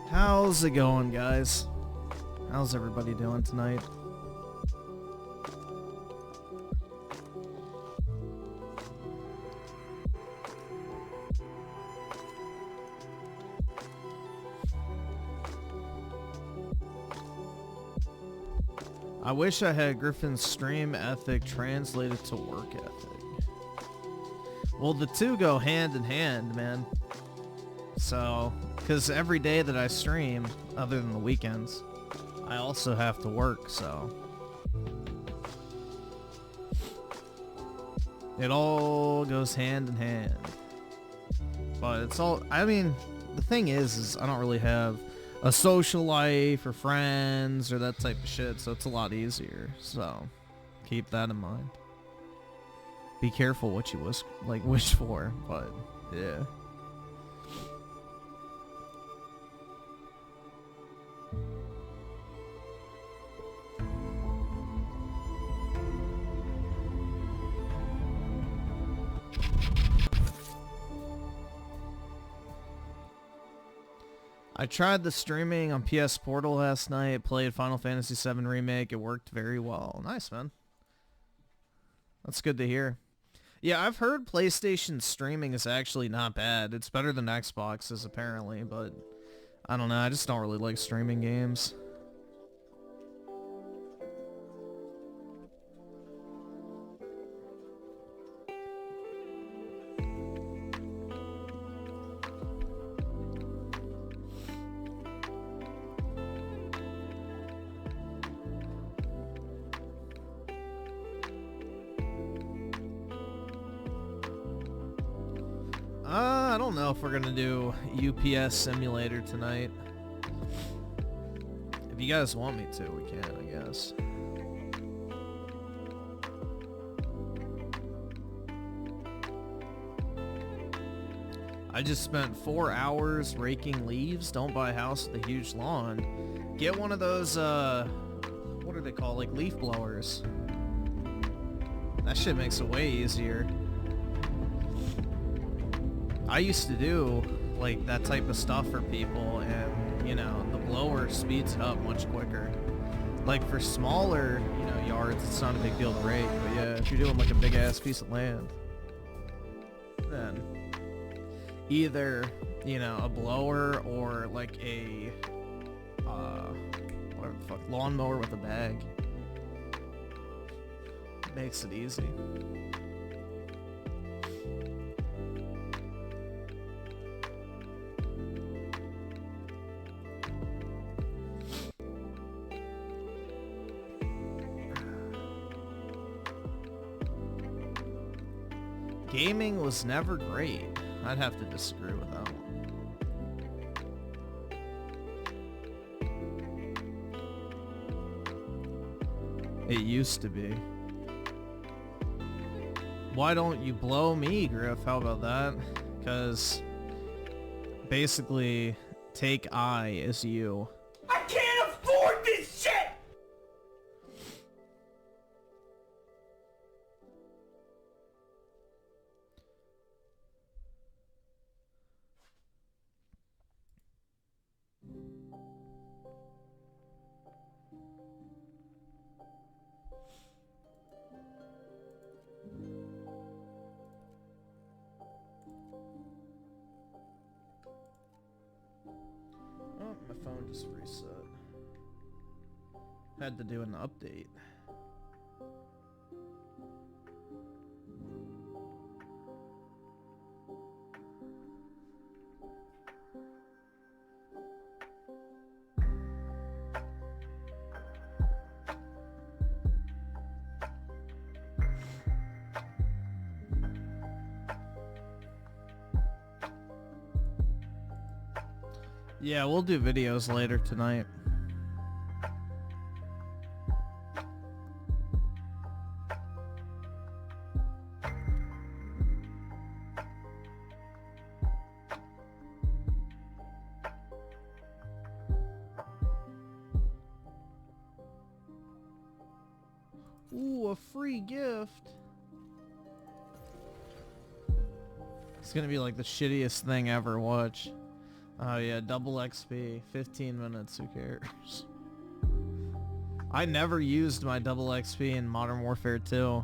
How's it going, guys? How's everybody doing tonight? I wish I had Griffin's stream ethic translated to work ethic. Well, the two go hand in hand, man. So, because every day that I stream, other than the weekends, I also have to work, so. It all goes hand in hand. But it's all, I mean, the thing is I don't really have a social life or friends or that type of shit, so it's a lot easier. So, keep that in mind. Be careful what you wish for, but yeah. I tried the streaming on PS Portal last night, played Final Fantasy VII Remake, it worked very well. Nice, man. That's good to hear. Yeah, I've heard PlayStation streaming is actually not bad. It's better than Xbox's, apparently, but I don't know, I just don't really like streaming games. I don't know if we're gonna do UPS Simulator tonight. If you guys want me to, we can, I guess. I just spent 4 hours raking leaves. Don't buy a house with a huge lawn. Get one of those, what are they called? Like leaf blowers. That shit makes it way easier. I used to do like that type of stuff for people, and you know, the blower speeds it up much quicker. Like for smaller, you know, yards, it's not a big deal to rake, but yeah, if you're doing like a big ass piece of land, then either, you know, a blower or like a whatever the fuck, lawnmower with a bag makes it easy. Gaming was never great. I'd have to disagree with that one. It used to be. Why don't you blow me, Griff? How about that? Because basically, take I as you. I can't afford this shit! Oh, my phone just reset. Had to do an update. Yeah, we'll do videos later tonight. Ooh, a free gift. It's gonna be like the shittiest thing ever. Watch. Oh yeah, double XP, 15 minutes. Who cares? I never used my double XP in Modern Warfare 2.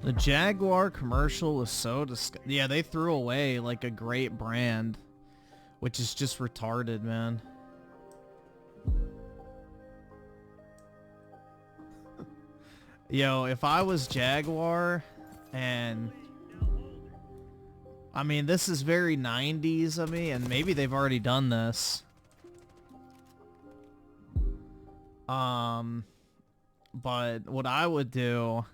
The Jaguar commercial was so yeah, they threw away like a great brand, which is just retarded, man. Yo, if I was Jaguar and I mean, this is very 90s of me, and maybe they've already done this. But what I would do,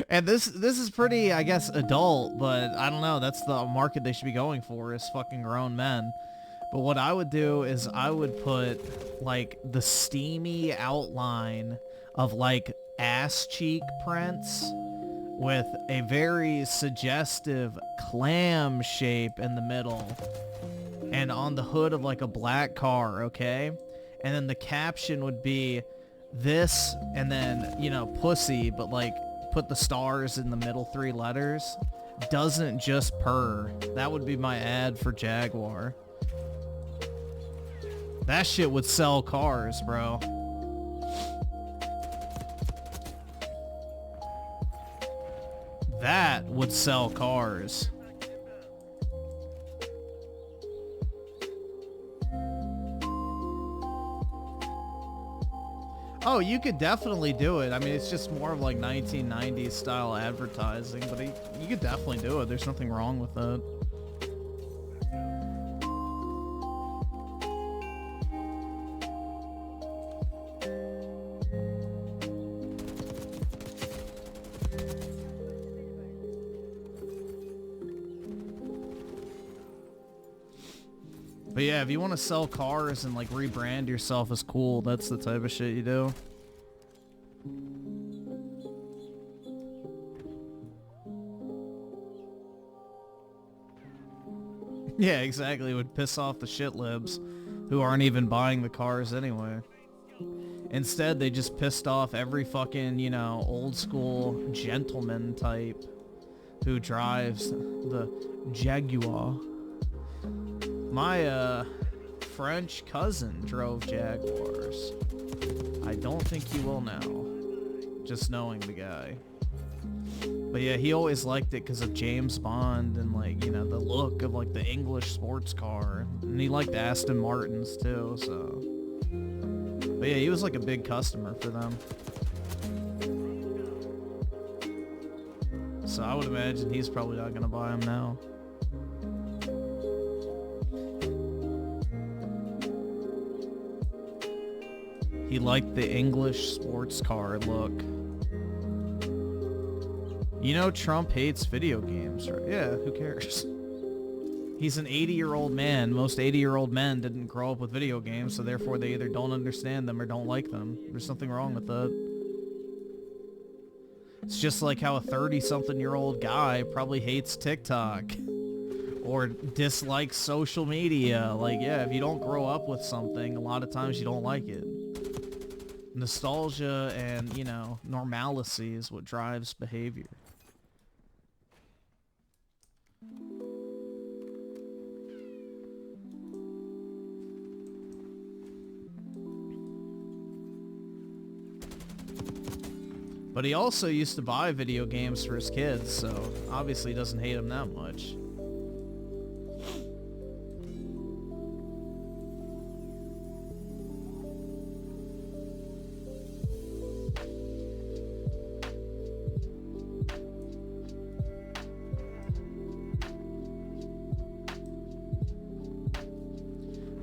and this is pretty, I guess, adult, but I don't know, that's the market they should be going for, is fucking grown men. But what I would do is I would put, like, the steamy outline of, like, ass cheek prints with a very suggestive clam shape in the middle and on the hood of, like, a black car, okay? And then the caption would be this, and then, you know, pussy, but, like, put the stars in the middle 3 letters. Doesn't just purr. That would be my ad for Jaguar. That shit would sell cars, bro. That would sell cars. Oh, you could definitely do it. I mean, it's just more of like 1990s style advertising, but you could definitely do it. There's nothing wrong with it. But yeah, if you want to sell cars and like rebrand yourself as cool, that's the type of shit you do. Yeah, exactly. It would piss off the shit libs who aren't even buying the cars anyway. Instead, they just pissed off every fucking, you know, old school gentleman type who drives the Jaguar. My French cousin drove Jaguars. I don't think he will now, just knowing the guy. But yeah, he always liked it because of James Bond and, like, you know, the look of like the English sports car. And he liked Aston Martins too, so. But yeah, he was like a big customer for them. So I would imagine he's probably not gonna buy them now. He liked the English sports car look. You know Trump hates video games, right? Yeah, who cares? He's an 80-year-old man. Most 80-year-old men didn't grow up with video games, so therefore they either don't understand them or don't like them. There's nothing wrong with that. It's just like how a 30-something-year-old guy probably hates TikTok or dislikes social media. Like, yeah, if you don't grow up with something, a lot of times you don't like it. Nostalgia and, you know, normalcy is what drives behavior. But he also used to buy video games for his kids, so obviously he doesn't hate them that much.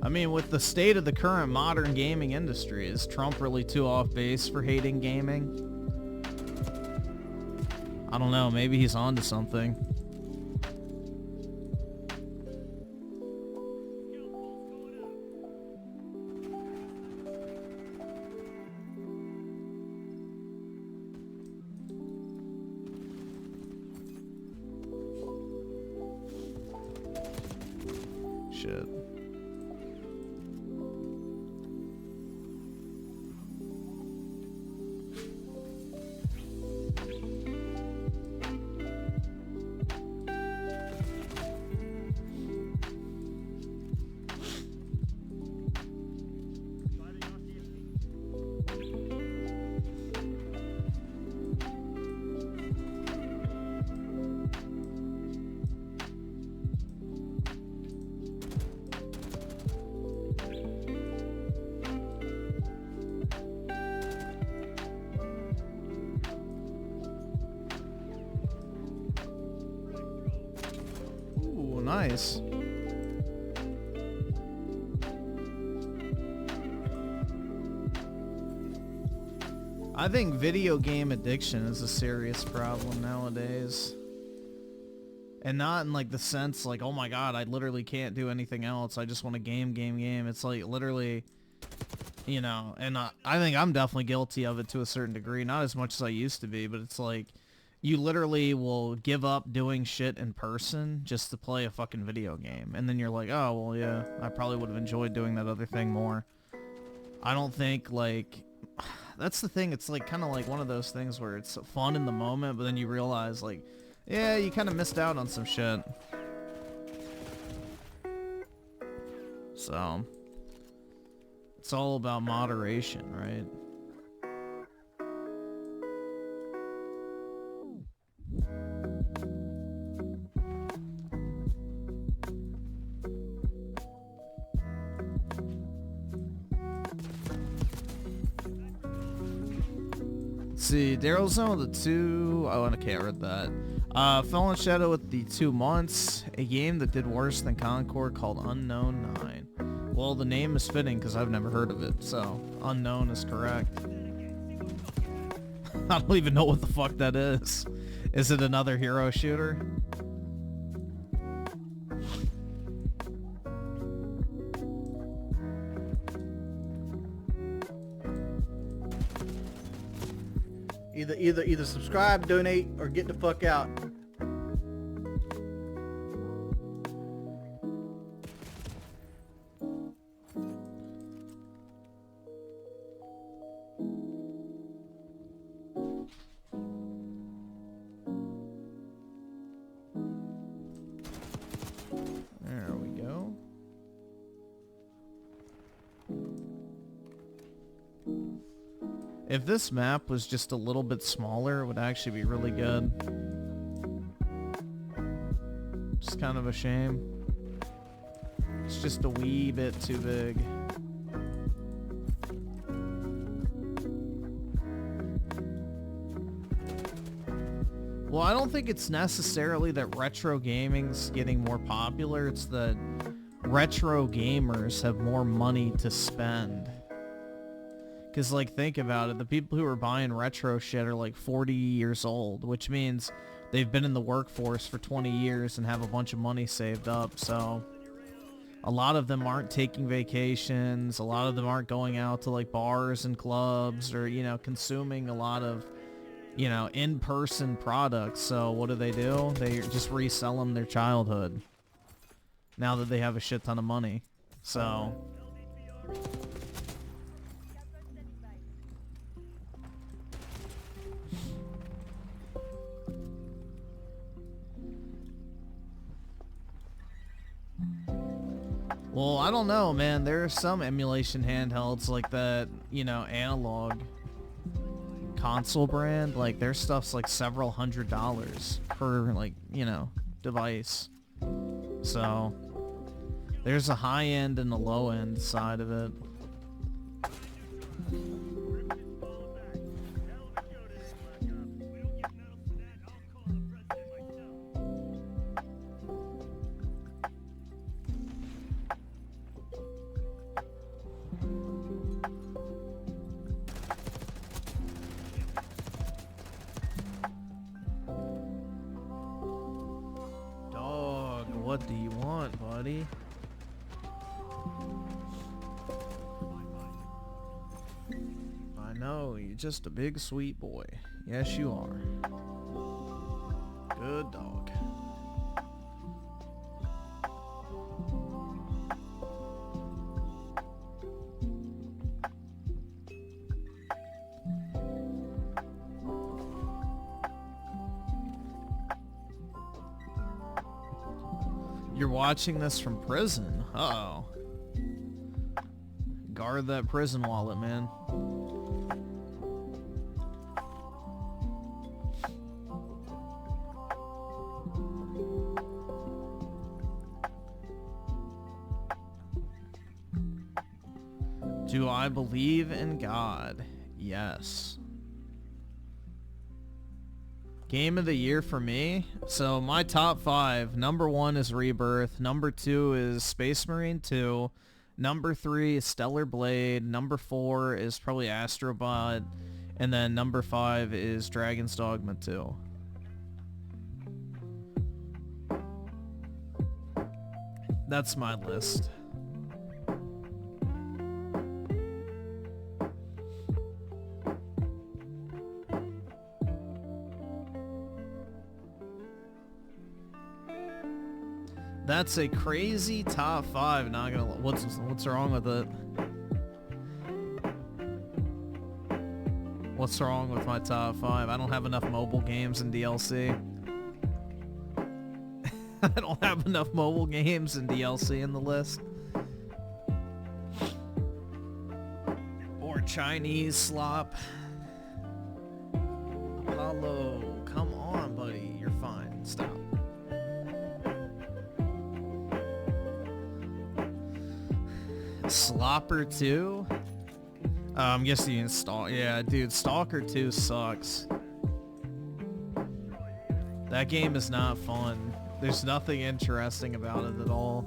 I mean, with the state of the current modern gaming industry, is Trump really too off base for hating gaming? I don't know, maybe he's onto something. Shit. Nice. I think video game addiction is a serious problem nowadays. And not in like the sense like, oh my god, I literally can't do anything else. I just want to game. It's like literally, you know, and I think I'm definitely guilty of it to a certain degree. Not as much as I used to be, but it's like, you literally will give up doing shit in person just to play a fucking video game. And then you're like, oh, well, yeah, I probably would have enjoyed doing that other thing more. I don't think, like... That's the thing. It's, like, kind of like one of those things where it's fun in the moment, but then you realize, like, yeah, you kind of missed out on some shit. So... It's all about moderation, right? See, Daryl's Zone with the 2... Oh, I can't read that. Fallen Shadow with the 2 months. A game that did worse than Concord called Unknown 9. Well, the name is fitting because I've never heard of it, so Unknown is correct. I don't even know what the fuck that is. Is it another hero shooter? Either subscribe, donate, or get the fuck out. There we go. If this map was just a little bit smaller, it would actually be really good. It's kind of a shame. It's just a wee bit too big. Well, I don't think it's necessarily that retro gaming's getting more popular. It's that retro gamers have more money to spend. Because, like, think about it. The people who are buying retro shit are, like, 40 years old, which means they've been in the workforce for 20 years and have a bunch of money saved up. So a lot of them aren't taking vacations. A lot of them aren't going out to, like, bars and clubs or, you know, consuming a lot of, you know, in-person products. So what do? They just resell them their childhood now that they have a shit ton of money. So... Well, I don't know, man. There are some emulation handhelds like that, you know, analog console brand. Like, their stuff's like several $100s per, like, you know, device. So, there's a high-end and a low-end side of it. What do you want, buddy? I know, you're just a big sweet boy. Yes, you are. Good dog. You're watching this from prison? Uh-oh. Guard that prison wallet, man. Do I believe in God? Yes. Game of the year for me? So my top 5, number 1 is Rebirth, number 2 is Space Marine 2, number 3 is Stellar Blade, number 4 is probably Astrobot, and then number 5 is Dragon's Dogma 2. That's my list. That's a crazy top 5. Not gonna. What's wrong with it? What's wrong with my top 5? I don't have enough mobile games and DLC. I don't have enough mobile games and DLC in the list. Or Chinese slop. Apollo, come on, buddy. You're fine. Stop. Slopper 2? I'm guessing you install. Yeah, dude, Stalker 2 sucks. That game is not fun. There's nothing interesting about it at all.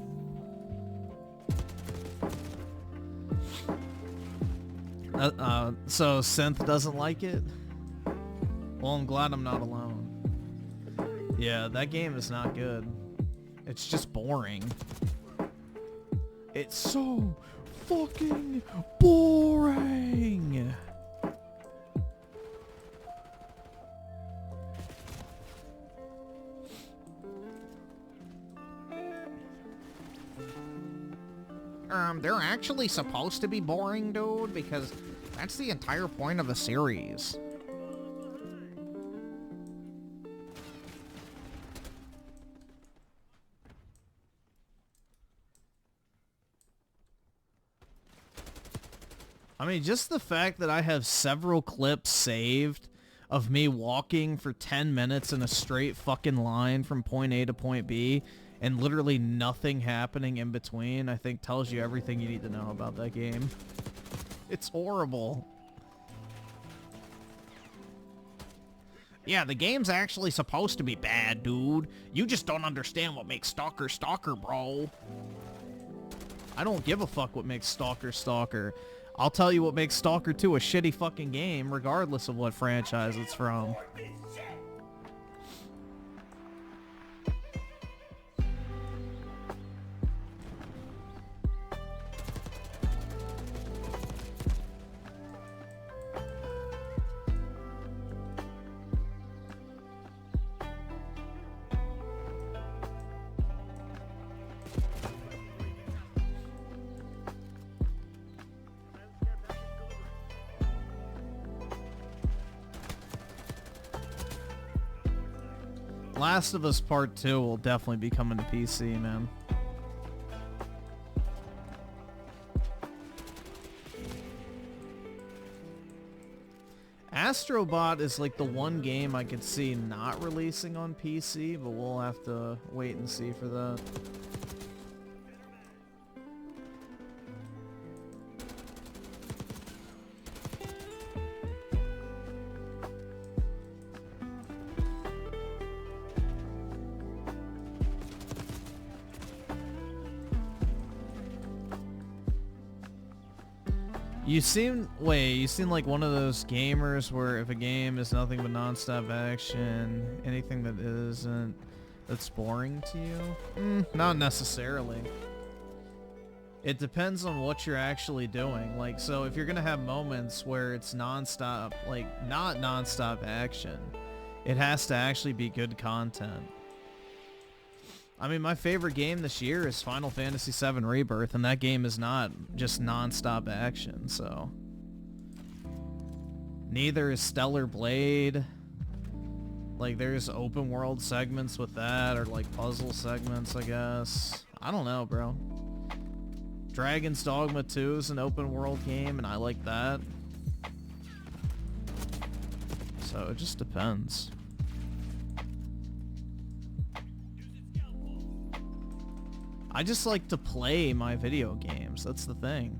So Synth doesn't like it? Well, I'm glad I'm not alone. Yeah, that game is not good. It's just boring. It's so fucking boring. They're actually supposed to be boring, dude, because that's the entire point of the series. I mean, just the fact that I have several clips saved of me walking for 10 minutes in a straight fucking line from point A to point B and literally nothing happening in between, I think tells you everything you need to know about that game. It's horrible. Yeah, the game's actually supposed to be bad, dude. You just don't understand what makes Stalker Stalker, bro. I don't give a fuck what makes Stalker Stalker. I'll tell you what makes Stalker 2 a shitty fucking game, regardless of what franchise it's from. Last of Us Part 2 will definitely be coming to PC, man. Astrobot is like the one game I could see not releasing on PC, but we'll have to wait and see for that. You seem like one of those gamers where if a game is nothing but non-stop action, anything that isn't, that's boring to you? Not necessarily. It depends on what you're actually doing. Like, so if you're gonna have moments where it's non-stop, like, not non-stop action, it has to actually be good content. I mean, my favorite game this year is Final Fantasy VII Rebirth, and that game is not just non-stop action, so... Neither is Stellar Blade. Like, there's open world segments with that, or like puzzle segments, I guess. I don't know, bro. Dragon's Dogma 2 is an open world game, and I like that. So it just depends. I just like to play my video games. That's the thing.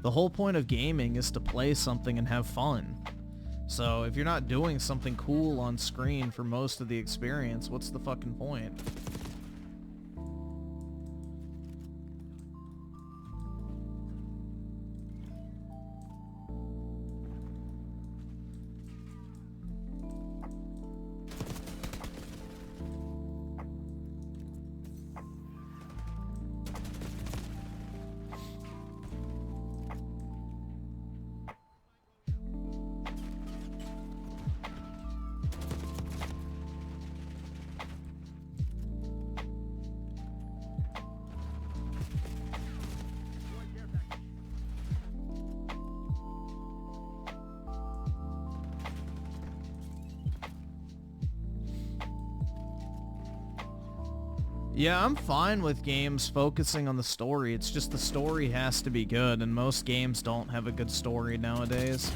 The whole point of gaming is to play something and have fun. So if you're not doing something cool on screen for most of the experience, what's the fucking point? Yeah, I'm fine with games focusing on the story. It's just the story has to be good, and most games don't have a good story nowadays.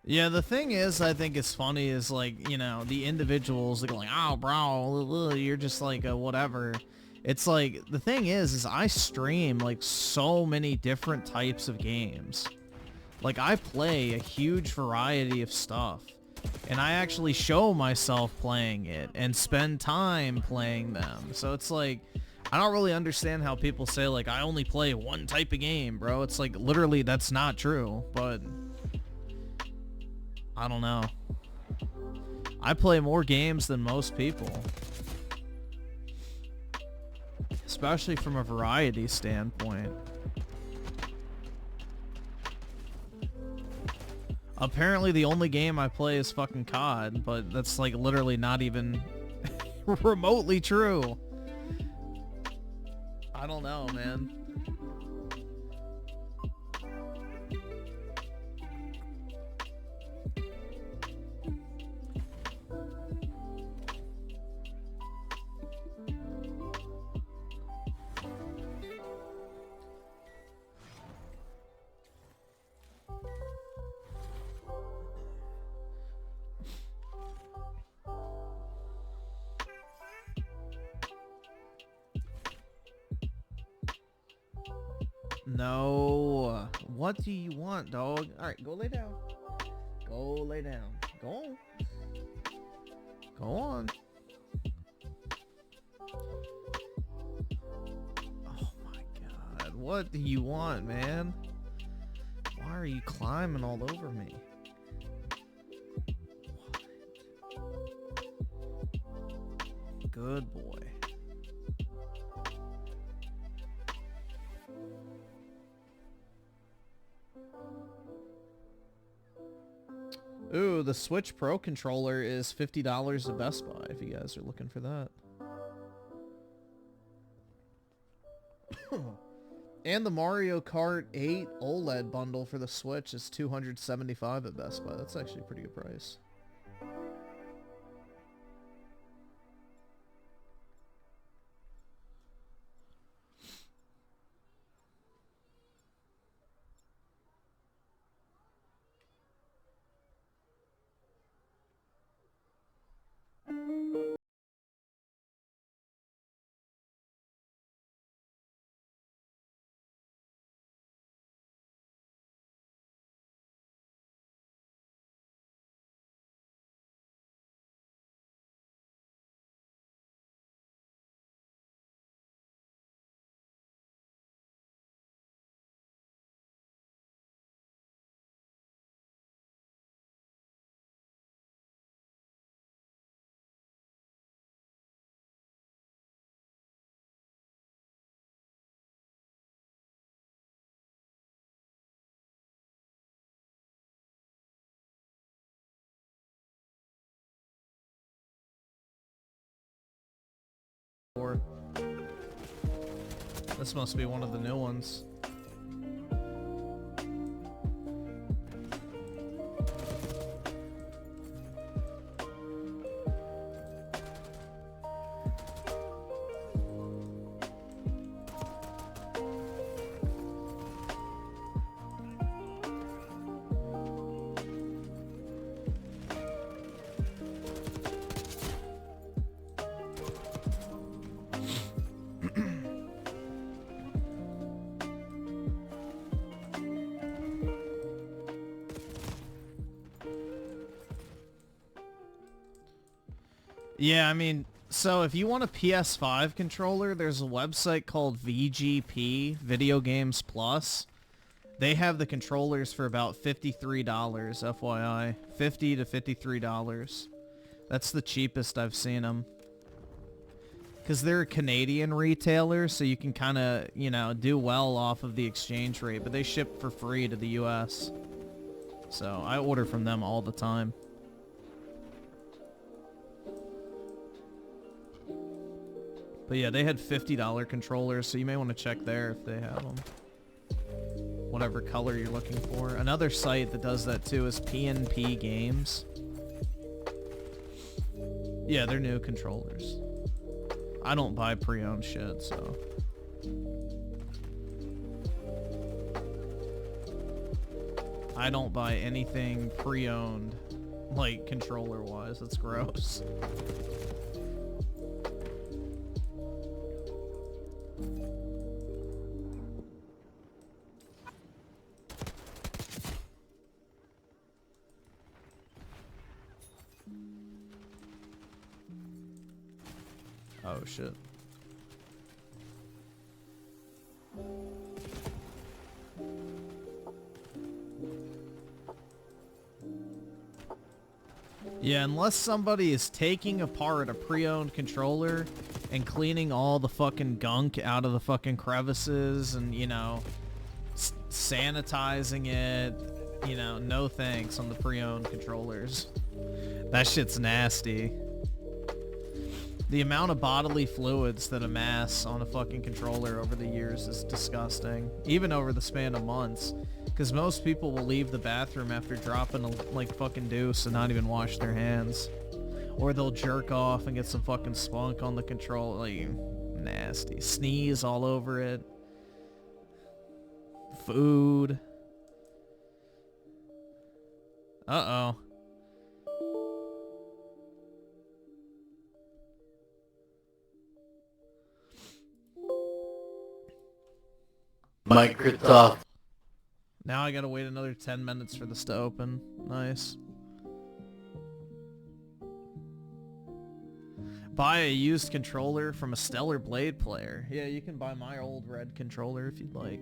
Yeah, the thing is, I think it's funny is, like, you know, the individuals that go like, oh, bro, you're just like, whatever. It's like, the thing is I stream, like, so many different types of games. Like, I play a huge variety of stuff. And I actually show myself playing it and spend time playing them. So it's like, I don't really understand how people say, like, I only play one type of game, bro. It's like, literally, that's not true, but... I don't know. I play more games than most people. Especially from a variety standpoint. Apparently the only game I play is fucking COD, but that's like literally not even remotely true. I don't know, man. No. What do you want, dog? Alright, go lay down. Go lay down. Go on. Go on. Oh my god. What do you want, man? Why are you climbing all over me? What? Good boy. Ooh, the Switch Pro controller is $50 at Best Buy if you guys are looking for that. And the Mario Kart 8 OLED bundle for the Switch is $275 at Best Buy. That's actually a pretty good price. for. This must be one of the new ones. Yeah, I mean, so if you want a PS5 controller, there's a website called VGP, Video Games Plus. They have the controllers for about $53, FYI. $50 to $53. That's the cheapest I've seen them. Because they're a Canadian retailer, so you can kind of, you know, do well off of the exchange rate, but they ship for free to the US. So I order from them all the time. But yeah, they had $50 controllers, so you may want to check there if they have them. Whatever color you're looking for. Another site that does that too is PNP Games. Yeah, they're new controllers. I don't buy pre-owned shit, so. I don't buy anything pre-owned, like, controller-wise. It's gross. Oh, shit. Yeah, unless somebody is taking apart a pre-owned controller and cleaning all the fucking gunk out of the fucking crevices and, you know, sanitizing it, you know, no thanks on the pre-owned controllers. That shit's nasty. The amount of bodily fluids that amass on a fucking controller over the years is disgusting. Even over the span of months. Because most people will leave the bathroom after dropping a, like, fucking deuce and not even wash their hands. Or they'll jerk off and get some fucking spunk on the controller. Like, nasty. Sneeze all over it. Food. Uh-oh. Microsoft. Now I gotta wait another 10 minutes for this to open. Nice. Buy a used controller from a Stellar Blade player. Yeah, you can buy my old red controller if you'd like.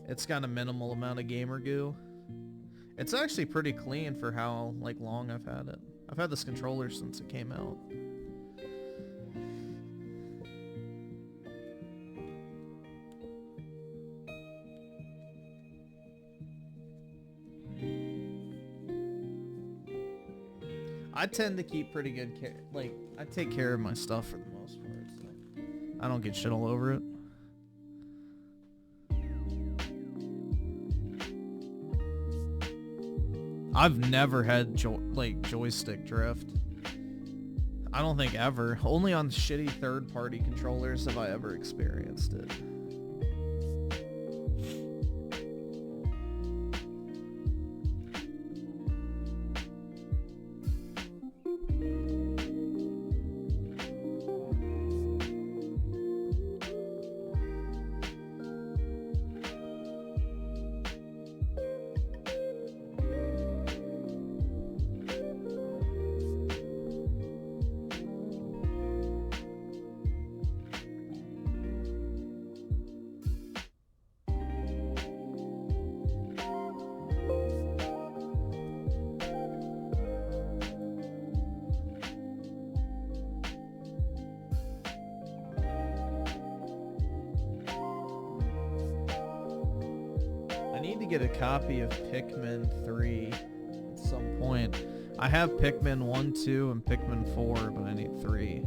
It's got a minimal amount of gamer goo. It's actually pretty clean for how, like, long I've had it. I've had this controller since it came out. I tend to keep pretty good care. Like, I take care of my stuff for the most part, so I don't get shit all over it. I've never had joystick drift. I don't think ever. Only on shitty third-party controllers have I ever experienced it. Get a copy of Pikmin 3 at some point. I have Pikmin 1, 2, and Pikmin 4, but I need 3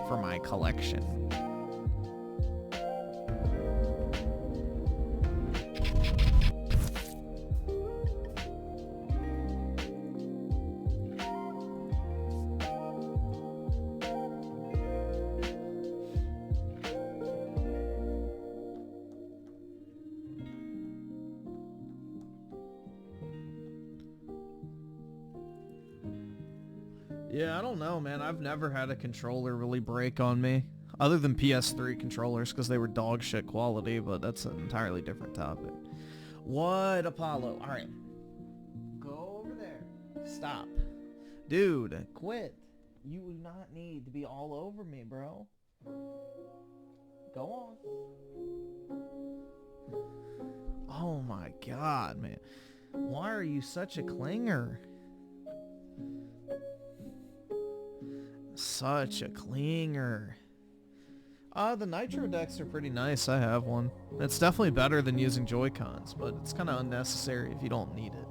for my collection. Yeah, I don't know, man. I've never had a controller really break on me. Other than PS3 controllers, because they were dog shit quality, but that's an entirely different topic. What, Apollo? Alright. Go over there. Stop. Dude, quit. You do not need to be all over me, bro. Go on. Oh my god, man. Why are you such a clinger? Such a clinger. The Nitro decks are pretty nice. I have one. It's definitely better than using Joy-Cons, but it's kind of unnecessary if you don't need it.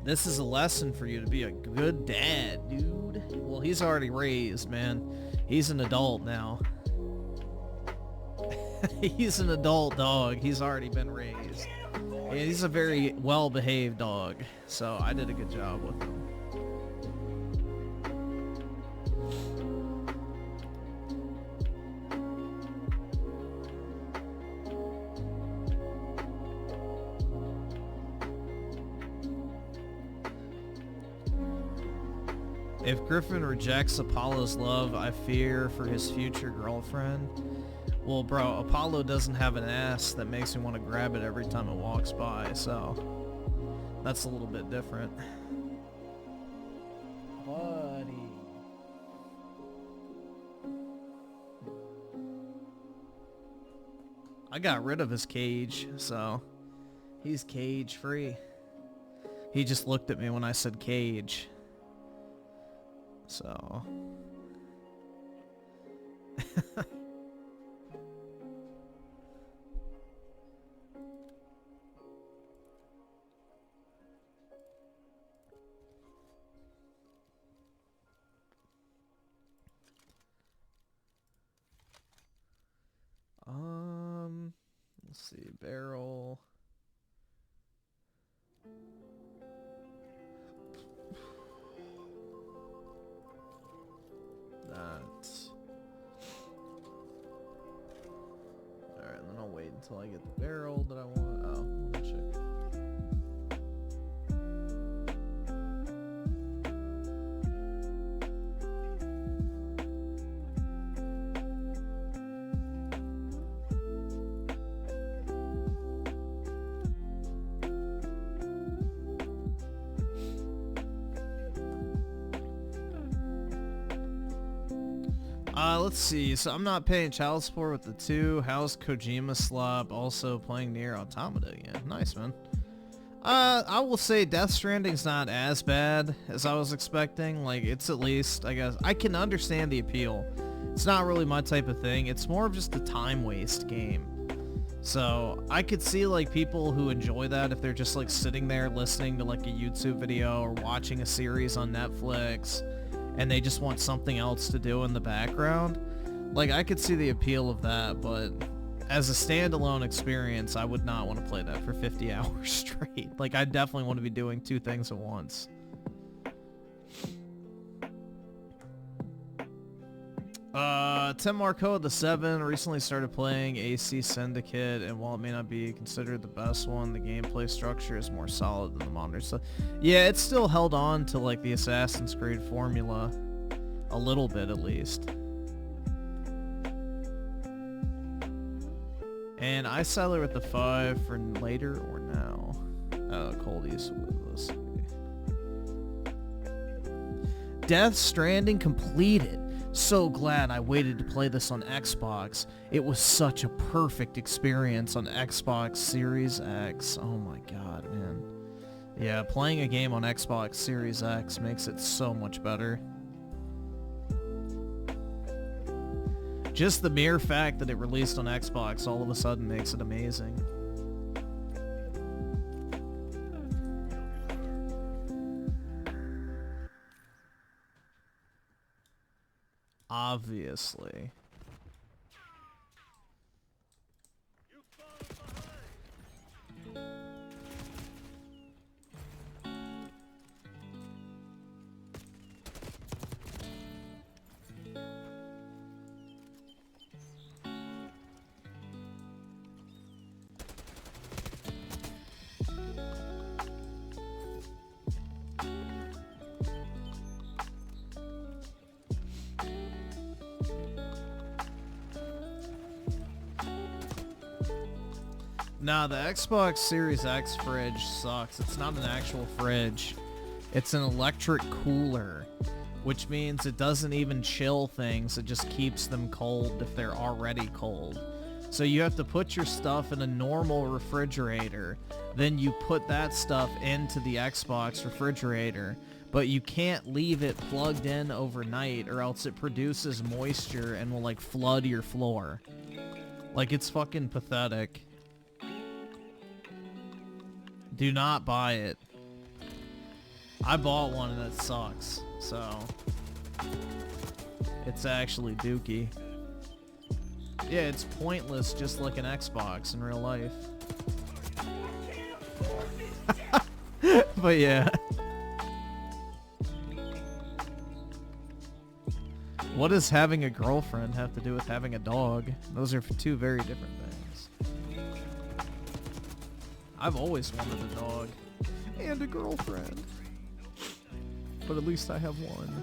This is a lesson for you to be a good dad, dude. Well, he's already raised, man. He's an adult now. He's an adult dog. He's already been raised. Yeah, he's a very well-behaved dog. So I did a good job with him. If Griffin rejects Apollo's love, I fear for his future girlfriend. Well, bro, Apollo doesn't have an ass that makes me want to grab it every time it walks by, so that's a little bit different. Buddy. I got rid of his cage, so he's cage free. He just looked at me when I said cage. So let's see, barrel. Alright, and then I'll wait until I get the barrel that I want. Oh, let me check. Let's see. So I'm not paying child support with the 2. How's Kojima Slop? Also playing Nier Automata again. Nice, man. I will say Death Stranding's not as bad as I was expecting. Like, it's at least, I guess, I can understand the appeal. It's not really my type of thing. It's more of just a time waste game. So I could see like people who enjoy that if they're just like sitting there listening to like a YouTube video or watching a series on Netflix and they just want something else to do in the background. Like, I could see the appeal of that, but as a standalone experience, I would not want to play that for 50 hours straight. Like, I definitely want to be doing 2 things at once. Tim Marco the 7 recently started playing AC Syndicate, and while it may not be considered the best one, the gameplay structure is more solid than the modern stuff. Yeah, it's still held on to like the Assassin's Creed formula a little bit at least. And I settle with the 5 for later or now. CultEastWood, let's see. Death Stranding completed. so glad I waited to play this on Xbox. It was such a perfect experience on Xbox Series X. Oh my god, man. Yeah, playing a game on Xbox Series X makes it so much better. Just the mere fact that it released on Xbox all of a sudden makes it amazing. Obviously. Nah, the Xbox Series X fridge sucks. It's not an actual fridge. It's an electric cooler, which means it doesn't even chill things. It just keeps them cold if they're already cold. So you have to put your stuff in a normal refrigerator. Then you put that stuff into the Xbox refrigerator. But you can't leave it plugged in overnight or else it produces moisture and will like flood your floor. Like, it's fucking pathetic. Do not buy it. I bought one and it sucks, so it's actually dookie. Yeah, it's pointless just like an Xbox in real life. But yeah. What does having a girlfriend have to do with having a dog? Those are two very different things. I've always wanted a dog and a girlfriend, but at least I have one.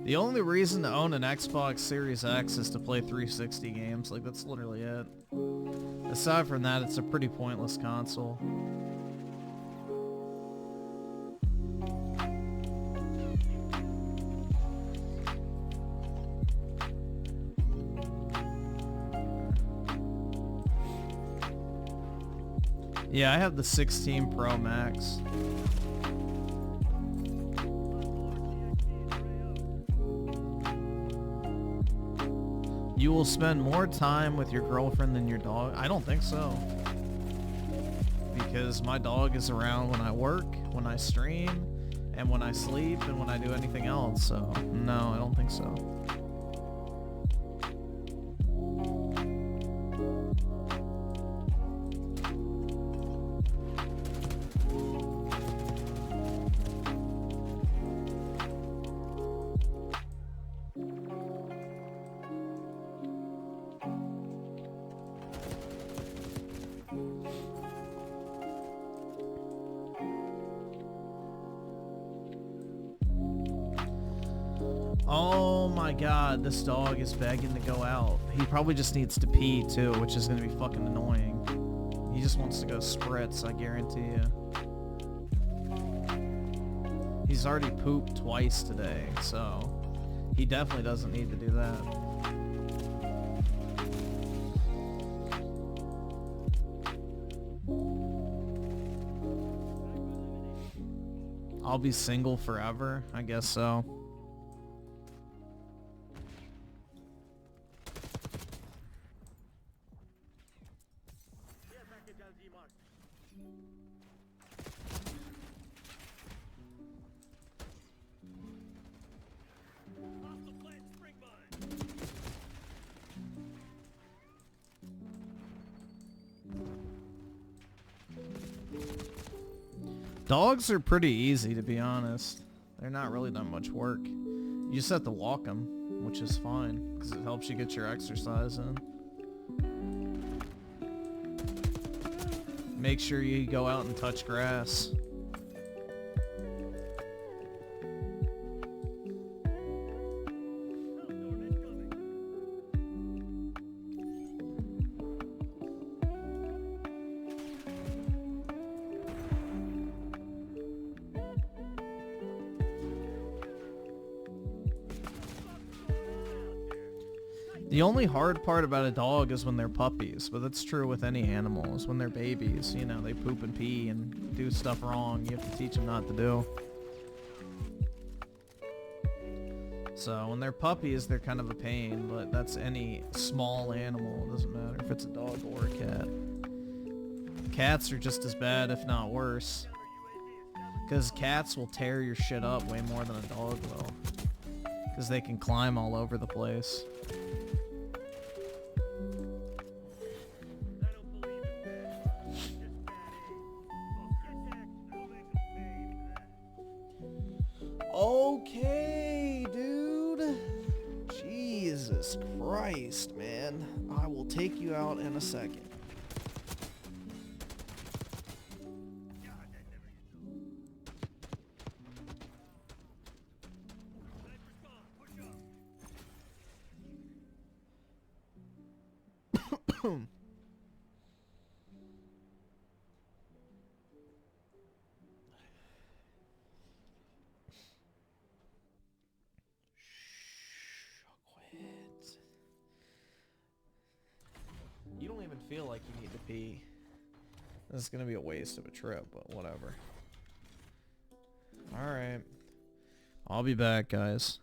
The only reason to own an Xbox Series X is to play 360 games. Like, that's literally it. Aside from that, it's a pretty pointless console. Yeah, I have the 16 Pro Max. You will spend more time with your girlfriend than your dog? I don't think so. Because my dog is around when I work, when I stream, and when I sleep, and when I do anything else, so no, I don't think so. Oh my god, this dog is begging to go out. He probably just needs to pee too, which is going to be fucking annoying. He just wants to go spritz, I guarantee you. He's already pooped twice today, so he definitely doesn't need to do that. I'll be single forever? I guess so. Dogs are pretty easy, to be honest. They're not really that much work. You just have to walk them. which is fine, because it helps you get your exercise in. Make sure you go out and touch grass. The only hard part about a dog is when they're puppies, but that's true with any animal, is when they're babies, you know, they poop and pee and do stuff wrong. You have to teach them not to do. So when they're puppies, they're kind of a pain, but that's any small animal. It doesn't matter if it's a dog or a cat. Cats are just as bad, if not worse. Because cats will tear your shit up way more than a dog will. Because they can climb all over the place. Okay, dude. Jesus Christ, man. I will take you out in a second. You don't even feel like you need to pee. This is gonna be a waste of a trip, but whatever. Alright. I'll be back, guys.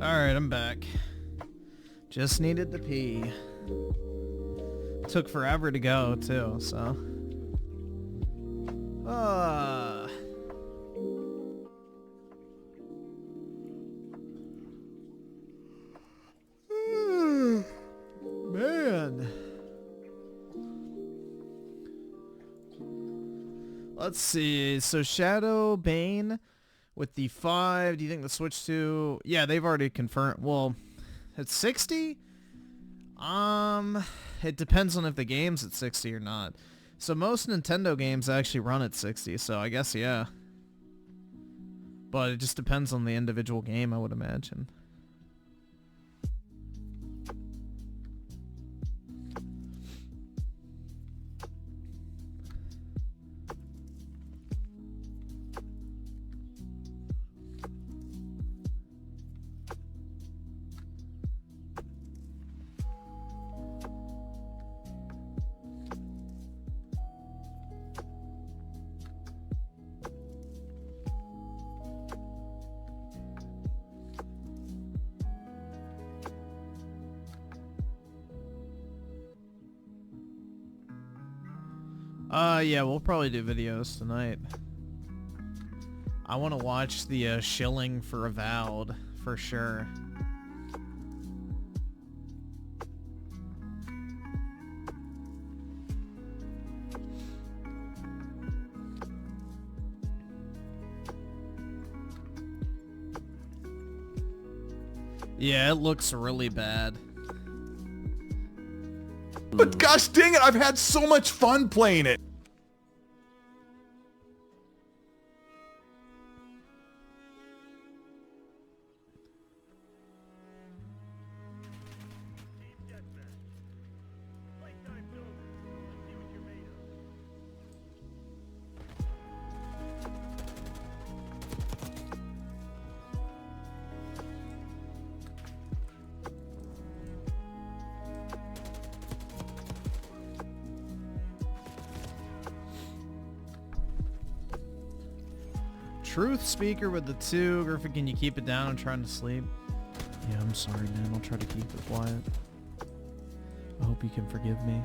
Alright, I'm back. Just needed to pee. Took forever to go, too, so... Man. Let's see. So Shadow Bane with the 5. Do you think the Switch 2? Yeah, they've already confirmed. Well, it's 60? It depends on if the game's at 60 or not. So most Nintendo games actually run at 60, so I guess yeah. But it just depends on the individual game, I would imagine. Yeah, we'll probably do videos tonight. I want to watch the shilling for Avowed, for sure. Yeah, it looks really bad. But gosh dang it, I've had so much fun playing it. Truth speaker with the 2. Griffin, can you keep it down? I'm trying to sleep. Yeah, I'm sorry, man. I'll try to keep it quiet. I hope you can forgive me.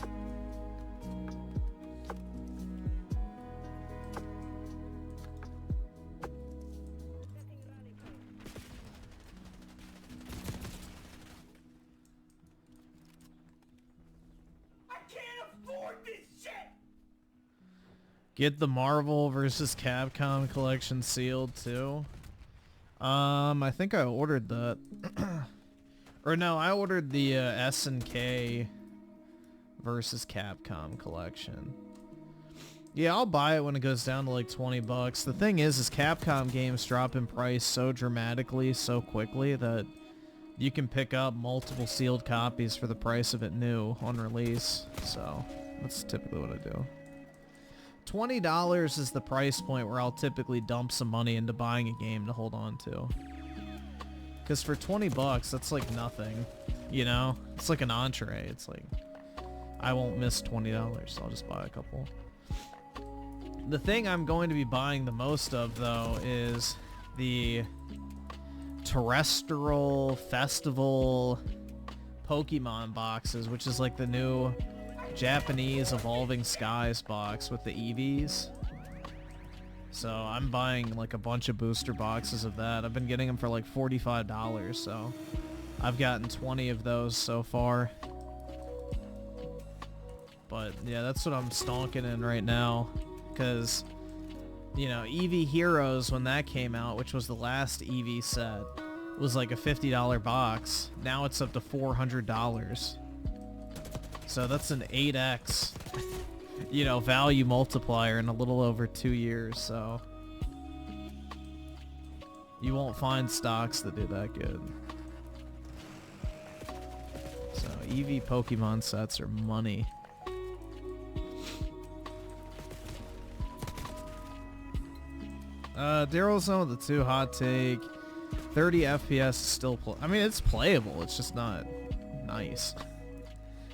I can't afford this shit! Get the Marvel vs. Capcom collection sealed too. I think I ordered that. Or no, I ordered the SNK versus Capcom collection. Yeah, I'll buy it when it goes down to like 20 bucks. The thing is Capcom games drop in price so dramatically, so quickly that you can pick up multiple sealed copies for the price of it new on release. So that's typically what I do. $20 is the price point where I'll typically dump some money into buying a game to hold on to. Because for 20 bucks, that's like nothing, you know? It's like an entree. It's like, I won't miss $20, so I'll just buy a couple. The thing I'm going to be buying the most of, though, is the Terrestrial Festival Pokemon boxes, which is like the new Japanese Evolving Skies box with the EVs. So I'm buying like a bunch of booster boxes of that. I've been getting them for like $45, so I've gotten 20 of those so far. But yeah, that's what I'm stonking in right now, because, you know, EV Heroes, when that came out, which was the last EV set, was like a $50 box. Now it's up to $400. So that's an 8x, you know, value multiplier in a little over 2 years, so you won't find stocks that do that good. So EV Pokemon sets are money. Daryl's on with the 2 hot take. 30 FPS is still I mean, it's playable, it's just not nice.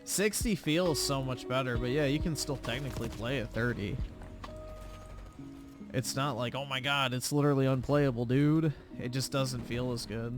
60 feels so much better, but yeah, you can still technically play at 30. It's not like, oh my god, it's literally unplayable, dude. It just doesn't feel as good.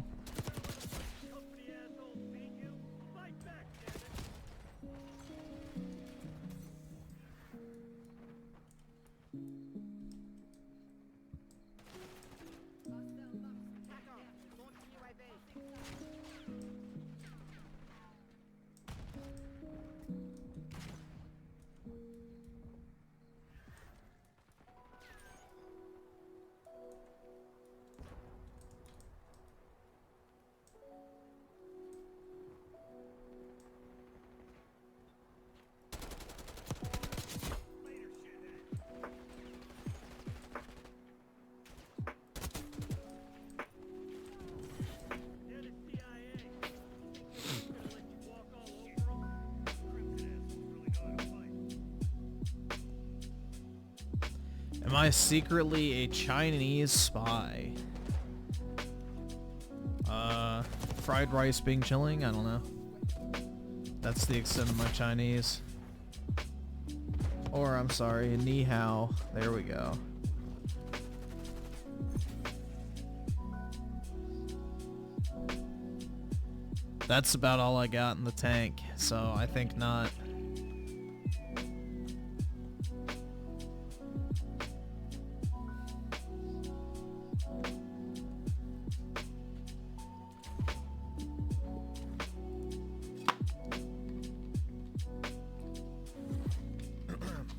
I secretly a Chinese spy. Fried rice being chilling? I don't know. That's the extent of my Chinese. Or, I'm sorry, ni hao. There we go. That's about all I got in the tank, so I think not.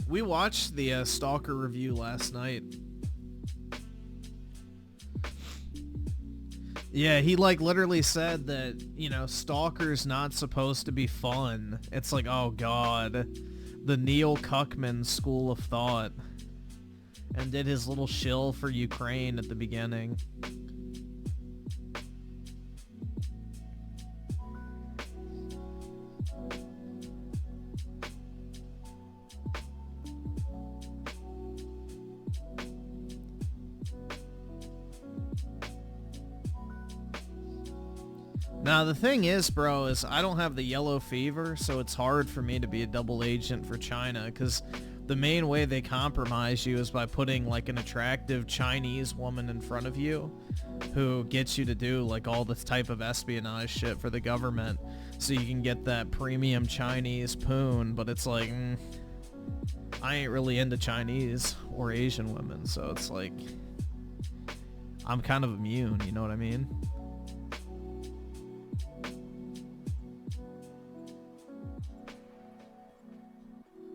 We watched the Stalker review last night. Yeah, he like literally said that, you know, Stalker's not supposed to be fun. It's like, oh god, the Neil Cuckman school of thought. And did his little shill for Ukraine at the beginning. Now, the thing is, bro, is I don't have the yellow fever, so it's hard for me to be a double agent for China, because the main way they compromise you is by putting, like, an attractive Chinese woman in front of you who gets you to do, like, all this type of espionage shit for the government, so you can get that premium Chinese poon, but it's like, I ain't really into Chinese or Asian women, so it's like, I'm kind of immune, you know what I mean?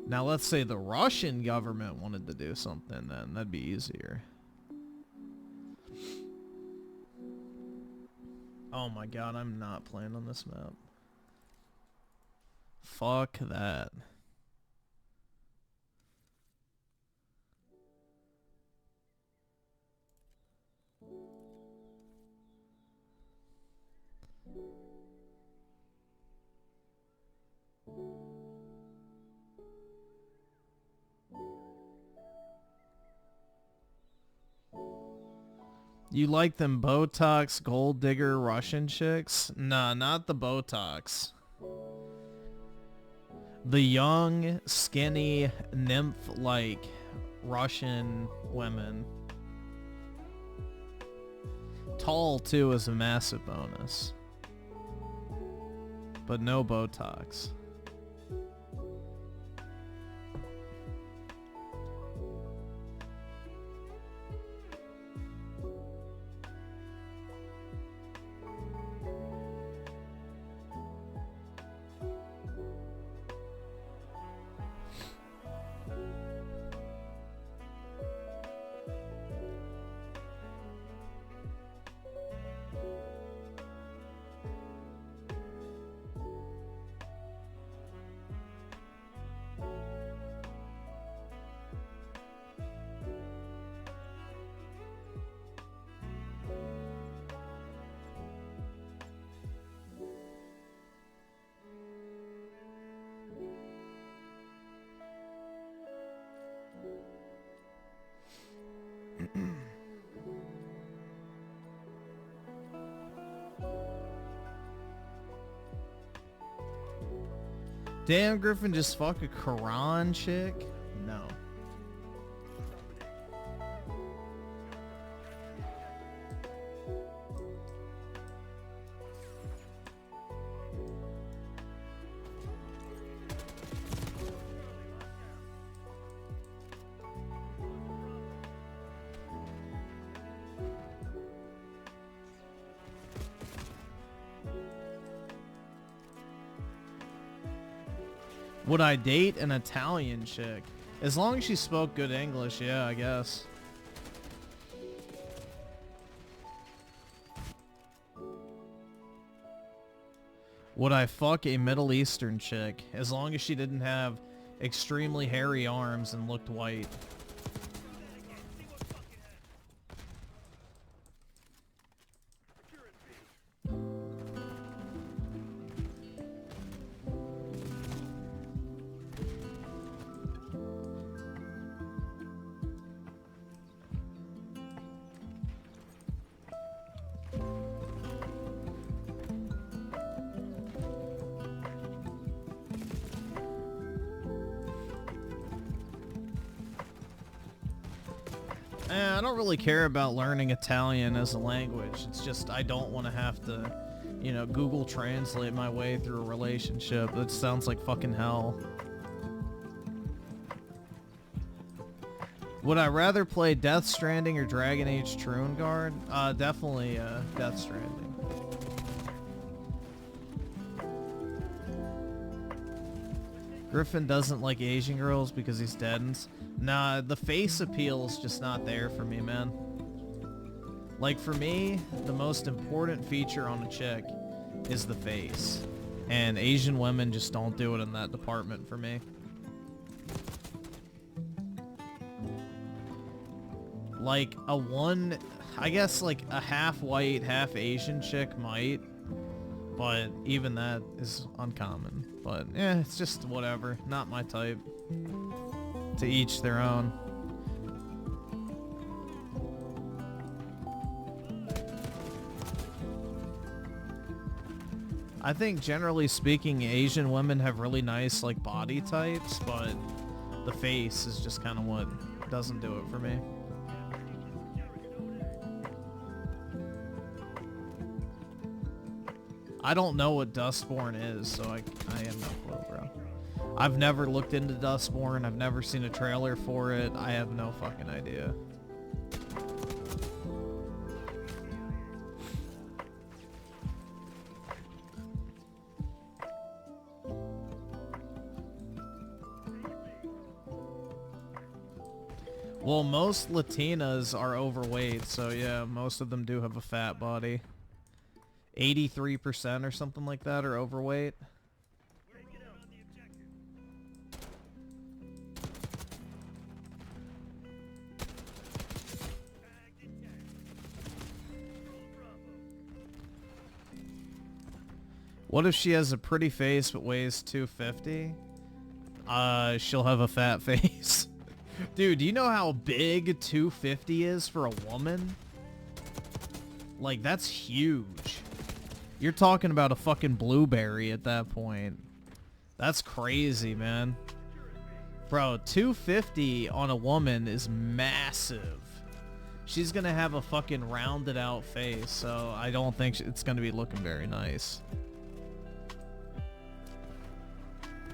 Now, let's say the Russian government wanted to do something, then that'd be easier. Oh my god, I'm not playing on this map. Fuck that. You like them Botox gold digger Russian chicks? Nah, not the Botox. The young, skinny, nymph-like Russian women. Tall, too, is a massive bonus. But no Botox. Damn, Griffin, just fuck a Quran chick? No. Would I date an Italian chick? As long as she spoke good English, yeah, I guess. Would I fuck a Middle Eastern chick? As long as she didn't have extremely hairy arms and looked white. I don't really care about learning Italian as a language. It's just I don't want to have to, you know, Google Translate my way through a relationship. That sounds like fucking hell. Would I rather play Death Stranding or Dragon Age Truant Guard? Definitely Death Stranding. Griffin doesn't like Asian girls because he's dead. Nah, the face appeal is just not there for me, man. Like, for me, the most important feature on a chick is the face. And Asian women just don't do it in that department for me. Like, I guess like a half white, half Asian chick might. But even that is uncommon. But, yeah, it's just whatever. Not my type. To each their own. I think generally speaking, Asian women have really nice like body types, but the face is just kind of what doesn't do it for me. I don't know what Dustborn is, so I have no clue, bro. I've never looked into Dustborn. I've never seen a trailer for it. I have no fucking idea. Well, most Latinas are overweight, so yeah, most of them do have a fat body. 83% or something like that are overweight. What if she has a pretty face but weighs 250? She'll have a fat face. Dude, do you know how big 250 is for a woman? Like, that's huge. You're talking about a fucking blueberry at that point. That's crazy, man. Bro, 250 on a woman is massive. She's gonna have a fucking rounded out face, so I don't think it's gonna be looking very nice.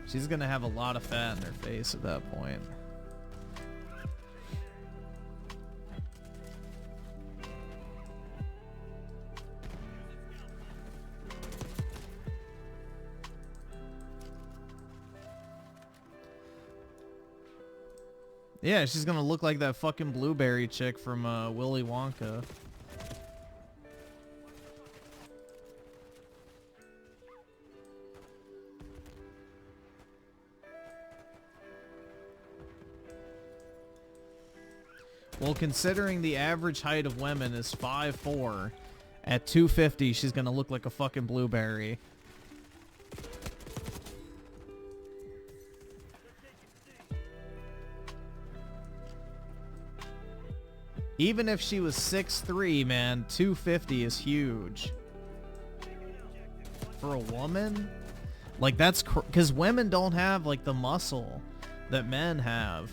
She's gonna have a lot of fat in her face at that point. Yeah, she's gonna look like that fucking blueberry chick from Willy Wonka. Well, considering the average height of women is 5'4", at 250, she's gonna look like a fucking blueberry. Even if she was 6'3", man, 250 is huge. For a woman? Like, that's... Because women don't have, like, the muscle that men have.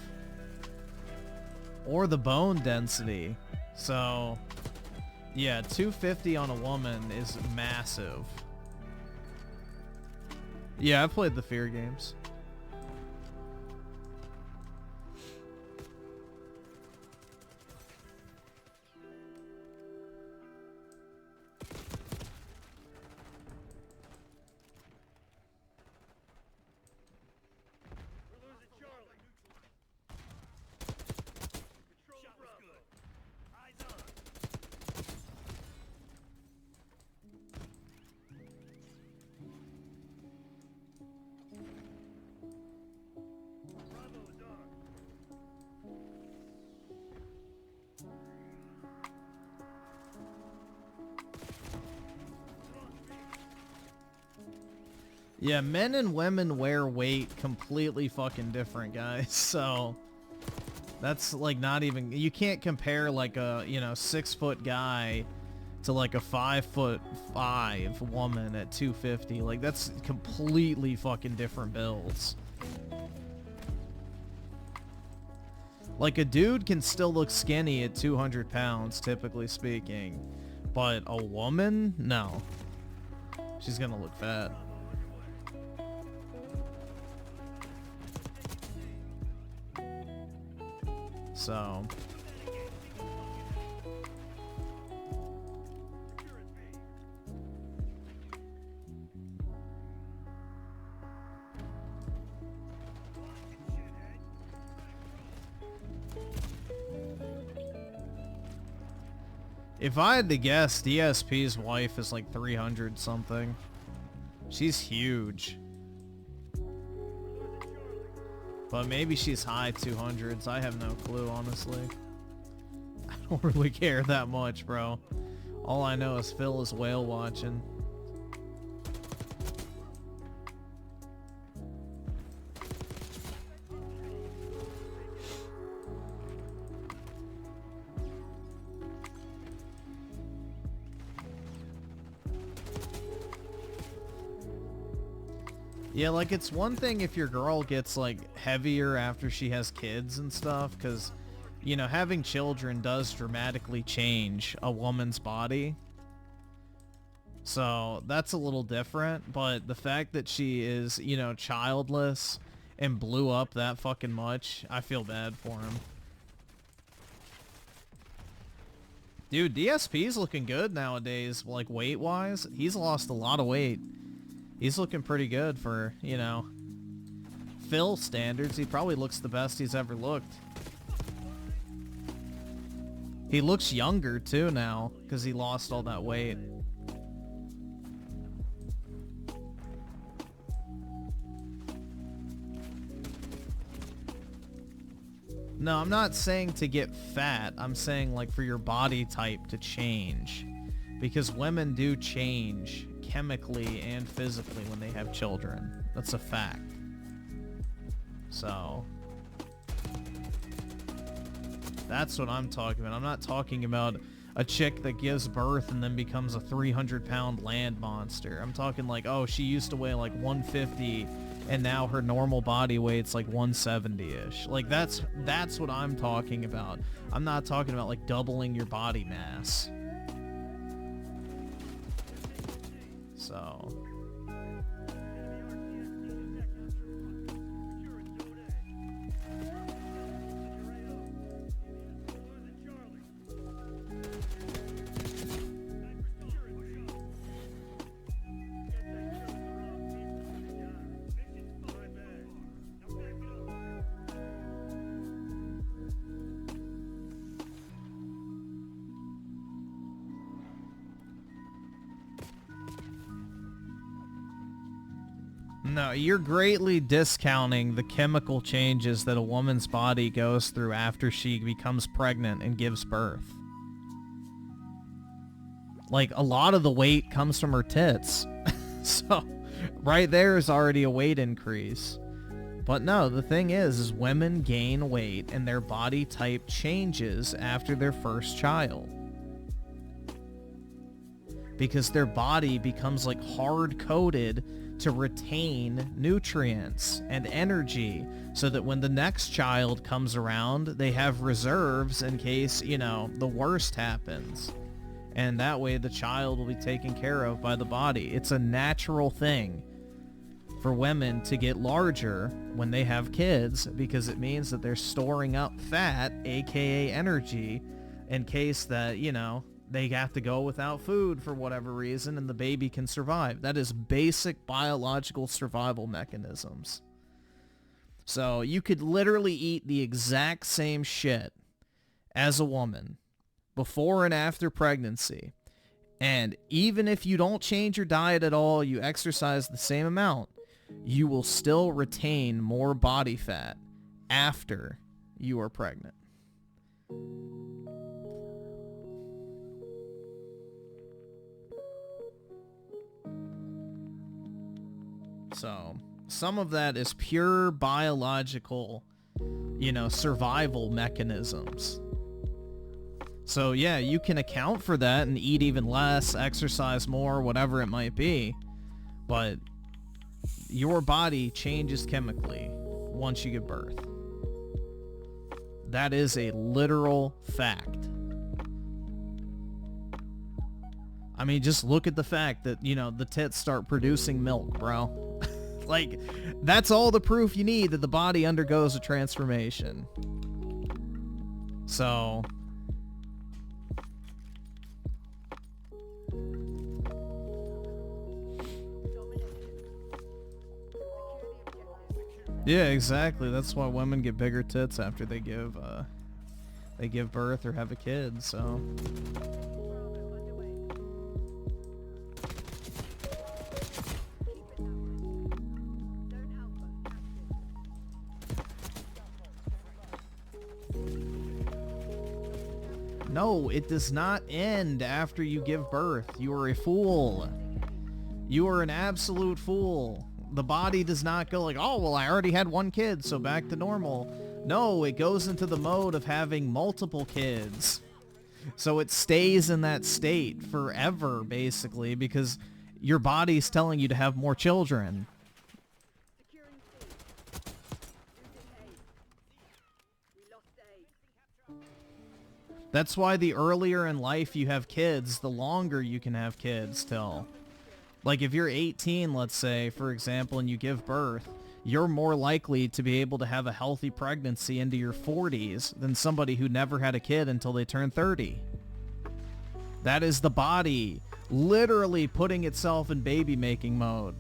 Or the bone density. So, yeah, 250 on a woman is massive. Yeah, I played the Fear games. Yeah, men and women wear weight completely fucking different, guys. So that's like not even, you can't compare like a, you know, 6 foot guy to like a 5'5" woman at 250. Like, that's completely fucking different builds. Like, a dude can still look skinny at 200 pounds, typically speaking. But a woman? No. She's gonna look fat. So... If I had to guess, DSP's wife is like 300 something. She's huge. But maybe she's high 200s. I have no clue, honestly. I don't really care that much, bro. All I know is Phil is whale watching. Yeah, like, it's one thing if your girl gets, like, heavier after she has kids and stuff, because, you know, having children does dramatically change a woman's body. So, that's a little different, but the fact that she is, you know, childless and blew up that fucking much, I feel bad for him. Dude, DSP's looking good nowadays, like, weight-wise. He's lost a lot of weight. He's looking pretty good for, you know, Phil standards. He probably looks the best he's ever looked. He looks younger, too, now, because he lost all that weight. No, I'm not saying to get fat. I'm saying, like, for your body type to change. Because women do change chemically and physically when they have children. That's a fact. So that's what I'm talking about. I'm not talking about a chick that gives birth and then becomes a 300-pound land monster. I'm talking like, oh, she used to weigh like 150 and now her normal body weight's like 170-ish. Like, that's what I'm talking about. I'm not talking about like doubling your body mass. So no, you're greatly discounting the chemical changes that a woman's body goes through after she becomes pregnant and gives birth. Like, a lot of the weight comes from her tits. So, right there is already a weight increase. But no, the thing is women gain weight and their body type changes after their first child. Because their body becomes like hard-coded to retain nutrients and energy so that when the next child comes around, they have reserves in case, you know, the worst happens. And that way the child will be taken care of by the body. It's a natural thing for women to get larger when they have kids because it means that they're storing up fat, aka energy, in case that, you know, they have to go without food for whatever reason and the baby can survive. That is basic biological survival mechanisms. So you could literally eat the exact same shit as a woman before and after pregnancy. And even if you don't change your diet at all, you exercise the same amount, you will still retain more body fat after you are pregnant. So, some of that is pure biological, you know, survival mechanisms. So, yeah, you can account for that and eat even less, exercise more, whatever it might be. But your body changes chemically once you give birth. That is a literal fact. I mean, just look at the fact that, you know, the tits start producing milk, bro. Like, that's all the proof you need that the body undergoes a transformation. So... yeah, exactly. That's why women get bigger tits after they give birth or have a kid, so... No, it does not end after you give birth. You are a fool. You are an absolute fool. The body does not go like, oh, well, I already had one kid, so back to normal. No, it goes into the mode of having multiple kids. So it stays in that state forever, basically, because your body's telling you to have more children. That's why the earlier in life you have kids, the longer you can have kids till. Like if you're 18, let's say, for example, and you give birth, you're more likely to be able to have a healthy pregnancy into your 40s than somebody who never had a kid until they turn 30. That is the body literally putting itself in baby making mode.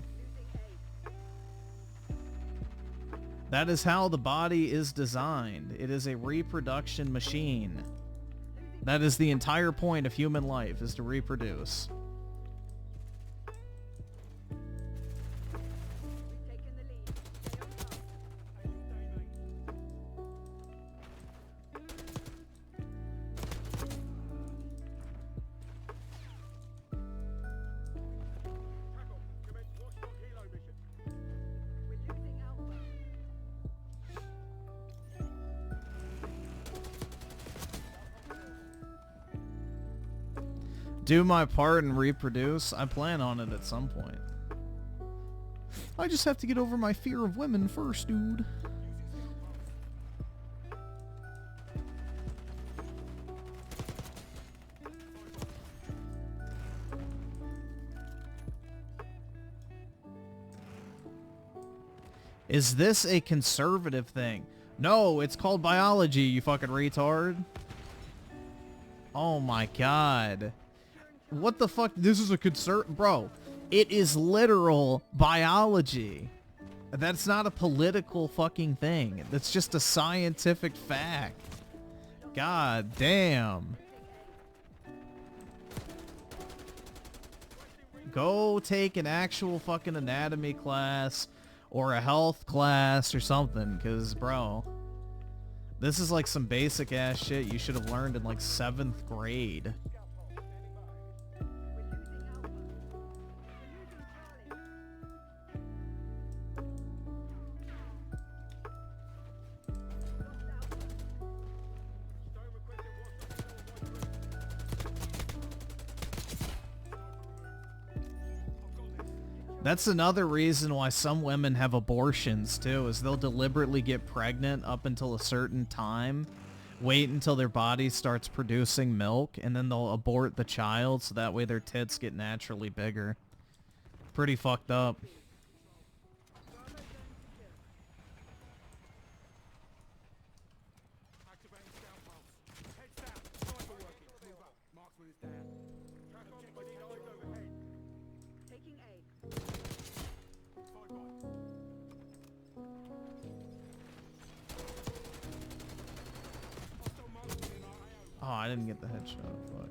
That is how the body is designed. It is a reproduction machine. That is the entire point of human life, is to reproduce. Do my part and reproduce. I plan on it at some point. I just have to get over my fear of women first, dude. Is this a conservative thing? No, it's called biology, you fucking retard. Oh my god. What the fuck? This is a concern, bro. It is literal biology. That's not a political fucking thing. That's just a scientific fact. God damn. Go take an actual fucking anatomy class or a health class or something, because, bro, this is like some basic ass shit you should have learned in like 7th grade. That's another reason why some women have abortions too, is they'll deliberately get pregnant up until a certain time, wait until their body starts producing milk, and then they'll abort the child so that way their tits get naturally bigger. Pretty fucked up. Oh, I didn't get the headshot. Fuck.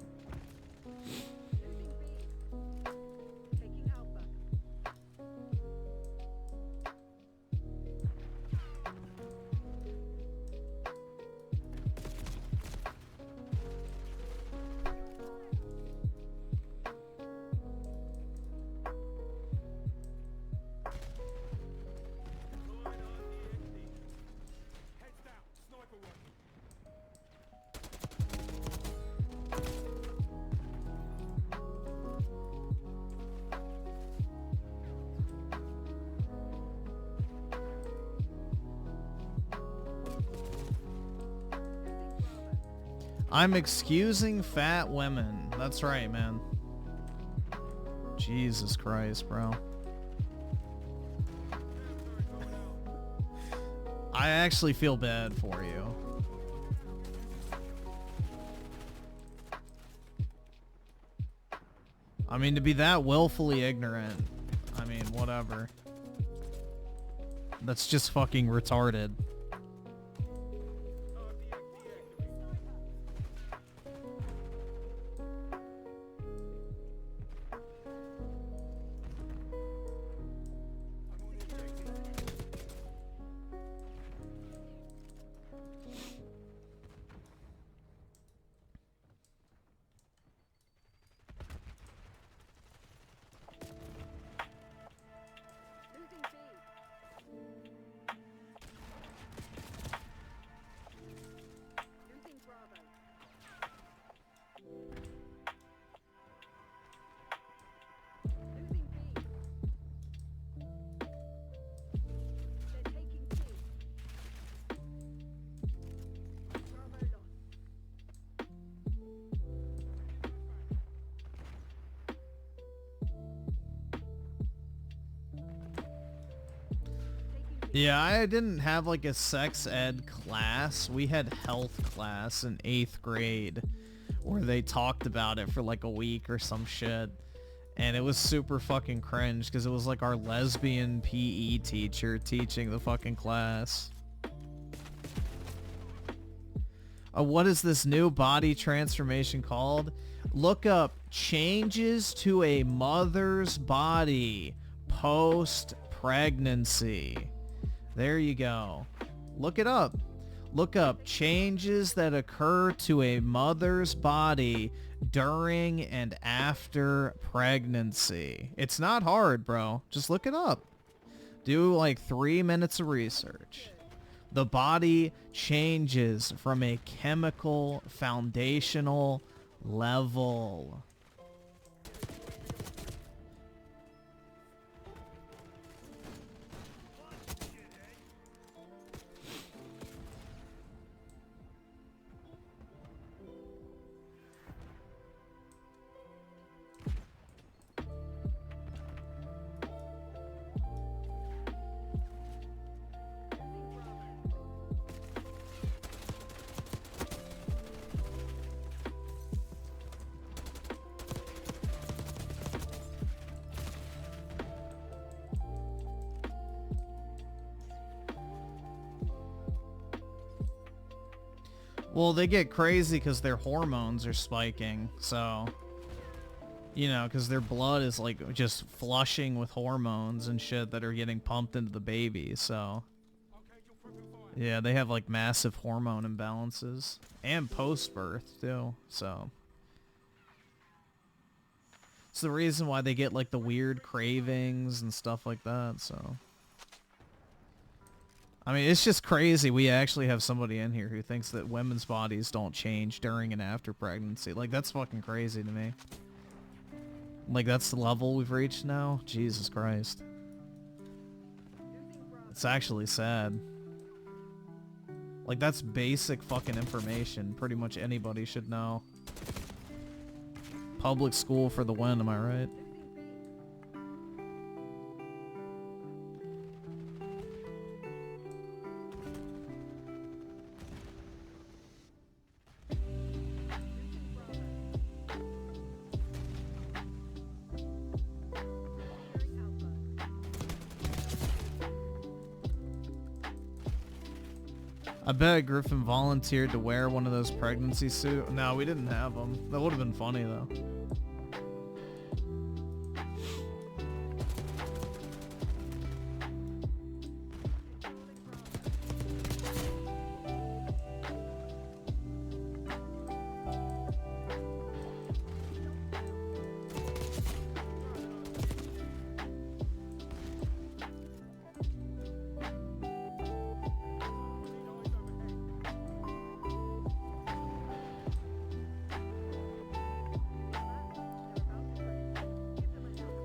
I'm excusing fat women. That's right, man. Jesus Christ, bro. I actually feel bad for you. I mean, to be that willfully ignorant, I mean, whatever. That's just fucking retarded. Yeah, I didn't have like a sex ed class. We had health class in 8th grade where they talked about it for like a week or some shit. And it was super fucking cringe because it was like our lesbian PE teacher teaching the fucking class. What is this new body transformation called? Look up changes to a mother's body post-pregnancy. There you go. Look it up. Look up changes that occur to a mother's body during and after pregnancy. It's not hard, bro. Just look it up. Do like 3 minutes of research. The body changes from a chemical foundational level. Well, they get crazy because their hormones are spiking, so, you know, because their blood is like just flushing with hormones and shit that are getting pumped into the baby, so. Yeah, they have like massive hormone imbalances and post-birth too, so. It's the reason why they get like the weird cravings and stuff like that, so. I mean, it's just crazy. We actually have somebody in here who thinks that women's bodies don't change during and after pregnancy. Like, that's fucking crazy to me. Like, that's the level we've reached now? Jesus Christ. It's actually sad. Like, that's basic fucking information pretty much anybody should know. Public school for the win, am I right? I bet Griffin volunteered to wear one of those pregnancy suits. No, we didn't have them. That would have been funny, though.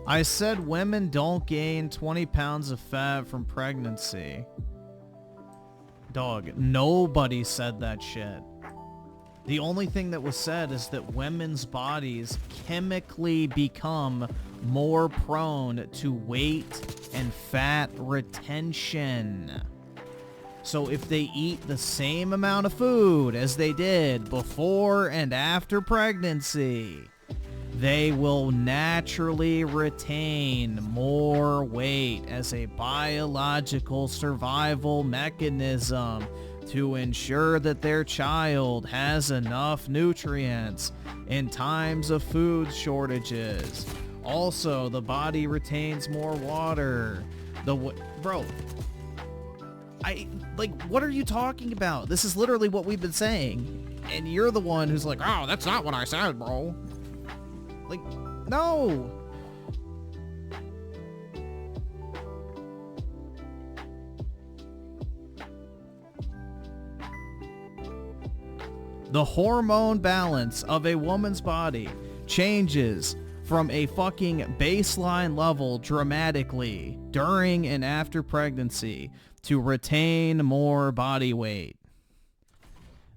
I said women don't gain 20 pounds of fat from pregnancy. Dog, nobody said that shit. The only thing that was said is that women's bodies chemically become more prone to weight and fat retention. So if they eat the same amount of food as they did before and after pregnancy, they will naturally retain more weight as a biological survival mechanism to ensure that their child has enough nutrients in times of food shortages. Also, the body retains more water. Bro, what are you talking about? This is literally what we've been saying. And you're the one who's like, oh, that's not what I said, bro. Like, no. The hormone balance of a woman's body changes from a fucking baseline level dramatically during and after pregnancy to retain more body weight.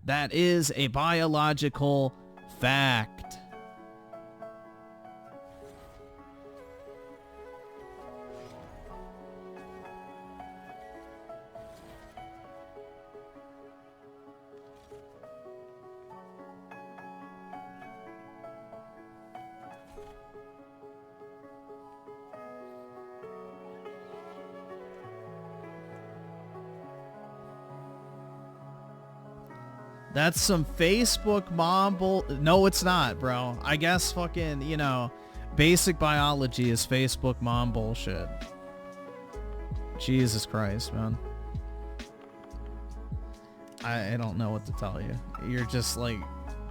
That is a biological fact. That's some Facebook mom bull. No, it's not, bro. I guess fucking, you know, basic biology is Facebook mom bullshit. Jesus Christ, man. I don't know what to tell you. You're just like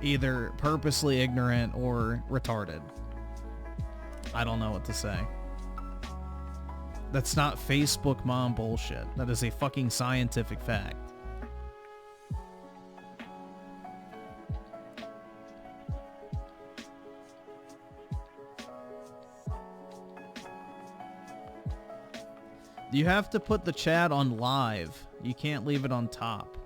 either purposely ignorant or retarded. I don't know what to say. That's not Facebook mom bullshit. That is a fucking scientific fact. You have to put the chat on live. You can't leave it on top.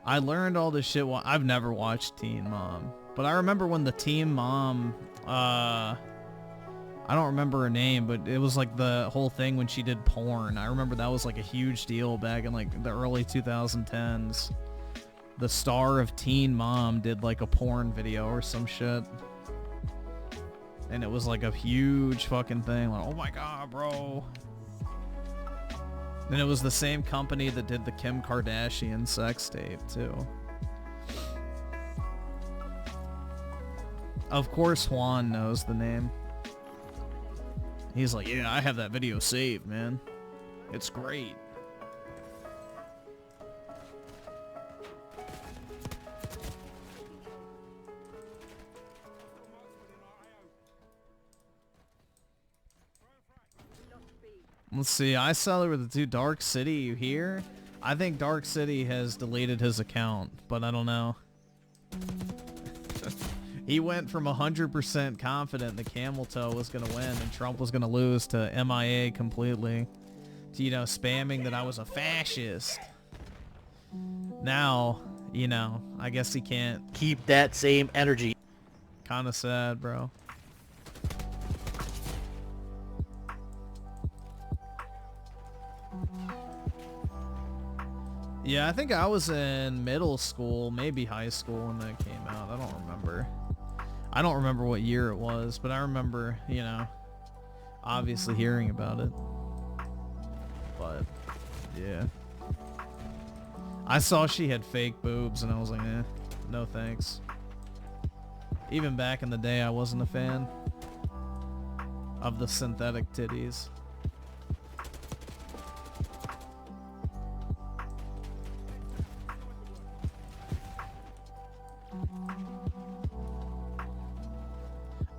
I learned all this shit while I've never watched Teen Mom. But I remember when the Teen Mom, I don't remember her name, but it was like the whole thing when she did porn. I remember that was like a huge deal back in like the early 2010s. The star of Teen Mom did like a porn video or some shit. And it was like a huge fucking thing. Like, oh my god, bro. And it was the same company that did the Kim Kardashian sex tape, too. Of course Juan knows the name. He's like, yeah, I have that video saved, man. It's great. Let's see, I saw there with the Dark City, you hear? I think Dark City has deleted his account, but I don't know. He went from 100% confident that Camel Toe was going to win and Trump was going to lose to MIA completely. To, you know, spamming that I was a fascist. Now, you know, I guess he can't. Keep that same energy. Kinda sad, bro. Yeah, I think I was in middle school, maybe high school when that came out. I don't remember. I don't remember what year it was, but I remember, you know, obviously hearing about it. But, yeah. I saw she had fake boobs and I was like, eh, no thanks. Even back in the day, I wasn't a fan of the synthetic titties.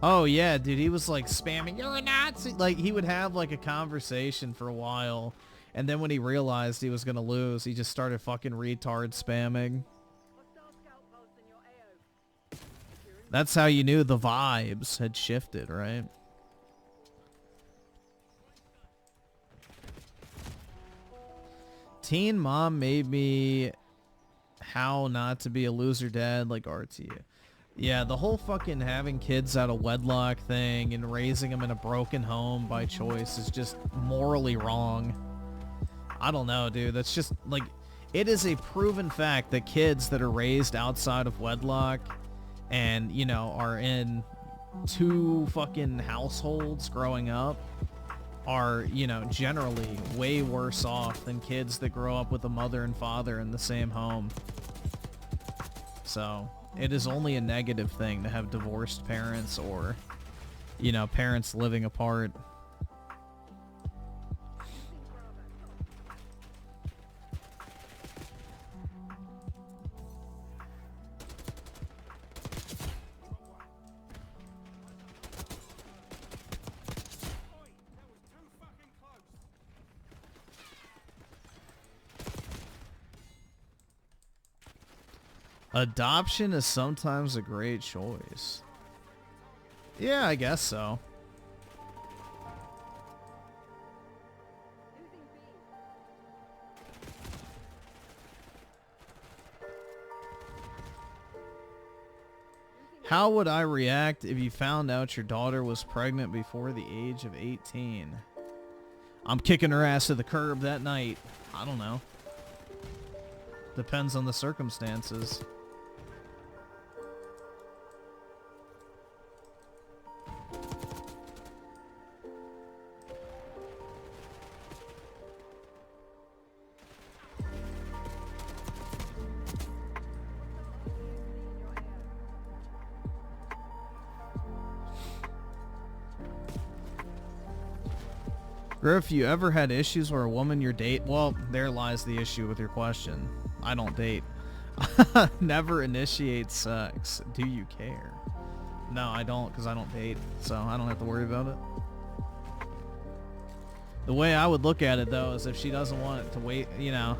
Oh yeah, dude, he was like spamming, you're a Nazi. Like he would have like a conversation for a while, and then when he realized he was gonna lose, he just started fucking retard spamming. That's how you knew the vibes had shifted, right? Teen Mom made me How not to be a loser dad like RT. Yeah, the whole fucking having kids out of wedlock thing and raising them in a broken home by choice is just morally wrong. I don't know, dude. That's just, like, it is a proven fact that kids that are raised outside of wedlock and, you know, are in two fucking households growing up are, you know, generally way worse off than kids that grow up with a mother and father in the same home. So, it is only a negative thing to have divorced parents or, you know, parents living apart. Adoption is sometimes a great choice. Yeah, I guess so. How would I react if you found out your daughter was pregnant before the age of 18? I'm kicking her ass to the curb that night. I don't know. Depends on the circumstances. Griff, you ever had issues where a woman you date... Well, there lies the issue with your question. I don't date. Never initiate sex. Do you care? No, I don't, because I don't date, so I don't have to worry about it. The way I would look at it, though, is if she doesn't want it to wait, you know...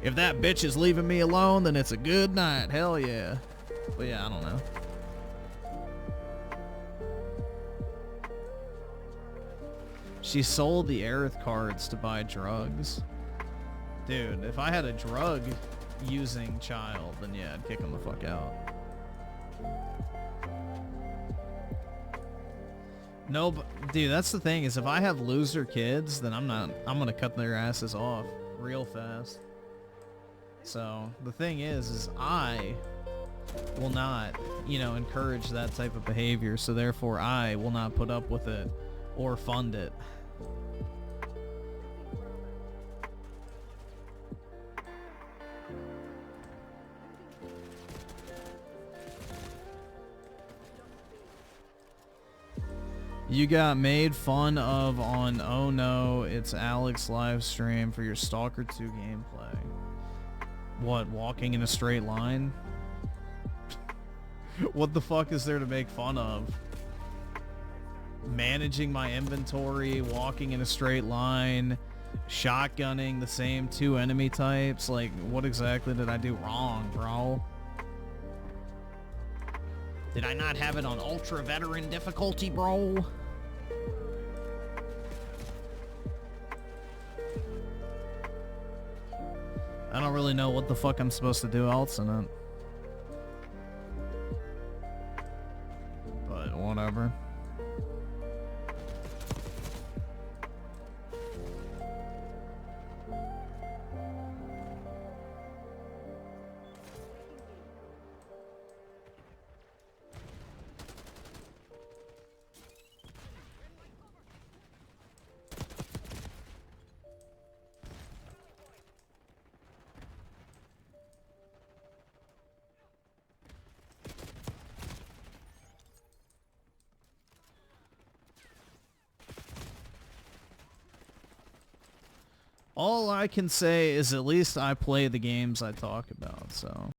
If that bitch is leaving me alone, then it's a good night. Hell yeah. But yeah, I don't know. She sold the Aerith cards to buy drugs. Dude, if I had a drug-using child, then yeah, I'd kick him the fuck out. No, but, dude, that's the thing, is if I have loser kids, then I'm gonna cut their asses off real fast. So, the thing is I will not, you know, encourage that type of behavior, so therefore I will not put up with it or fund it. You got made fun of on Oh No, It's Alex live stream for your Stalker 2 gameplay. What, walking in a straight line? What the fuck is there to make fun of? Managing my inventory, walking in a straight line, shotgunning the same two enemy types. Like, what exactly did I do wrong, bro? Did I not have it on ultra veteran difficulty, bro? I don't really know what the fuck I'm supposed to do else in it. But whatever. All I can say is at least I play the games I talk about, so...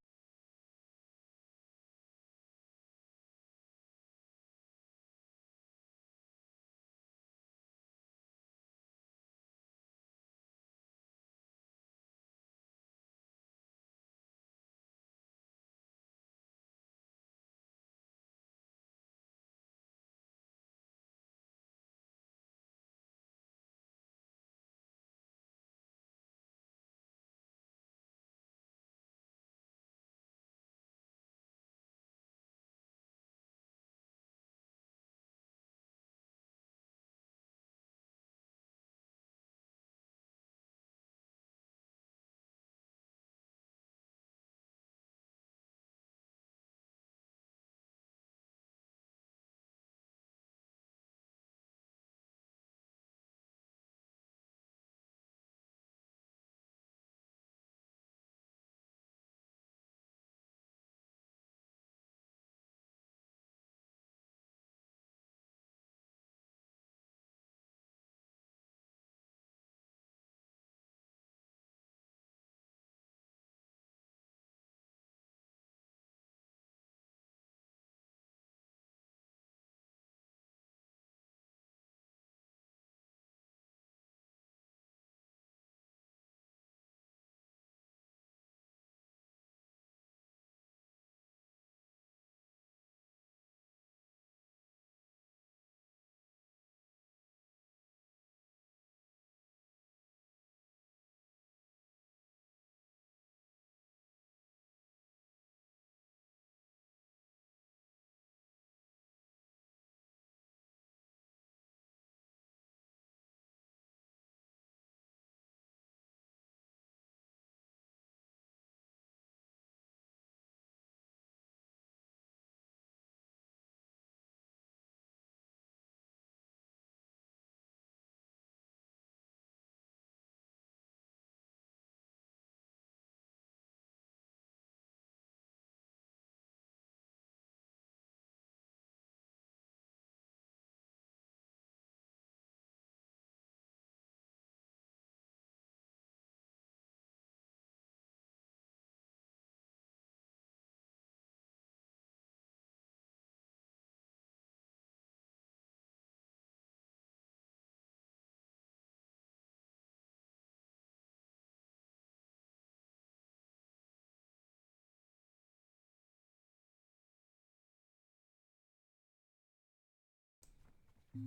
All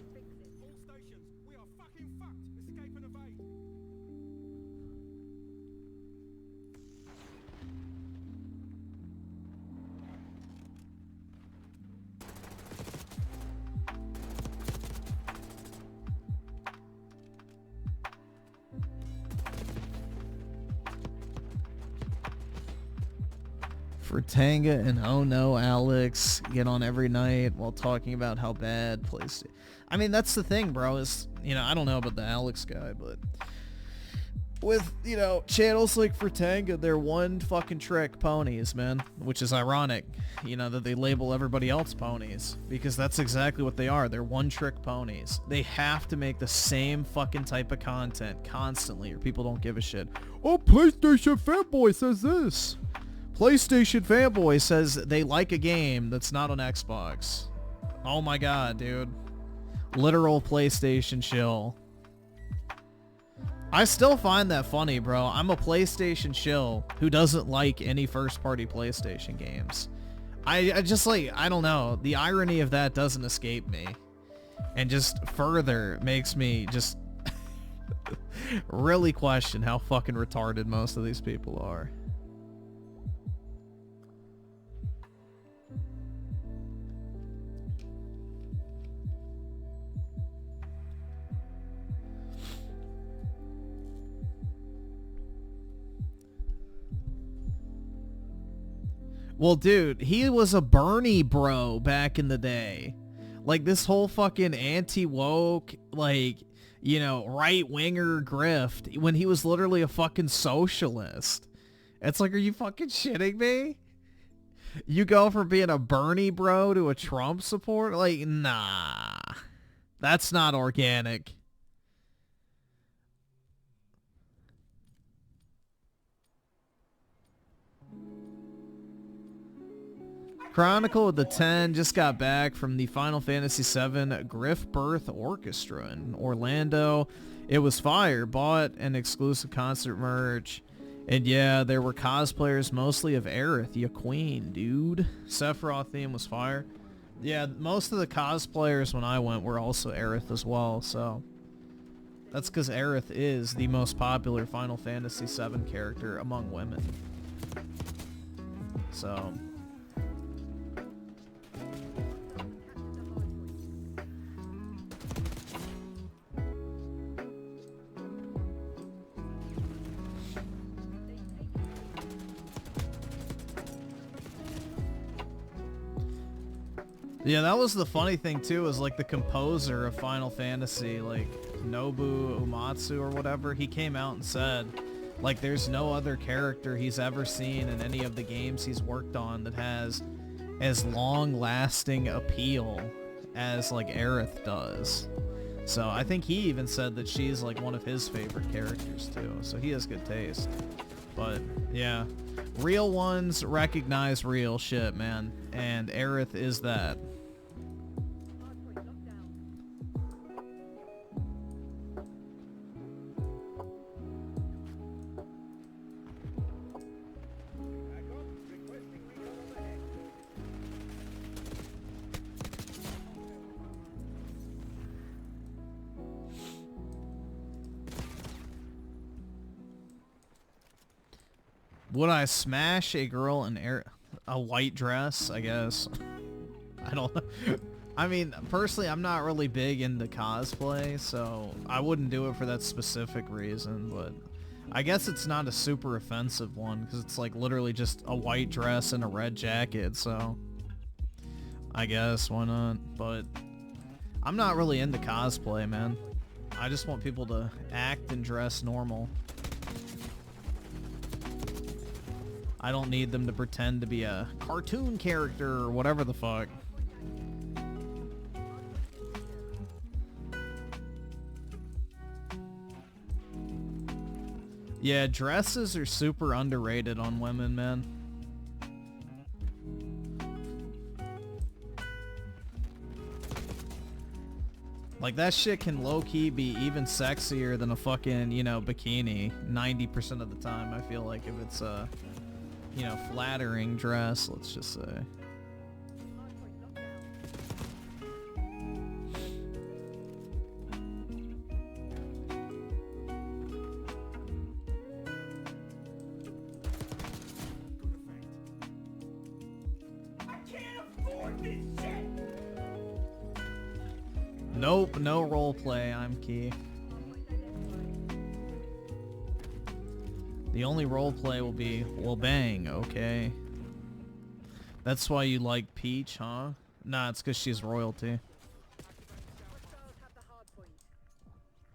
stations, we are fucking fucked. Escape and evade. Fratanga and oh no Alex get on every night while talking about how bad PlayStation. I mean, that's the thing, bro, is, you know, I don't know about the Alex guy, but with, you know, channels like Fratanga, they're one fucking trick ponies, man, which is ironic, you know, that they label everybody else ponies, because that's exactly what they are. They're one trick ponies. They have to make the same fucking type of content constantly or people don't give a shit. Oh, PlayStation fanboy says this. PlayStation fanboy says they like a game that's not on Xbox. Oh my god, dude. Literal PlayStation shill. I still find that funny, bro. I'm a PlayStation shill who doesn't like any first-party PlayStation games. I just like, I don't know. The irony of that doesn't escape me. And just further makes me just really question how fucking retarded most of these people are. Well, dude, he was a Bernie bro back in the day. Like, this whole fucking anti-woke, like, you know, right-winger grift when he was literally a fucking socialist. It's like, are you fucking shitting me? You go from being a Bernie bro to a Trump supporter? Like, nah. That's not organic. Chronicle of the 10 just got back from the Final Fantasy VII Griff Birth Orchestra in Orlando. It was fire. Bought an exclusive concert merch. And yeah, there were cosplayers mostly of Aerith, your queen, dude. Sephiroth theme was fire. Yeah, most of the cosplayers when I went were also Aerith as well, so... That's because Aerith is the most popular Final Fantasy VII character among women. So... Yeah, that was the funny thing too, is like the composer of Final Fantasy, like Nobu Uematsu or whatever, he came out and said, like, there's no other character he's ever seen in any of the games he's worked on that has as long-lasting appeal as like Aerith does. So I think he even said that she's like one of his favorite characters too, so he has good taste. But yeah, real ones recognize real shit, man, and Aerith is that. Would I smash a girl in a white dress? I guess. I don't know. I mean, personally, I'm not really big into cosplay, so I wouldn't do it for that specific reason, but I guess it's not a super offensive one, because it's like literally just a white dress and a red jacket, so I guess, why not? But I'm not really into cosplay, man. I just want people to act and dress normal. I don't need them to pretend to be a cartoon character or whatever the fuck. Yeah, dresses are super underrated on women, man. Like, that shit can low-key be even sexier than a fucking, you know, bikini 90% of the time, I feel like, if it's a, you know, flattering dress, let's just say. Nope, no roleplay, I'm key. The only roleplay will be, well, bang, okay. That's why you like Peach, huh? Nah, it's because she's royalty.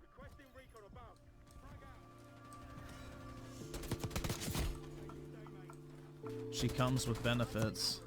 Requesting recon above. Frag out. She comes with benefits.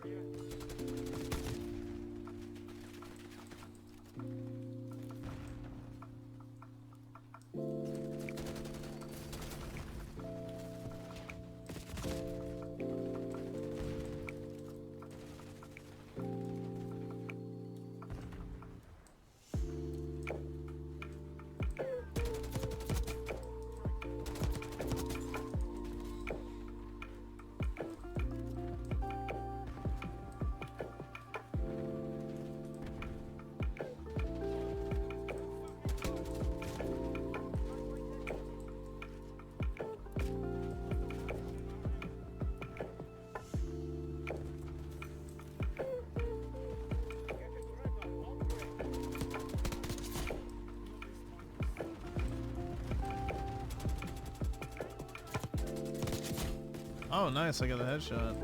Oh, nice, I got a headshot.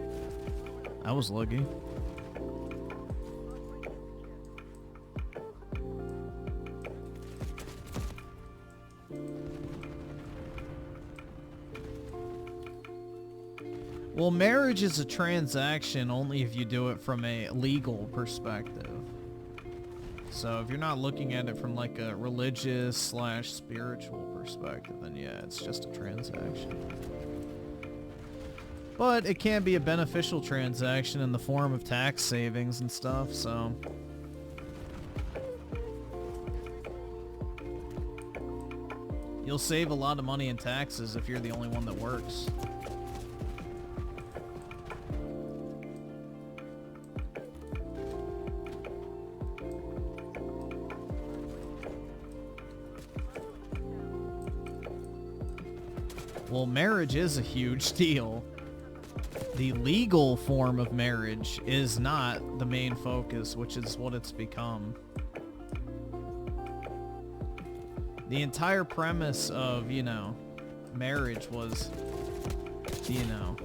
I was lucky. Well, marriage is a transaction only if you do it from a legal perspective. So if you're not looking at it from like a religious / spiritual perspective, then yeah, it's just a transaction. But it can be a beneficial transaction in the form of tax savings and stuff, so... You'll save a lot of money in taxes if you're the only one that works. Well, marriage is a huge deal. The legal form of marriage is not the main focus, which is what it's become. The entire premise of, you know, marriage was, you know,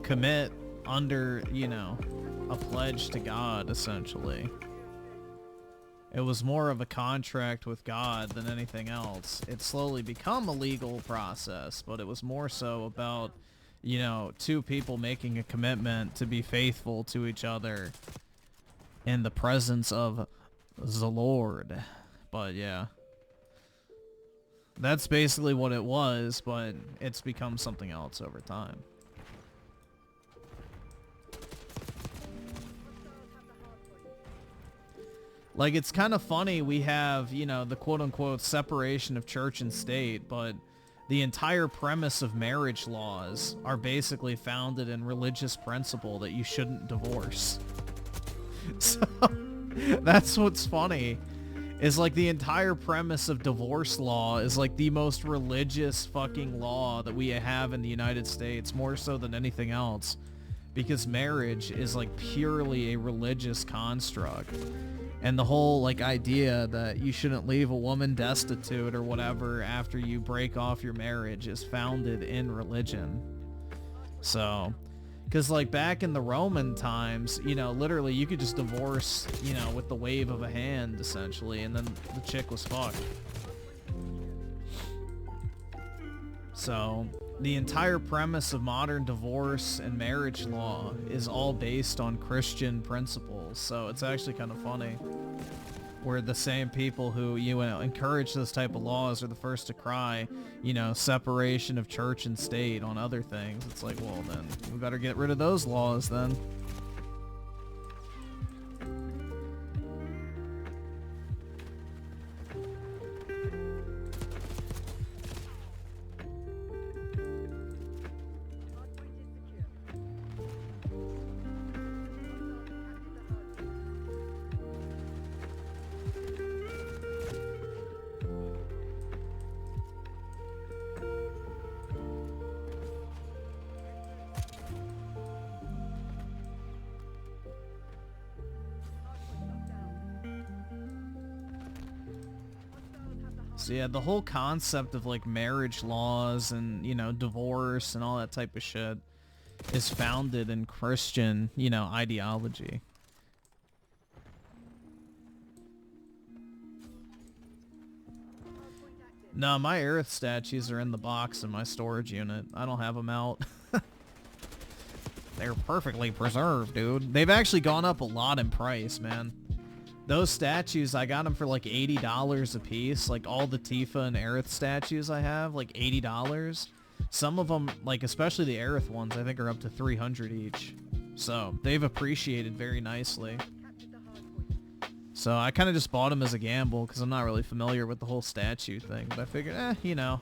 commit under, you know, a pledge to God, essentially. It was more of a contract with God than anything else. It slowly become a legal process, but it was more so about, you know, two people making a commitment to be faithful to each other in the presence of the Lord. But yeah, that's basically what it was, but it's become something else over time. Like, it's kind of funny we have, you know, the quote-unquote separation of church and state, but the entire premise of marriage laws are basically founded in religious principle that you shouldn't divorce. So, that's what's funny, is like the entire premise of divorce law is like the most religious fucking law that we have in the United States, more so than anything else, because marriage is like purely a religious construct. And the whole, like, idea that you shouldn't leave a woman destitute or whatever after you break off your marriage is founded in religion. So, because, like, back in the Roman times, you know, literally you could just divorce, you know, with the wave of a hand, essentially, and then the chick was fucked. So, the entire premise of modern divorce and marriage law is all based on Christian principles, so it's actually kind of funny. Where the same people who, you know, encourage this type of laws are the first to cry, you know, separation of church and state on other things. It's like, well, then, we better get rid of those laws, then. So yeah, the whole concept of like marriage laws and, you know, divorce and all that type of shit is founded in Christian, you know, ideology. No, my Aerith statues are in the box in my storage unit. I don't have them out. They're perfectly preserved, dude. They've actually gone up a lot in price, man. Those statues, I got them for like $80 a piece. Like all the Tifa and Aerith statues I have, like $80. Some of them, like especially the Aerith ones, I think are up to $300 each. So they've appreciated very nicely. So I kind of just bought them as a gamble because I'm not really familiar with the whole statue thing. But I figured, you know.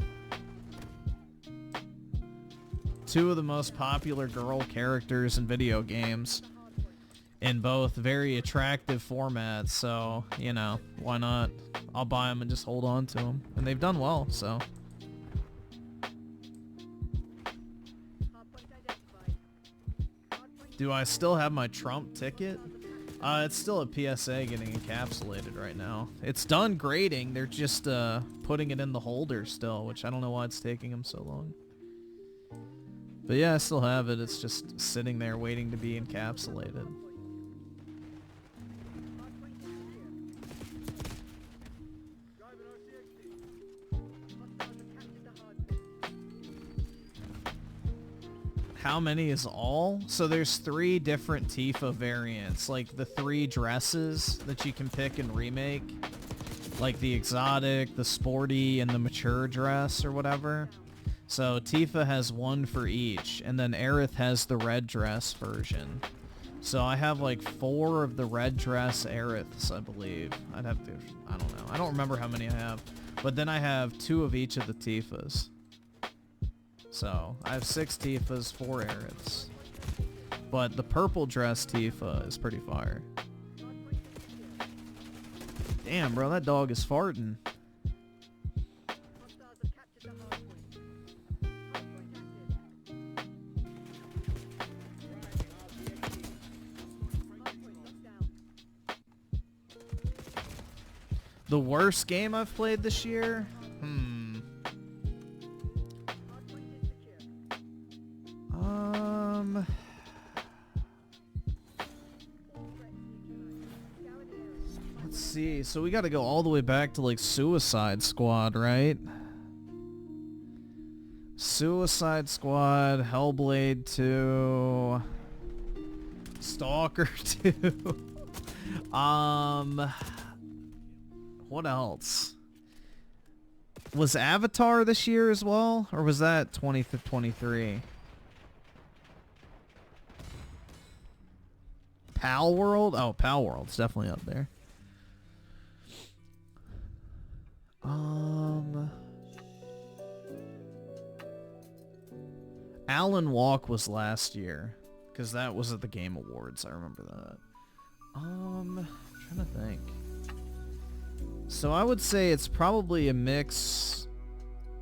Two of the most popular girl characters in video games in both very attractive formats. So, you know, why not? I'll buy them and just hold on to them. And they've done well, so. Do I still have my Trump ticket? It's still a PSA getting encapsulated right now. It's done grading. They're just putting it in the holder still, which I don't know why it's taking them so long. But yeah, I still have it. It's just sitting there waiting to be encapsulated. How many is all? So there's 3 different Tifa variants, like the 3 dresses that you can pick and remake, like the exotic, the sporty, and the mature dress or whatever. So Tifa has 1 for each, and then Aerith has the red dress version. So I have like 4 of the red dress Aeriths, I believe. I'd have to, I don't know. I don't remember how many I have. But then I have 2 of each of the Tifas. So I have 6 Tifas, 4 Aeriths. But the purple dress Tifa is pretty fire. Damn, bro, that dog is farting. The worst game I've played this year? Let's see. So we got to go all the way back to like Suicide Squad, right? Suicide Squad, Hellblade 2, Stalker 2. What else? Was Avatar this year as well? Or was that 2023? Pal World? Oh, Pal World's definitely up there. Alan Walk was last year. Because that was at the Game Awards. I remember that. I'm trying to think. So I would say it's probably a mix.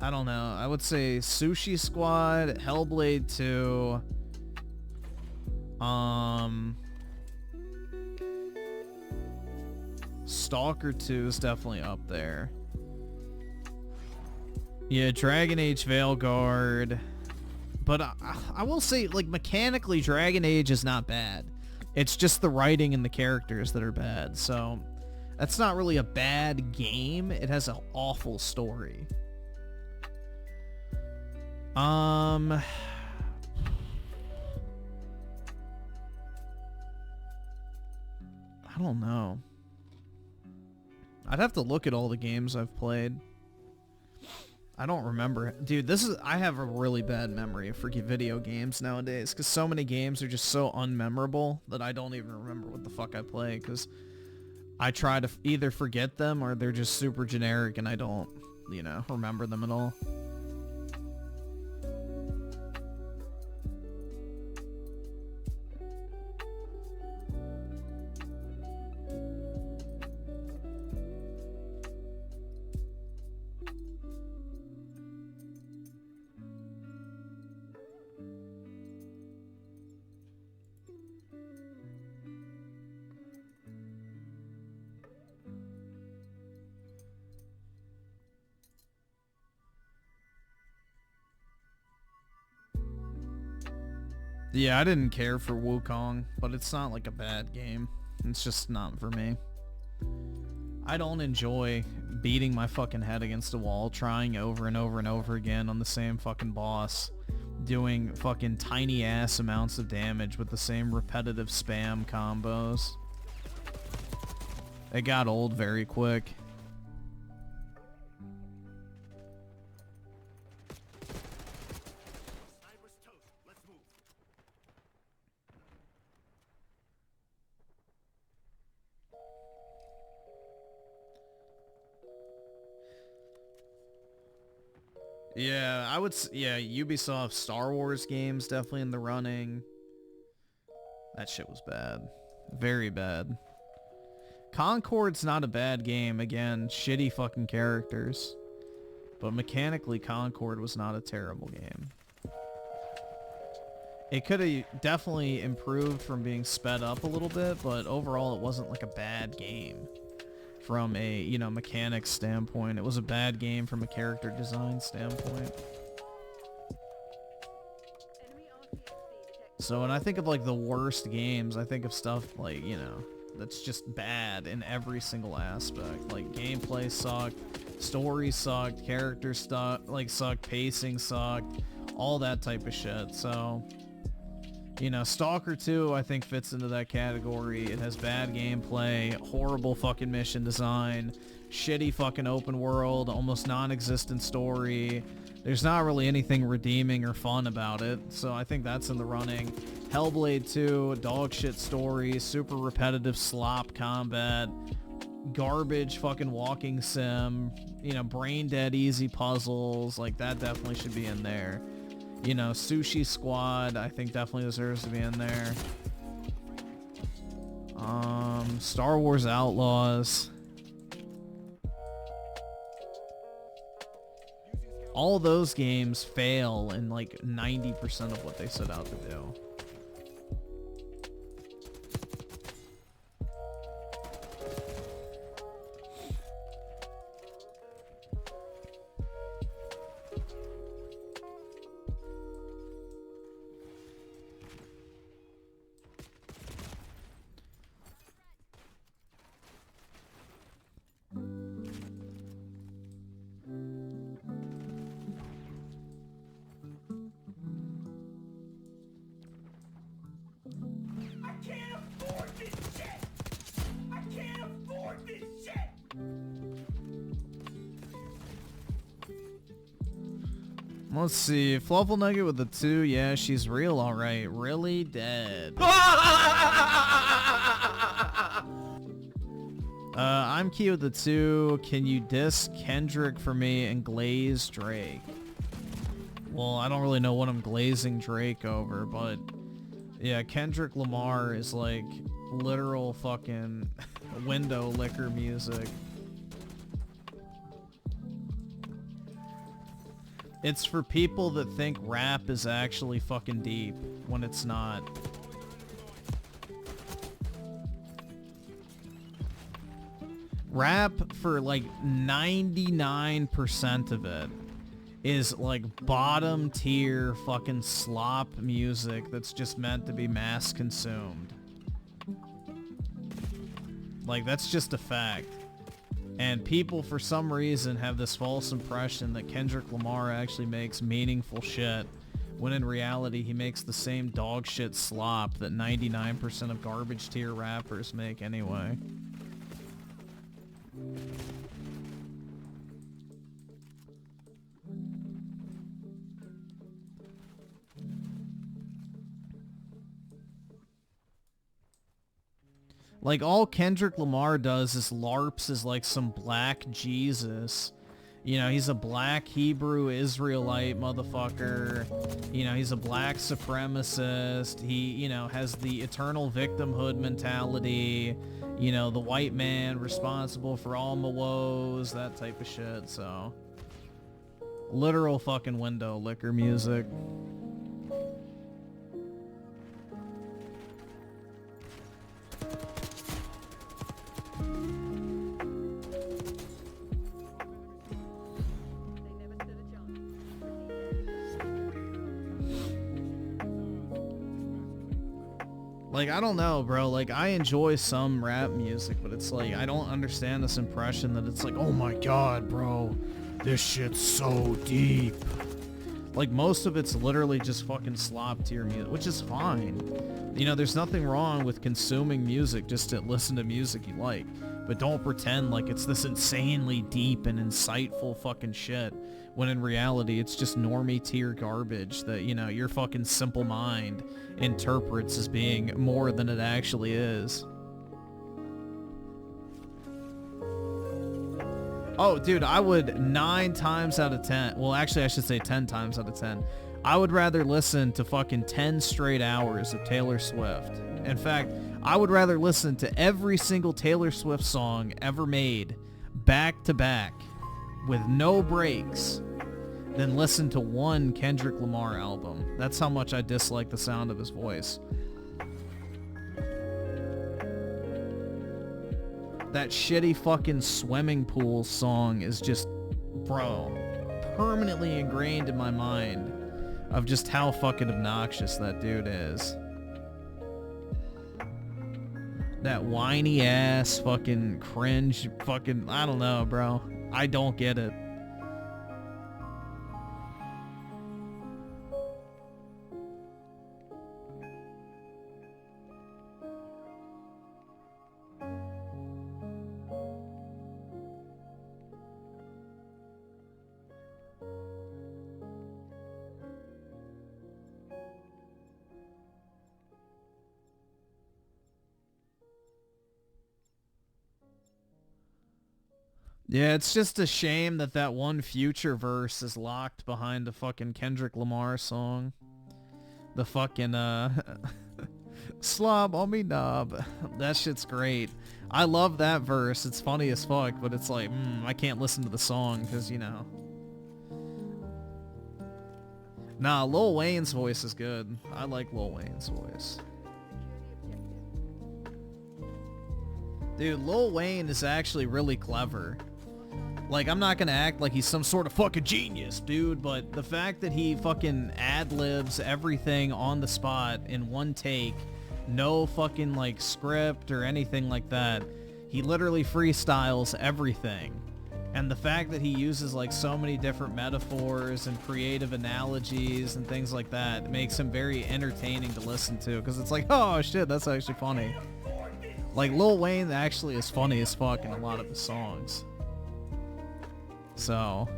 I don't know. I would say Sushi Squad, Hellblade 2. Stalker 2 is definitely up there. Yeah, Dragon Age Veilguard. But I will say, like, mechanically, Dragon Age is not bad. It's just the writing and the characters that are bad. So that's not really a bad game. It has an awful story. I don't know. I'd have to look at all the games I've played. I don't remember. Dude, I have a really bad memory for video games nowadays because so many games are just so unmemorable that I don't even remember what the fuck I play because I try to either forget them or they're just super generic and I don't, you know, remember them at all. Yeah, I didn't care for Wukong, but it's not like a bad game. It's just not for me. I don't enjoy beating my fucking head against a wall, trying over and over and over again on the same fucking boss, doing fucking tiny ass amounts of damage with the same repetitive spam combos. It got old very quick. Yeah, I would. Yeah, Ubisoft Star Wars games definitely in the running. That shit was bad, very bad. Concord's not a bad game. Again, shitty fucking characters, but mechanically, Concord was not a terrible game. It could have definitely improved from being sped up a little bit, but overall, it wasn't like a bad game. From a, you know, mechanics standpoint. It was a bad game from a character design standpoint. So when I think of like the worst games, I think of stuff like, you know, that's just bad in every single aspect. Like gameplay sucked, story sucked, characters sucked, pacing sucked, all that type of shit. So, you know, Stalker 2, I think, fits into that category. It has bad gameplay, horrible fucking mission design, shitty fucking open world, almost non-existent story. There's not really anything redeeming or fun about it, so I think that's in the running. Hellblade 2, dog shit story, super repetitive slop combat, garbage fucking walking sim, you know, brain dead easy puzzles, like that definitely should be in there. You know, Sushi Squad, I think definitely deserves to be in there. Star Wars Outlaws. All those games fail in like 90% of what they set out to do. Let's see. Fluffle Nugget with the 2. Yeah, she's real, alright. Really dead. I'm Key with the 2. Can you diss Kendrick for me and glaze Drake? Well, I don't really know what I'm glazing Drake over, but yeah, Kendrick Lamar is like literal fucking window licker music. It's for people that think rap is actually fucking deep when it's not. Rap, for like 99% of it, is like bottom tier fucking slop music that's just meant to be mass consumed. Like, that's just a fact. And people, for some reason, have this false impression that Kendrick Lamar actually makes meaningful shit, when in reality he makes the same dog shit slop that 99% of garbage tier rappers make anyway. Like, all Kendrick Lamar does is LARPs as like some black Jesus. You know, he's a black Hebrew Israelite motherfucker. You know, he's a black supremacist. He, you know, has the eternal victimhood mentality. You know, the white man responsible for all my woes, that type of shit, so. Literal fucking window licker music. Like, I don't know, bro. Like, I enjoy some rap music, but it's like, I don't understand this impression that it's like, oh my god, bro, this shit's so deep. Like, most of it's literally just fucking slop tier music, which is fine. You know, there's nothing wrong with consuming music just to listen to music you like. But don't pretend like it's this insanely deep and insightful fucking shit, when in reality it's just normie tier garbage that, you know, your fucking simple mind interprets as being more than it actually is. Oh, dude, I would 9 times out of 10, well, actually I should say 10 times out of 10, I would rather listen to fucking 10 straight hours of Taylor Swift. In fact, I would rather listen to every single Taylor Swift song ever made back to back with no breaks than listen to one Kendrick Lamar album. That's how much I dislike the sound of his voice. That shitty fucking swimming pool song is just, bro, permanently ingrained in my mind of just how fucking obnoxious that dude is. That whiny ass fucking cringe fucking, I don't know, bro. I don't get it. Yeah, it's just a shame that that one Future verse is locked behind the fucking Kendrick Lamar song. The fucking, slob on me knob. That shit's great. I love that verse. It's funny as fuck, but it's like, I can't listen to the song because, you know. Nah, Lil Wayne's voice is good. I like Lil Wayne's voice. Dude, Lil Wayne is actually really clever. Like, I'm not gonna act like he's some sort of fucking genius, dude, but the fact that he fucking ad-libs everything on the spot in one take, no fucking, like, script or anything like that, he literally freestyles everything. And the fact that he uses, like, so many different metaphors and creative analogies and things like that makes him very entertaining to listen to, because it's like, oh shit, that's actually funny. Like, Lil Wayne actually is funny as fuck in a lot of his songs. So...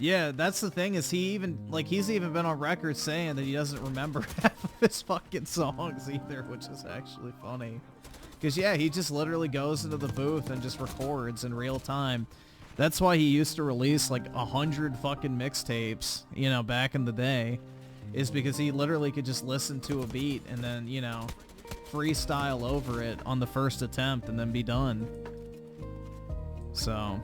Yeah, that's the thing, is he even, like, he's even been on record saying that he doesn't remember half of his fucking songs either, which is actually funny. Because, yeah, he just literally goes into the booth and just records in real time. That's why he used to release, like, 100 fucking mixtapes, you know, back in the day, is because he literally could just listen to a beat and then, you know, freestyle over it on the first attempt and then be done. So...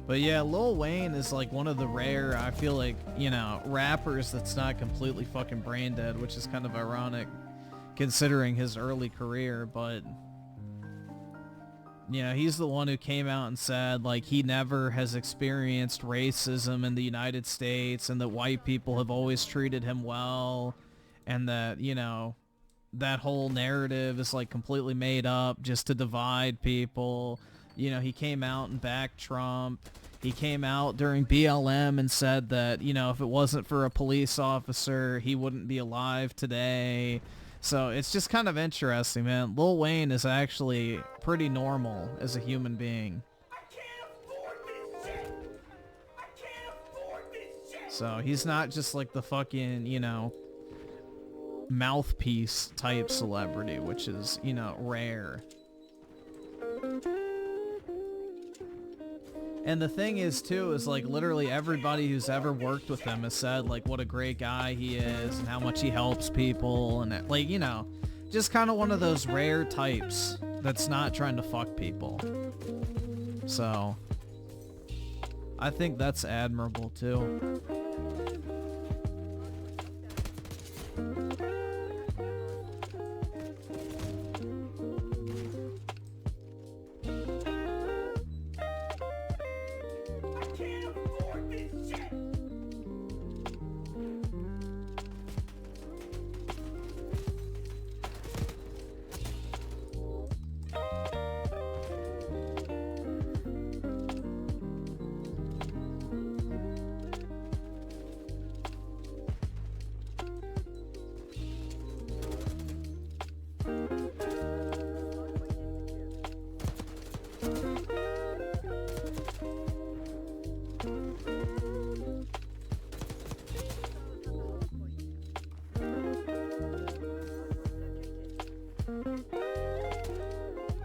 But yeah, Lil Wayne is like one of the rare, I feel like, you know, rappers that's not completely fucking brain dead, which is kind of ironic considering his early career, but you know, he's the one who came out and said, like, he never has experienced racism in the United States and that white people have always treated him well, and that, you know, that whole narrative is like completely made up just to divide people. You know, he came out and backed Trump. He came out during BLM and said that, you know, if it wasn't for a police officer, he wouldn't be alive today. So it's just kind of interesting, man. Lil Wayne is actually pretty normal as a human being. So he's not just like the fucking, you know, mouthpiece type celebrity, which is, you know, rare. And the thing is too, is like literally everybody who's ever worked with him has said like what a great guy he is and how much he helps people and like, you know, just kind of one of those rare types that's not trying to fuck people. So I think that's admirable too.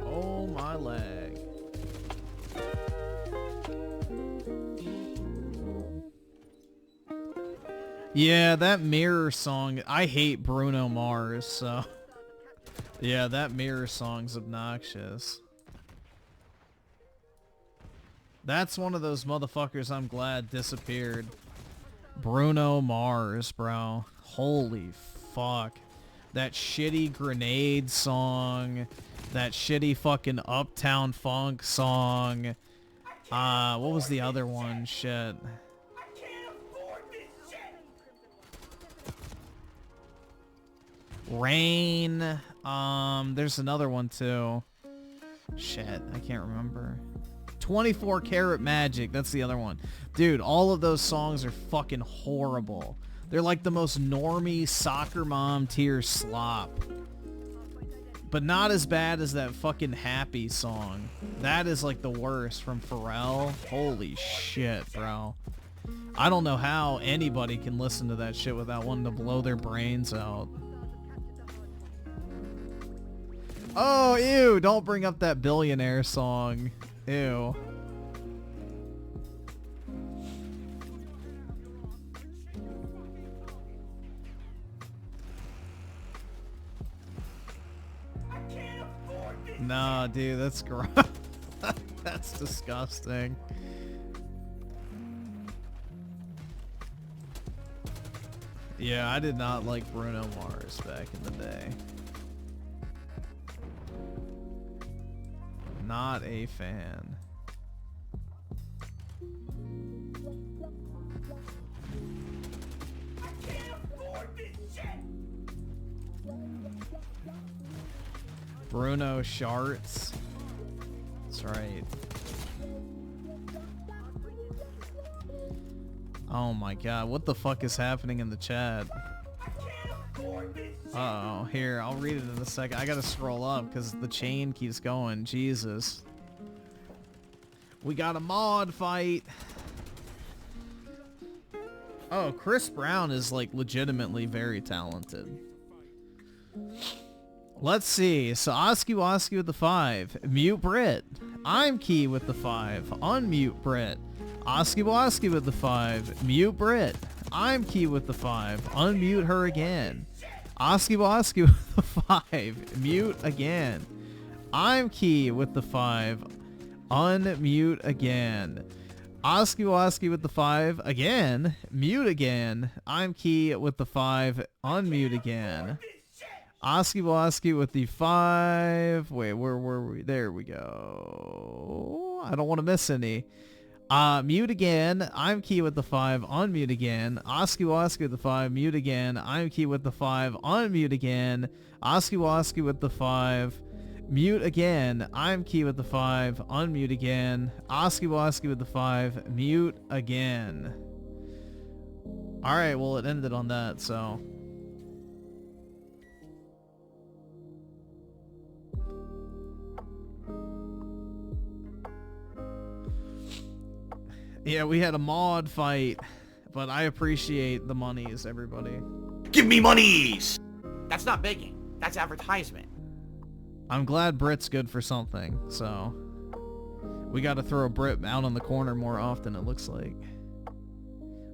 Oh my leg. Yeah, that Mirror song, I hate Bruno Mars, so yeah, that Mirror song's obnoxious. That's one of those motherfuckers I'm glad disappeared. Bruno Mars, bro. Holy fuck. That shitty Grenade song, that shitty fucking Uptown Funk song. What was the other one? Shit. Rain. There's another one too. Shit, I can't remember. 24 Karat Magic, that's the other one. Dude, all of those songs are fucking horrible. They're like the most normie soccer mom tier slop. But not as bad as that fucking Happy song. That is like the worst from Pharrell. Holy shit, bro. I don't know how anybody can listen to that shit without wanting to blow their brains out. Oh, ew, don't bring up that Billionaire song. Ew. Nah, dude, that's gross. That's disgusting. Yeah, I did not like Bruno Mars back in the day. Not a fan. Bruno Sharts. That's right. Oh my god, what the fuck is happening in the chat? Uh-oh, here, I'll read it in a second. I gotta scroll up because the chain keeps going. Jesus. We got a mod fight. Oh, Chris Brown is like legitimately very talented. Let's see. So Oski with the 5. Mute Brit. I'm Key with the 5. Unmute Brit. Oski with the 5. Mute Brit. I'm Key with the 5. Unmute her again. Oski with the 5. Mute again. I'm Key with the 5. Unmute again. Oski with the 5 again. Mute again. I'm Key with the 5. Unmute again. Oski with the 5. Wait, where were we? There we go. I don't want to miss any. Mute again. I'm Key with the 5. Unmute again. Oski with the 5. Mute again. I'm Key with the 5. Unmute again. Oski with the 5. Mute again. I'm Key with the 5. Unmute again. Oski with the 5. Mute again. Alright, well it ended on that, so... Yeah, we had a mod fight, but I appreciate the monies, everybody. Give me monies! That's not begging. That's advertisement. I'm glad Brit's good for something, so... We got to throw a Brit out on the corner more often, it looks like.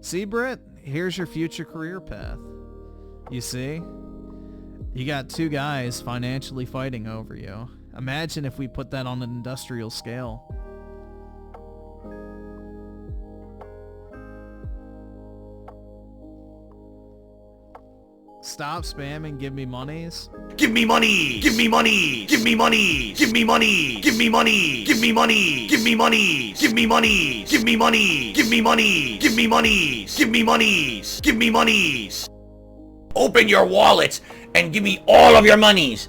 See, Brit? Here's your future career path. You see? You got two guys financially fighting over you. Imagine if we put that on an industrial scale. Stop spamming give me monies. Give me money! Give me money! Give me money! Give me money! Give me money! Give me money! Give me money! Give me money! Give me money! Give me money! Give me money! Give me money! Give me money! Open your wallets and give me all of your monies!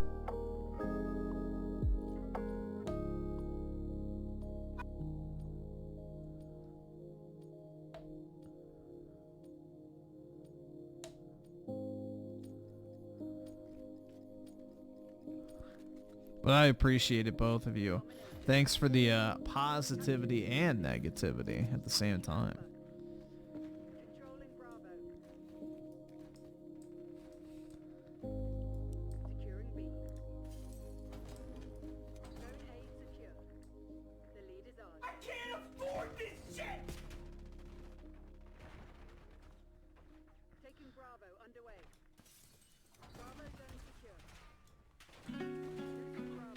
But I appreciate it, both of you. Thanks for the positivity and negativity at the same time. Controlling Bravo. Securing B. Zone A secure. The lead is ours. I can't afford this shit! Taking Bravo underway. Bravo zone secure. Losing Bravo.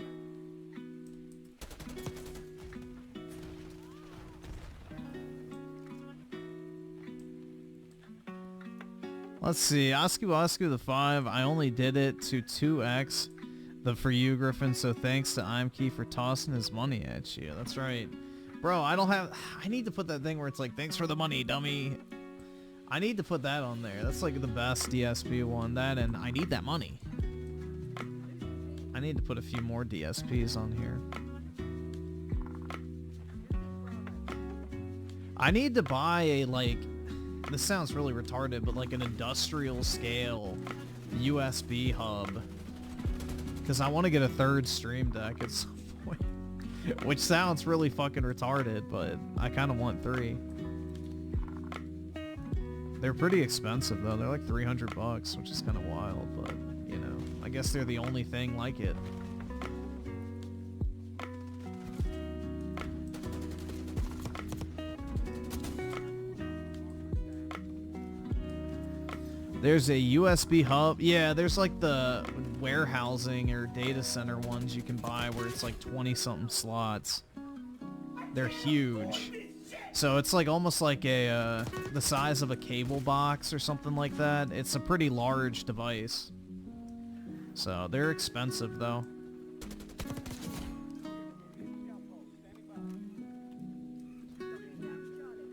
Let's see, Oscu the 5, I only did it to 2x for you, Griffin, so thanks to Imkey for tossing his money at you. That's right. Bro, I need to put that thing where it's like, thanks for the money, dummy. I need to put that on there. That's like the best DSP one. That, and I need that money. I need to put a few more DSPs on here. I need to buy a, like, this sounds really retarded, but like an industrial scale USB hub. Because I want to get a third stream deck at some point. Which sounds really fucking retarded, but I kind of want 3. They're pretty expensive though. They're like 300 bucks, which is kind of wild, but you know, I guess they're the only thing like it. There's a USB hub. Yeah, there's like the warehousing or data center ones you can buy where it's like 20-something slots. They're huge. So it's like almost like a the size of a cable box or something like that. It's a pretty large device. So they're expensive though.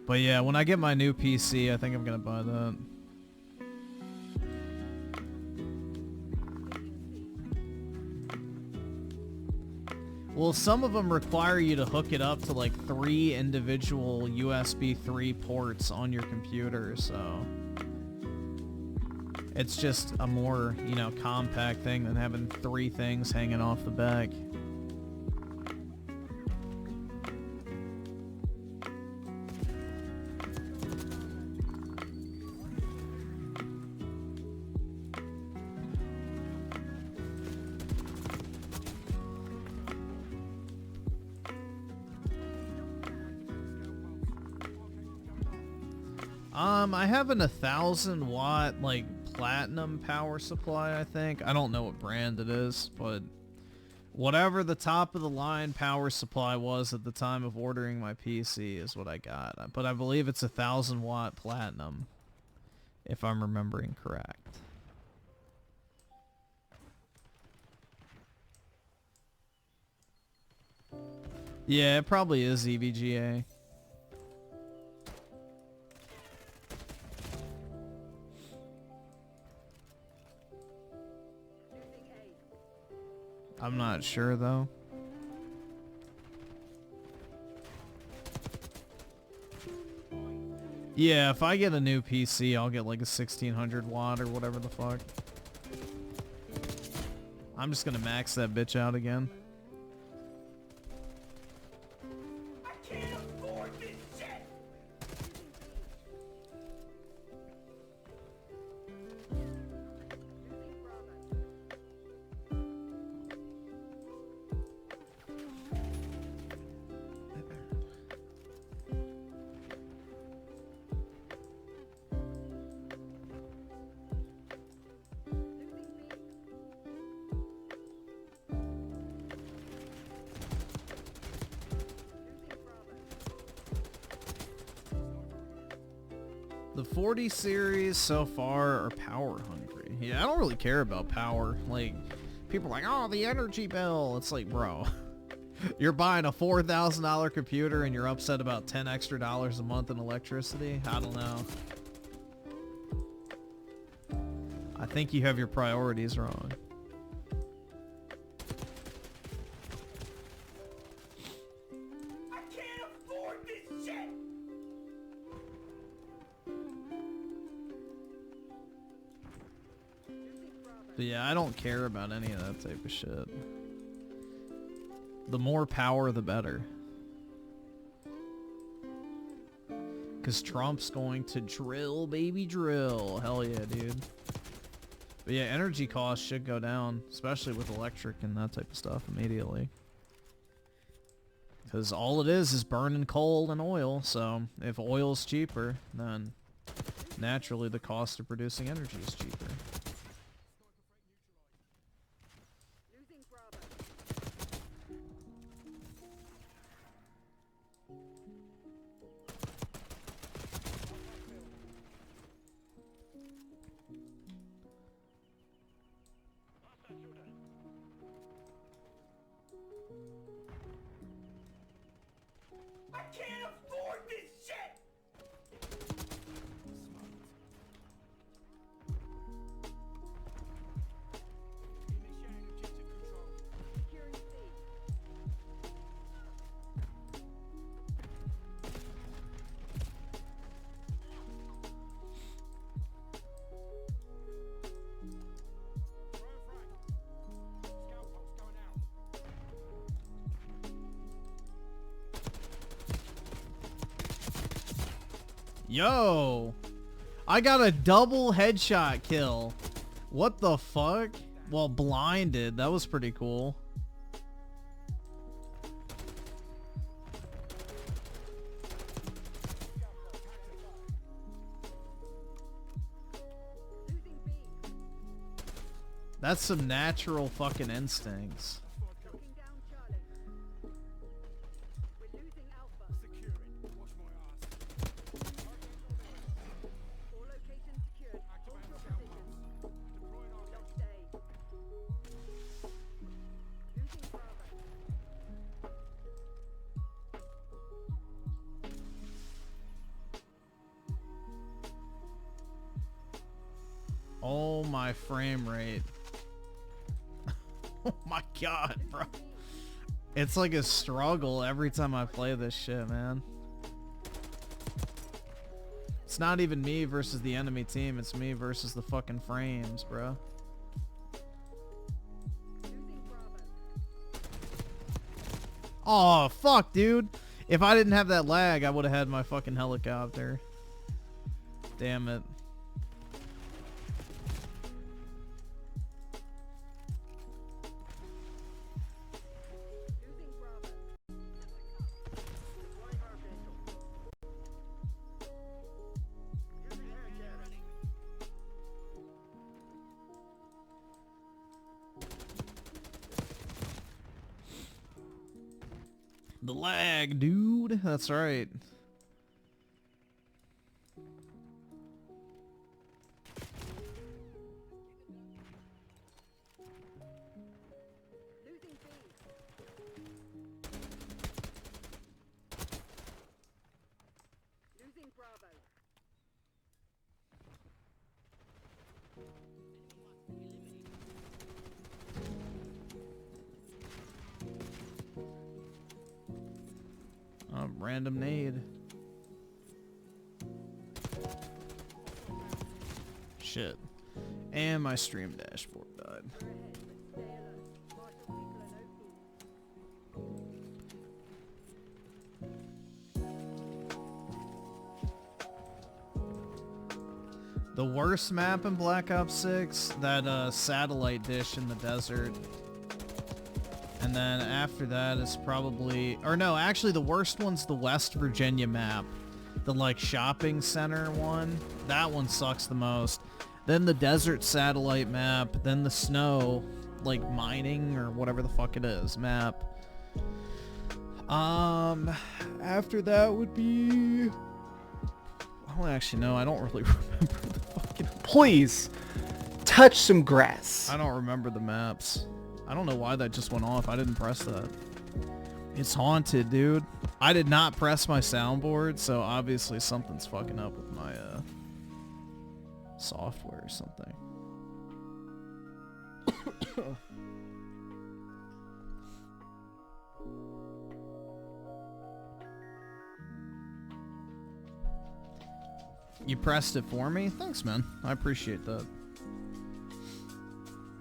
But yeah, when I get my new PC, I think I'm gonna buy that. Well, some of them require you to hook it up to like 3 individual USB 3 ports on your computer, so it's just a more, you know, compact thing than having 3 things hanging off the back. I have an 1,000 watt like platinum power supply, I think. I don't know what brand it is, but whatever the top of the line power supply was at the time of ordering my PC is what I got. But I believe it's 1,000 watt platinum, if I'm remembering correct. Yeah, it probably is EVGA. I'm not sure though. Yeah, if I get a new PC, I'll get like a 1,600 watt or whatever the fuck. I'm just gonna max that bitch out again. I can't afford this shit! The 40 series so far are power hungry. Yeah, I don't really care about power. Like, people are like, oh, the energy bill. It's like, bro, you're buying a $4,000 computer and you're upset about $10 extra a month in electricity? I don't know. I think you have your priorities wrong. I can't afford this shit! But yeah, I don't care about any of that type of shit. The more power, the better. Because Trump's going to drill, baby, drill. Hell yeah, dude. But yeah, energy costs should go down, especially with electric and that type of stuff immediately. Because all it is burning coal and oil, so if oil's cheaper, then naturally the cost of producing energy is cheaper. Losing Bravo. I can't afford this shit! Initiating objective control. Securing C. Throwing frag. Scout pulse going out. Yo! I got a double headshot kill. What the fuck? Well, blinded. That was pretty cool. Losing B. That's some natural fucking instincts. Locking down Charlie. We're losing Alpha. Securing. Watch my ass. All locations secured. Hold your positions. Deploying our Locked A. Losing Bravo. Oh my frame rate. Oh my god, bro. It's like a struggle every time I play this shit, man. It's not even me versus the enemy team, it's me versus the fucking frames, bro. Losing Bravo. Oh, fuck, dude. If I didn't have that lag, I would have had my fucking helicopter. Damn it. Losing Bravo. Deploying our vehicle. Using air cannon. The lag, dude. That's right. Losing B. Losing Bravo. Random nade. Shit. And my stream dashboard died. We're ahead. Stay alert. Marshal vehicle and OP. The worst map in Black Ops 6, that satellite dish in the desert. And then after that is probably, or no, actually the worst one's the West Virginia map. The like shopping center one. That one sucks the most. Then the desert satellite map, then the snow, like mining or whatever the fuck it is, map. After that would be, Well, actually, no, I don't really remember the fucking... Please, touch some grass. I don't remember the maps. I don't know why that just went off. I didn't press that. It's haunted, dude. I did not press my soundboard, so obviously something's fucking up with my software or something. You pressed it for me? Thanks, man. I appreciate that.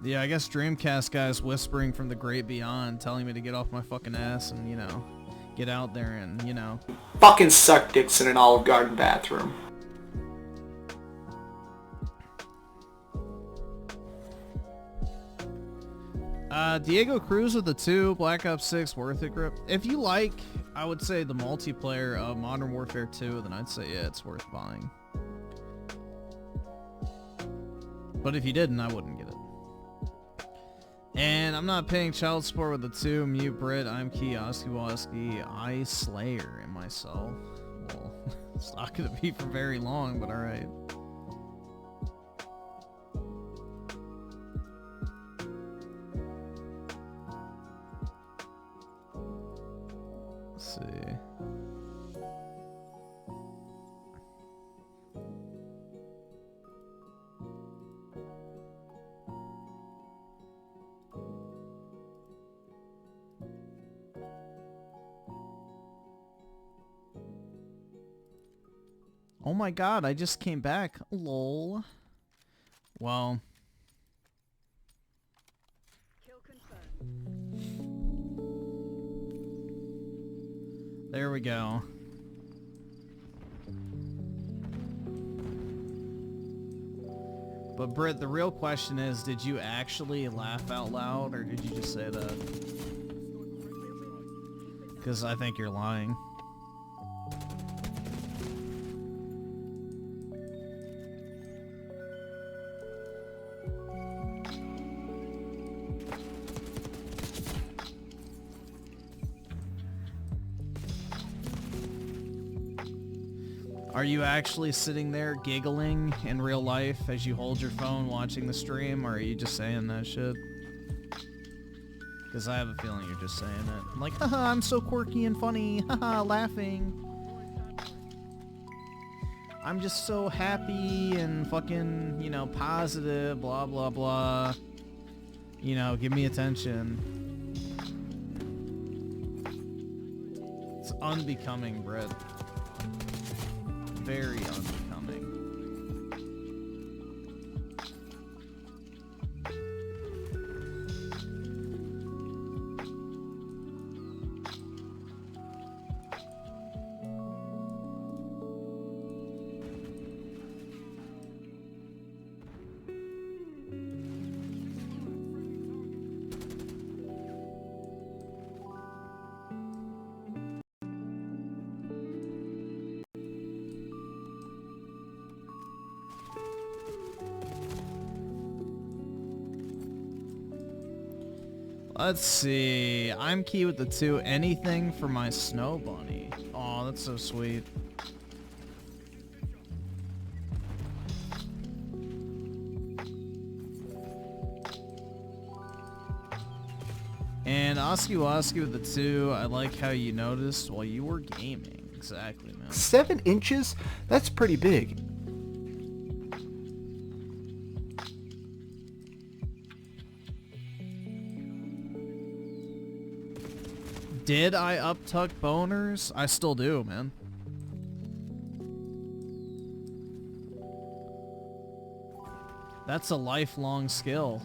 Yeah, I guess Dreamcast guy's whispering from the great beyond, telling me to get off my fucking ass and, you know, get out there and, you know. Fucking suck dicks in an Olive Garden bathroom. Diego Cruz with the 2, Black Ops 6, worth it, Grip. If you like, I would say the multiplayer of Modern Warfare 2, then I'd say, yeah, it's worth buying. But if you didn't, I wouldn't get it. And I'm not paying child support with the 2, Mute Brit, I'm Key, Oski Woski, I Slayer, and myself. Well, it's not gonna be for very long, but alright. Let's see. Oh my god, I just came back. Lol. Well. Kill confirmed. There we go. But Britt, the real question is, did you actually laugh out loud, or did you just say that? Because I think you're lying. Are you actually sitting there giggling in real life as you hold your phone watching the stream, or are you just saying that shit? Because I have a feeling you're just saying it. I'm like, haha, I'm so quirky and funny, haha, laughing. I'm just so happy and fucking, you know, positive, blah, blah, blah. You know, give me attention. It's unbecoming, Brett. Very unbecoming. Let's see. I'm Key with the 2. Anything for my snow bunny. Aw, that's so sweet. And Oski Woski with the 2. I like how you noticed while you were gaming. Exactly, man. 7 inches? That's pretty big. Did I uptuck boners? I still do, man. That's a lifelong skill.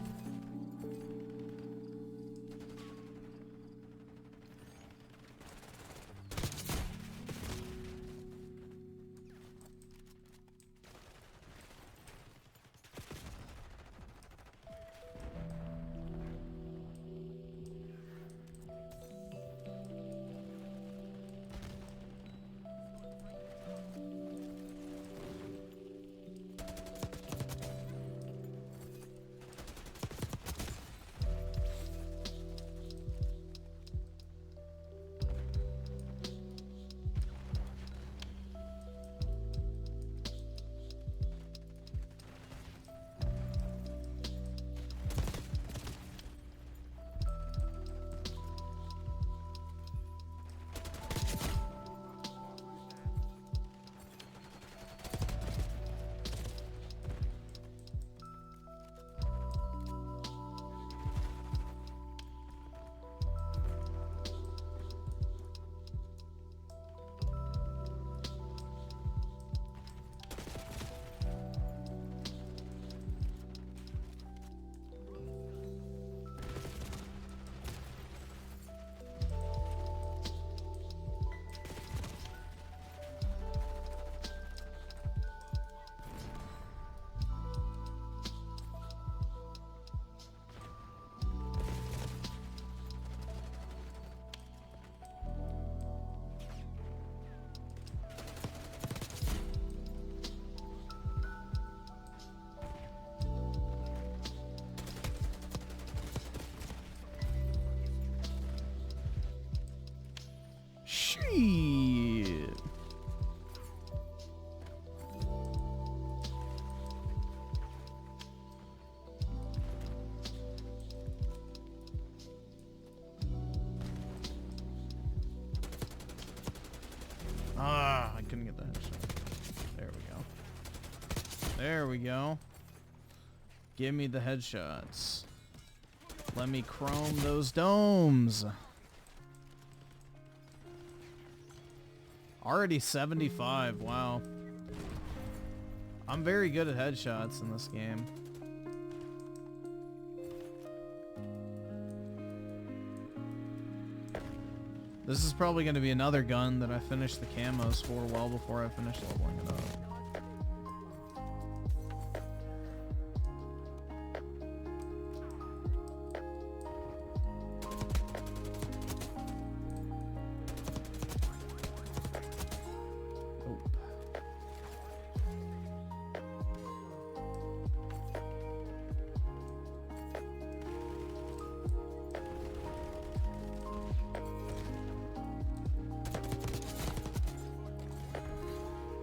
Shit. Ah, I couldn't get the headshot. There we go. There we go. Give me the headshots. Let me chrome those domes. Already 75, wow. I'm very good at headshots in this game. This is probably going to be another gun that I finish the camos for well before I finish leveling it up.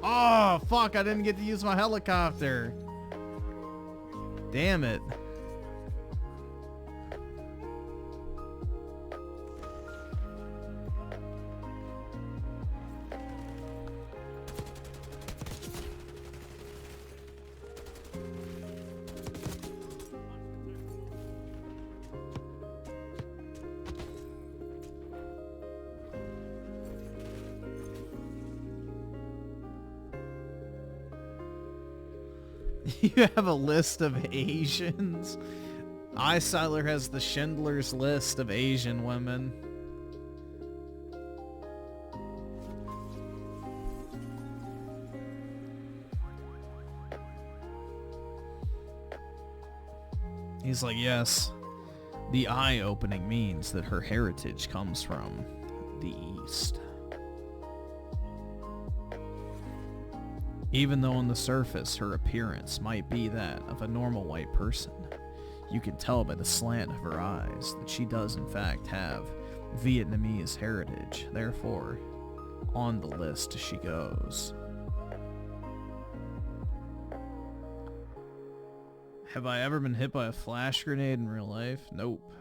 Oh, fuck, I didn't get to use my helicopter. Damn it. You have a list of Asians? Siler has the Schindler's List of Asian women. He's like, yes, the eye-opening means that her heritage comes from the East. Even though on the surface her appearance might be that of a normal white person, you can tell by the slant of her eyes that she does in fact have Vietnamese heritage. Therefore, on the list she goes. Have I ever been hit by a flash grenade in real life? Nope.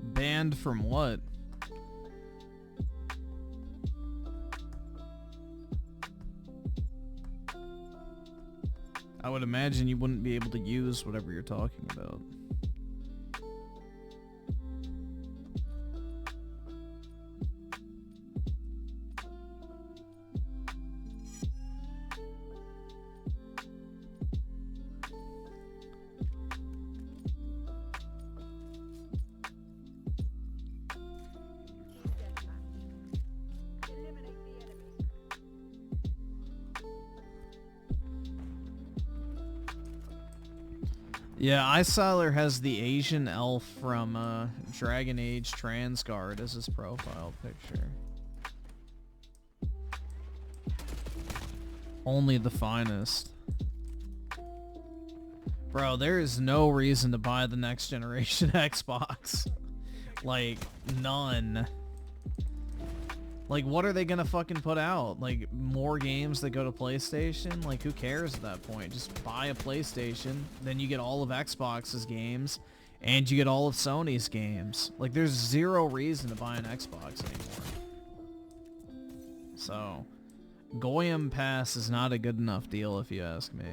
Banned from what? I would imagine you wouldn't be able to use whatever you're talking about. Yeah, Isiler has the Asian elf from Dragon Age Transguard as his profile picture. Only the finest. Bro, there is no reason to buy the next generation Xbox. Like, none. Like, what are they gonna fucking put out? Like, more games that go to PlayStation? Like, who cares at that point? Just buy a PlayStation, then you get all of Xbox's games, and you get all of Sony's games. Like, there's zero reason to buy an Xbox anymore. So, Goyim Pass is not a good enough deal if you ask me.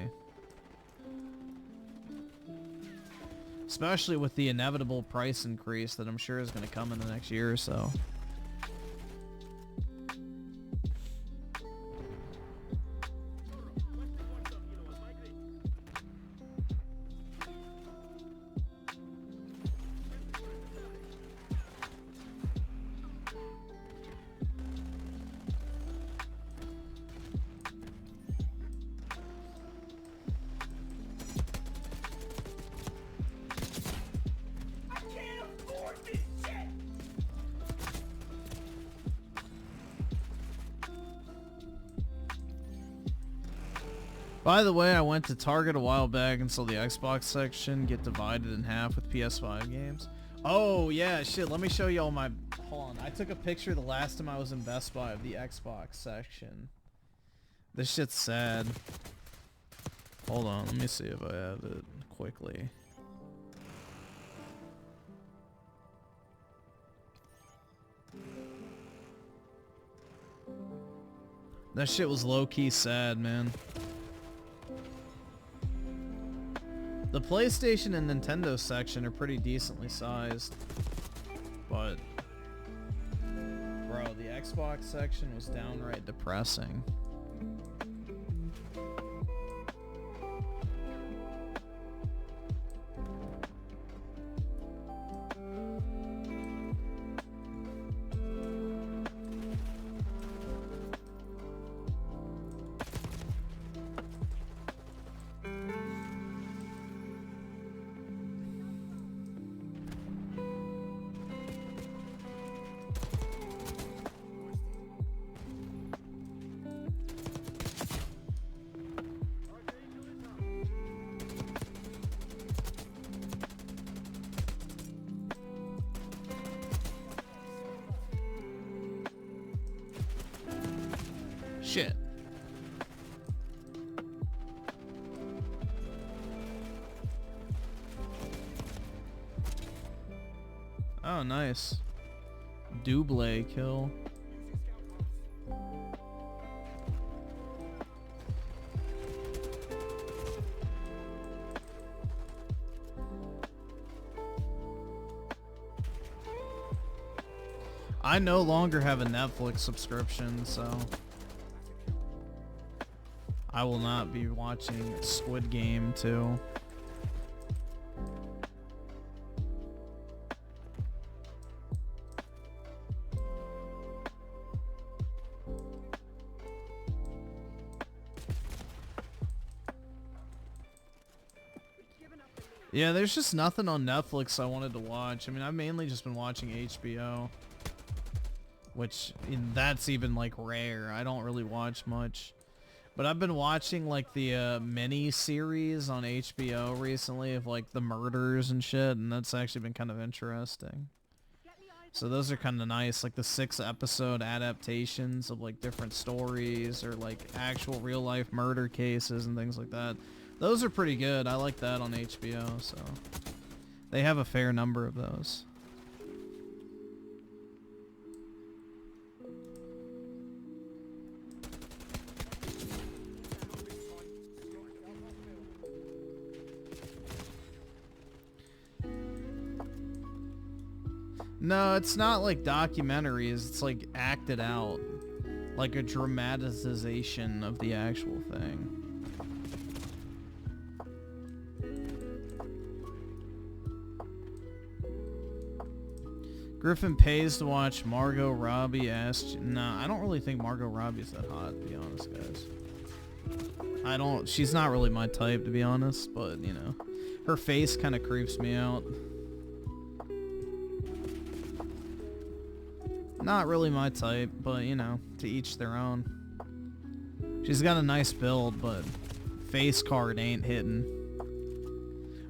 Especially with the inevitable price increase that I'm sure is gonna come in the next year or so. By the way, I went to Target a while back and saw the Xbox section get divided in half with PS5 games. Oh, yeah, shit, let me show you all my... Hold on, I took a picture the last time I was in Best Buy of the Xbox section. This shit's sad. Hold on, let me see if I have it quickly. That shit was low-key sad, man. The PlayStation and Nintendo section are pretty decently sized. But... bro, the Xbox section was downright depressing. Shit. Oh, nice. Double kill. I no longer have a Netflix subscription, so I will not be watching Squid Game 2. Yeah, there's just nothing on Netflix I wanted to watch. I mean, I've mainly just been watching HBO. Which, that's even, like, rare. I don't really watch much. But I've been watching, like, the mini-series on HBO recently of, like, the murders and shit, and that's actually been kind of interesting. So those are kind of nice, like the 6-episode adaptations of, like, different stories or, like, actual real-life murder cases and things like that. Those are pretty good. I like that on HBO, so they have a fair number of those. No, it's not like documentaries. It's like acted out. Like a dramatization of the actual thing. Griffin pays to watch Margot Robbie asked... Nah, I don't really think Margot Robbie's that hot, to be honest, guys. She's not really my type, to be honest, but, you know. Her face kind of creeps me out. Not really my type, but, you know, to each their own. She's got a nice build, but face card ain't hitting.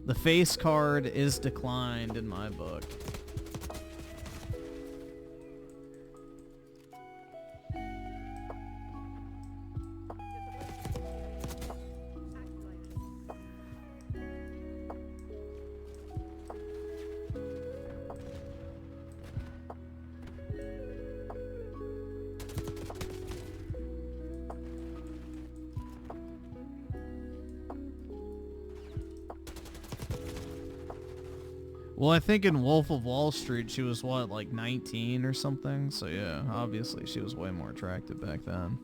The face card is declined in my book. Well, I think in Wolf of Wall Street, she was, what, like 19 or something? So, yeah, obviously she was way more attractive back then.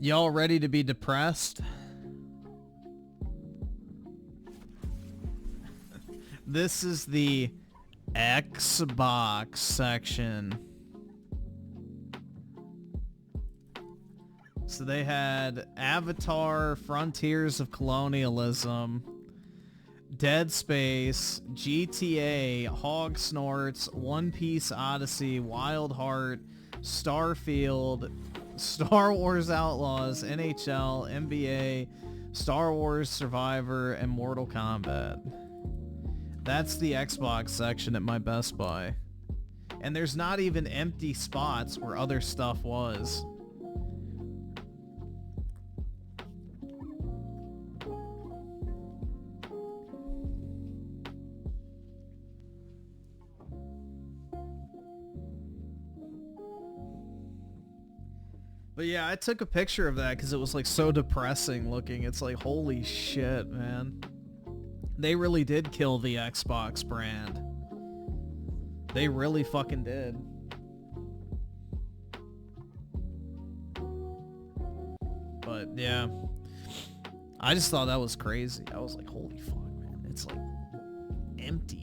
Y'all ready to be depressed? This is the Xbox section. So they had Avatar, Frontiers of Colonialism, Dead Space, GTA, Hog Snorts, One Piece Odyssey, Wild Heart, Starfield, Star Wars Outlaws, NHL, NBA, Star Wars Survivor, and Mortal Kombat. That's the Xbox section at my Best Buy. And there's not even empty spots where other stuff was. But yeah, I took a picture of that because it was like so depressing looking. It's like, holy shit, man. They really did kill the Xbox brand. They really fucking did. But yeah, I just thought that was crazy. I was like, holy fuck, man. It's like empty.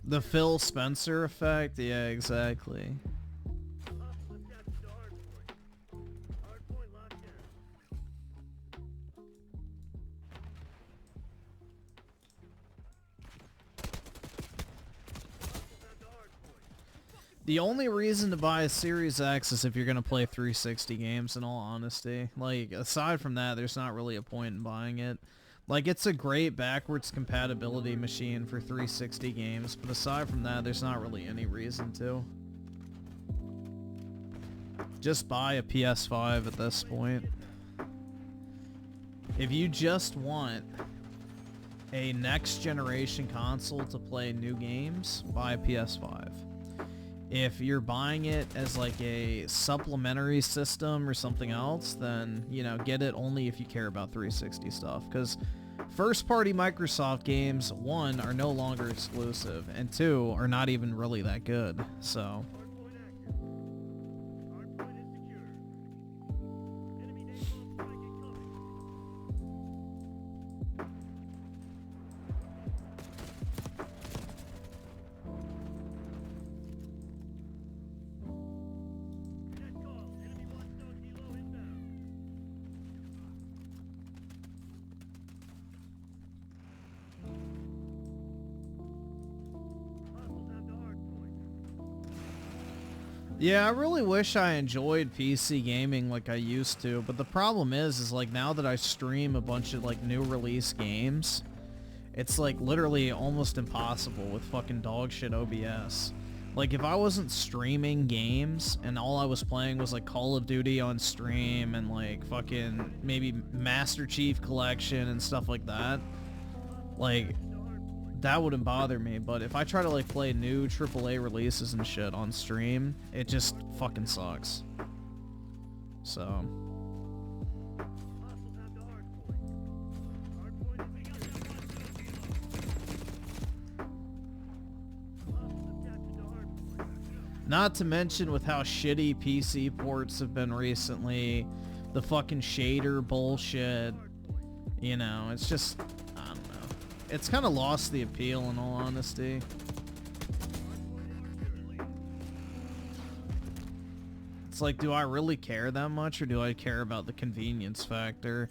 The Phil Spencer effect? Yeah, exactly. The only reason to buy a Series X is if you're going to play 360 games, in all honesty. Like, aside from that, there's not really a point in buying it. Like, it's a great backwards compatibility machine for 360 games, but aside from that, there's not really any reason to. Just buy a PS5 at this point. If you just want a next generation console to play new games, buy a PS5. If you're buying it as like a supplementary system or something else, then, you know, get it only if you care about 360 stuff. Because first-party Microsoft games, 1, are no longer exclusive, and 2, are not even really that good. So yeah, I really wish I enjoyed PC gaming like I used to, but the problem is like now that I stream a bunch of like new release games, it's like literally almost impossible with fucking dog shit OBS. Like if I wasn't streaming games and all I was playing was like Call of Duty on stream and like fucking maybe Master Chief Collection and stuff like that, like that wouldn't bother me. But if I try to like play new AAA releases and shit on stream, it just fucking sucks. So not to mention with how shitty PC ports have been recently, the fucking shader bullshit, you know, it's just, I don't know. It's kind of lost the appeal in all honesty. It's like, do I really care that much, or do I care about the convenience factor?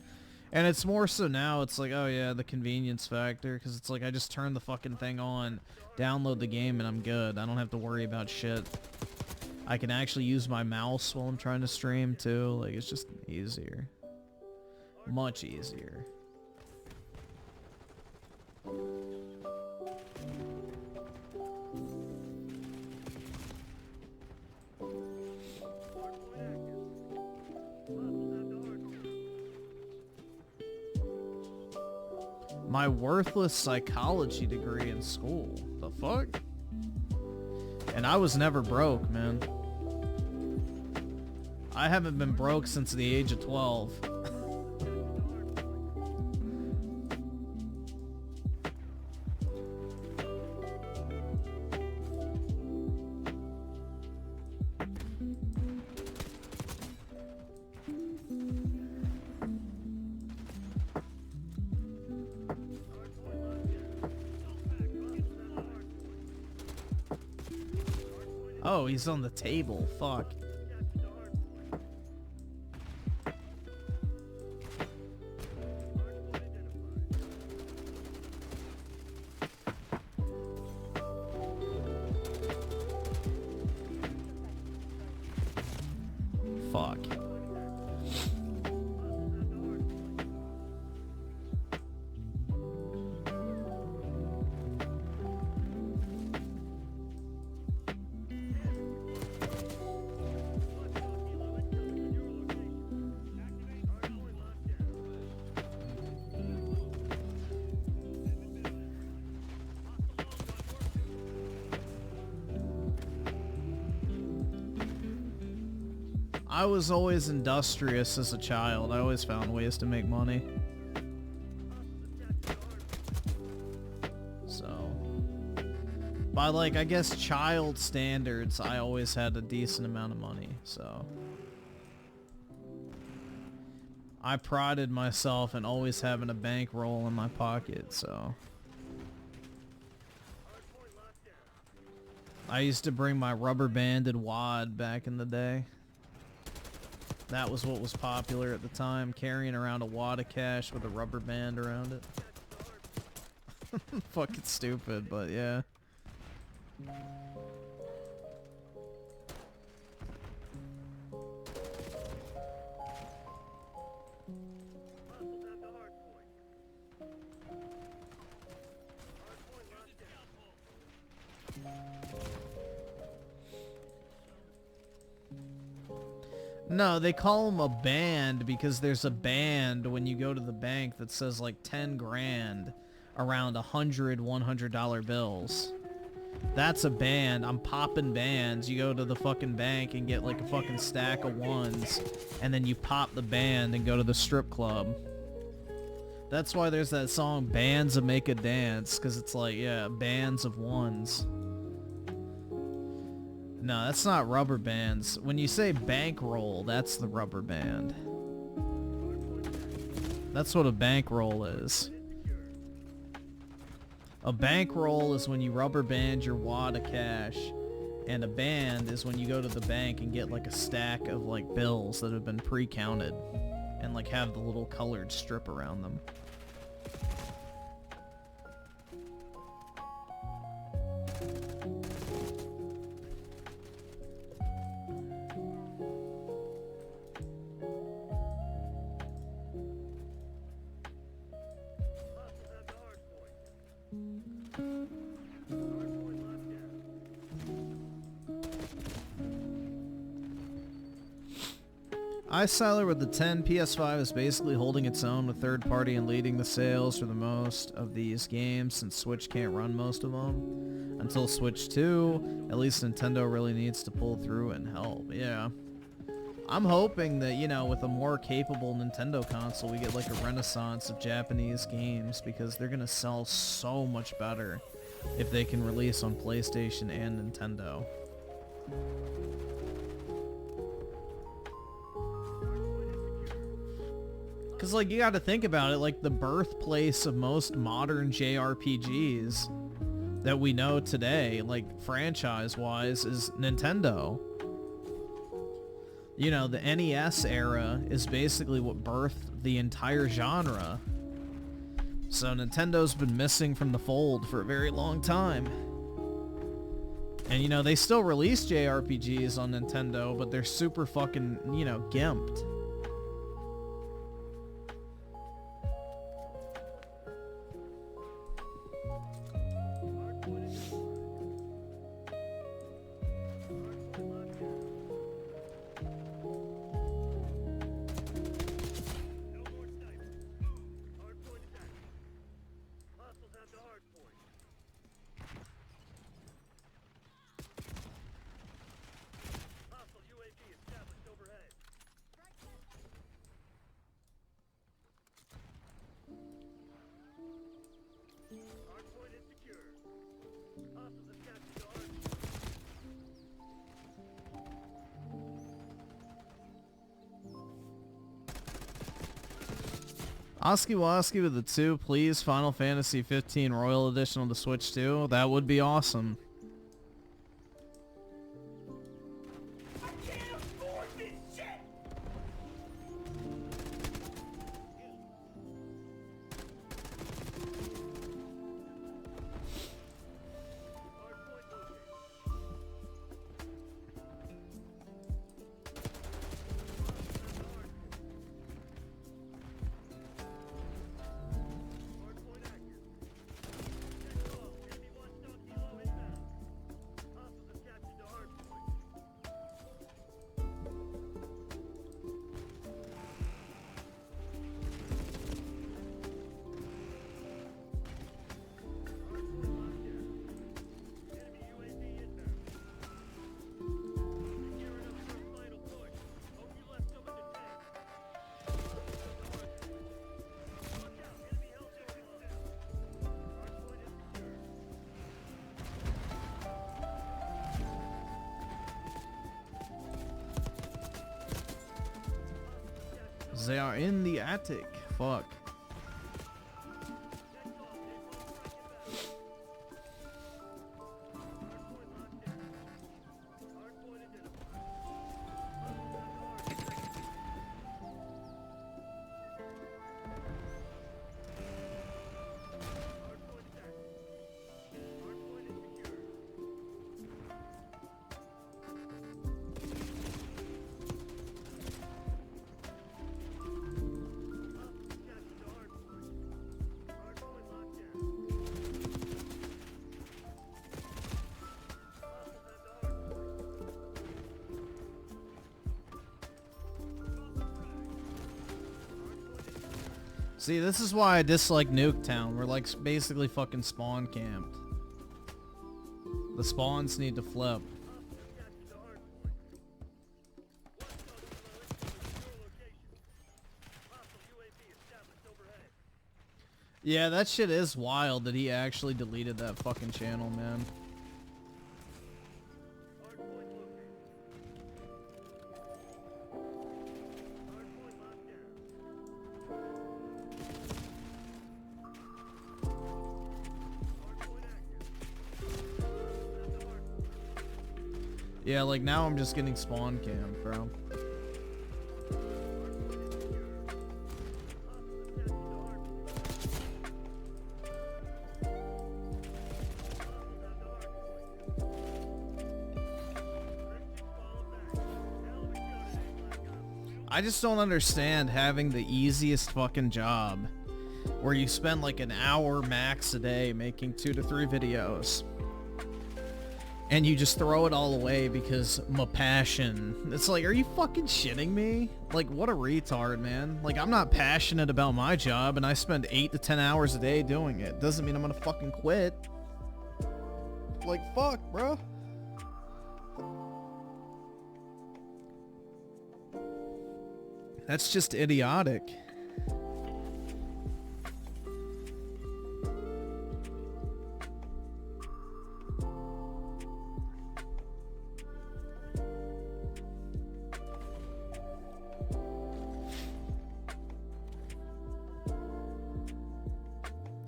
And it's more so now, it's like, oh yeah, the convenience factor, because it's like I just turn the fucking thing on, download the game, and I'm good. I don't have to worry about shit. I can actually use my mouse while I'm trying to stream too. Like, it's just easier. Much easier. My worthless psychology degree in school. The fuck? And I was never broke, man. I haven't been broke since the age of 12. Oh, he's on the table. Fuck. Fuck. I was always industrious as a child. I always found ways to make money. So, by like, I guess child standards, I always had a decent amount of money, so. I prided myself in always having a bankroll in my pocket, so. I used to bring my rubber banded wad back in the day. That was what was popular at the time, carrying around a wad of cash with a rubber band around it. Fucking stupid, but yeah. No, they call them a band because there's a band when you go to the bank that says like 10 grand around 100 $100 bills. That's a band. I'm popping bands. You go to the fucking bank and get like a fucking stack of ones, and then you pop the band and go to the strip club. That's why there's that song Bands of Make a Dance, because it's like, yeah, bands of ones. No, that's not rubber bands. When you say bankroll, that's the rubber band. That's what a bankroll is. A bankroll is when you rubber band your wad of cash, and a band is when you go to the bank and get like a stack of like bills that have been pre-counted and like have the little colored strip around them. iSiler with the 10, PS5 is basically holding its own with third party and leading the sales for the most of these games since Switch can't run most of them. Until Switch 2, at least Nintendo really needs to pull through and help. Yeah. I'm hoping that, you know, with a more capable Nintendo console, we get like a renaissance of Japanese games because they're gonna sell so much better if they can release on PlayStation and Nintendo. Because, like, you gotta think about it, like, the birthplace of most modern JRPGs that we know today, like, franchise-wise, is Nintendo. You know, the NES era is basically what birthed the entire genre. So Nintendo's been missing from the fold for a very long time. And, you know, they still release JRPGs on Nintendo, but they're super fucking, you know, gimped. Oski Woski with the 2, please. Final Fantasy 15 Royal Edition on the Switch 2. That would be awesome. They are in the attic. Fuck. See, this is why I dislike Nuketown. We're like basically fucking spawn camped. The spawns need to flip. Yeah, that shit is wild that he actually deleted that fucking channel, man. Yeah, like now I'm just getting spawn cam, bro. I just don't understand having the easiest fucking job where you spend like an hour max a day making 2 to 3 videos. And you just throw it all away because my passion. It's like, are you fucking shitting me? Like, what a retard, man. Like, I'm not passionate about my job and I spend 8 to 10 hours a day doing it. Doesn't mean I'm gonna fucking quit. Like, fuck, bro. That's just idiotic.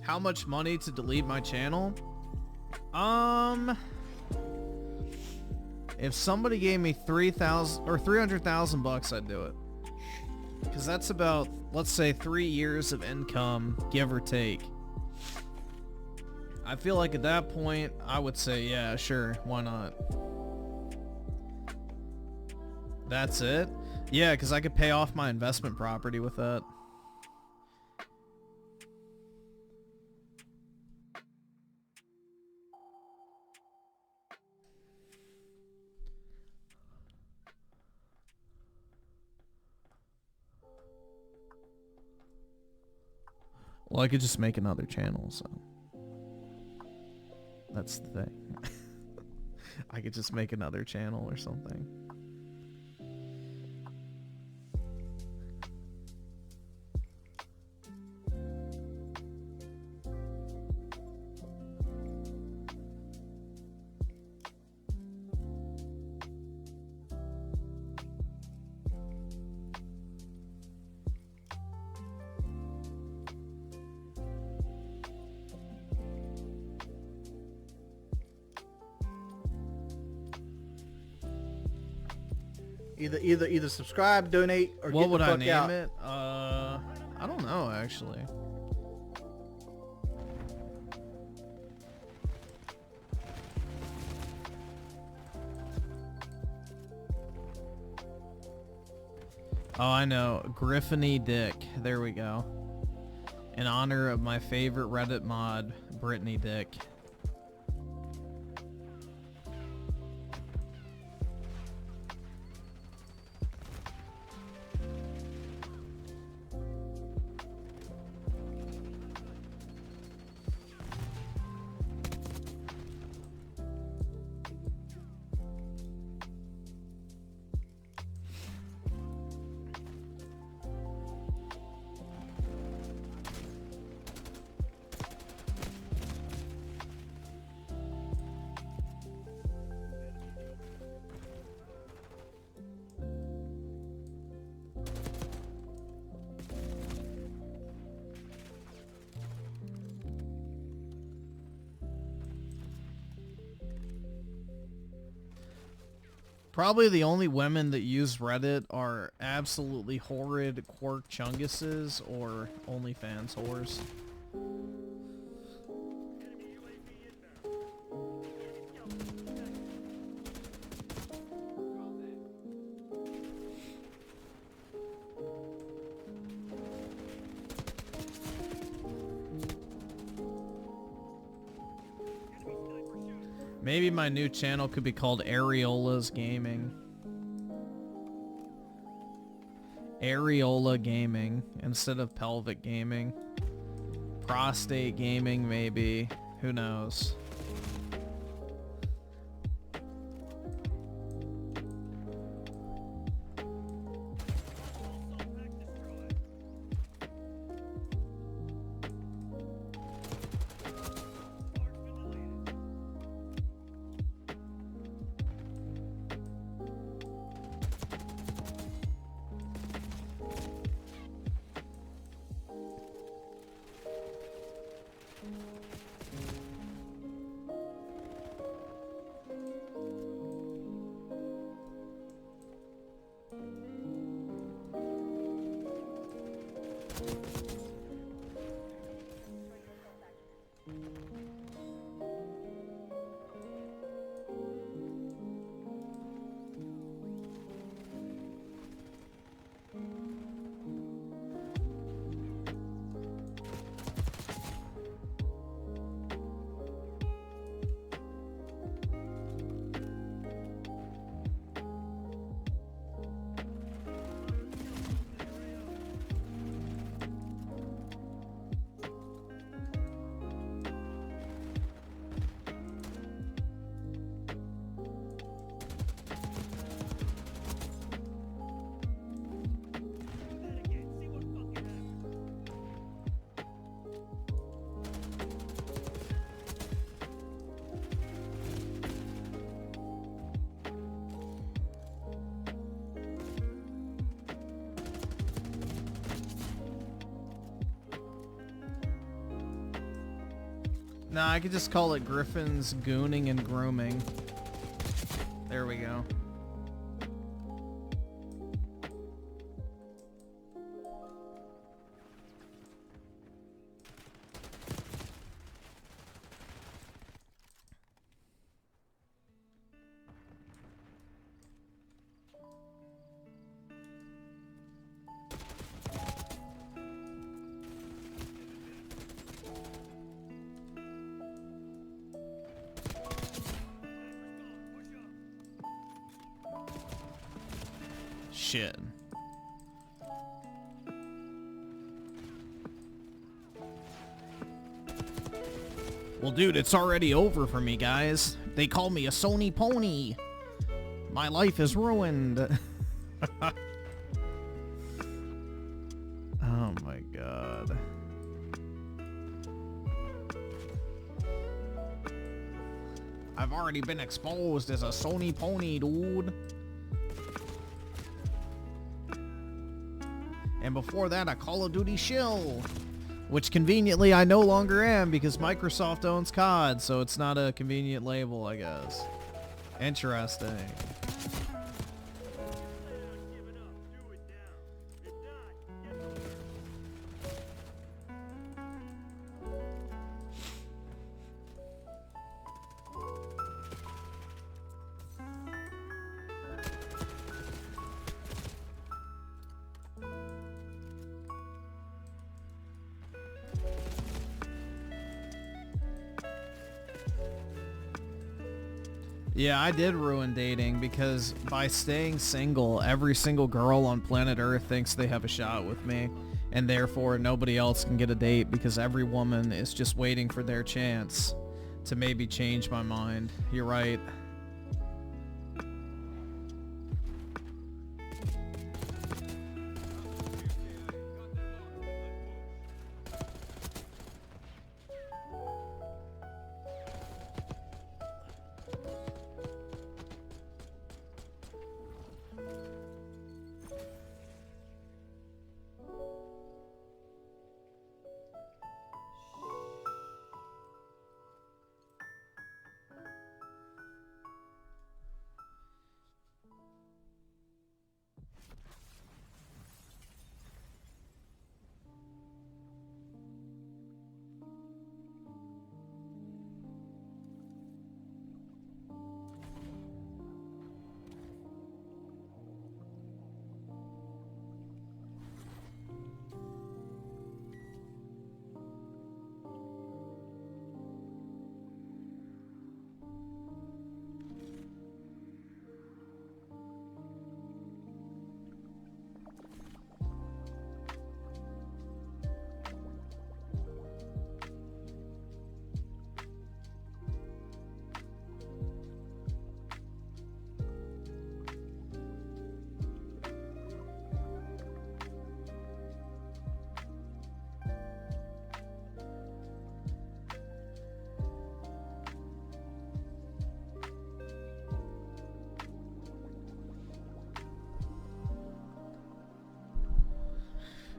How much money to delete my channel? If somebody gave me 3,000 or 300,000 bucks, I'd do it. Because that's about, let's say, 3 years of income, give or take. I feel like at that point, I would say, yeah, sure, why not? That's it? Yeah, because I could pay off my investment property with that. Well, I could just make another channel, so that's the thing. I could just make another channel or something. Either subscribe, donate, or What get would the I fuck name out. it? I don't know actually. Oh, I know. Griffiny Dick. There we go. In honor of my favorite Reddit mod, Brittany Dick. Probably the only women that use Reddit are absolutely horrid Quirk Chunguses or OnlyFans whores. Maybe my new channel could be called Areola's Gaming. Areola Gaming instead of Pelvic Gaming. Prostate Gaming, maybe. Who knows? Nah, I could just call it Griffin's Gooning and Grooming. There we go. Shit. Well, dude, it's already over for me, guys. They call me a Sony pony. My life is ruined. Oh my god. I've already been exposed as a Sony pony, dude. And before that, a Call of Duty shill, which conveniently I no longer am because Microsoft owns COD, so it's not a convenient label, I guess. Interesting. Yeah, I did ruin dating because by staying single, every single girl on planet Earth thinks they have a shot with me, and therefore nobody else can get a date because every woman is just waiting for their chance to maybe change my mind. You're right.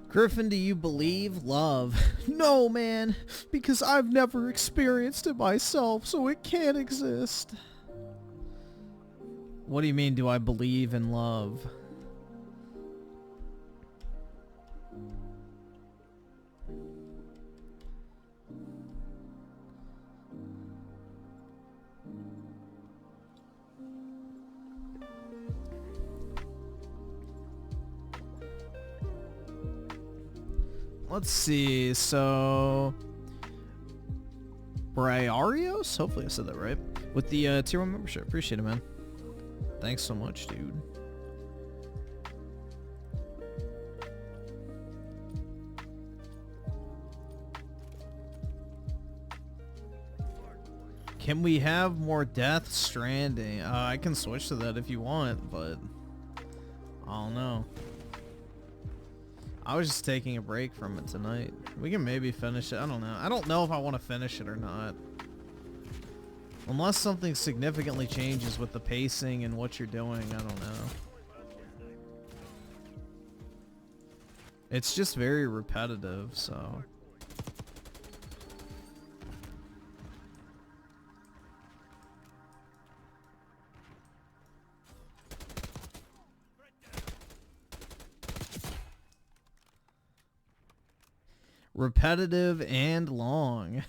Griffin, do you believe love? No, man, because I've never experienced it myself, so it can't exist. What do you mean, do I believe in love? Let's see, so... Briarios? Hopefully I said that right. With the tier 1 membership. Appreciate it, man. Thanks so much, dude. Can we have more Death Stranding? I can switch to that if you want, but... I don't know. I was just taking a break from it tonight. We can maybe finish it. I don't know. I don't know if I want to finish it or not. Unless something significantly changes with the pacing and what you're doing, I don't know. It's just very repetitive, so... Repetitive and long.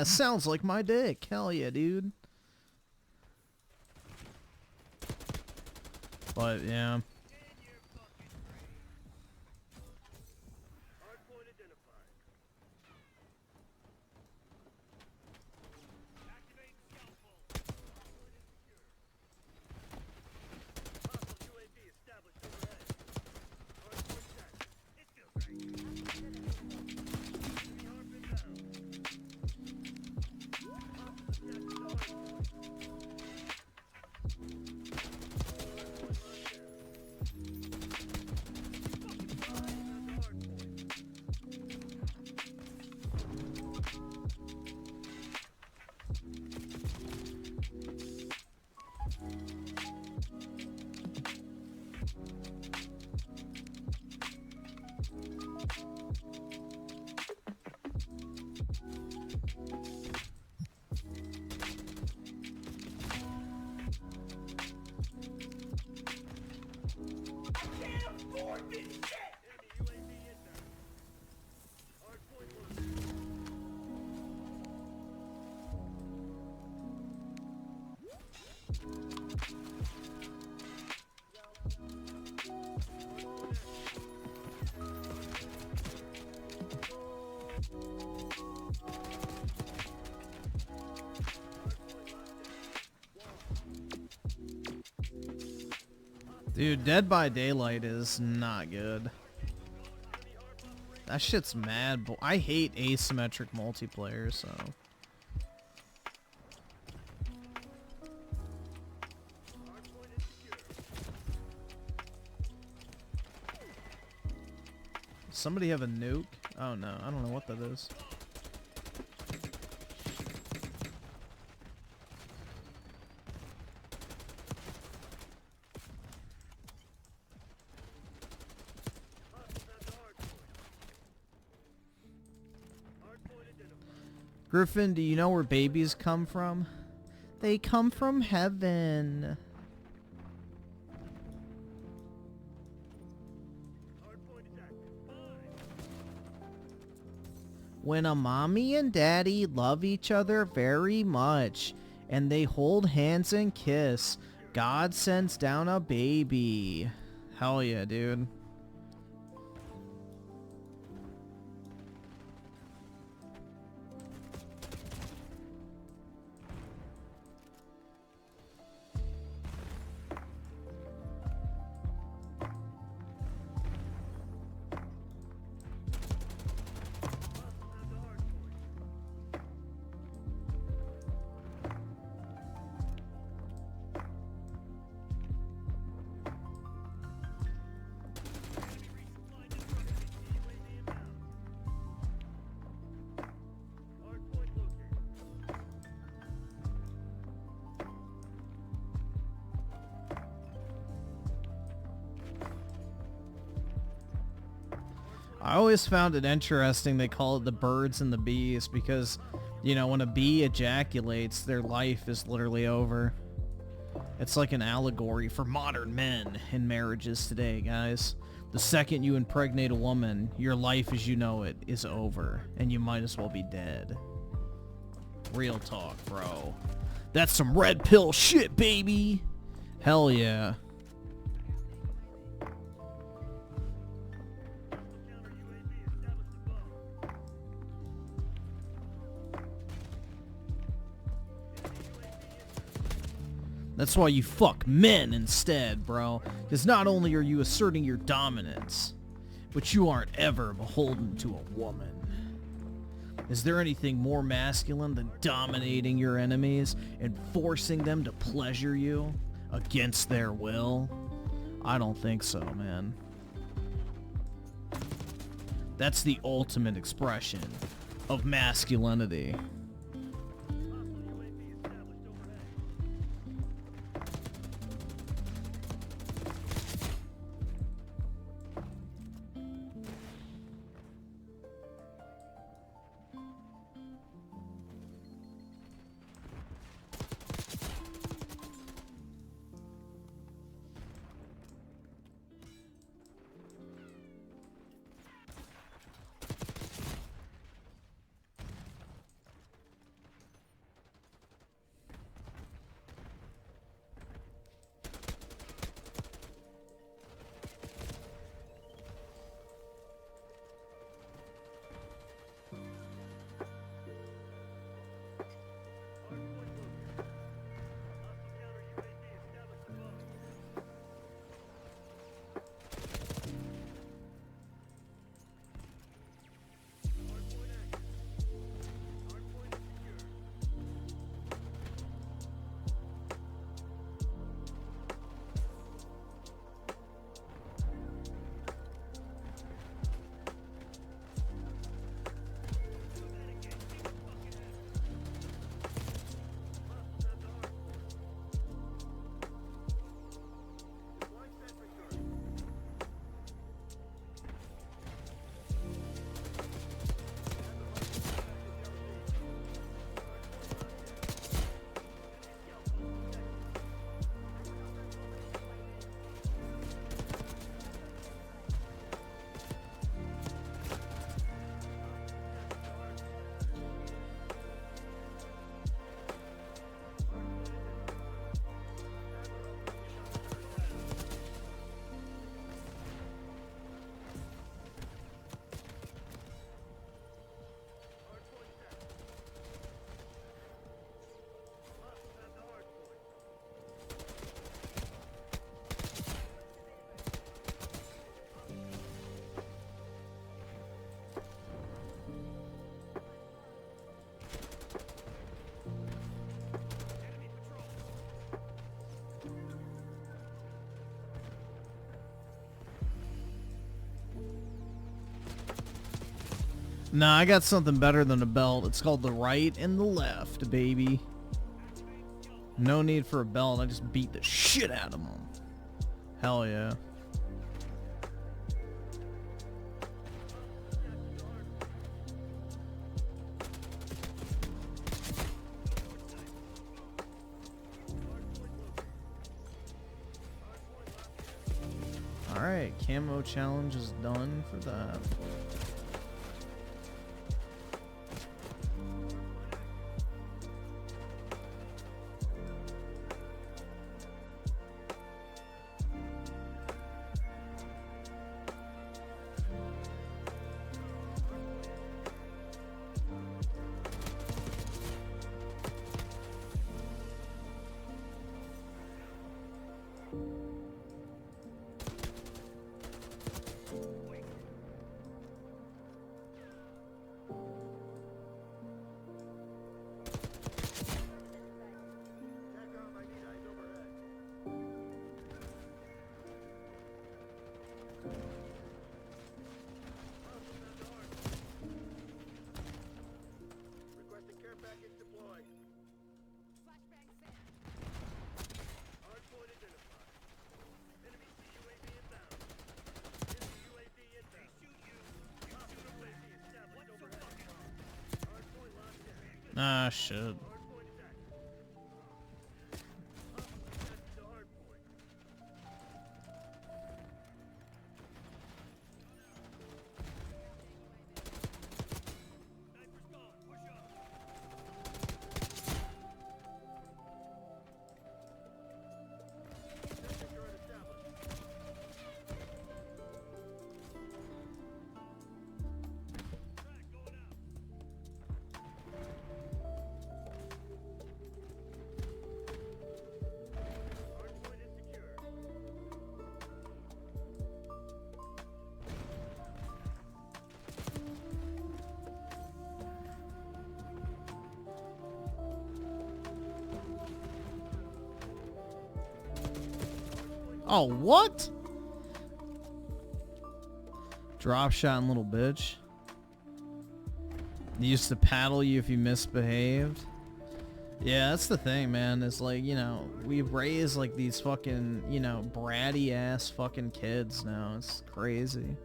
Sounds like my dick. Hell yeah, dude. But, yeah. Dude, Dead by Daylight is not good. That shit's mad, but I hate asymmetric multiplayer, so... Somebody have a nuke? Oh no, I don't know what that is. Griffin, do you know where babies come from? They come from heaven. When a mommy and daddy love each other very much, and they hold hands and kiss, God sends down a baby. Hell yeah, dude. I always found it interesting they call it the birds and the bees because, you know, when a bee ejaculates, their life is literally over. It's like an allegory for modern men in marriages today, guys. The second you impregnate a woman, your life as you know it is over, and you might as well be dead. Real talk, bro. That's some red pill shit, baby! Hell yeah. That's why you fuck men instead, bro. Because not only are you asserting your dominance, but you aren't ever beholden to a woman. Is there anything more masculine than dominating your enemies and forcing them to pleasure you against their will? I don't think so, man. That's the ultimate expression of masculinity. Nah, I got something better than a belt. It's called the right and the left, baby. No need for a belt. I just beat the shit out of them. Hell yeah. Alright, camo challenge is done for that. Ah, shit. Oh, what? Drop shot and little bitch. They used to paddle you if you misbehaved. Yeah, that's the thing, man. It's like, you know, we raise like these fucking, you know, bratty ass fucking kids now. It's crazy.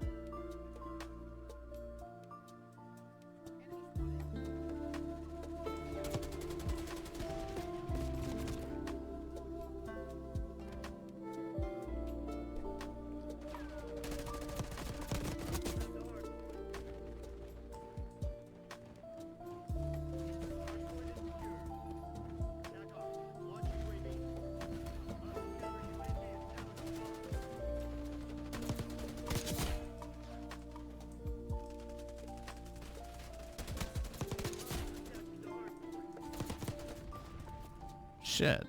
Shit.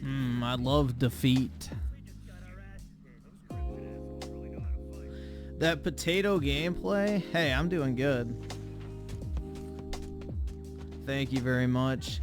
I love defeat. That potato gameplay? Hey, I'm doing good. Thank you very much.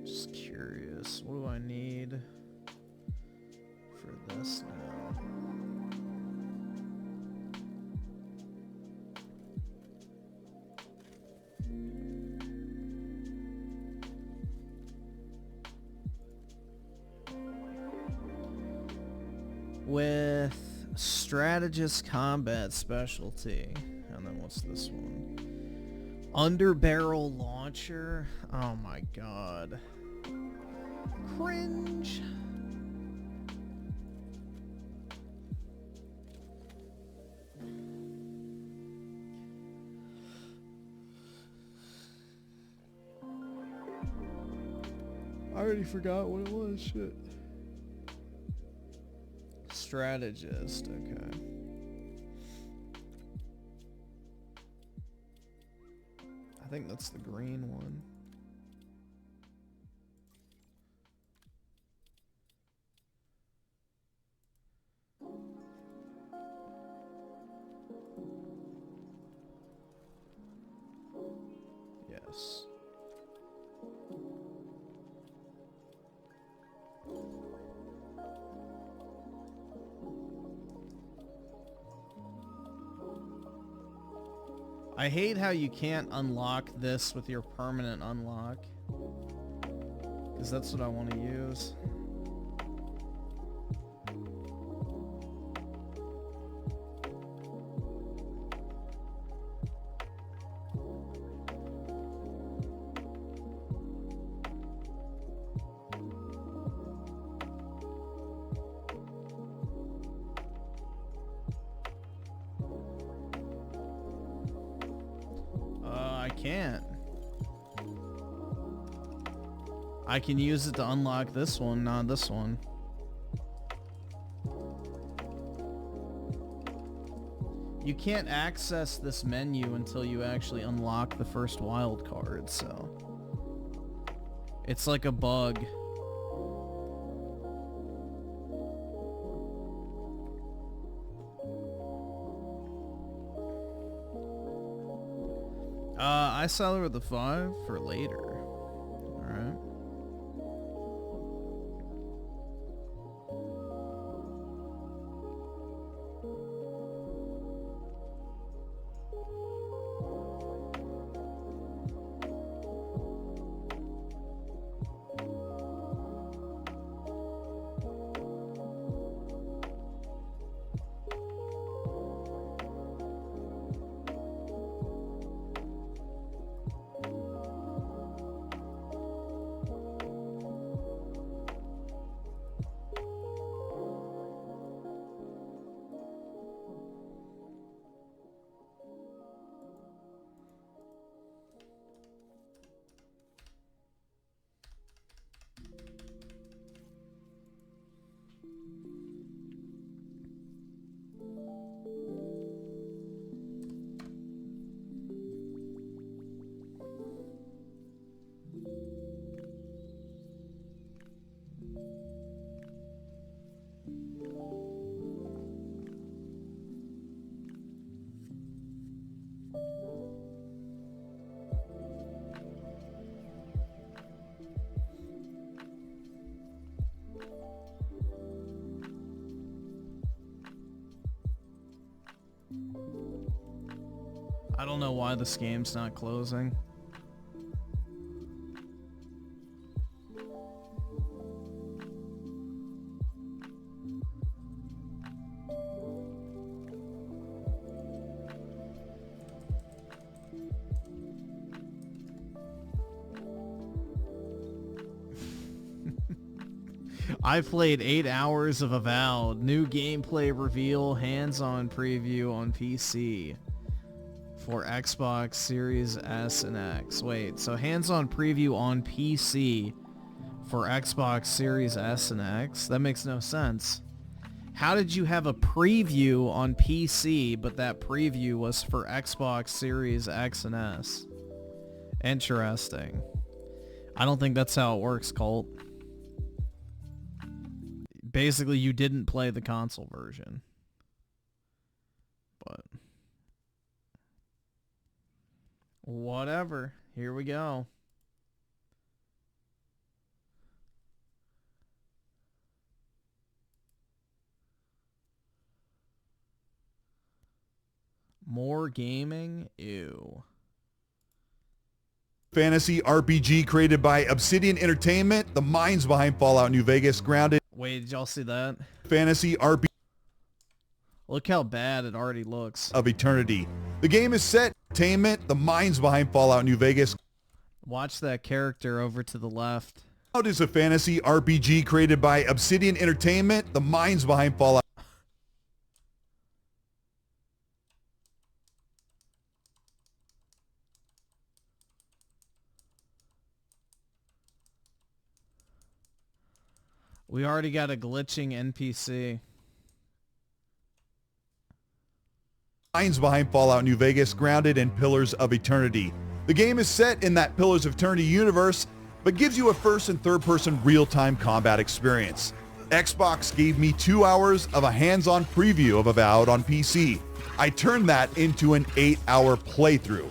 Just curious, what do I need for this now? With strategist combat specialty, and then what's this one? Underbarrel launcher. Oh my god. Cringe. I already forgot what it was. Shit. Strategist. Okay. I think that's the green one. Yes. I hate how you can't unlock this with your permanent unlock. Because that's what I want to use. I can't. I can use it to unlock this one, not this one. You can't access this menu until you actually unlock the first wild card, so it's like a bug. I sell her with the 5 for later. Alright. I don't know why this game's not closing. I've played 8 hours of Avowed. New gameplay reveal, hands-on preview on PC for Xbox Series S and X. Wait, so hands-on preview on PC for Xbox Series S and X? That makes no sense. How did you have a preview on PC, but that preview was for Xbox Series X and S? Interesting. I don't think that's how it works, Colt. Basically, you didn't play the console version. But whatever. Here we go. More gaming? Ew. Fantasy RPG created by Obsidian Entertainment, the minds behind Fallout New Vegas, grounded. Wait, did y'all see that? Fantasy RPG Look how bad it already looks. of eternity. The game is set entertainment, the minds behind Fallout New Vegas. Watch that character over to the left. Fallout is a fantasy RPG created by Obsidian Entertainment, the minds behind Fallout. We already got a glitching NPC. Minds behind Fallout New Vegas, grounded in Pillars of Eternity. The game is set in that Pillars of Eternity universe, but gives you a first and third person real-time combat experience. Xbox gave me 2 hours of a hands-on preview of Avowed on PC. I turned that into an 8-hour playthrough.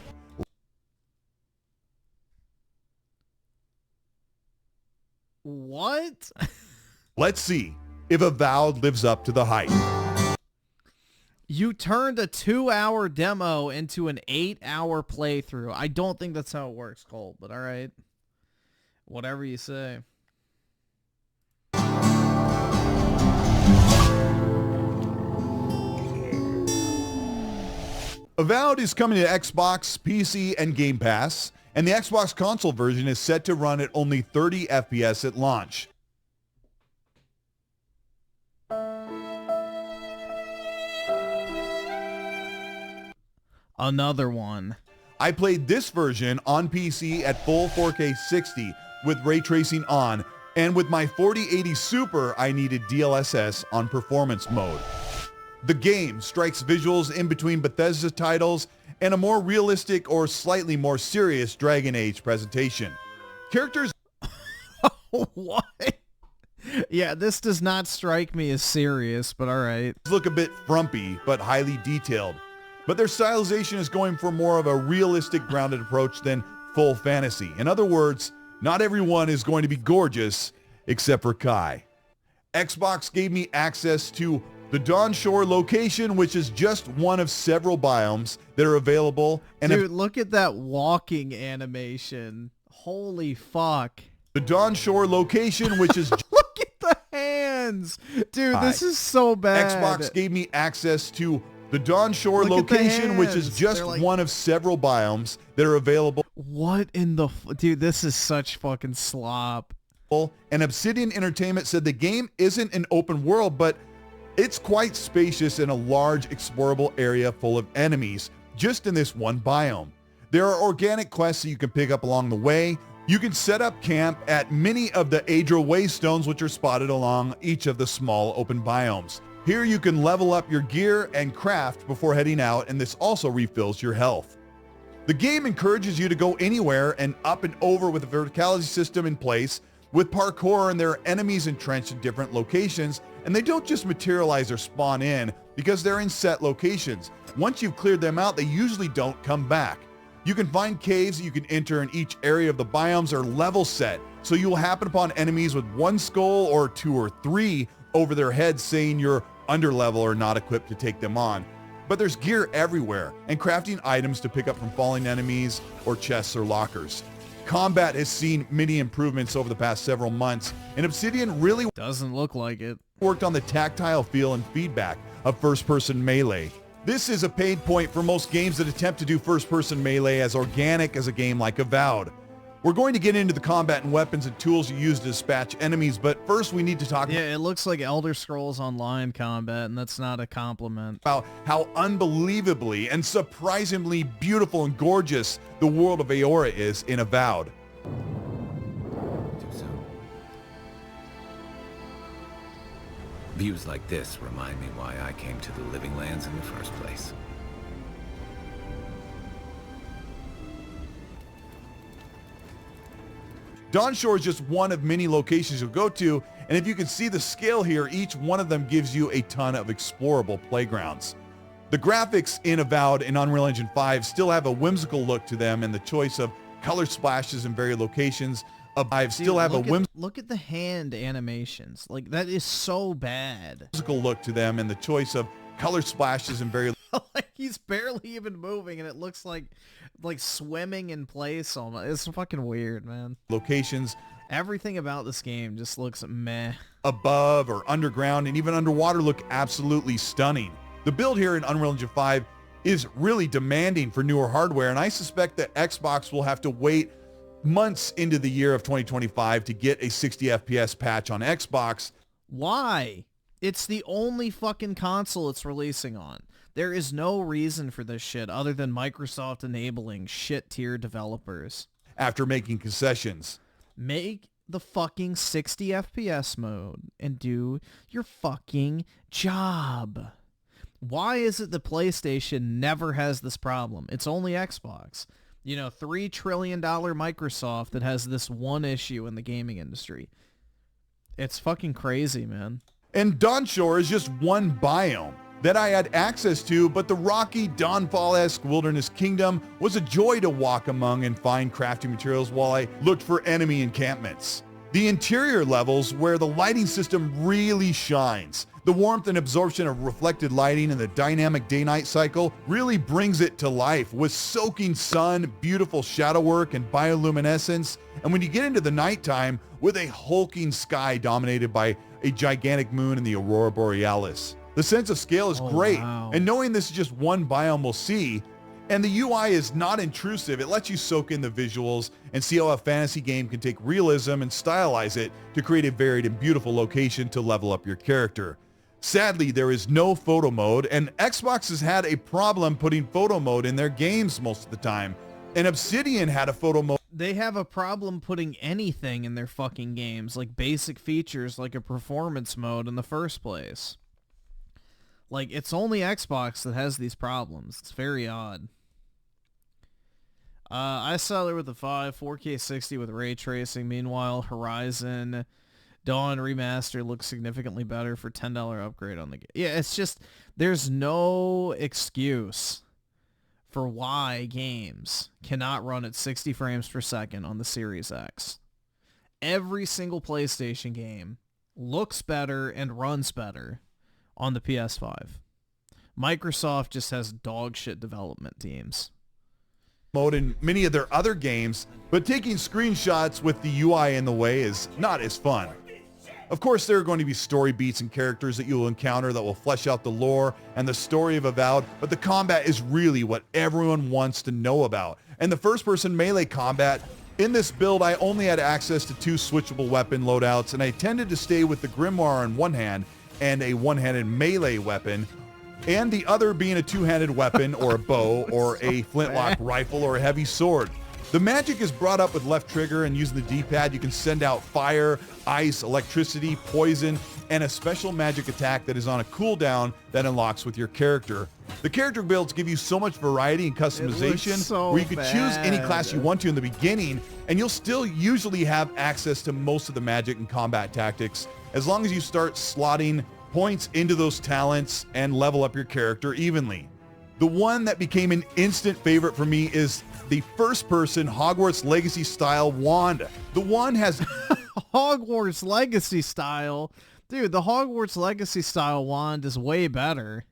What? Let's see if Avowed lives up to the hype. You turned a 2-hour demo into an 8-hour playthrough. I don't think that's how it works, Colt, but alright. Whatever you say. Avowed is coming to Xbox, PC, and Game Pass, and the Xbox console version is set to run at only 30 FPS at launch. Another one. I played this version on PC at full 4K 60 with ray tracing on, and with my 4080 Super, I needed DLSS on performance mode. The game strikes visuals in between Bethesda titles and a more realistic or slightly more serious Dragon Age presentation. Characters What? Yeah, this does not strike me as serious, but alright. look a bit frumpy, but highly detailed. But their stylization is going for more of a realistic, grounded approach than full fantasy. In other words, not everyone is going to be gorgeous, except for Kai. Xbox gave me access to the Dawn Shore location, which is just one of several biomes that are available. And Dude, look at that walking animation. Holy fuck. the Dawn Shore location, which is Look at the hands. Dude, this is so bad. Xbox gave me access to the Dawn Shore Look at the location, which is hands. just They're like- one of several biomes that are available. What in the... Dude, this is such fucking slop. And Obsidian Entertainment said the game isn't an open world, but it's quite spacious in a large explorable area full of enemies, just in this one biome. There are organic quests that you can pick up along the way. You can set up camp at many of the Adra waystones, which are spotted along each of the small open biomes. Here you can level up your gear and craft before heading out, and this also refills your health. The game encourages you to go anywhere and up and over with a verticality system in place, with parkour, and there are enemies entrenched in different locations, and they don't just materialize or spawn in because they're in set locations. Once you've cleared them out, they usually don't come back. You can find caves that you can enter, and each area of the biomes are level set, so you will happen upon enemies with 1 skull or 2 or 3 over their heads, saying you're underlevel or not equipped to take them on. but there's gear everywhere and crafting items to pick up from falling enemies or chests or lockers. Combat has seen many improvements over the past several months, and Obsidian really Doesn't look like it. worked on the tactile feel and feedback of first-person melee. This is a pain point for most games that attempt to do first-person melee as organic as a game like Avowed. We're going to get into the combat and weapons and tools you use to dispatch enemies, but first we need to talk Yeah, it looks like Elder Scrolls Online combat, and that's not a compliment. about how unbelievably and surprisingly beautiful and gorgeous the world of Aora is in Avowed. Views like this remind me why I came to the Living Lands in the first place. Dawnshore is just one of many locations you'll go to, and if you can see the scale here, each one of them gives you a ton of explorable playgrounds. The graphics in Avowed and Unreal Engine 5 still have a whimsical look to them, and the choice of color splashes in various locations of Avowed still have a Look at the hand animations. Like, that is so bad. whimsical look to them, and the choice of color splashes in various Like, he's barely even moving, and it looks like swimming in place almost. It's fucking weird, man. locations Everything about this game just looks meh. above or underground and even underwater look absolutely stunning. The build here in Unreal Engine 5 is really demanding for newer hardware, and I suspect that Xbox will have to wait months into the year of 2025 to get a 60 FPS patch on Xbox. Why? It's the only fucking console it's releasing on. There is no reason for this shit other than Microsoft enabling shit-tier developers. After making concessions. Make the fucking 60 FPS mode and do your fucking job. Why is it the PlayStation never has this problem? It's only Xbox. You know, $3 trillion Microsoft that has this one issue in the gaming industry. It's fucking crazy, man. And Dawnshore is just one biome that I had access to, but the rocky Dawnfall-esque wilderness kingdom was a joy to walk among and find crafting materials while I looked for enemy encampments. The interior levels where the lighting system really shines. The warmth and absorption of reflected lighting and the dynamic day-night cycle really brings it to life with soaking sun, beautiful shadow work, and bioluminescence. And when you get into the nighttime, with a hulking sky dominated by a gigantic moon and the aurora borealis. The sense of scale is great, wow. and knowing this is just one biome we'll see, and the UI is not intrusive, it lets you soak in the visuals and see how a fantasy game can take realism and stylize it to create a varied and beautiful location to level up your character. Sadly, there is no photo mode, and Xbox has had a problem putting photo mode in their games most of the time, and Obsidian had a photo mode. They have a problem putting anything in their fucking games, like basic features like a performance mode in the first place. Like, it's only Xbox that has these problems. It's very odd. I saw there with the 4K 60 with ray tracing. Meanwhile, Horizon Dawn Remaster looks significantly better for $10 upgrade on the game. Yeah, it's just, there's no excuse for why games cannot run at 60 frames per second on the Series X. Every single PlayStation game looks better and runs better on the PS5. Microsoft just has dog shit development teams. Mode in many of their other games, but taking screenshots with the UI in the way is not as fun. Of course, there are going to be story beats and characters that you will encounter that will flesh out the lore and the story of Avowed, but the combat is really what everyone wants to know about. And the first-person melee combat, in this build, I only had access to 2 switchable weapon loadouts, and I tended to stay with the Grimoire on one hand and a one-handed melee weapon, and the other being a two-handed weapon or a bow or a flintlock rifle or a heavy sword. The magic is brought up with left trigger, and using the D-pad you can send out fire, ice, electricity, poison, and a special magic attack that is on a cooldown that unlocks with your character. The character builds give you so much variety and customization so where you could choose any bad. class you want to in the beginning, and you'll still usually have access to most of the magic and combat tactics as long as you start slotting points into those talents and level up your character evenly. The one that became an instant favorite for me is the first-person Hogwarts Legacy style wand. The wand has Hogwarts Legacy style? Dude, the Hogwarts Legacy style wand is way better.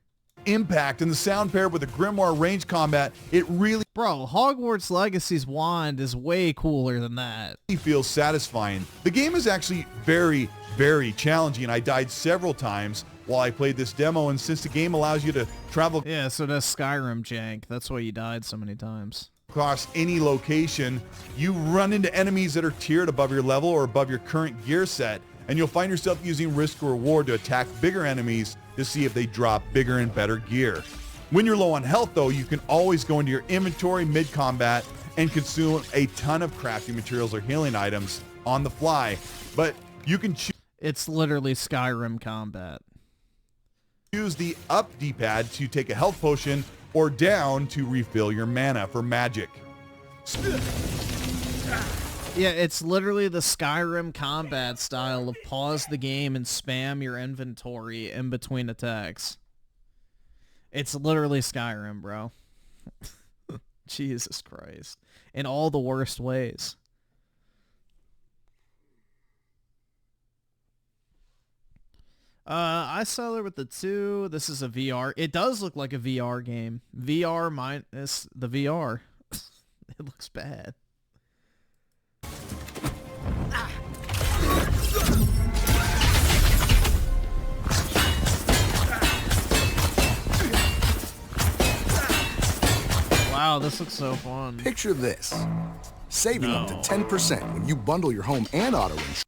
impact, and the sound paired with the Grimoire range combat, it really Bro, Hogwarts Legacy's wand is way cooler than that. feels satisfying. The game is actually very, very challenging. I died several times while I played this demo, and since the game allows you to travel Yeah, so does Skyrim, jank. That's why you died so many times. across any location, you run into enemies that are tiered above your level or above your current gear set, and you'll find yourself using risk or reward to attack bigger enemies to see if they drop bigger and better gear. When you're low on health though, you can always go into your inventory mid-combat and consume a ton of crafting materials or healing items on the fly, but you can It's literally Skyrim combat. choose the up D-pad to take a health potion or down to refill your mana for magic. Yeah, it's literally the Skyrim combat style of pause the game and spam your inventory in between attacks. It's literally Skyrim, bro. Jesus Christ. In all the worst ways. I saw there with the 2. This is a VR. It does look like a VR game. VR minus the VR. It looks bad. Wow, this looks so fun. Picture this. Saving up to 10% when you bundle your home and auto insurance.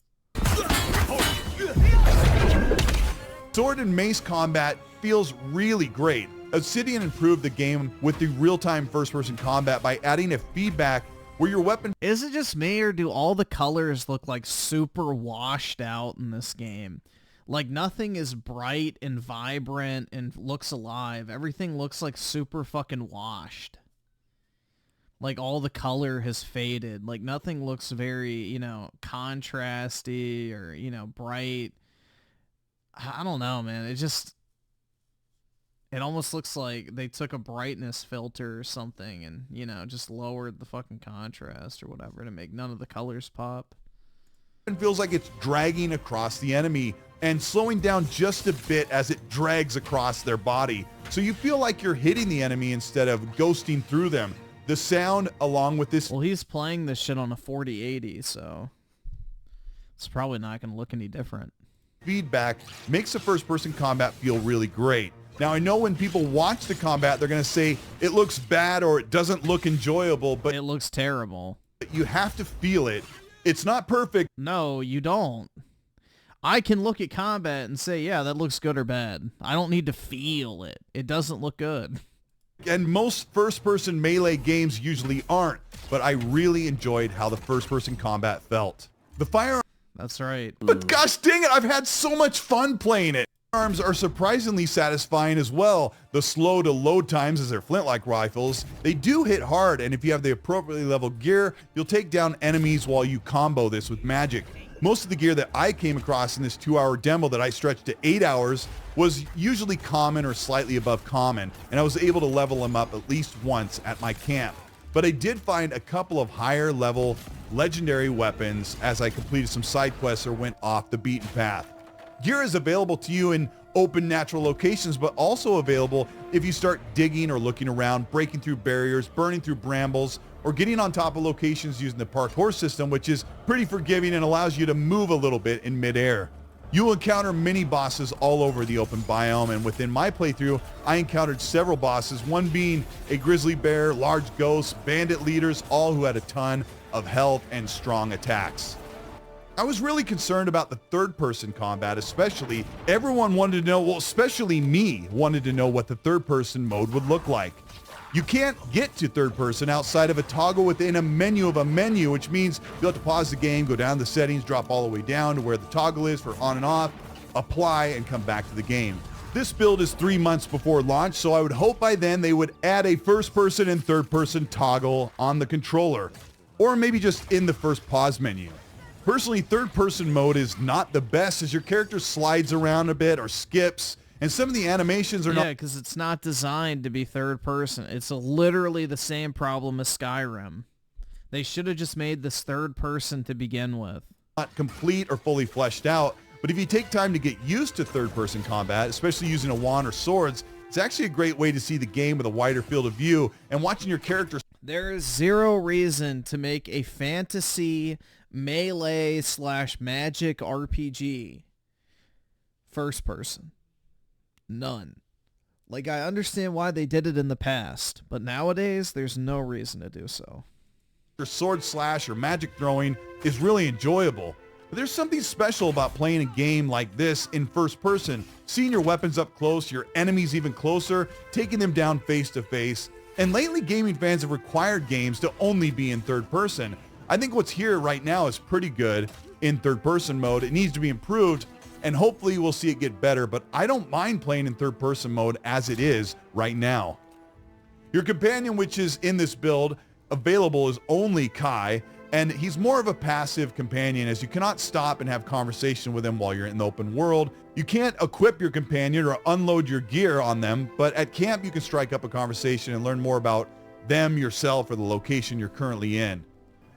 Sword and mace combat feels really great. Obsidian improved the game with the real-time first-person combat by adding a feedback where your weapon... Is it just me, or do all the colors look like super washed out in this game? Like nothing is bright and vibrant and looks alive. Everything looks like super fucking washed. Like all the color has faded. Like nothing looks very, you know, contrasty or, you know, bright. I don't know, man. It almost looks like they took a brightness filter or something and, you know, just lowered the fucking contrast or whatever to make none of the colors pop. It feels like it's dragging across the enemy and slowing down just a bit as it drags across their body. So you feel like you're hitting the enemy instead of ghosting through them. The sound along with this... Well, he's playing this shit on a 4080, so it's probably not going to look any different. Feedback makes the first-person combat feel really great. Now, I know when people watch the combat, they're going to say it looks bad or it doesn't look enjoyable, but it looks terrible. You have to feel it. It's not perfect. No, you don't. I can look at combat and say, yeah, that looks good or bad. I don't need to feel it. It doesn't look good. And most first-person melee games usually aren't, but I really enjoyed how the first-person combat felt. The firearms... That's right. But gosh dang it, I've had so much fun playing it. Firearms are surprisingly satisfying as well. The slow to load times, as they're flint-like rifles, they do hit hard, and if you have the appropriately leveled gear, you'll take down enemies while you combo this with magic. Most of the gear that I came across in this 2-hour demo that I stretched to 8 hours was usually common or slightly above common, and I was able to level them up at least once at my camp. But I did find a couple of higher level legendary weapons as I completed some side quests or went off the beaten path. Gear is available to you in open natural locations, but also available if you start digging or looking around, breaking through barriers, burning through brambles, or getting on top of locations using the parkour system, which is pretty forgiving and allows you to move a little bit in midair. You will encounter mini bosses all over the open biome, and within my playthrough, I encountered several bosses, one being a grizzly bear, large ghosts, bandit leaders, all who had a ton of health and strong attacks. I was really concerned about the third-person combat, especially. Everyone wanted to know, well, especially me, wanted to know what the third-person mode would look like. You can't get to third person outside of a toggle within a menu of a menu, which means you'll have to pause the game, go down the settings, drop all the way down to where the toggle is for on and off, apply, and come back to the game. This build is 3 months before launch, so I would hope by then they would add a first person and third person toggle on the controller, or maybe just in the first pause menu. Personally, third person mode is not the best as your character slides around a bit or skips, and some of the animations are not... Yeah, because it's not designed to be third person. It's literally the same problem as Skyrim. They should have just made this third person to begin with. Not complete or fully fleshed out, but if you take time to get used to third person combat, especially using a wand or swords, It's actually a great way to see the game with a wider field of view and watching your character. There is zero reason to make a fantasy melee / magic RPG first person. None. Like, I understand why they did it in the past, but nowadays there's no reason to do so. Sword slash or magic throwing is really enjoyable. But there's something special about playing a game like this in first person, seeing your weapons up close, your enemies even closer, taking them down face to face. And lately gaming fans have required games to only be in third person. I think what's here right now is pretty good in third person mode. It needs to be improved and hopefully we'll see it get better, but I don't mind playing in third person mode as it is right now. Your companion, which is in this build available, is only Kai, and he's more of a passive companion as you cannot stop and have conversation with him while you're in the open world. You can't equip your companion or unload your gear on them, but at camp you can strike up a conversation and learn more about them, yourself, or the location you're currently in.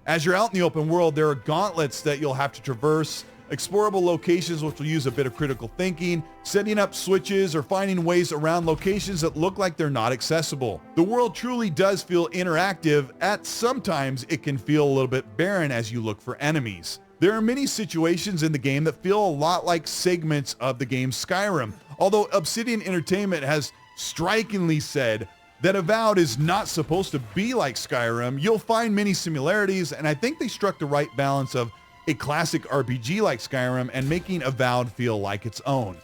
As you're out in the open world, there are gauntlets that you'll have to traverse, explorable locations which will use a bit of critical thinking, setting up switches, or finding ways around locations that look like they're not accessible. The world truly does feel interactive. At sometimes it can feel a little bit barren as you look for enemies. There are many situations in the game that feel a lot like segments of the game Skyrim, although Obsidian Entertainment has strikingly said that Avowed is not supposed to be like Skyrim. You'll find many similarities, and I think they struck the right balance of a classic RPG like Skyrim and making Avowed feel like its own.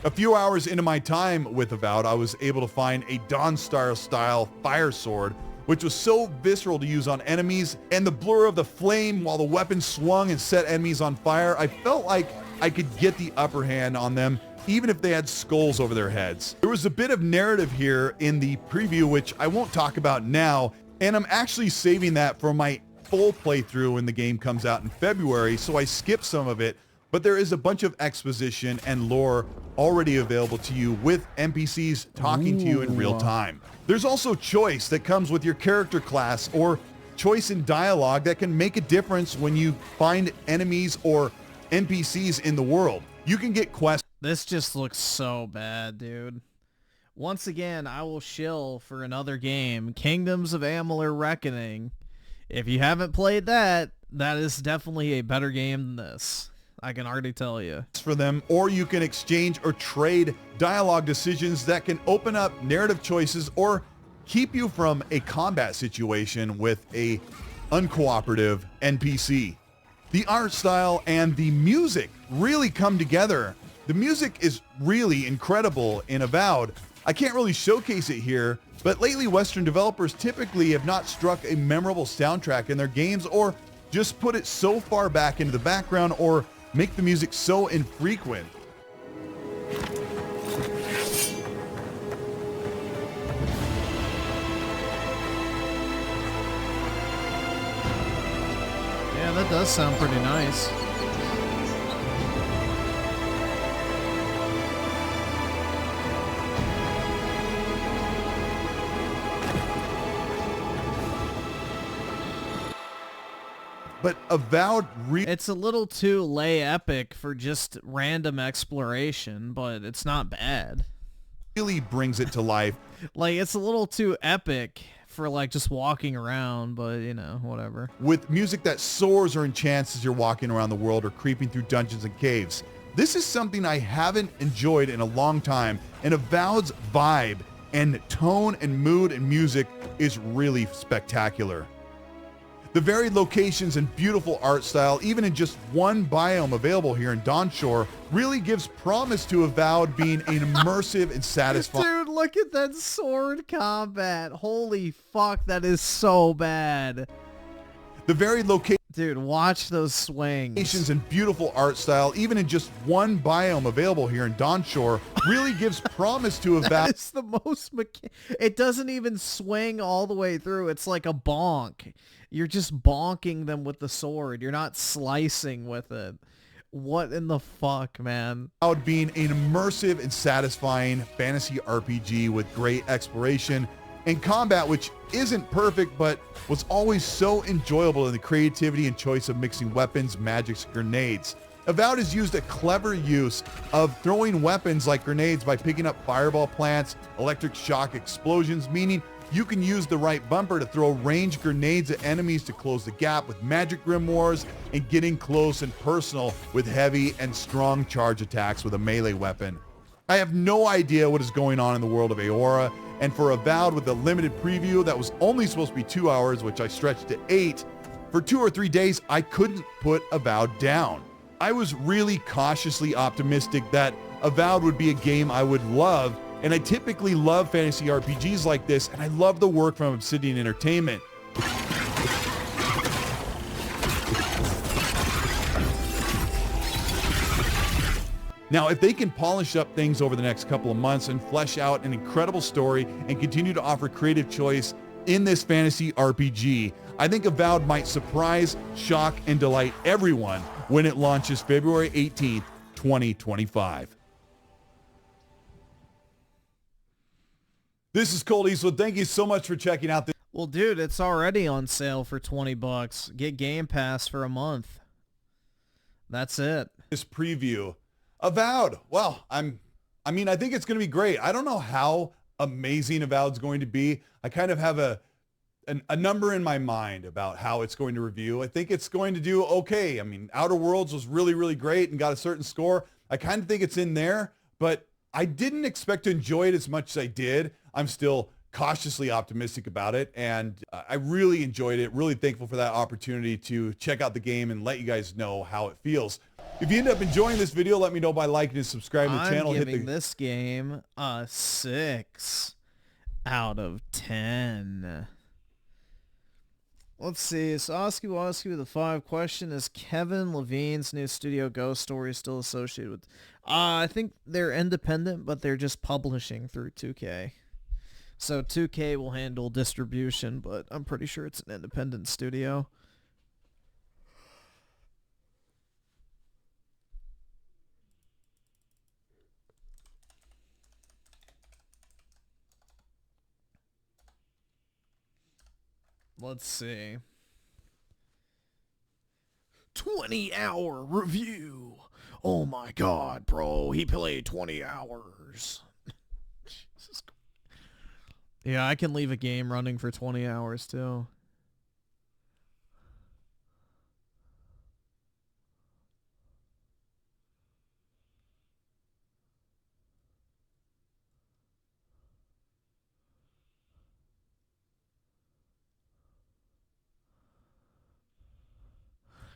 A few hours into my time with Avowed, I was able to find a Dawnstar style fire sword, which was so visceral to use on enemies, and the blur of the flame while the weapon swung and set enemies on fire. I felt like I could get the upper hand on them even if they had skulls over their heads. There was a bit of narrative here in the preview which I won't talk about now, and I'm actually saving that for my full playthrough when the game comes out in February, so I skipped some of it, but there is a bunch of exposition and lore already available to you with NPCs talking to you in real time. There's also choice that comes with your character class, or choice in dialogue that can make a difference when you find enemies or NPCs in the world. You can get quests. This just looks so bad, dude. Once again, I will shill for another game, Kingdoms of Amalur Reckoning. If you haven't played that, that is definitely a better game than this. I can already tell you. For them, or you can exchange or trade dialogue decisions that can open up narrative choices or keep you from a combat situation with a uncooperative NPC. The art style and the music really come together. The music is really incredible in Avowed. I can't really showcase it here, but lately Western developers typically have not struck a memorable soundtrack in their games, or just put it so far back into the background, or make the music so infrequent. Yeah, that does sound pretty nice. But Avowed it's a little too lay epic for just random exploration, but it's not bad. Really brings it to life. Like, it's a little too epic for like just walking around, but you know, whatever. With music that soars or enchants as you're walking around the world or creeping through dungeons and caves. This is something I haven't enjoyed in a long time, and Avowed's vibe and tone and mood and music is really spectacular. The varied locations and beautiful art style, even in just one biome available here in Dawnshore, really gives promise to Avowed being an immersive and satisfying. Dude, look at that sword combat. Holy fuck, that is so bad. The varied locations. Dude, watch those swings. And beautiful art style, even in just one biome available here in Dawnshore, really gives promise to Avowed. It's the most it doesn't even swing all the way through. It's like a bonk. You're just bonking them with the sword. You're not slicing with it. What in the fuck, man? Avowed being an immersive and satisfying fantasy RPG with great exploration and combat, which isn't perfect, but was always so enjoyable in the creativity and choice of mixing weapons, magics, grenades. Avowed has used a clever use of throwing weapons like grenades by picking up fireball plants, electric shock explosions, meaning you can use the right bumper to throw ranged grenades at enemies to close the gap with magic grimoires and getting close and personal with heavy and strong charge attacks with a melee weapon. I have no idea what is going on in the world of Aora, and for Avowed with a limited preview that was only supposed to be 2 hours, which I stretched to 8, for 2 or 3 days, I couldn't put Avowed down. I was really cautiously optimistic that Avowed would be a game I would love, and I typically love fantasy RPGs like this, and I love the work from Obsidian Entertainment. Now, if they can polish up things over the next couple of months and flesh out an incredible story and continue to offer creative choice in this fantasy RPG, I think Avowed might surprise, shock, and delight everyone when it launches February 18th, 2025. This is CultEastWood. Thank you so much for checking out this. Well, dude, it's already on sale for $20. Get Game Pass for a month. That's it. This preview. Avowed. Well, I think it's going to be great. I don't know how amazing Avowed's going to be. I kind of have a number in my mind about how it's going to review. I think it's going to do okay. I mean, Outer Worlds was really, really great and got a certain score. I kind of think it's in there, but I didn't expect to enjoy it as much as I did. I'm still cautiously optimistic about it, and I really enjoyed it. Really thankful for that opportunity to check out the game and let you guys know how it feels. If you end up enjoying this video, let me know by liking and subscribing to the channel. I'm giving this game a 6 out of 10. Let's see. So Oski Woski with a 5 question. Is Kevin Levine's new studio Ghost Story still associated with... I think they're independent, but they're just publishing through 2K. So 2K will handle distribution, but I'm pretty sure it's an independent studio. Let's see. 20-hour review. Oh my god, bro. He played 20 hours. Jesus. Yeah, I can leave a game running for 20 hours too.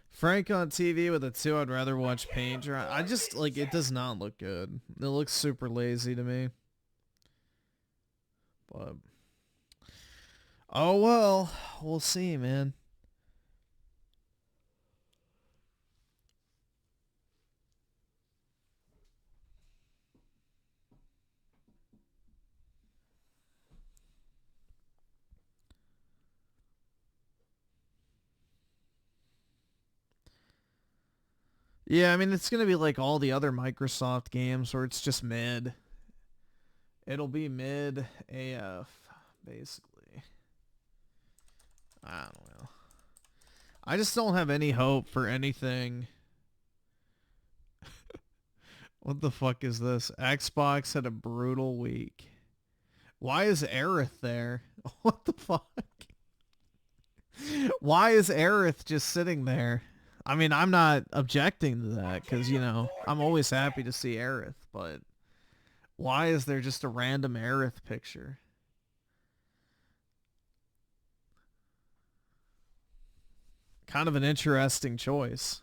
Frank on TV with a 2, I'd rather watch paint dry. I just, like, it does not look good. It looks super lazy to me. But, oh well, we'll see, man. Yeah, I mean, it's going to be like all the other Microsoft games where it's just mid. It'll be mid AF, basically. I don't know. I just don't have any hope for anything. What the fuck is this? Xbox had a brutal week. Why is Aerith there? What the fuck? Why is Aerith just sitting there? I mean, I'm not objecting to that because, you know, I'm always happy to see Aerith, but why is there just a random Aerith picture? Kind of an interesting choice.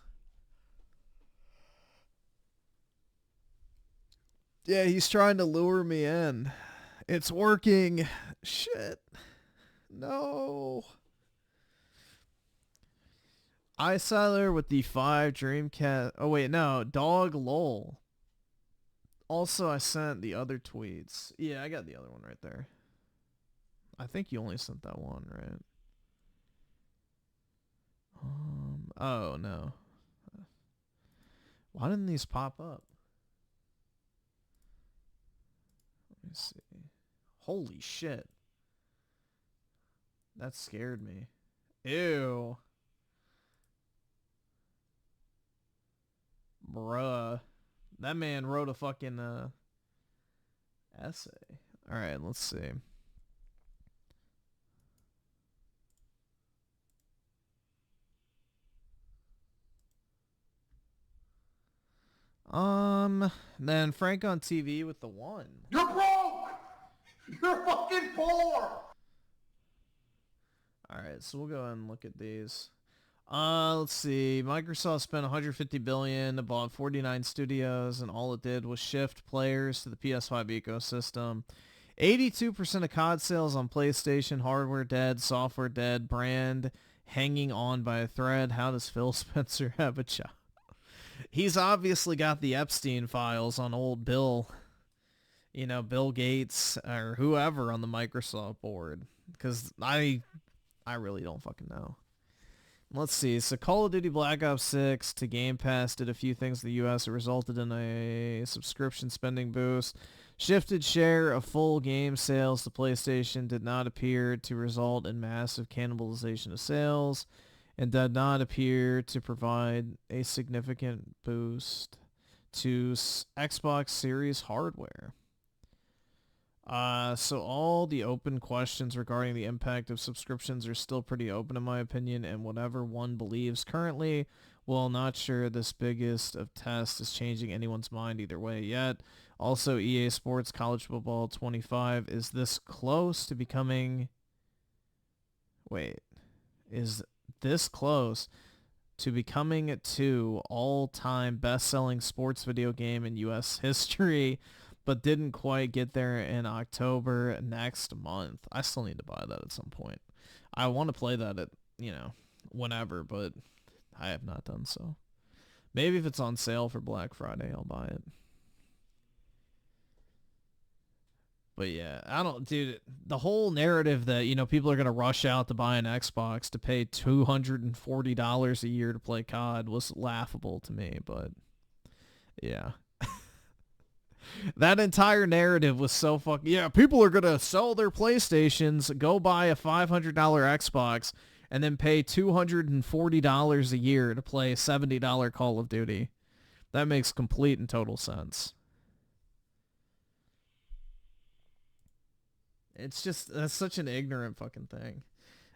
Yeah, he's trying to lure me in. It's working. Shit. No. Icyler with the 5 Dreamcast. Oh wait, no, Dog Lol. Also, I sent the other tweets. Yeah, I got the other one right there. I think you only sent that one, right? Oh no. Why didn't these pop up? Let me see. Holy shit. That scared me. Ew. Bruh. That man wrote a fucking essay. Alright, let's see. Then Frank on TV with the 1. You're broke! You're fucking poor! Alright, so we'll go ahead and look at these. Let's see. Microsoft spent $150 billion, bought 49 studios, and all it did was shift players to the PS5 ecosystem. 82% of COD sales on PlayStation, hardware dead, software dead, brand hanging on by a thread. How does Phil Spencer have a job? He's obviously got the Epstein files on old Bill, Bill Gates or whoever on the Microsoft board. Because I really don't fucking know. Let's see. So Call of Duty Black Ops 6 to Game Pass did a few things in the US. It resulted in a subscription spending boost. Shifted share of full game sales to PlayStation did not appear to result in massive cannibalization of sales, and did not appear to provide a significant boost to Xbox Series hardware. So all the open questions regarding the impact of subscriptions are still pretty open in my opinion, and whatever one believes currently, well, not sure this biggest of tests is changing anyone's mind either way yet. Also, EA Sports College Football 25 is this close to becoming... Wait. Is this close to becoming two all-time best-selling sports video game in U.S. history, but didn't quite get there in October next month. I still need to buy that at some point. I want to play that at, whenever, but I have not done so. Maybe if it's on sale for Black Friday, I'll buy it. But yeah, dude, the whole narrative that, people are going to rush out to buy an Xbox to pay $240 a year to play COD was laughable to me, but yeah. That entire narrative was so fucking... Yeah, people are going to sell their PlayStations, go buy a $500 Xbox, and then pay $240 a year to play a $70 Call of Duty. That makes complete and total sense. It's just, that's such an ignorant fucking thing.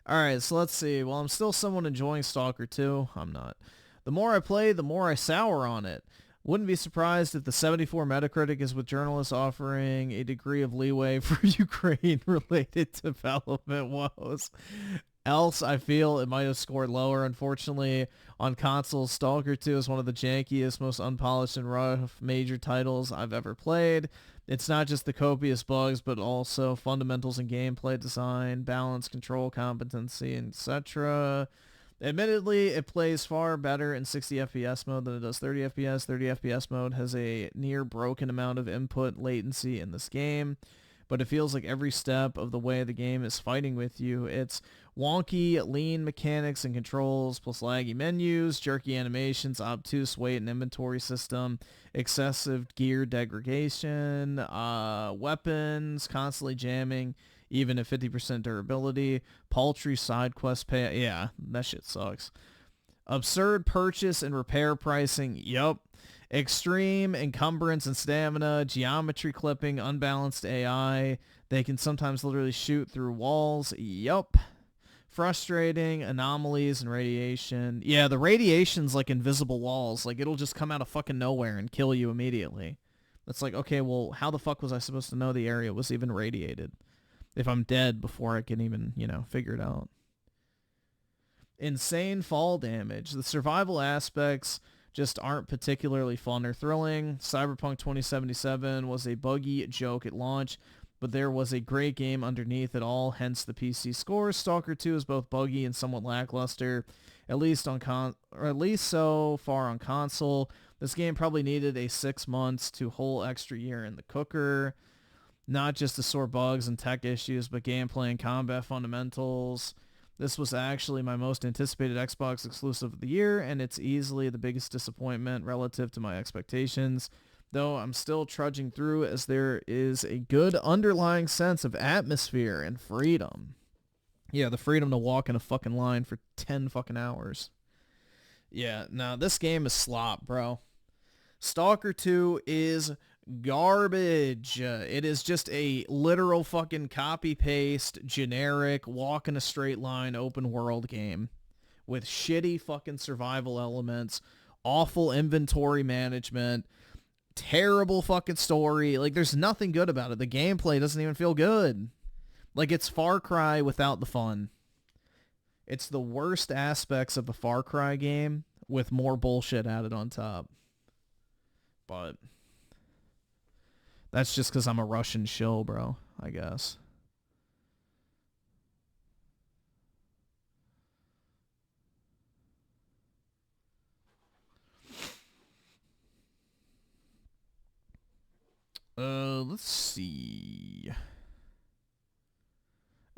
Alright, so let's see. Well, I'm still somewhat enjoying Stalker 2. I'm not. The more I play, the more I sour on it. Wouldn't be surprised if the 74 Metacritic is with journalists offering a degree of leeway for Ukraine-related development woes. Else, I feel it might have scored lower. Unfortunately, on consoles, Stalker 2 is one of the jankiest, most unpolished and rough major titles I've ever played. It's not just the copious bugs, but also fundamentals in gameplay design, balance, control, competency, etc. Admittedly, it plays far better in 60 FPS mode than it does 30 FPS. 30 FPS mode has a near broken amount of input latency in this game, but it feels like every step of the way the game is fighting with you. It's wonky, lean mechanics and controls, plus laggy menus, jerky animations, obtuse weight and inventory system, excessive gear degradation, weapons, constantly jamming, even at 50% durability, paltry side quest pay. Yeah, that shit sucks. Absurd purchase and repair pricing. Yup. Extreme encumbrance and stamina, geometry clipping, unbalanced AI. They can sometimes literally shoot through walls. Yup. Frustrating anomalies and radiation. Yeah, the radiation's like invisible walls. Like, it'll just come out of fucking nowhere and kill you immediately. It's like, okay, well, how the fuck was I supposed to know the area was even radiated if I'm dead before I can even, figure it out? Insane fall damage. The survival aspects just aren't particularly fun or thrilling. Cyberpunk 2077 was a buggy joke at launch, but there was a great game underneath it all, hence the PC scores. Stalker 2 is both buggy and somewhat lackluster, at least so far on console. This game probably needed a 6 months to whole extra year in the cooker. Not just to sort bugs and tech issues, but gameplay and combat fundamentals. This was actually my most anticipated Xbox exclusive of the year, and it's easily the biggest disappointment relative to my expectations, though I'm still trudging through as there is a good underlying sense of atmosphere and freedom. Yeah, the freedom to walk in a fucking line for 10 fucking hours. Yeah, no, this game is slop, bro. Stalker 2 is garbage. It is just a literal fucking copy-paste, generic, walk in a straight line, open world game with shitty fucking survival elements, awful inventory management, terrible fucking story. Like, there's nothing good about it. The gameplay doesn't even feel good. Like, it's Far Cry without the fun. It's the worst aspects of a Far Cry game with more bullshit added on top. But that's just because I'm a Russian shill, bro, I guess. Let's see.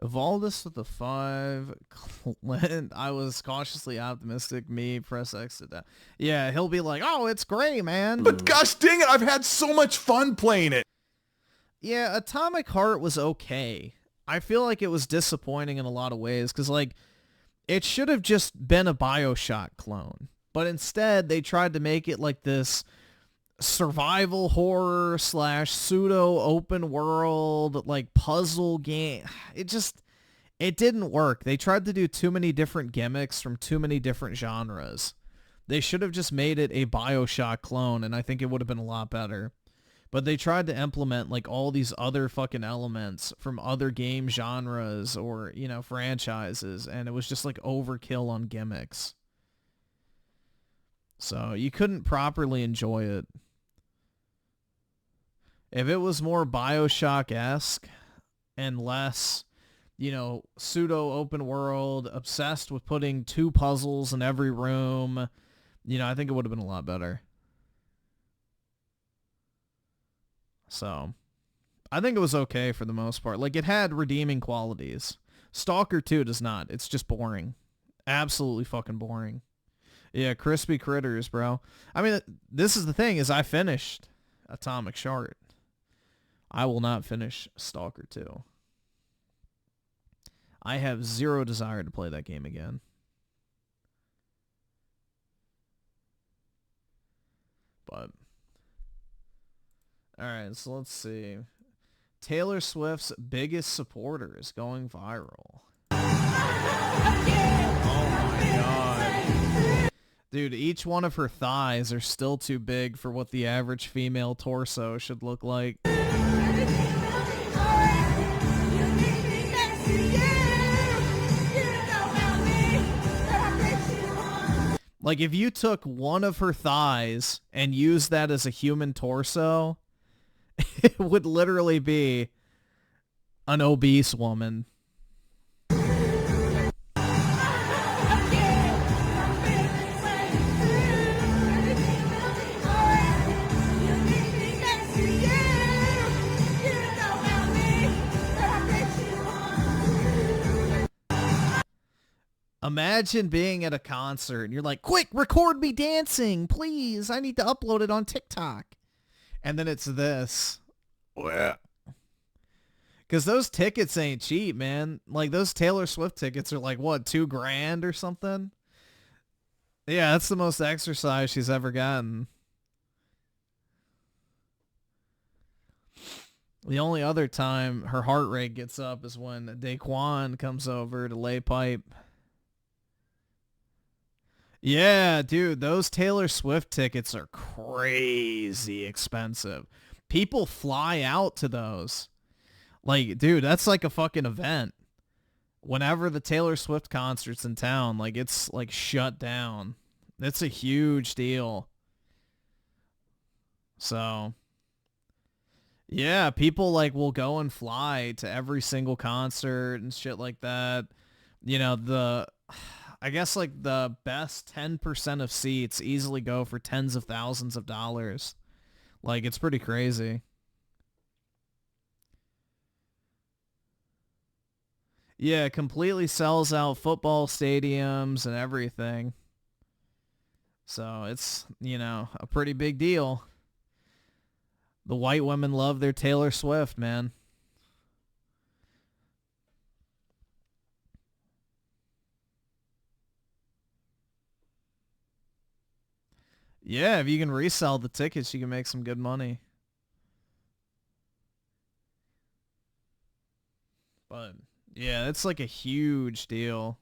Evaldus with a 5. Clint, I was cautiously optimistic. Me, press X to that. Yeah, he'll be like, oh, it's great, man. But gosh dang it, I've had so much fun playing it. Yeah, Atomic Heart was okay. I feel like it was disappointing in a lot of ways because, like, it should have just been a BioShock clone. But instead, they tried to make it like this survival horror / pseudo open world like puzzle game. It didn't work. They tried to do too many different gimmicks from too many different genres. They should have just made it a BioShock clone, and I think it would have been a lot better. But they tried to implement like all these other fucking elements from other game genres or, you know, franchises, and it was just like overkill on gimmicks. So you couldn't properly enjoy it. If it was more BioShock-esque and less, you know, pseudo open world, obsessed with putting 2 puzzles in every room, you know, I think it would have been a lot better. So, I think it was okay for the most part. Like, it had redeeming qualities. Stalker 2 does not. It's just boring. Absolutely fucking boring. Yeah, crispy critters, bro. I mean, this is the thing, is I finished Atomic Heart. I will not finish Stalker 2. I have zero desire to play that game again. But, alright, so let's see. Taylor Swift's biggest supporter is going viral. Oh my god. Dude, each one of her thighs are still too big for what the average female torso should look like. Like, if you took one of her thighs and used that as a human torso, it would literally be an obese woman. Imagine being at a concert and you're like, quick, record me dancing, please. I need to upload it on TikTok. And then it's this. Because those tickets ain't cheap, man. Like, those Taylor Swift tickets are like, what, $2,000 or something? Yeah, that's the most exercise she's ever gotten. The only other time her heart rate gets up is when Daquan comes over to lay pipe. Yeah, dude, those Taylor Swift tickets are crazy expensive. People fly out to those. Like, dude, that's like a fucking event. Whenever the Taylor Swift concert's in town, like, it's like shut down. It's a huge deal. So, yeah, people like will go and fly to every single concert and shit like that. You know, I guess like the best 10% of seats easily go for tens of thousands of dollars. Like, it's pretty crazy. Yeah, completely sells out football stadiums and everything. So it's, you know, a pretty big deal. The white women love their Taylor Swift, man. Yeah, if you can resell the tickets, you can make some good money. But yeah, it's like a huge deal.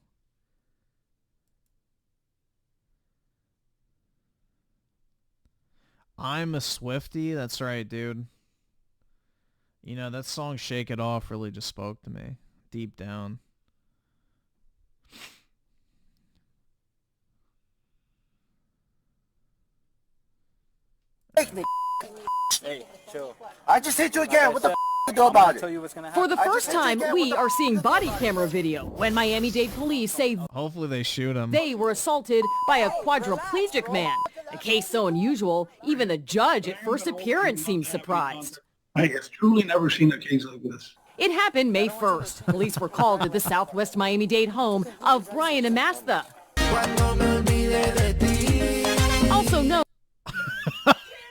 I'm a Swiftie. That's right, dude. You know, that song Shake It Off really just spoke to me deep down. Hey, chill. I just hit you again. What the you do about it? For the first time, we are seeing body camera video when Miami-Dade police say Hopefully they shoot him. they were assaulted by a quadriplegic man. A case so unusual, even the judge at first appearance seemed surprised. I have truly never seen a case like this. It happened May 1st. Police were called to the Southwest Miami-Dade home of Brian Amastha, also known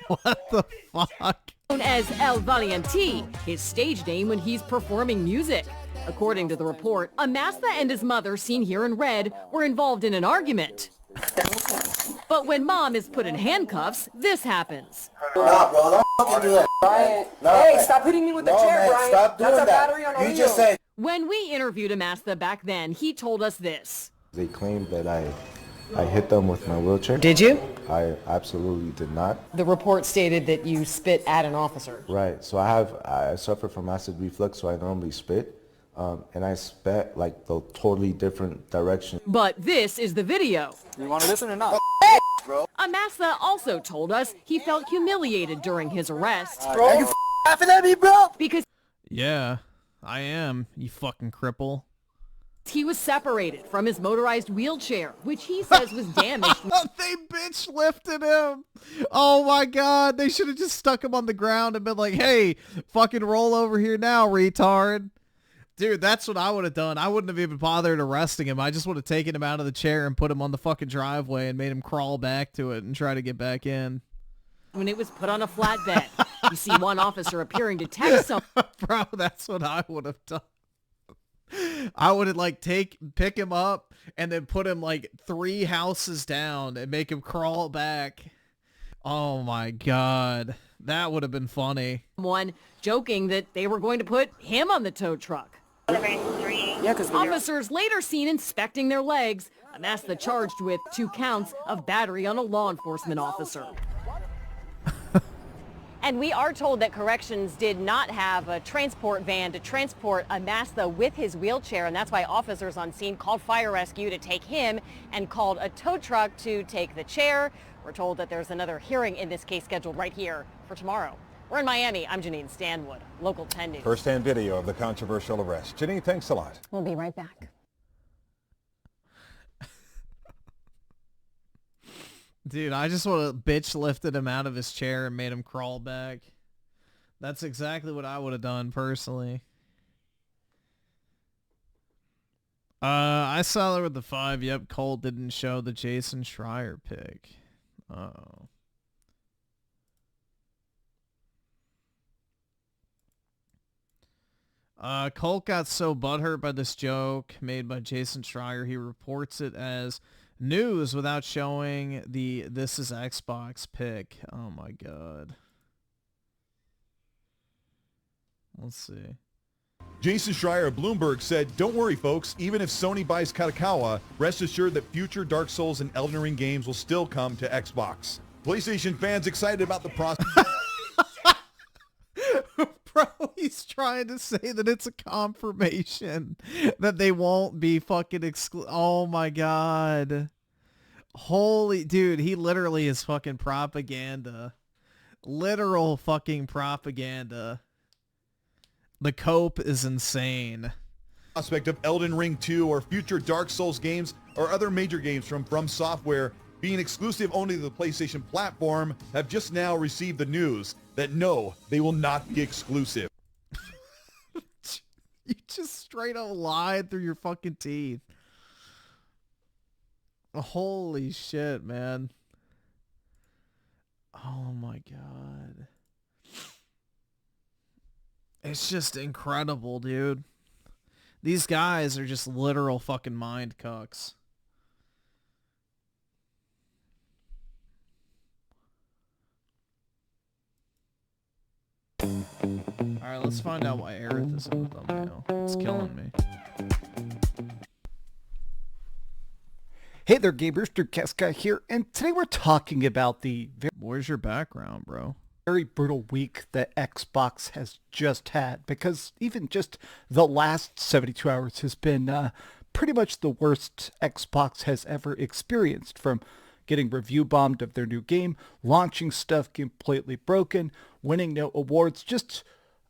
What the fuck? as El Valiente, his stage name when he's performing music. According to the report, Amastha and his mother, seen here in red, were involved in an argument. But when mom is put in handcuffs, this happens. Nah, bro, don't fucking do that. Brian, No, hey, man. stop hitting me with the No, chair, man, Brian. stop doing That's a that. battery on You just said When we interviewed Amastha back then, he told us this. They claimed that I hit them with my wheelchair. Did you? I absolutely did not. The report stated that you spit at an officer. Right. So I suffer from acid reflux, so I normally spit. And I spat like the totally different direction. But this is the video. you want to listen or not? Amastha also told us he felt humiliated during his arrest Bro, are you laughing at me, bro? because Yeah, I am, you fucking cripple. he was separated from his motorized wheelchair, which he says was damaged. They bitch lifted him. Oh my god, they should have just stuck him on the ground and been like, hey, fucking roll over here now, retard. Dude, that's what I would have done. I wouldn't have even bothered arresting him. I just would have taken him out of the chair and put him on the fucking driveway and made him crawl back to it and try to get back in. When it was put on a flatbed. You see one officer appearing to text someone. Bro, that's what I would have done. I would have like pick him up and then put him like 3 houses down and make him crawl back. Oh my god. That would have been funny. Joking that they were going to put him on the tow truck. Yeah, because Officers later seen inspecting their legs. Amastha charged with 2 counts of battery on a law enforcement officer. And we are told that corrections did not have a transport van to transport Amastha with his wheelchair, and that's why officers on scene called fire rescue to take him and called a tow truck to take the chair. We're told that there's another hearing in this case scheduled right here for tomorrow. We're in Miami. I'm Janine Stanwood, Local 10 News. First-hand video of the controversial arrest. Janine, thanks a lot. We'll be right back. Dude, I just would have bitch lifted him out of his chair and made him crawl back. That's exactly what I would have done personally. I saw there with the 5. Yep, Cole didn't show the Jason Schreier pick. Uh-oh. Colt got so butthurt by this joke made by Jason Schreier, he reports it as news without showing the This Is Xbox pic. Oh my god. Let's see. Jason Schreier of Bloomberg said, "Don't worry, folks. Even if Sony buys Katakawa, rest assured that future Dark Souls and Elden Ring games will still come to Xbox." PlayStation fans excited about the prospect. Bro, he's trying to say that it's a confirmation that they won't be fucking Oh my god. Holy dude, he literally is fucking propaganda. Literal fucking propaganda. The cope is insane. Prospect of Elden Ring 2 or future Dark Souls games or other major games from Software being exclusive only to the PlayStation platform have just now received the news that no, they will not be exclusive. You just straight up lied through your fucking teeth. Holy shit, man. Oh my god. It's just incredible, dude. These guys are just literal fucking mind cucks. Alright, let's find out why Aerith is in the thumbnail. It's killing me. Hey there, gamers, Casca here, and today we're talking about the Where's your background, bro? very brutal week that Xbox has just had, because even just the last 72 hours has been pretty much the worst Xbox has ever experienced, from getting review bombed of their new game, launching stuff completely broken, winning no awards, just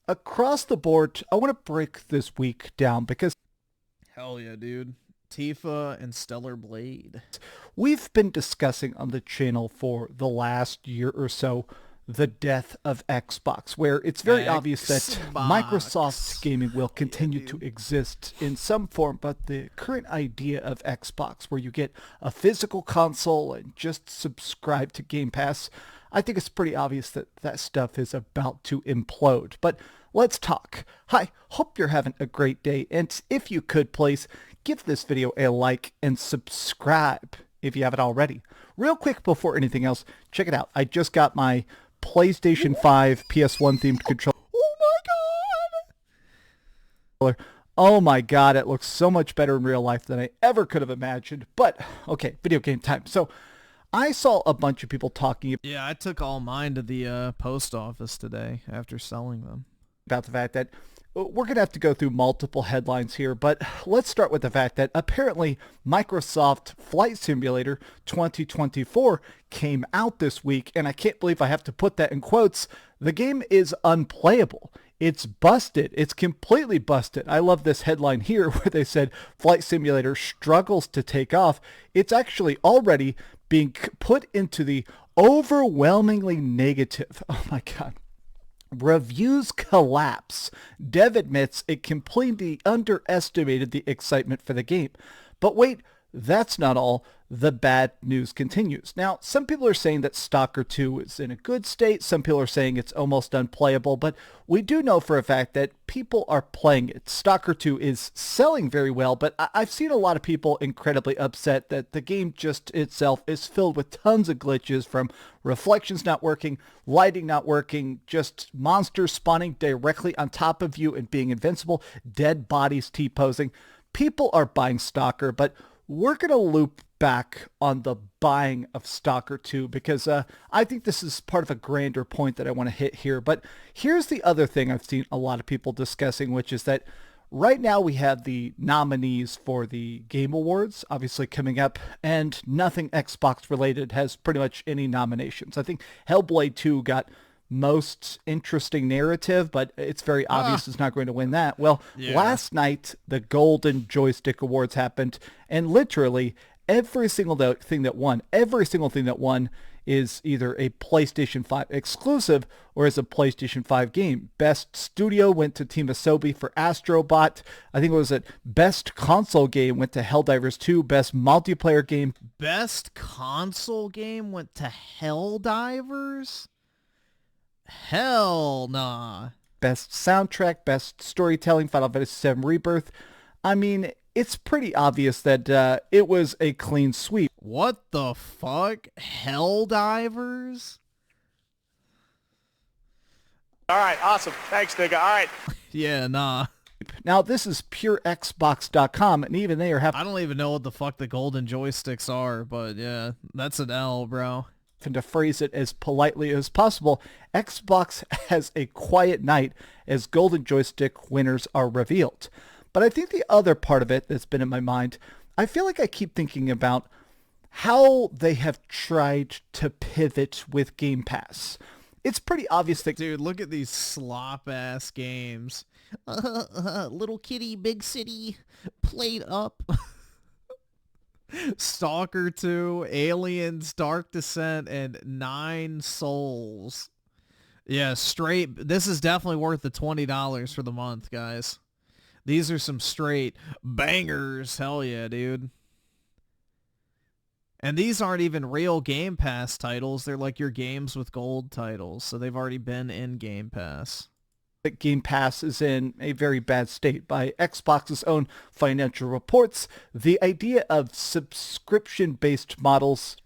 across the board. I want to break this week down because Hell yeah, dude. Tifa and Stellar Blade. we've been discussing on the channel for the last year or so the death of Xbox, where it's very obvious that Microsoft's gaming will continue to exist in some form, but the current idea of Xbox, where you get a physical console and just subscribe to Game Pass, I think it's pretty obvious that that stuff is about to implode. But let's talk. Hi, hope you're having a great day, and if you could please give this video a like and subscribe if you haven't already. Real quick before anything else, check it out. I just got my PlayStation 5 PS1 themed controller. Oh my god, it looks so much better in real life than I ever could have imagined. But, okay, video game time. So, I saw a bunch of people talking Yeah, I took all mine to the post office today after selling them. about the fact that we're going to have to go through multiple headlines here, but let's start with the fact that apparently Microsoft Flight Simulator 2024 came out this week, and I can't believe I have to put that in quotes. The game is unplayable. It's busted. It's completely busted. I love this headline here where they said Flight Simulator struggles to take off. It's actually already being put into the overwhelmingly negative. Oh my god. Reviews collapse. Dev admits it completely underestimated the excitement for the game. But wait, that's not all. The bad news continues. Now, some people are saying that Stalker 2 is in a good state. Some people are saying it's almost unplayable. But we do know for a fact that people are playing it. Stalker 2 is selling very well, but I've seen a lot of people incredibly upset that the game just itself is filled with tons of glitches, from reflections not working, lighting not working, just monsters spawning directly on top of you and being invincible, dead bodies T-posing. People are buying Stalker, but we're going to loop back on the buying of Stalker 2 because I think this is part of a grander point that I want to hit here. But here's the other thing I've seen a lot of people discussing, which is that right now we have the nominees for the Game Awards obviously coming up, and nothing Xbox related has pretty much any nominations. I think Hellblade 2 got most interesting narrative, but it's very obvious it's not going to win that. Well, last night the Golden Joystick Awards happened, and literally every single thing that won is either a PlayStation 5 exclusive or is a PlayStation 5 game. Best Studio went to Team Asobi for Astrobot. I think it was it. Best Console Game went to Helldivers 2. Best Multiplayer Game. Best Console Game went to Helldivers? Hell nah. Best Soundtrack, Best Storytelling, Final Fantasy VII Rebirth. I mean, it's pretty obvious that it was a clean sweep. What the fuck? Helldivers? Alright, awesome. Thanks, nigga. Alright. Yeah, nah. Now, this is purexbox.com, and even they are having... I don't even know what the fuck the golden joysticks are, but yeah, that's an L, bro. To phrase it as politely as possible, Xbox has a quiet night as Golden Joystick winners are revealed. But I think the other part of it that's been in my mind, I feel like I keep thinking about how they have tried to pivot with Game Pass. It's pretty obvious that... Dude, look at these slop-ass games. Little kitty, big city, played up. Stalker 2, Aliens, Dark Descent, and 9 Souls. Yeah, straight. This is definitely worth the $20 for the month, guys. These are some straight bangers. Hell yeah, dude. And these aren't even real Game Pass titles. They're like your games with gold titles. So they've already been in Game Pass. That Game Pass is in a very bad state. By Xbox's own financial reports, the idea of subscription-based models,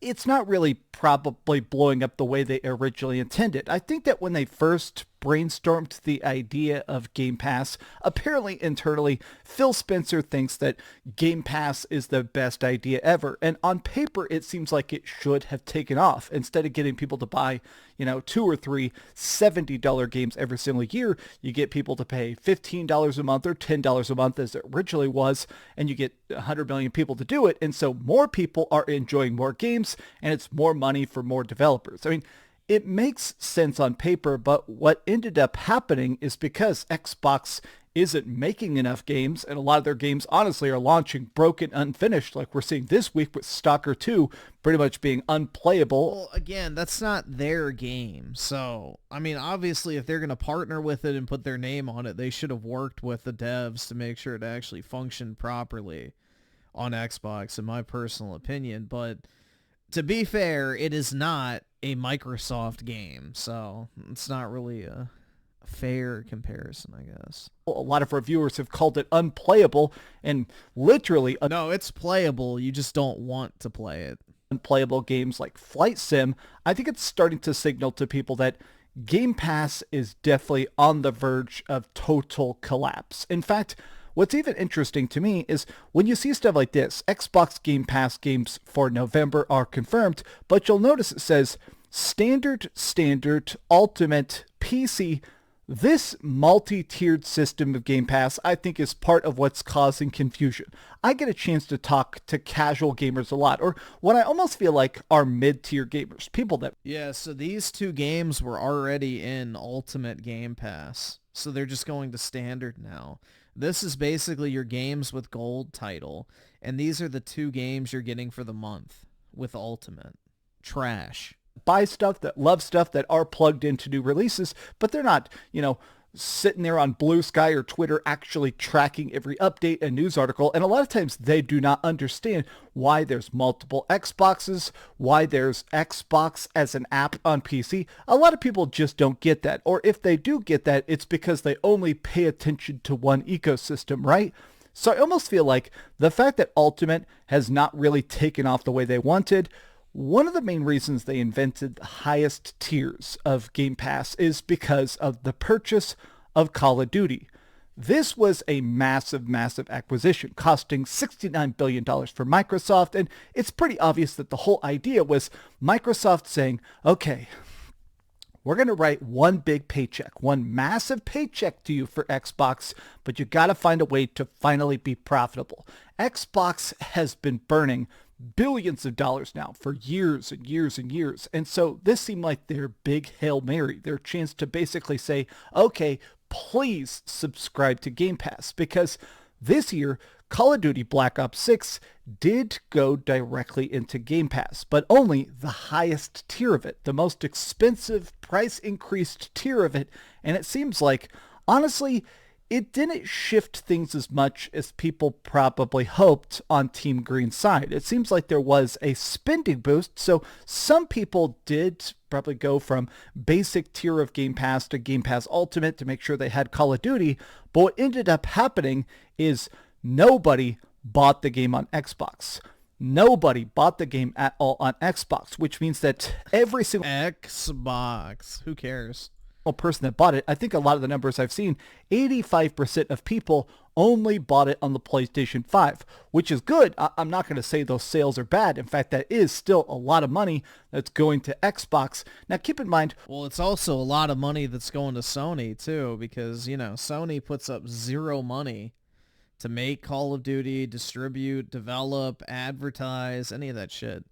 it's not really probably blowing up the way they originally intended. I think that when they first brainstormed the idea of Game Pass. Apparently internally, Phil Spencer thinks that Game Pass is the best idea ever. And on paper, it seems like it should have taken off. Instead of getting people to buy, 2 or 3 $70 games every single year, you get people to pay $15 a month or $10 a month as it originally was, and you get 100 million people to do it. And so more people are enjoying more games, and it's more money for more developers. I mean, it makes sense on paper, but what ended up happening is because Xbox isn't making enough games, and a lot of their games honestly are launching broken, unfinished, like we're seeing this week with Stalker 2 pretty much being unplayable. Well, again, that's not their game. So, I mean, obviously, if they're going to partner with it and put their name on it, they should have worked with the devs to make sure it actually functioned properly on Xbox, in my personal opinion. But to be fair, it is not a Microsoft game, so it's not really a fair comparison, I guess. A lot of reviewers have called it unplayable, and literally... No, it's playable. You just don't want to play it. Unplayable games like Flight Sim, I think it's starting to signal to people that Game Pass is definitely on the verge of total collapse. In fact, what's even interesting to me is when you see stuff like this, Xbox Game Pass games for November are confirmed, but you'll notice it says standard, ultimate, PC. This multi-tiered system of Game Pass, I think, is part of what's causing confusion. I get a chance to talk to casual gamers a lot, or what I almost feel like are mid-tier gamers, people that... Yeah, so these 2 games were already in Ultimate Game Pass, so they're just going to standard now. This is basically your games with gold title, and these are the 2 games you're getting for the month with Ultimate. Trash. Buy stuff, that love stuff, that are plugged into new releases, but they're not, sitting there on Blue Sky or Twitter actually tracking every update and news article. And a lot of times they do not understand why there's multiple Xboxes, why there's Xbox as an app on PC. A lot of people just don't get that. Or if they do get that, it's because they only pay attention to one ecosystem, right? So I almost feel like the fact that Ultimate has not really taken off the way they wanted, one of the main reasons they invented the highest tiers of Game Pass is because of the purchase of Call of Duty. This was a massive acquisition, costing $69 billion for Microsoft, and it's pretty obvious that the whole idea was Microsoft saying, okay, we're going to write one big paycheck, one massive paycheck to you for Xbox, but you got to find a way to finally be profitable. Xbox has been burning billions of dollars now for years and years and years. And so this seemed like their big Hail Mary, their chance to basically say, okay, please subscribe to Game Pass, because this year, Call of Duty Black Ops 6 did go directly into Game Pass, but only the highest tier of it, the most expensive price increased tier of it. And it seems like, honestly, it didn't shift things as much as people probably hoped on Team Green's side. It seems like there was a spending boost, so some people did probably go from basic tier of Game Pass to Game Pass Ultimate to make sure they had Call of Duty, but what ended up happening is nobody bought the game on Xbox. Nobody bought the game at all on Xbox, which means that every single... Xbox. Who cares? Person that bought it, I think a lot of the numbers I've seen, 85% of people only bought it on the PlayStation 5, which is good. I'm not going to say those sales are bad. In fact, that is still a lot of money that's going to Xbox. Now, keep in mind... Well, it's also a lot of money that's going to Sony, too, because, Sony puts up zero money to make Call of Duty, distribute, develop, advertise, any of that shit.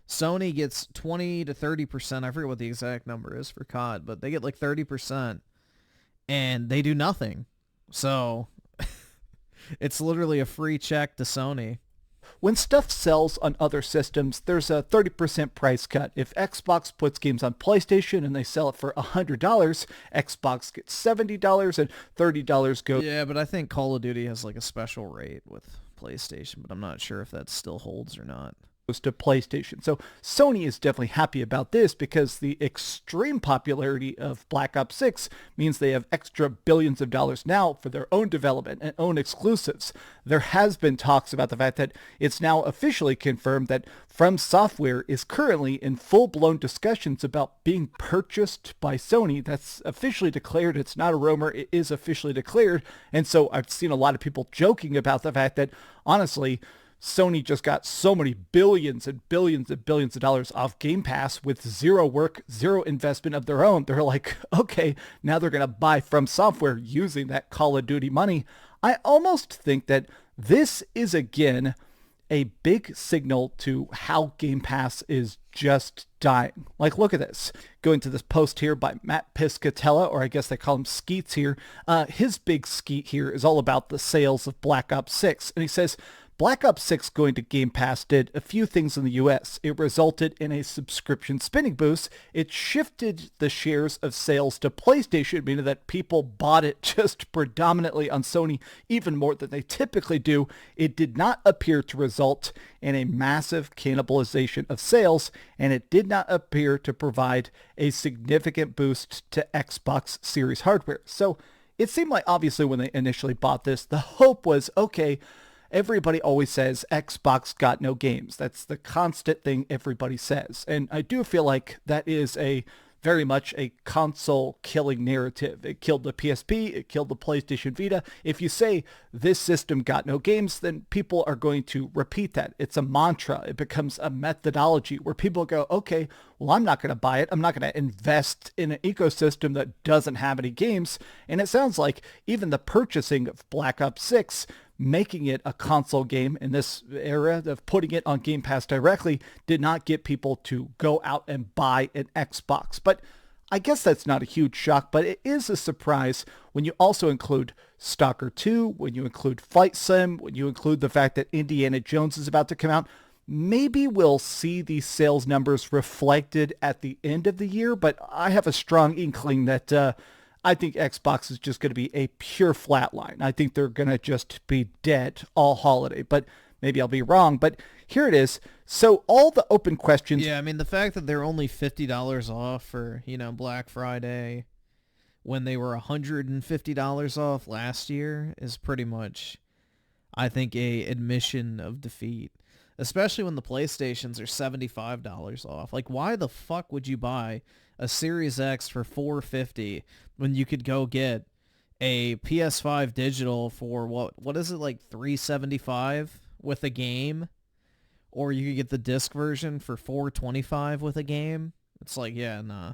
Sony gets 20 to 30%. I forget what the exact number is for COD, but they get like 30%, and they do nothing. So it's literally a free check to Sony. When stuff sells on other systems, there's a 30% price cut. If Xbox puts games on PlayStation and they sell it for $100, Xbox gets $70 and $30 goes... Yeah, but I think Call of Duty has like a special rate with PlayStation, but I'm not sure if that still holds or not. to PlayStation. So Sony is definitely happy about this because the extreme popularity of Black Ops 6 means they have extra billions of dollars now for their own development and own exclusives. There has been talks about the fact that it's now officially confirmed that From Software is currently in full-blown discussions about being purchased by Sony. That's officially declared. It's not a rumor. It is officially declared. And so I've seen a lot of people joking about the fact that, honestly, Sony just got so many billions and billions and billions of dollars off Game Pass with zero work, zero investment of their own. They're like, okay, now they're going to buy From Software using that Call of Duty money. I almost think that this is, again, a big signal to how Game Pass is just dying. Like, look at this. Going to this post here by Matt Piscatella, or I guess they call him Skeets here. His big skeet here is all about the sales of Black Ops 6. And he says, Black Ops 6 going to Game Pass did a few things in the US. It resulted in a subscription spending boost. It shifted the shares of sales to PlayStation, meaning that people bought it just predominantly on Sony even more than they typically do. It did not appear to result in a massive cannibalization of sales, and it did not appear to provide a significant boost to Xbox Series hardware. So it seemed like, obviously, when they initially bought this, the hope was, okay, everybody always says Xbox got no games. That's the constant thing everybody says. And I do feel like that is very much a console killing narrative. It killed the PSP. It killed the PlayStation Vita. If you say this system got no games, then people are going to repeat that. It's a mantra. It becomes a methodology where people go, okay, well, I'm not going to buy it. I'm not going to invest in an ecosystem that doesn't have any games. And it sounds like even the purchasing of Black Ops 6, making it a console game in this era of putting it on Game Pass directly, did not get people to go out and buy an Xbox. But I guess that's not a huge shock, but it is a surprise when you also include Stalker 2, when you include Flight Sim, when you include the fact that Indiana Jones is about to come out. Maybe we'll see these sales numbers reflected at the end of the year, but I have a strong inkling that I think Xbox is just going to be a pure flatline. I think they're going to just be dead all holiday, but maybe I'll be wrong. But here it is. So all the open questions. Yeah, I mean, the fact that they're only $50 off for, Black Friday when they were $150 off last year is pretty much, I think, a admission of defeat. Especially when the PlayStations are $75 off. Like, why the fuck would you buy a Series X for $450 when you could go get a PS5 digital for what is it, like $375 with a game? Or you could get the disc version for $425 with a game? It's like, yeah, nah.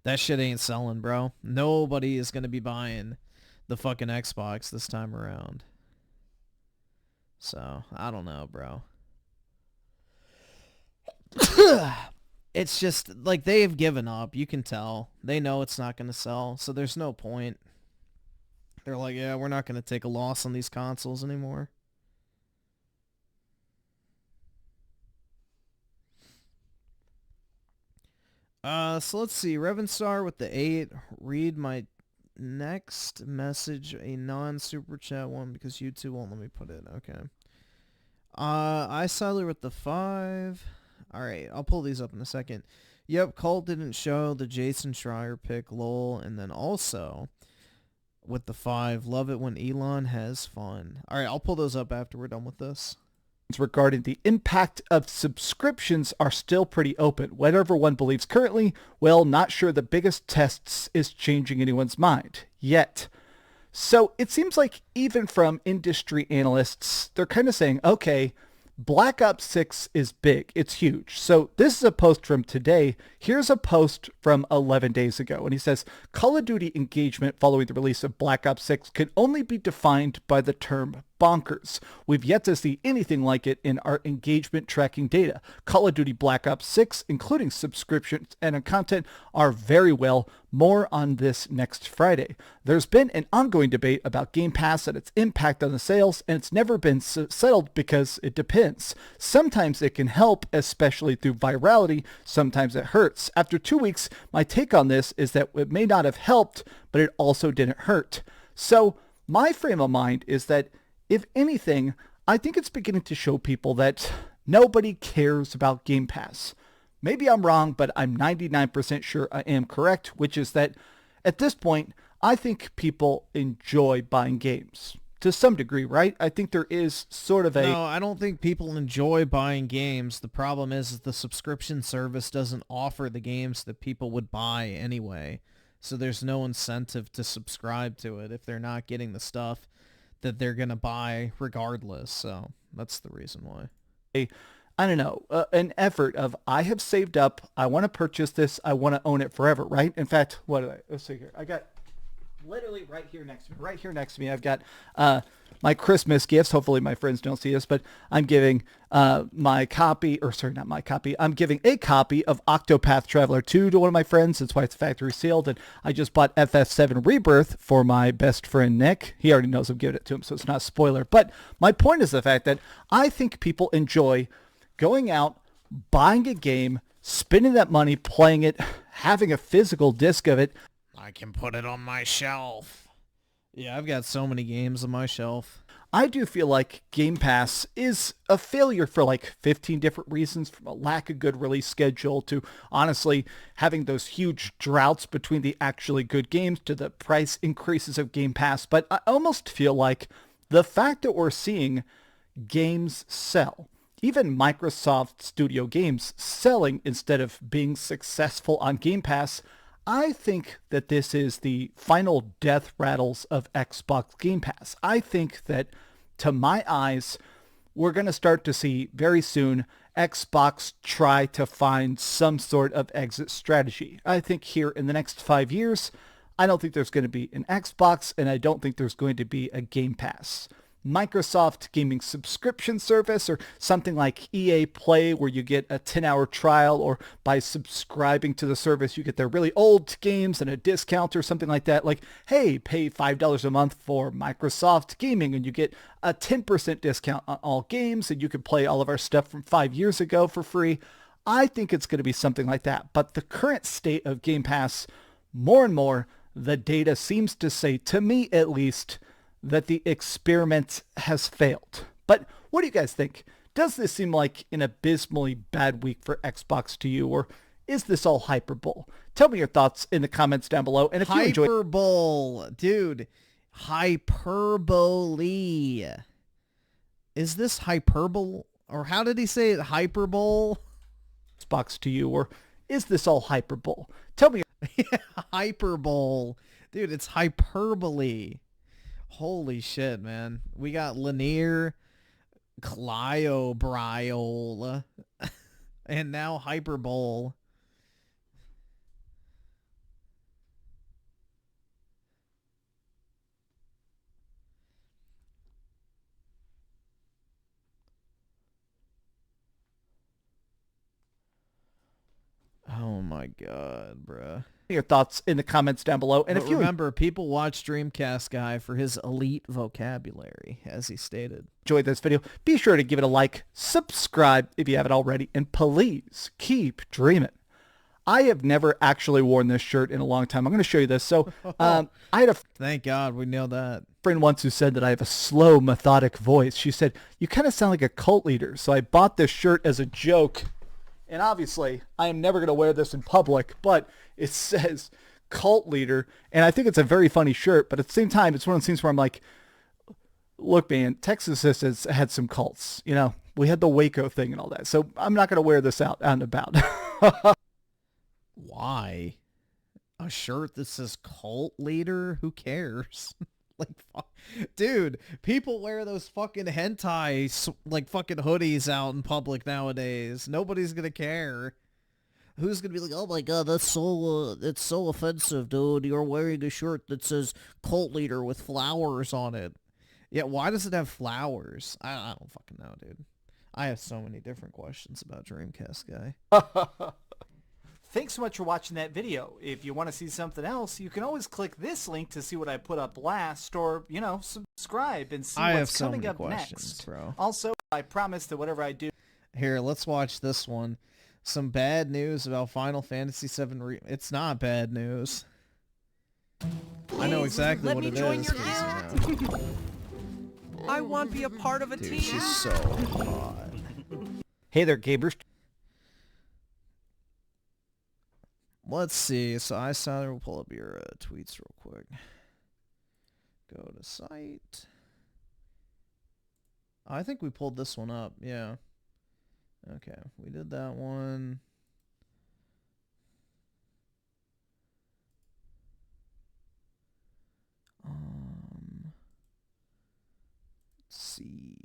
That shit ain't selling, bro. Nobody is going to be buying the fucking Xbox this time around. So, I don't know, bro. It's just like they've given up. You can tell. They know it's not going to sell, so there's no point. They're like, yeah, we're not going to take a loss on these consoles anymore. So let's see. Revenstar with the 8. Read my next message, a non-super chat one, because YouTube won't let me put it. Okay. iSiler with the 5. Alright, I'll pull these up in a second. Yep, Cult didn't show the Jason Schreier pick, lol. And then also, with the 5, love it when Elon has fun. Alright, I'll pull those up after we're done with this. Regarding the impact of subscriptions are still pretty open. Whatever one believes currently, well, not sure the biggest tests is changing anyone's mind yet. So it seems like even from industry analysts, they're kind of saying, okay, Black Ops 6 is big. It's huge. So this is a post from today. Here's a post from 11 days ago. And he says, Call of Duty engagement following the release of Black Ops 6 can only be defined by the term bonkers. We've yet to see anything like it in our engagement tracking data. Call of Duty Black Ops 6, including subscriptions and content, are very well. More on this next Friday. There's been an ongoing debate about Game Pass and its impact on the sales, and it's never been settled because it depends. Sometimes it can help, especially through virality. Sometimes it hurts. After 2 weeks, my take on this is that it may not have helped, but it also didn't hurt. So my frame of mind is that if anything, I think it's beginning to show people that Nobody cares about Game Pass. Maybe I'm wrong, but I'm 99% sure I am correct, which is that at this point, I think people enjoy buying games. To some degree, right? I think there is sort of a... No, I don't think people enjoy buying games. The problem is the subscription service doesn't offer the games that people would buy anyway. So there's no incentive to subscribe to it if they're not getting the stuff that they're going to buy regardless. So that's the reason why. I don't know, an effort of, I have saved up, I want to purchase this, I want to own it forever, right? In fact, let's see here. I got literally right here next to me, I've got my Christmas gifts. Hopefully my friends don't see this, but I'm giving I'm giving a copy of Octopath Traveler 2 to one of my friends. That's why it's factory sealed. And I just bought FF7 Rebirth for my best friend Nick. He already knows I'm giving it to him, so it's not a spoiler. But my point is the fact that I think people enjoy going out, buying a game, spending that money, playing it, having a physical disc of it. I can put it on my shelf. Yeah, I've got so many games on my shelf. I do feel like Game Pass is a failure for like 15 different reasons, from a lack of good release schedule to honestly having those huge droughts between the actually good games to the price increases of Game Pass. But I almost feel like the fact that we're seeing games sell, even Microsoft Studio games selling instead of being successful on Game Pass, I think that this is the final death rattles of Xbox Game Pass. I think that, to my eyes, we're going to start to see very soon Xbox try to find some sort of exit strategy. I think here in the next 5 years, I don't think there's going to be an Xbox, and I don't think there's going to be a Game Pass. Microsoft gaming subscription service, or something like EA Play, where you get a 10-hour trial, or by subscribing to the service you get their really old games and a discount or something like that. Like, hey, pay $5 a month for Microsoft Gaming and you get a 10% discount on all games, and you can play all of our stuff from 5 years ago for free. I think it's going to be something like that. But the current state of Game Pass, more and more, the data seems to say, to me at least, that the experiment has failed. But what do you guys think? Does this seem like an abysmally bad week for Xbox to you, or is this all hyperbole? Tell me your thoughts in the comments down below. And if you enjoy... Hyperbole, dude. Hyperbole. Is this hyperbole? Or how did he say it? Hyperbole? Xbox to you, or is this all hyperbole? Tell me... Hyperbole. Dude, it's hyperbole. Holy shit, man. We got Lanier, Cliobriol, and now Hyperbole. Oh my god, bruh. Your thoughts in the comments down below. And but if you remember, people watch Dreamcast Guy for his elite vocabulary, as he stated. Enjoyed this video, be sure to give it a like, subscribe if you haven't already, and please keep dreaming. I have never actually worn this shirt in a long time. I'm going to show you this. So I had a... Thank God we nailed that. Friend once who said that I have a slow, methodic voice. She said, you kind of sound like a cult leader. So I bought this shirt as a joke. And obviously, I am never going to wear this in public, but it says cult leader. And I think it's a very funny shirt, but at the same time, it's one of those things where I'm like, look, man, Texas has had some cults. You know, we had the Waco thing and all that. So I'm not going to wear this out and about. Why? A shirt that says cult leader? Who cares? Like, dude, people wear those fucking hentai, like, fucking hoodies out in public nowadays. Nobody's gonna care. Who's gonna be like, oh my god, that's so offensive, dude. You're wearing a shirt that says cult leader with flowers on it. Yeah, why does it have flowers? I don't fucking know, dude. I have so many different questions about Dreamcast Guy. Thanks so much for watching that video. If you want to see something else, you can always click this link to see what I put up last, or, you know, subscribe and see what's coming up next. Bro. Also, I promise that whatever I do... Here, let's watch this one. Some bad news about Final Fantasy VII It's not bad news. I know exactly what it is. I want to be a part of a Dude, team. she's so hot. Hey there, gamers. Let's see. So I saw there. We'll pull up your tweets real quick. Go to site. I think we pulled this one up. Yeah. Okay, we did that one. Let's see.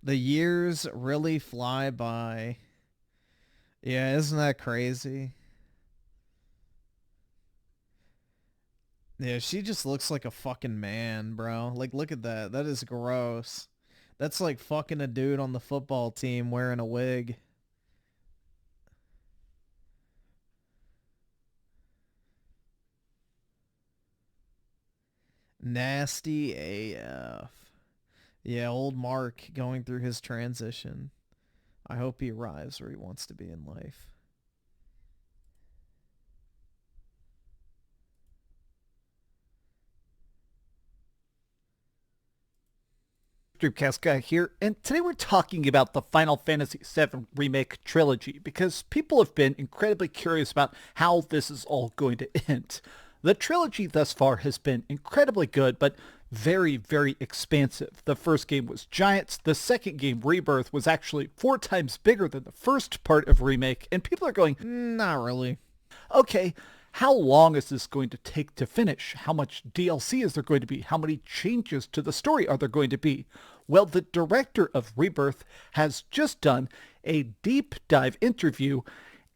The years really fly by. Yeah, isn't that crazy? Yeah, she just looks like a fucking man, bro. Like, look at that. That is gross. That's like fucking a dude on the football team wearing a wig. Nasty AF. Yeah, old Mark going through his transition. I hope he arrives where he wants to be in life. Dreamcast guy here, and today we're talking about the Final Fantasy VII Remake trilogy because people have been incredibly curious about how this is all going to end. The trilogy thus far has been incredibly good, but very, very expansive. The first game was giants. The second game, Rebirth, was actually 4 times bigger than the first part of Remake, and people are going, not really. Okay, how long is this going to take to finish? How much DLC is there going to be? How many changes to the story are there going to be? Well, the director of Rebirth has just done a deep dive interview,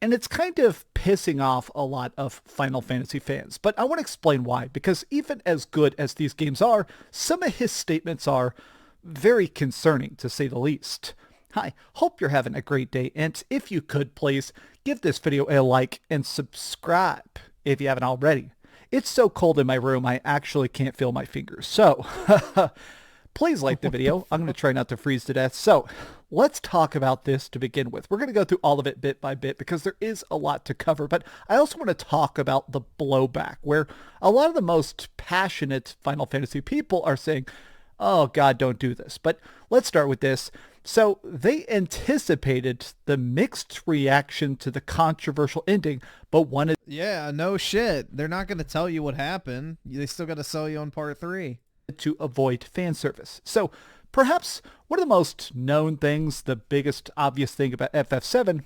and it's kind of pissing off a lot of Final Fantasy fans. But I want to explain why, because even as good as these games are, some of his statements are very concerning, to say the least. Hi, hope you're having a great day, and if you could, please give this video a like and subscribe if you haven't already. It's so cold in my room, I actually can't feel my fingers. So, please like the video. I'm going to try not to freeze to death. So, let's talk about this to begin with. We're going to go through all of it bit by bit because there is a lot to cover, but I also want to talk about the blowback, where a lot of the most passionate Final Fantasy people are saying, oh God, don't do this. But let's start with this. So they anticipated the mixed reaction to the controversial ending, but wanted... Yeah, no shit. They're not going to tell you what happened. They still got to sell you on part 3. To avoid fan service. So perhaps one of the most known things, the biggest obvious thing about FF7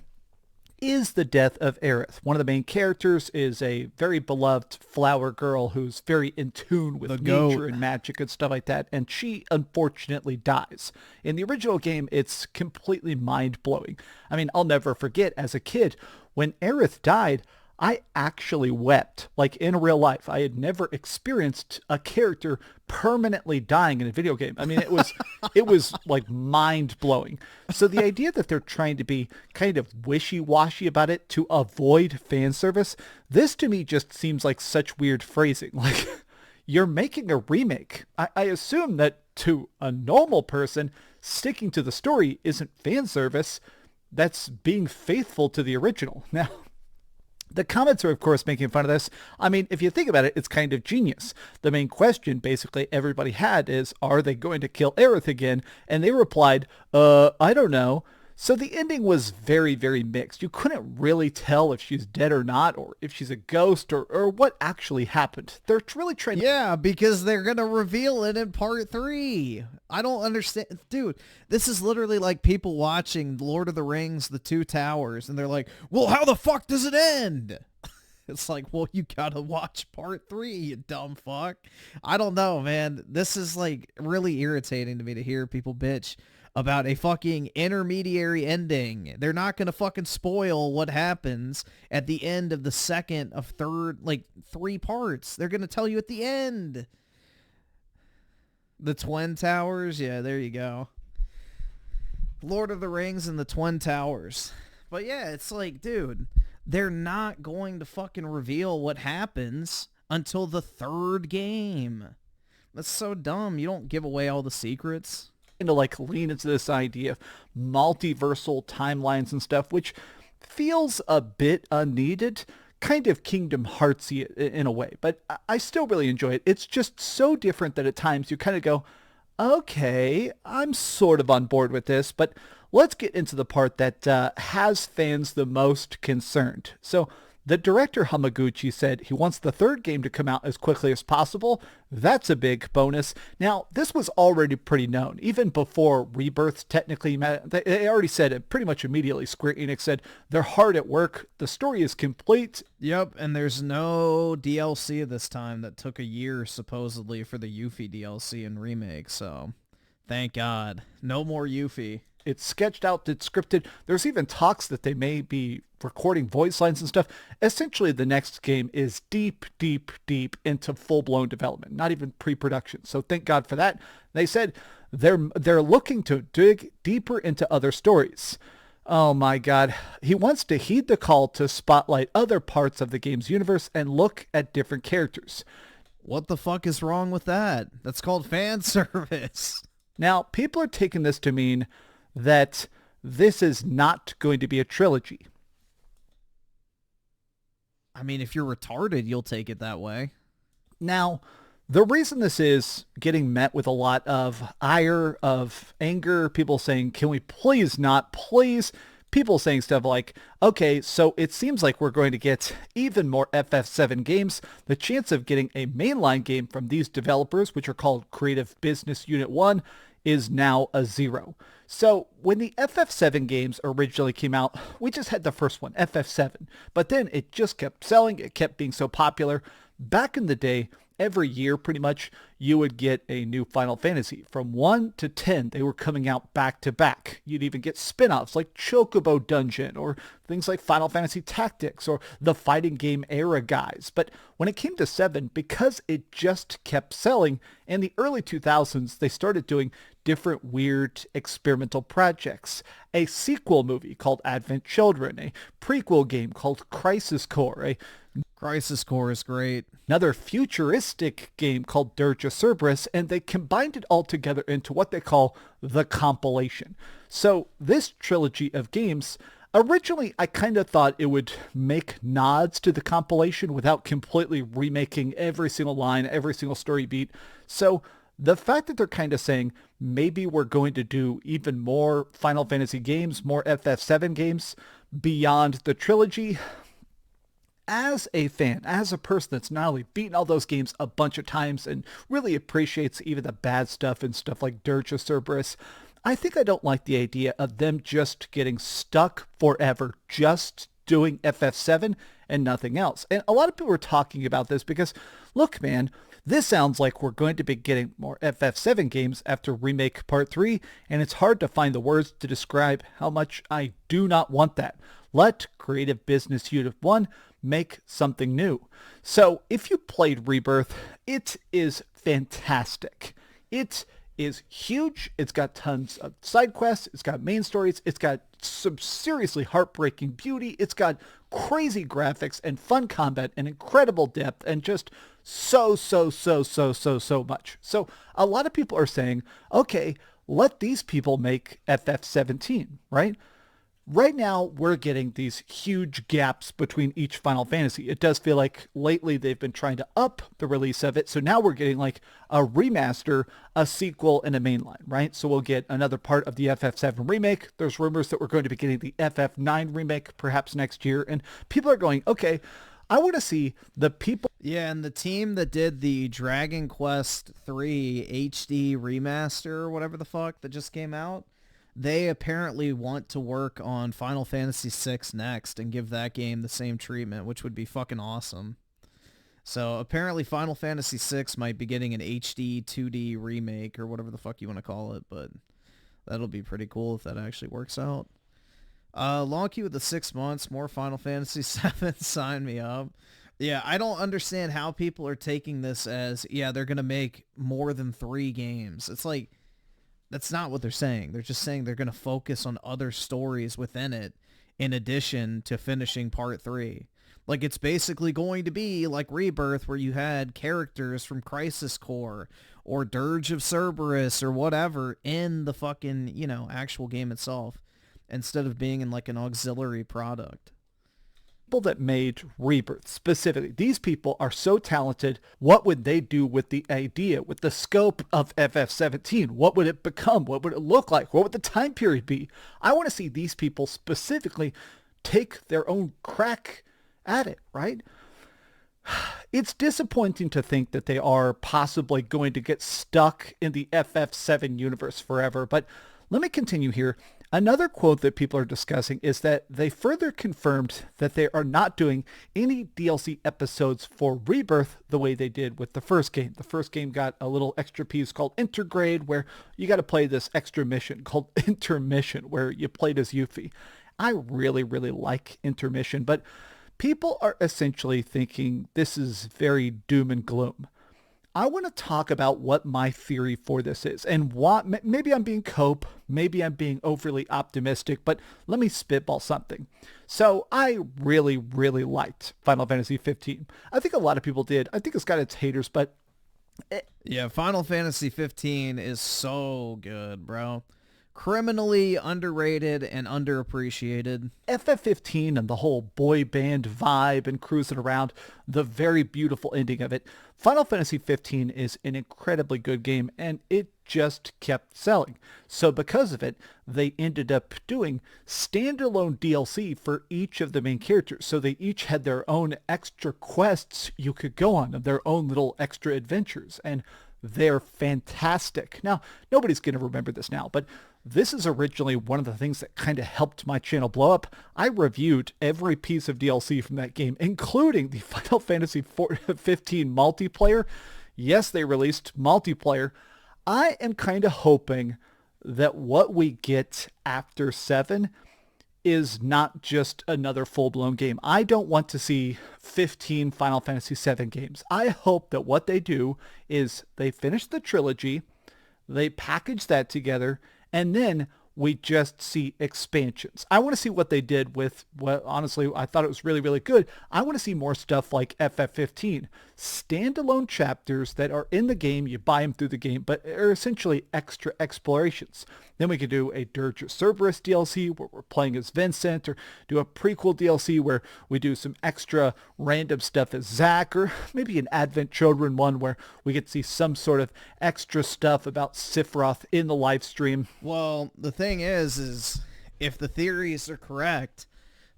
is the death of Aerith. One of the main characters is a very beloved flower girl who's very in tune with nature and magic and stuff like that, and she unfortunately dies. In the original game, it's completely mind-blowing. I mean, I'll never forget as a kid, when Aerith died, I actually wept. Like in real life, I had never experienced a character permanently dying in a video game. I mean, it was like mind-blowing. So the idea that they're trying to be kind of wishy-washy about it to avoid fan service, this to me just seems like such weird phrasing. Like, you're making a remake. I assume that to a normal person, sticking to the story isn't fan service. That's being faithful to the original. Now, the comments are, of course, making fun of this. I mean, if you think about it, it's kind of genius. The main question basically everybody had is, are they going to kill Aerith again? And they replied, I don't know. So the ending was very, very mixed. You couldn't really tell if she's dead or not, or if she's a ghost, or what actually happened. They're really trying to... Yeah, because they're going to reveal it in part 3. I don't understand. Dude, this is literally like people watching Lord of the Rings, The Two Towers, and they're like, well, how the fuck does it end? It's like, well, you gotta watch part 3, you dumb fuck. I don't know, man. This is like really irritating to me to hear people bitch about a fucking intermediary ending. They're not gonna fucking spoil what happens at the end of the second of third, like 3 parts. They're gonna tell you at the end. The Twin Towers, yeah, there you go. Lord of the Rings and the Twin Towers. But yeah, it's like, dude, they're not going to fucking reveal what happens until the 3rd game. That's so dumb. You don't give away all the secrets. To like lean into this idea of multiversal timelines and stuff, which feels a bit unneeded, kind of Kingdom Heartsy in a way, but I still really enjoy it. It's just so different that at times you kind of go, okay, I'm sort of on board with this, but let's get into the part that has fans the most concerned. So the director Hamaguchi said he wants the third game to come out as quickly as possible. That's a big bonus. Now, this was already pretty known. Even before Rebirth technically, they already said it pretty much immediately. Square Enix said they're hard at work. The story is complete. Yep, and there's no DLC this time. That took a year supposedly for the Yuffie DLC and remake, so thank God. No more Yuffie. It's sketched out, it's scripted. There's even talks that they may be recording voice lines and stuff. Essentially, the next game is deep, deep, deep into full-blown development, not even pre-production. So thank God for that. They said they're looking to dig deeper into other stories. Oh my God. He wants to heed the call to spotlight other parts of the game's universe and look at different characters. What the fuck is wrong with that? That's called fan service. Now, people are taking this to mean that this is not going to be a trilogy. I mean, if you're retarded, you'll take it that way. Now, the reason this is getting met with a lot of ire, of anger, people saying, can we please not, please? People saying stuff like, okay, so it seems like we're going to get even more FF7 games. The chance of getting a mainline game from these developers, which are called Creative Business Unit 1, is now a 0. So when the FF7 games originally came out, we just had the first one, FF7. But then it just kept selling. It kept being so popular. Back in the day, every year pretty much, you would get a new Final Fantasy. From 1 to 10, they were coming out back to back. You'd even get spin-offs like Chocobo Dungeon or things like Final Fantasy Tactics or the fighting game era guys. But when it came to 7, because it just kept selling, in the early 2000s, they started doing different weird experimental projects. A sequel movie called Advent Children, a prequel game called Crisis Core, Crisis Core is great. Another futuristic game called Dirge of Cerberus, and they combined it all together into what they call the compilation. So this trilogy of games, originally I kind of thought it would make nods to the compilation without completely remaking every single line, every single story beat. So the fact that they're kind of saying maybe we're going to do even more Final Fantasy games, more FF7 games beyond the trilogy, as a fan, as a person that's not only beaten all those games a bunch of times and really appreciates even the bad stuff and stuff like Dirge of Cerberus, I think I don't like the idea of them just getting stuck forever, just doing FF7 and nothing else. And a lot of people are talking about this because, look, man, this sounds like we're going to be getting more FF7 games after Remake Part 3, and it's hard to find the words to describe how much I do not want that. Let Creative Business Unit 1 make something new. So if you played Rebirth, it is fantastic. It is huge. It's got tons of side quests. It's got main stories. It's got some seriously heartbreaking beauty. It's got crazy graphics and fun combat and incredible depth and just so much. So a lot of people are saying, okay, let these people make FF17, right? Right now, we're getting these huge gaps between each Final Fantasy. It does feel like lately they've been trying to up the release of it. So now we're getting like a remaster, a sequel, and a mainline, right? So we'll get another part of the FF7 remake. There's rumors that we're going to be getting the FF9 remake perhaps next year. And people are going, okay, I want to see the people. Yeah, and the team that did the Dragon Quest 3 HD remaster or whatever the fuck that just came out, they apparently want to work on Final Fantasy VI next and give that game the same treatment, which would be fucking awesome. So apparently Final Fantasy VI might be getting an HD 2D remake or whatever the fuck you want to call it, but that'll be pretty cool if that actually works out. Long queue with the 6 months, more Final Fantasy VII, sign me up. Yeah, I don't understand how people are taking this as, yeah, they're going to make more than 3 games. It's like, that's not what they're saying. They're just saying they're going to focus on other stories within it in addition to finishing part 3. Like, it's basically going to be like Rebirth, where you had characters from Crisis Core or Dirge of Cerberus or whatever in the fucking, you know, actual game itself, instead of being in like an auxiliary product. people that made Rebirth specifically, these people are so talented. What would they do with the idea, with the scope of FF17? What would it become? What would it look like? What would the time period be? I want to see these people specifically take their own crack at it, right? It's disappointing to think that they are possibly going to get stuck in the FF7 universe forever, but let me continue here. Another quote that people are discussing is that they further confirmed that they are not doing any DLC episodes for Rebirth the way they did with the first game. The first game got a little extra piece called Intergrade, where you got to play this extra mission called Intermission, where you played as Yuffie. I really, really like Intermission, but people are essentially thinking this is very doom and gloom. I want to talk about what my theory for this is and what, maybe I'm being cope, maybe I'm being overly optimistic, but let me spitball something. So I really, really liked Final Fantasy 15. I think a lot of people did. I think it's got its haters, but... Yeah, Final Fantasy 15 is so good, bro. Criminally underrated and underappreciated. FF15 and the whole boy band vibe and cruising around, the very beautiful ending of it. Final Fantasy 15 is an incredibly good game, and it just kept selling. So because of it, they ended up doing standalone DLC for each of the main characters. So they each had their own extra quests you could go on, and their own little extra adventures, and they're fantastic. Now, nobody's going to remember this now, but this is originally one of the things that kind of helped my channel blow up. I reviewed every piece of DLC from that game, including the Final Fantasy 15 multiplayer. Yes, they released multiplayer. I am kind of hoping that what we get after 7 is not just another full-blown game. I don't want to see 15 Final Fantasy 7 games. I hope that what they do is they finish the trilogy, they package that together, and then we just see expansions. I want to see what they did with what, honestly, I thought it was really, really good. I want to see more stuff like FF15. Standalone chapters that are in the game, you buy them through the game, but are essentially extra explorations. Then we could do a Dirge of Cerberus DLC where we're playing as Vincent, or do a prequel DLC where we do some extra random stuff as Zack, or maybe an Advent Children one where we get to see some sort of extra stuff about Sephiroth in the live stream. Well, the thing is if the theories are correct,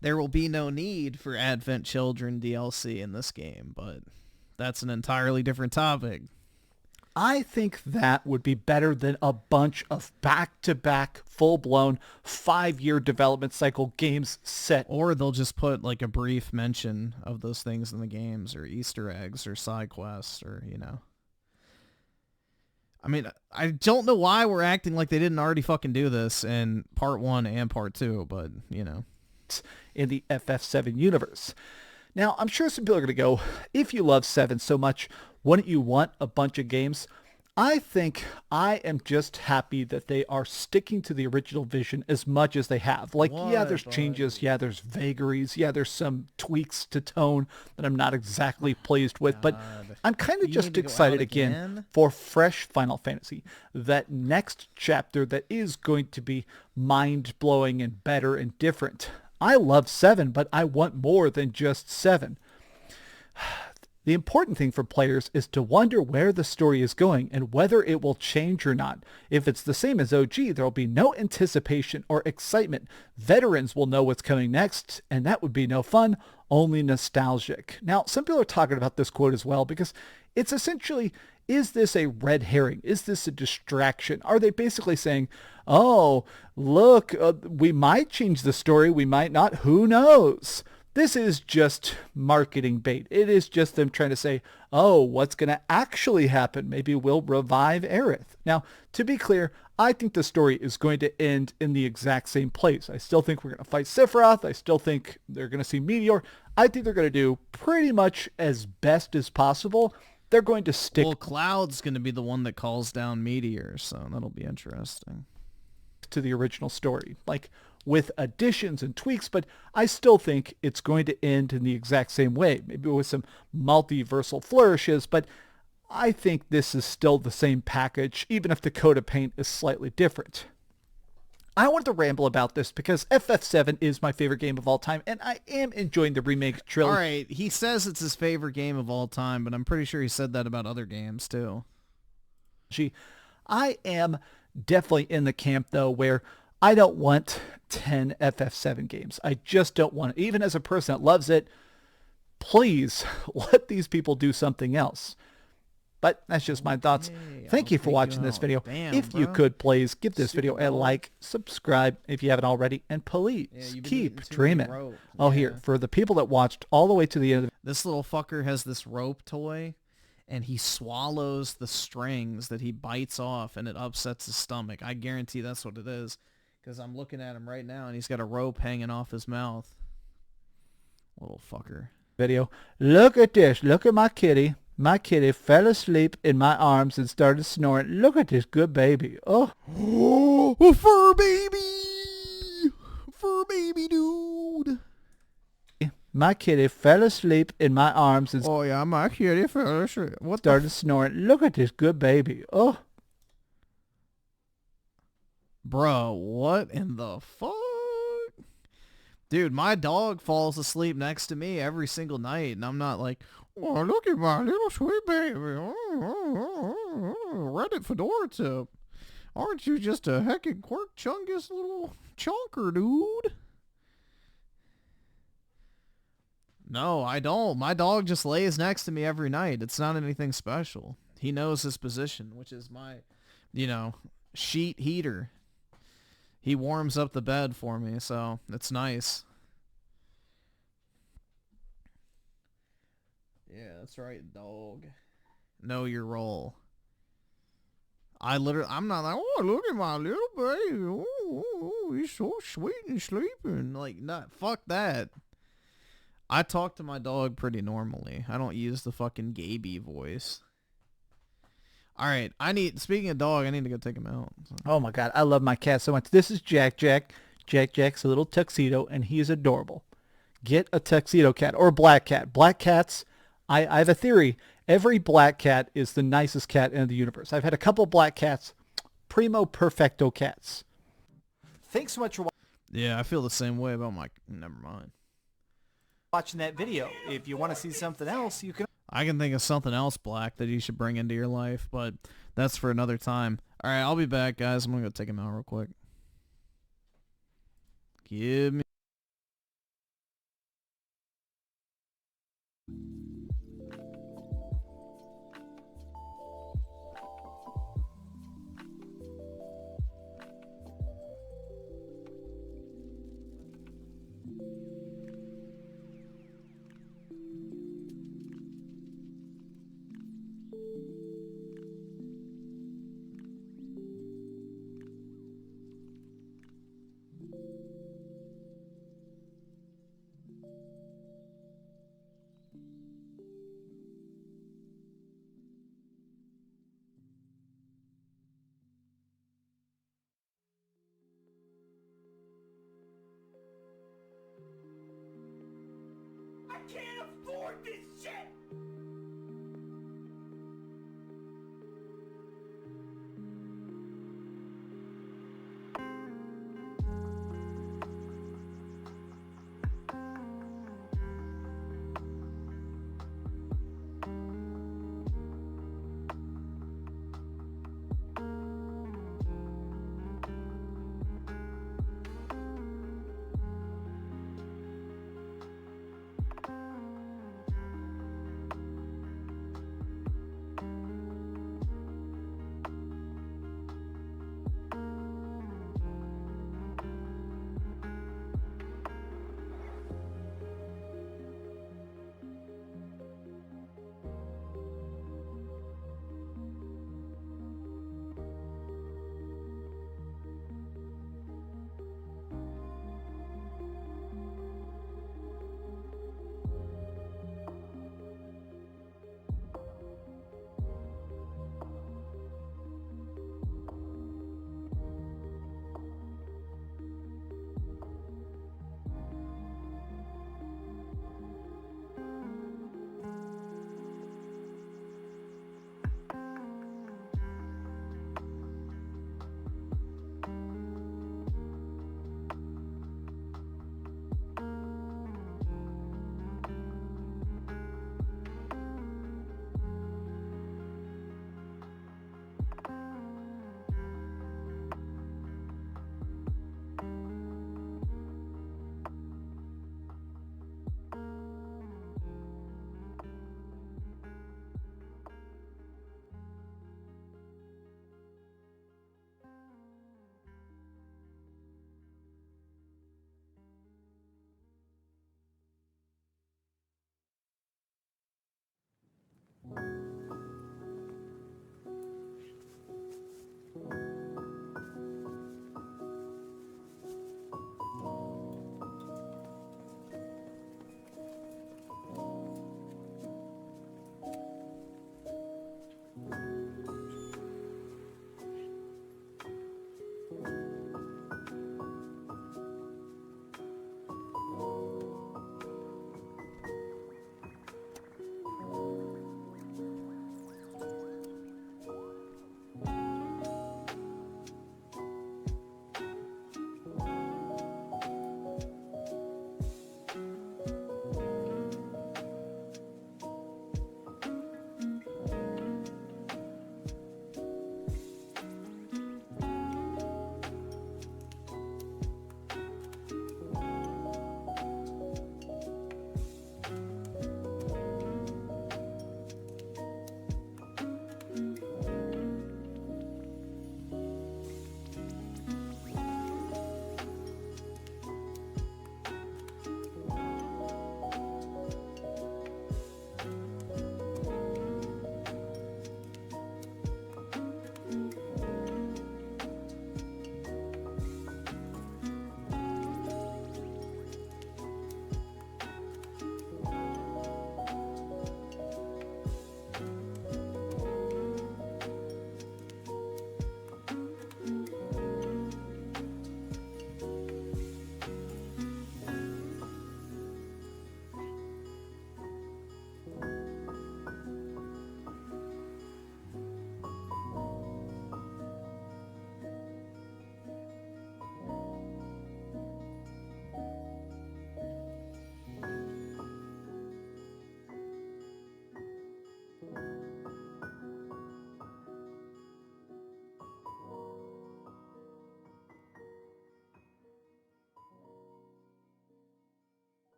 there will be no need for Advent Children DLC in this game, but that's an entirely different topic. I think that would be better than a bunch of back-to-back, full-blown, 5-year development cycle games set. Or they'll just put like a brief mention of those things in the games, or Easter eggs, or side quests, or, you know. I mean, I don't know why we're acting like they didn't already fucking do this in part 1 and part 2, but, you know. In the FF7 universe. Now, I'm sure some people are going to go, if you love 7 so much, wouldn't you want a bunch of games? I think I am just happy that they are sticking to the original vision as much as they have. Like, yeah, there's changes. Yeah, there's vagaries. Yeah, there's some tweaks to tone that I'm not exactly pleased with. But I'm kind of just excited again for fresh Final Fantasy. That next chapter that is going to be mind-blowing and better and different. I love 7, but I want more than just 7. The important thing for players is to wonder where the story is going and whether it will change or not. If it's the same as OG, there will be no anticipation or excitement. Veterans will know what's coming next, and that would be no fun, only nostalgic. Now, some people are talking about this quote as well because it's essentially, is this a red herring? Is this a distraction? Are they basically saying, oh, look, we might change the story, we might not, who knows? This is just marketing bait. It is just them trying to say, oh, what's going to actually happen? Maybe we'll revive Aerith. Now, to be clear, I think the story is going to end in the exact same place. I still think we're going to fight Sephiroth. I still think they're going to see Meteor. I think they're going to do pretty much as best as possible. They're going to stick... Well, Cloud's going to be the one that calls down Meteor, so that'll be interesting. ...to the original story. Like, with additions and tweaks, but I still think it's going to end in the exact same way, maybe with some multiversal flourishes, but I think this is still the same package, even if the coat of paint is slightly different. I wanted to ramble about this because FF7 is my favorite game of all time, and I am enjoying the remake trilogy. All right, he says it's his favorite game of all time, but I'm pretty sure he said that about other games too. I am definitely in the camp, though, where I don't want 10 FF7 games. I just don't want it. Even as a person that loves it, please let these people do something else. But that's just my thoughts. Thank you for watching this video. Damn, if you could, please give this video a like, subscribe if you haven't already, and please keep dreaming. Oh, here, for the people that watched all the way to the end. This little fucker has this rope toy, and he swallows the strings that he bites off, and it upsets his stomach. I guarantee that's what it is, because I'm looking at him right now, and he's got a rope hanging off his mouth. Little fucker. Video. Look at this. Look at my kitty. My kitty fell asleep in my arms and started snoring. Look at this good baby. Oh, fur baby. Fur baby dude. My kitty fell asleep in my arms and oh yeah, my kitty fell asleep. What started snoring. Look at this good baby. Oh. Bro, what in the fuck? Dude, my dog falls asleep next to me every single night, and I'm not like, oh, look at my little sweet baby. Reddit fedora tip. Aren't you just a heckin' quirk chungus little chonker, dude? No, I don't. My dog just lays next to me every night. It's not anything special. He knows his position, which is my, sheet heater. He warms up the bed for me, so it's nice. Yeah, that's right, dog. Know your role. I'm not like, oh, look at my little baby. Oh, he's so sweet and sleeping. Like, fuck that. I talk to my dog pretty normally. I don't use the fucking Gaby voice. All right, speaking of dog, I need to go take him out. So. Oh my God, I love my cat so much. This is Jack. Jack's a little tuxedo, and he is adorable. Get a tuxedo cat or a black cat. Black cats, I have a theory. Every black cat is the nicest cat in the universe. I've had a couple black cats, primo perfecto cats. Thanks so much for watching. Yeah, I feel the same way about my. Never mind. Watching that video. If you want to see something else, you can. I can think of something else black that you should bring into your life, but that's for another time. All right, I'll be back, guys. I'm going to go take him out real quick. Give me... I can't afford this shit!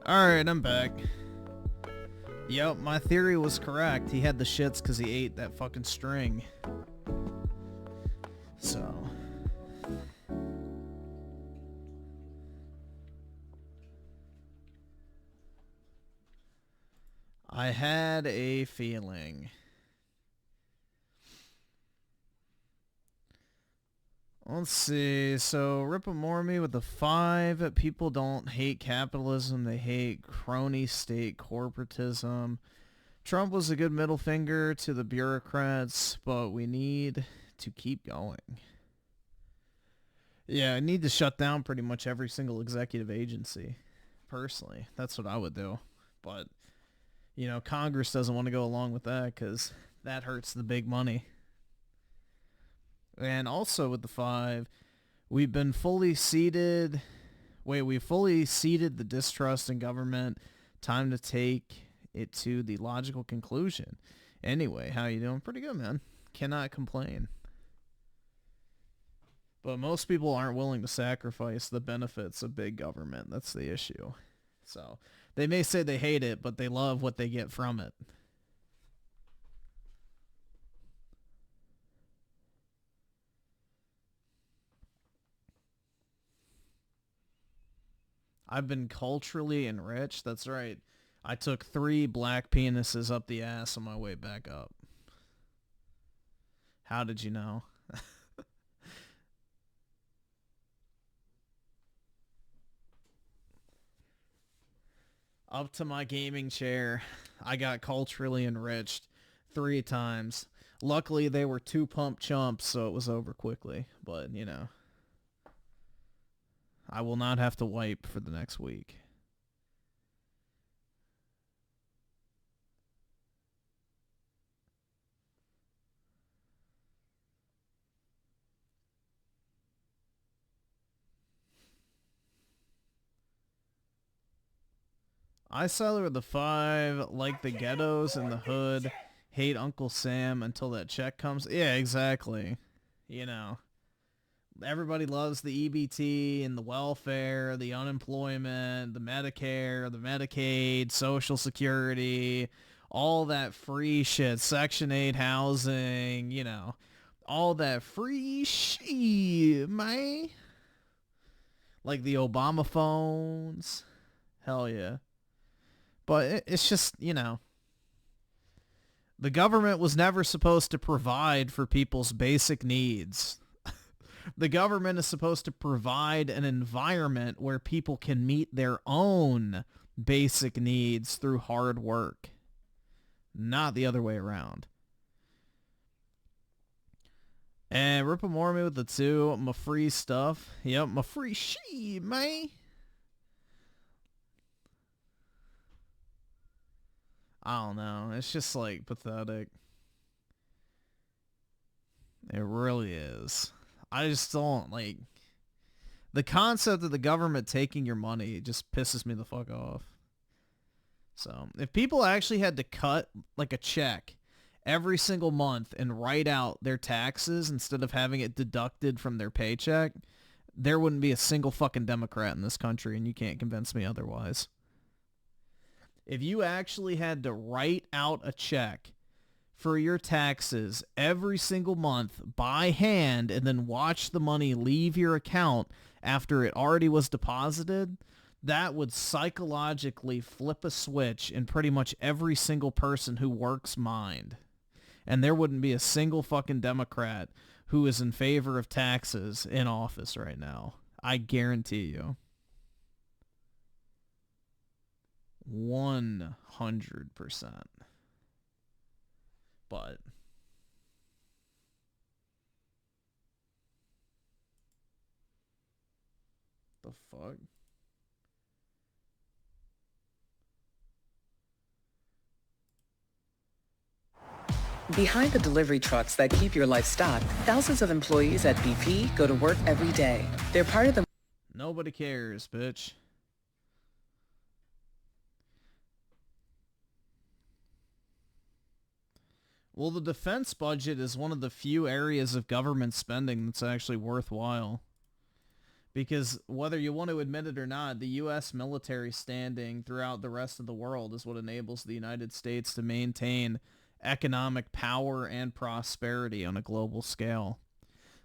Alright, I'm back. Yep, my theory was correct. He had the shits because he ate that fucking string. So. I had a feeling. Let's see. So, Rip me with the 5. People don't hate capitalism. They hate crony state corporatism. Trump was a good middle finger to the bureaucrats, but we need to keep going. Yeah, I need to shut down pretty much every single executive agency. Personally, that's what I would do. But, you know, Congress doesn't want to go along with that because that hurts the big money. And also with the 5, we've been fully seated. We fully seated the distrust in government. Time to take it to the logical conclusion. Anyway, how you doing? Pretty good, man. Cannot complain. But most people aren't willing to sacrifice the benefits of big government. That's the issue. So they may say they hate it, but they love what they get from it. I've been culturally enriched. That's right. I took 3 black penises up the ass on my way back up. How did you know? Up to my gaming chair. I got culturally enriched 3 times. Luckily, they were 2 pump chumps, so it was over quickly. But, you know, I will not have to wipe for the next week. I saw with the 5, like the ghettos and the hood, hate Uncle Sam until that check comes. Yeah, exactly. You know, everybody loves the EBT and the welfare, the unemployment, the Medicare, the Medicaid, Social Security, all that free shit, Section 8 housing, you know, all that free shit, man. Like the Obama phones. Hell yeah. But it's just, you know, the government was never supposed to provide for people's basic needs. The government is supposed to provide an environment where people can meet their own basic needs through hard work, not the other way around. And Ripple Mormy with the 2, my free stuff. Yep, my free shit, man. I don't know. It's just, like, pathetic. It really is. I just don't, like... The concept of the government taking your money just pisses me the fuck off. So, if people actually had to cut, like, a check every single month and write out their taxes instead of having it deducted from their paycheck, there wouldn't be a single fucking Democrat in this country, and you can't convince me otherwise. If you actually had to write out a check for your taxes every single month by hand and then watch the money leave your account after it already was deposited, that would psychologically flip a switch in pretty much every single person who works mind. And there wouldn't be a single fucking Democrat who is in favor of taxes in office right now. I guarantee you. 100%. But the fuck? Behind the delivery trucks that keep your life stocked, thousands of employees at BP go to work every day. They're part of the... Nobody cares, bitch. Well, the defense budget is one of the few areas of government spending that's actually worthwhile. Because whether you want to admit it or not, the U.S. military standing throughout the rest of the world is what enables the United States to maintain economic power and prosperity on a global scale.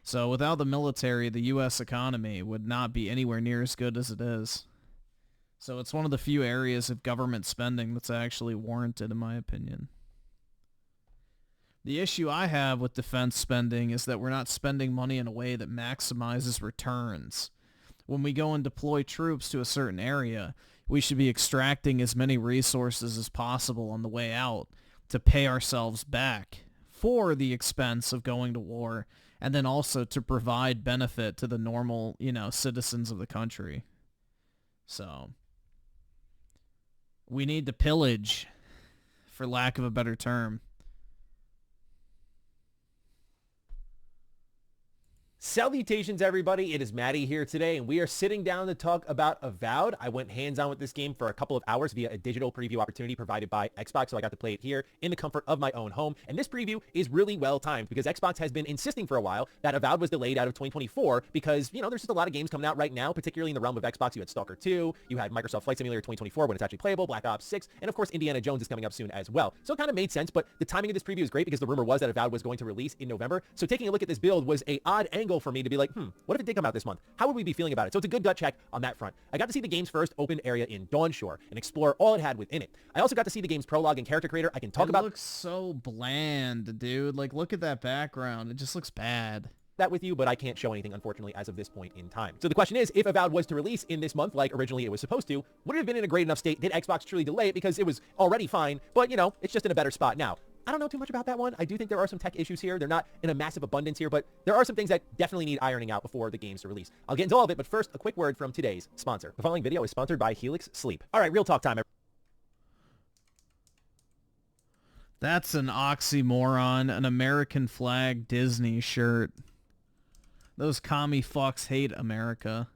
So without the military, the U.S. economy would not be anywhere near as good as it is. So it's one of the few areas of government spending that's actually warranted, in my opinion. The issue I have with defense spending is that we're not spending money in a way that maximizes returns. When we go and deploy troops to a certain area, we should be extracting as many resources as possible on the way out to pay ourselves back for the expense of going to war and then also to provide benefit to the normal, you know, citizens of the country. So we need to pillage, for lack of a better term. Salutations, everybody. It is Matty here today, and we are sitting down to talk about Avowed. I went hands-on with this game for a couple of hours via a digital preview opportunity provided by Xbox, so I got to play it here in the comfort of my own home. And this preview is really well timed because Xbox has been insisting for a while that Avowed was delayed out of 2024 because, you know, there's just a lot of games coming out right now, particularly in the realm of Xbox. You had Stalker 2, you had Microsoft Flight Simulator 2024 when it's actually playable, Black Ops 6, and of course Indiana Jones is coming up soon as well. So it kind of made sense, but the timing of this preview is great because the rumor was that Avowed was going to release in November. So taking a look at this build was a odd angle for me to be like, what if it did come out this month? How would we be feeling about it? So it's a good gut check on that front. I got to see the game's first open area in Dawnshore and explore all it had within it. I also got to see the game's prologue and character creator. I can talk about... It looks so bland, dude. Like, look at that background. It just looks bad. That with you, but I can't show anything, unfortunately, as of this point in time. So the question is, if Avowed was to release in this month, like originally it was supposed to, would it have been in a great enough state? Did Xbox truly delay it because it was already fine, but, you know, it's just in a better spot now? I don't know too much about that one. I do think there are some tech issues here. They're not in a massive abundance here, but there are some things that definitely need ironing out before the game's to release. I'll get into all of it, but first, a quick word from today's sponsor. The following video is sponsored by Helix Sleep. All right, real talk time. That's an oxymoron, an American flag Disney shirt. Those commie fucks hate America.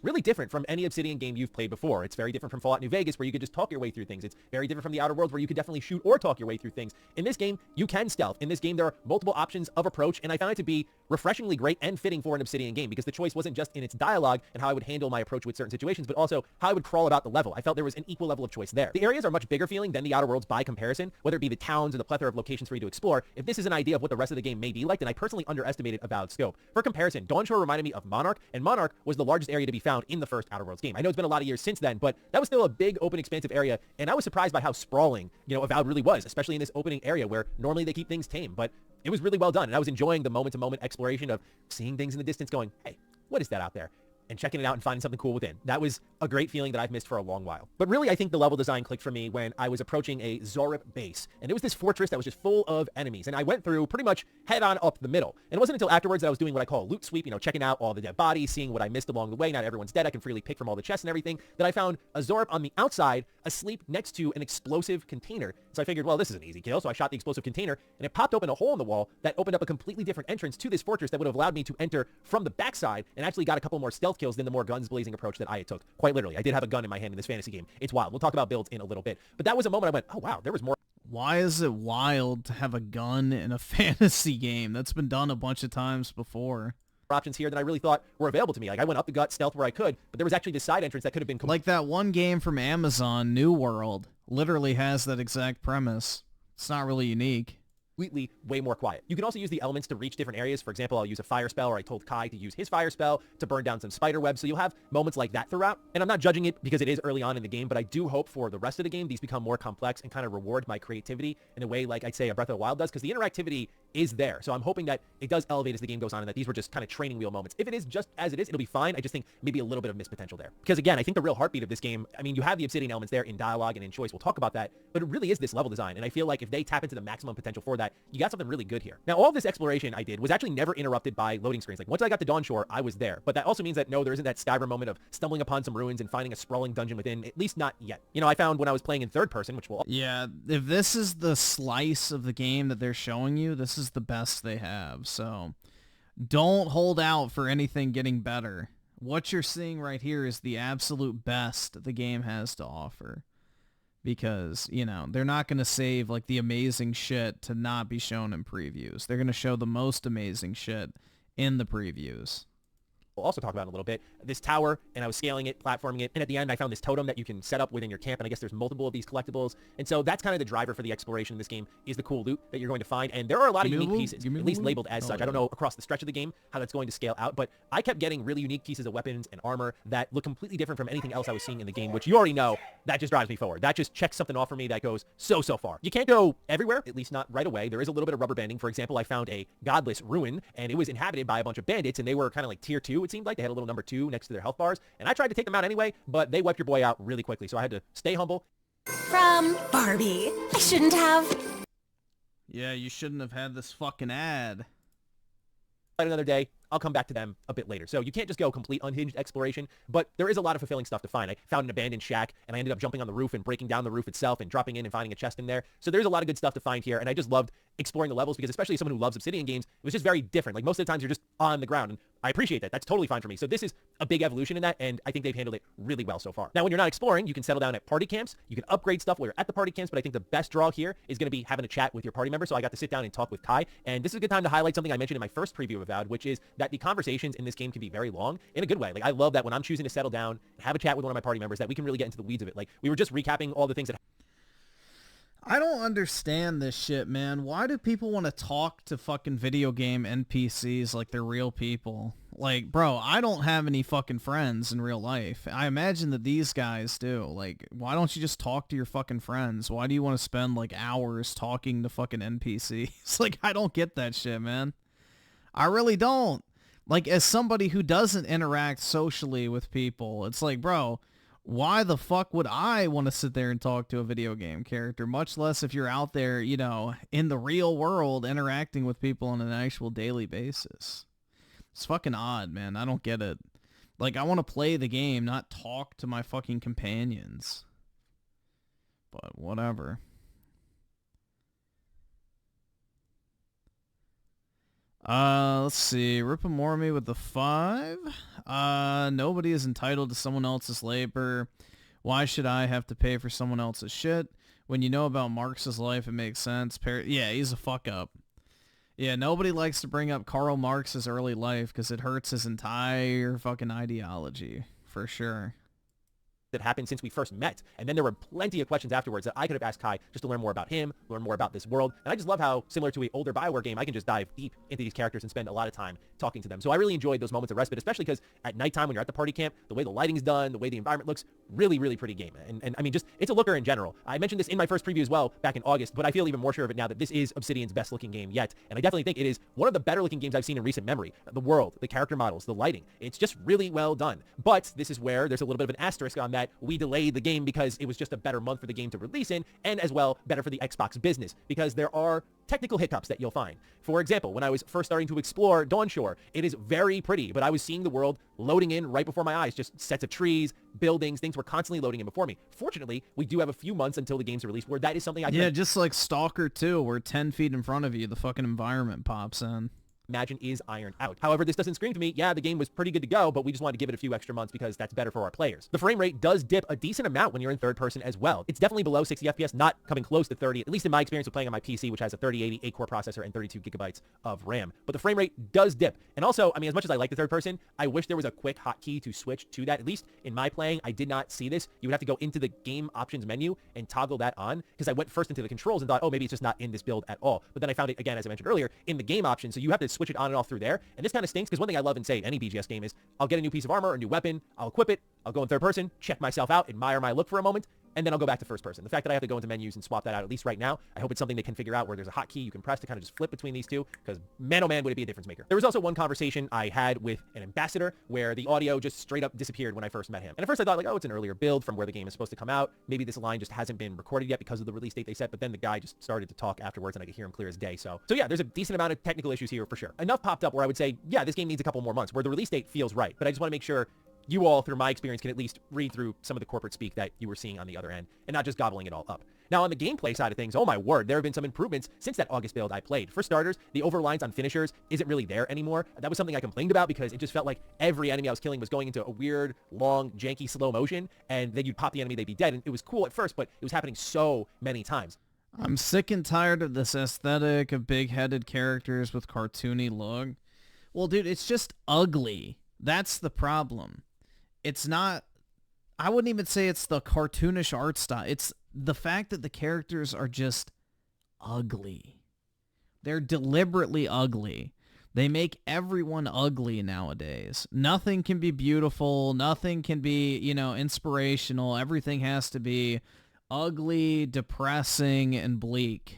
Really different from any Obsidian game you've played before. It's very different from Fallout New Vegas, where you could just talk your way through things. It's very different from the Outer Worlds, where you could definitely shoot or talk your way through things. In this game, you can stealth. In this game, there are multiple options of approach, and I found it to be refreshingly great and fitting for an Obsidian game, because the choice wasn't just in its dialogue and how I would handle my approach with certain situations, but also how I would crawl about the level. I felt there was an equal level of choice there. The areas are much bigger feeling than the Outer Worlds by comparison, whether it be the towns or the plethora of locations for you to explore. If this is an idea of what the rest of the game may be like, then I personally underestimated Avowed's scope. For comparison, Dawnshore reminded me of Monarch, and Monarch was the largest area to be found in the first Outer Worlds game. I know it's been a lot of years since then, but that was still a big, open, expansive area, and I was surprised by how sprawling, you know, Avowed really was, especially in this opening area where normally they keep things tame, but it was really well done, and I was enjoying the moment-to-moment exploration of seeing things in the distance going, hey, what is that out there? And checking it out and finding something cool within. That was a great feeling that I've missed for a long while. But really, I think the level design clicked for me when I was approaching a Zorip base. And it was this fortress that was just full of enemies. And I went through pretty much head on up the middle. And it wasn't until afterwards that I was doing what I call a loot sweep, you know, checking out all the dead bodies, seeing what I missed along the way. Not everyone's dead. I can freely pick from all the chests and everything. That I found a Zorip on the outside, asleep next to an explosive container. So I figured, well, this is an easy kill. So I shot the explosive container, and it popped open a hole in the wall that opened up a completely different entrance to this fortress that would have allowed me to enter from the backside, and actually got a couple more stealth kills than the more guns blazing approach that I took. Quite literally, I did have a gun in my hand in this fantasy game. It's wild. We'll talk about builds in a little bit. But that was a moment I went, oh wow, there was more. Why is it wild to have a gun in a fantasy game? That's been done a bunch of times before. Options here than I really thought were available to me. Like, I went up the gut, stealth where I could, but there was actually this side entrance that could have been like that one game from Amazon, New World, literally has that exact premise. It's not really unique. Completely way more quiet. You can also use the elements to reach different areas. For example, I'll use a fire spell, or I told Kai to use his fire spell to burn down some spider webs. So you'll have moments like that throughout. And I'm not judging it because it is early on in the game, but I do hope for the rest of the game these become more complex and kind of reward my creativity in a way like I'd say a Breath of the Wild does, because the interactivity is there. So I'm hoping that it does elevate as the game goes on and that these were just kind of training wheel moments. If it is just as it is, it'll be fine. I just think maybe a little bit of missed potential there. Because again, I think the real heartbeat of this game, I mean, you have the Obsidian elements there in dialogue and in choice. We'll talk about that, but it really is this level design. And I feel like if they tap into the maximum potential for that, you got something really good here. Now, all of this exploration I did was actually never interrupted by loading screens. Like, once I got to Dawnshore, I was there. But that also means that no, there isn't that Skyrim moment of stumbling upon some ruins and finding a sprawling dungeon within, at least not yet. You know, I found when I was playing in third person, which will... Yeah, if this is the slice of the game that they're showing you, this is the best they have. So don't hold out for anything getting better. What you're seeing right here is the absolute best the game has to offer. Because, you know, they're not going to save, like, the amazing shit to not be shown in previews. They're going to show the most amazing shit in the previews. We'll also talk about in a little bit, this tower, and I was scaling it, platforming it, and at the end I found this totem that you can set up within your camp, and I guess there's multiple of these collectibles, and so that's kind of the driver for the exploration in this game, is the cool loot that you're going to find, and there are a lot of unique pieces, at least labeled as such. I don't know across the stretch of the game how that's going to scale out, but I kept getting really unique pieces of weapons and armor that look completely different from anything else I was seeing in the game, which you already know, that just drives me forward. That just checks something off for me that goes so far. You can't go everywhere, at least not right away. There is a little bit of rubber banding. For example, I found a godless ruin, and it was inhabited by a bunch of bandits, and they were kind of like tier 2, it seemed like. They had a little number 2 next to their health bars, and I tried to take them out anyway, but they wiped your boy out really quickly, so I had to stay humble. From Barbie. I shouldn't have. Yeah, you shouldn't have had this fucking ad. Another day, I'll come back to them a bit later. So you can't just go complete unhinged exploration, but there is a lot of fulfilling stuff to find. I found an abandoned shack, and I ended up jumping on the roof and breaking down the roof itself and dropping in and finding a chest in there. So there's a lot of good stuff to find here, and I just loved exploring the levels because especially as someone who loves Obsidian games, it was just very different. Like most of the times you're just on the ground, and I appreciate that. That's totally fine for me. So this is a big evolution in that, and I think they've handled it really well so far. Now, when you're not exploring, you can settle down at party camps. You can upgrade stuff while you're at the party camps, but I think the best draw here is going to be having a chat with your party member. So I got to sit down and talk with Kai, and this is a good time to highlight something I mentioned in my first preview of Avowed, which is that the conversations in this game can be very long in a good way. Like I love that when I'm choosing to settle down and have a chat with one of my party members that we can really get into the weeds of it. Like we were just recapping all the things that I don't understand this shit, man. Why do people want to talk to fucking video game NPCs like they're real people? Like, bro, I don't have any fucking friends in real life. I imagine that these guys do. Like, why don't you just talk to your fucking friends? Why do you want to spend like hours talking to fucking NPCs? Like, I don't get that shit, man. I really don't. Like, as somebody who doesn't interact socially with people, it's like, bro, why the fuck would I want to sit there and talk to a video game character, much less if you're out there, you know, in the real world interacting with people on an actual daily basis? It's fucking odd, man. I don't get it. Like, I want to play the game, not talk to my fucking companions. But whatever. Let's see. Rip and Mormy with the 5. Nobody is entitled to someone else's labor. Why should I have to pay for someone else's shit? When you know about Marx's life, it makes sense. Yeah, he's a fuck up. Yeah, nobody likes to bring up Karl Marx's early life because it hurts his entire fucking ideology, for sure. that happened since we first met. And then there were plenty of questions afterwards that I could have asked Kai just to learn more about him, learn more about this world. And I just love how, similar to an older BioWare game, I can just dive deep into these characters and spend a lot of time talking to them. So I really enjoyed those moments of respite, especially because at nighttime when you're at the party camp, the way the lighting's done, the way the environment looks, really, really pretty game. And I mean, just, it's a looker in general. I mentioned this in my first preview as well back in August, but I feel even more sure of it now that this is Obsidian's best looking game yet. And I definitely think it is one of the better looking games I've seen in recent memory. The world, the character models, the lighting, it's just really well done. But this is where there's a little bit of an asterisk on that. We delayed the game because it was just a better month for the game to release in, and as well, better for the Xbox business, because there are technical hiccups that you'll find. For example, when I was first starting to explore Dawnshore, it is very pretty, but I was seeing the world loading in right before my eyes, just sets of trees, buildings, things were constantly loading in before me. Fortunately, we do have a few months until the game's release where that is something I can just like Stalker 2, where 10 feet in front of you, the fucking environment pops in. Imagine is ironed out. However, this doesn't scream to me, yeah, the game was pretty good to go, but we just wanted to give it a few extra months because that's better for our players. The frame rate does dip a decent amount when you're in third person as well. It's definitely below 60 FPS, not coming close to 30, at least in my experience with playing on my PC, which has a 3080 8-core processor and 32 gigabytes of RAM. But the frame rate does dip. And also, I mean, as much as I like the third person, I wish there was a quick hotkey to switch to that. At least in my playing, I did not see this. You would have to go into the game options menu and toggle that on, because I went first into the controls and thought, oh, maybe it's just not in this build at all. But then I found it, again, as I mentioned earlier, in the game options, so you have to switch it on and off through there. And this kind of stinks because one thing I love in, say, any BGS game is I'll get a new piece of armor, a new weapon, I'll equip it, I'll go in third person, check myself out, admire my look for a moment, and then I'll go back to first person. The fact that I have to go into menus and swap that out, at least right now, I hope it's something they can figure out where there's a hotkey you can press to kind of just flip between these two, because man, oh man, would it be a difference maker. There was also one conversation I had with an ambassador where the audio just straight up disappeared when I first met him. And at first I thought like, oh, it's an earlier build from where the game is supposed to come out. Maybe this line just hasn't been recorded yet because of the release date they set, but then the guy just started to talk afterwards and I could hear him clear as day. So yeah, there's a decent amount of technical issues here for sure. Enough popped up where I would say, yeah, this game needs a couple more months, where the release date feels right, but I just want to make sure you all, through my experience, can at least read through some of the corporate speak that you were seeing on the other end and not just gobbling it all up. Now, on the gameplay side of things, oh my word, there have been some improvements since that August build I played. For starters, the overlines on finishers isn't really there anymore. That was something I complained about because it just felt like every enemy I was killing was going into a weird, long, janky, slow motion, and then you'd pop the enemy, they'd be dead, and it was cool at first, but it was happening so many times. I'm sick and tired of this aesthetic of big-headed characters with cartoony look. Well, dude, it's just ugly. That's the problem. It's not, I wouldn't even say it's the cartoonish art style. It's the fact that the characters are just ugly. They're deliberately ugly. They make everyone ugly nowadays. Nothing can be beautiful. Nothing can be, inspirational. Everything has to be ugly, depressing, and bleak.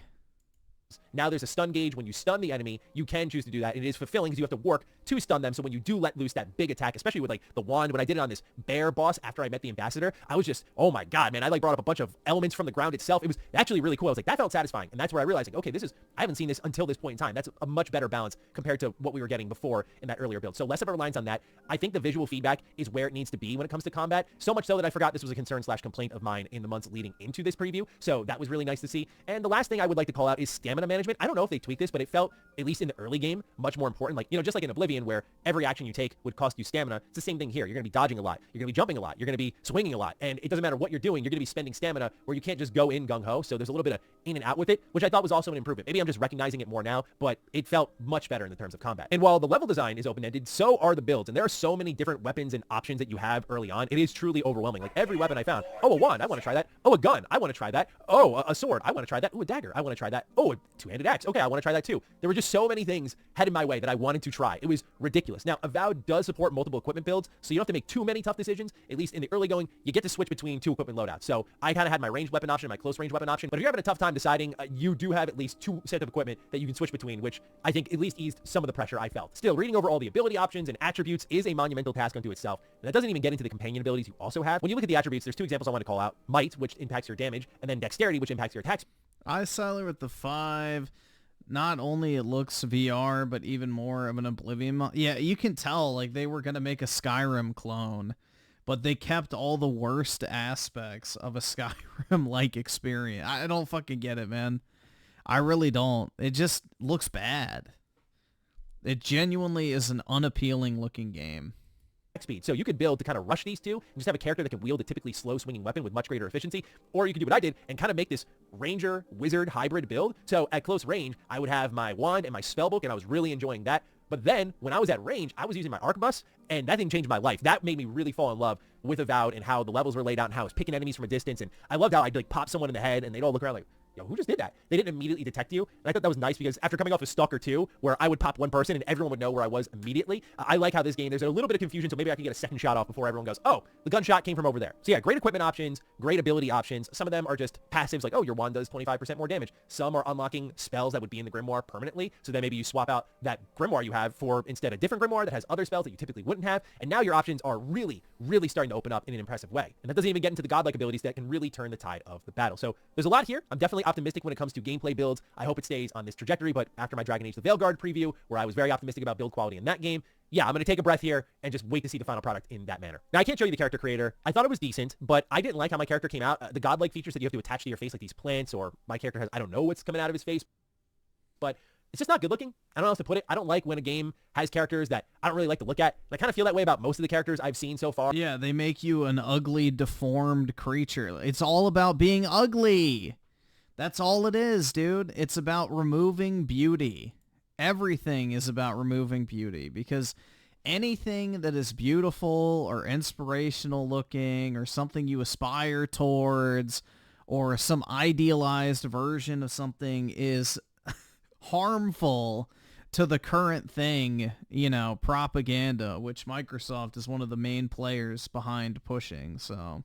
Now there's a stun gauge. When you stun the enemy, you can choose to do that. And it is fulfilling because you have to work to stun them. So when you do let loose that big attack, especially with like the wand, when I did it on this bear boss after I met the ambassador, I was just, oh my God, man, I like brought up a bunch of elements from the ground itself. It was actually really cool. I was like, that felt satisfying. And that's where I realized, like, okay, I haven't seen this until this point in time. That's a much better balance compared to what we were getting before in that earlier build. So less of a reliance on that. I think the visual feedback is where it needs to be when it comes to combat. So much so that I forgot this was a concern/complaint of mine in the months leading into this preview. So that was really nice to see. And the last thing I would like to call out is stamina management. I don't know if they tweaked this, but it felt, at least in the early game, much more important. Like, just like in Oblivion where every action you take would cost you stamina. It's the same thing here. You're going to be dodging a lot. You're going to be jumping a lot. You're going to be swinging a lot. And it doesn't matter what you're doing. You're going to be spending stamina where you can't just go in gung-ho. So there's a little bit of in and out with it, which I thought was also an improvement. Maybe I'm just recognizing it more now, but it felt much better in the terms of combat. And while the level design is open-ended, so are the builds. And there are so many different weapons and options that you have early on. It is truly overwhelming. Like every weapon I found, oh, a wand, I want to try that. Oh, a gun, I want to try that. Oh, a sword, I want to try that. Oh, a dagger, I want to try that. Oh, a two-handed axe. Okay, I want to try that too. There were just so many things headed my way that I wanted to try. It was ridiculous. Now, Avowed does support multiple equipment builds, so you don't have to make too many tough decisions. At least in the early going, you get to switch between two equipment loadouts. So I kind of had my ranged weapon option, my close range weapon option. But if you're having a tough time deciding, you do have at least two sets of equipment that you can switch between, which I think at least eased some of the pressure I felt. Still, reading over all the ability options and attributes is a monumental task unto itself. And that doesn't even get into the companion abilities you also have. When you look at the attributes, there's two examples I want to call out. Might, which impacts your damage, and then dexterity, which impacts your attacks. I sided with the 5. Not only it looks VR, but even more of an Oblivion. Yeah, you can tell like they were going to make a Skyrim clone, but they kept all the worst aspects of a Skyrim-like experience. I don't fucking get it, man. I really don't. It just looks bad. It genuinely is an unappealing looking game. Speed. So you could build to kind of rush these two and just have a character that can wield a typically slow swinging weapon with much greater efficiency. Or you could do what I did and kind of make this ranger wizard hybrid build. So at close range, I would have my wand and my spellbook, and I was really enjoying that. But then when I was at range, I was using my arquebus, and that thing changed my life. That made me really fall in love with Avowed and how the levels were laid out and how I was picking enemies from a distance. And I loved how I'd like pop someone in the head and they'd all look around like, yo, who just did that? They didn't immediately detect you. And I thought that was nice because after coming off of Stalker 2, where I would pop one person and everyone would know where I was immediately, I like how this game, there's a little bit of confusion, so maybe I can get a second shot off before everyone goes, oh, the gunshot came from over there. So yeah, great equipment options, great ability options. Some of them are just passives like, oh, your wand does 25% more damage. Some are unlocking spells that would be in the grimoire permanently, so then maybe you swap out that grimoire you have for instead a different grimoire that has other spells that you typically wouldn't have, and now your options are really, really starting to open up in an impressive way. And that doesn't even get into the godlike abilities that can really turn the tide of the battle. So there's a lot here. I'm definitely optimistic when it comes to gameplay builds. I hope it stays on this trajectory, but after my Dragon Age the Veilguard preview, where I was very optimistic about build quality in that game, yeah, I'm going to take a breath here and just wait to see the final product in that manner. Now, I can't show you the character creator. I thought it was decent, but I didn't like how my character came out. The godlike features that you have to attach to your face, like these plants, or my character has, I don't know what's coming out of his face, but it's just not good looking. I don't know how else to put it. I don't like when a game has characters that I don't really like to look at. And I kind of feel that way about most of the characters I've seen so far. Yeah, they make you an ugly, deformed creature. It's all about being ugly. That's all it is, dude. It's about removing beauty. Everything is about removing beauty, because anything that is beautiful or inspirational looking or something you aspire towards or some idealized version of something is harmful to the current thing, propaganda, which Microsoft is one of the main players behind pushing, so...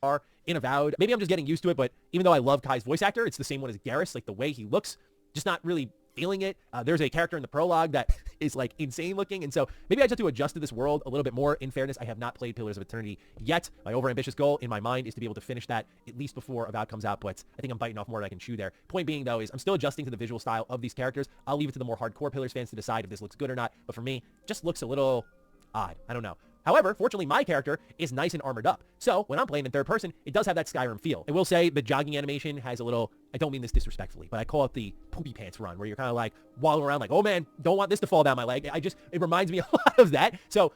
Are in Avowed. Maybe I'm just getting used to it, but even though I love Kai's voice actor, it's the same one as Garrus, like the way he looks, just not really feeling it. There's a character in the prologue that is like insane looking, and so maybe I just have to adjust to this world a little bit more. In fairness, I have not played Pillars of Eternity yet. My overambitious goal in my mind is to be able to finish that at least before Avowed comes out, but I think I'm biting off more than I can chew there. Point being, though, is I'm still adjusting to the visual style of these characters. I'll leave it to the more hardcore Pillars fans to decide if this looks good or not, but for me, it just looks a little odd. I don't know. However, fortunately, my character is nice and armored up. So when I'm playing in third person, it does have that Skyrim feel. I will say the jogging animation has a little, I don't mean this disrespectfully, but I call it the poopy pants run, where you're kind of like waddling around like, oh man, don't want this to fall down my leg. It reminds me a lot of that. So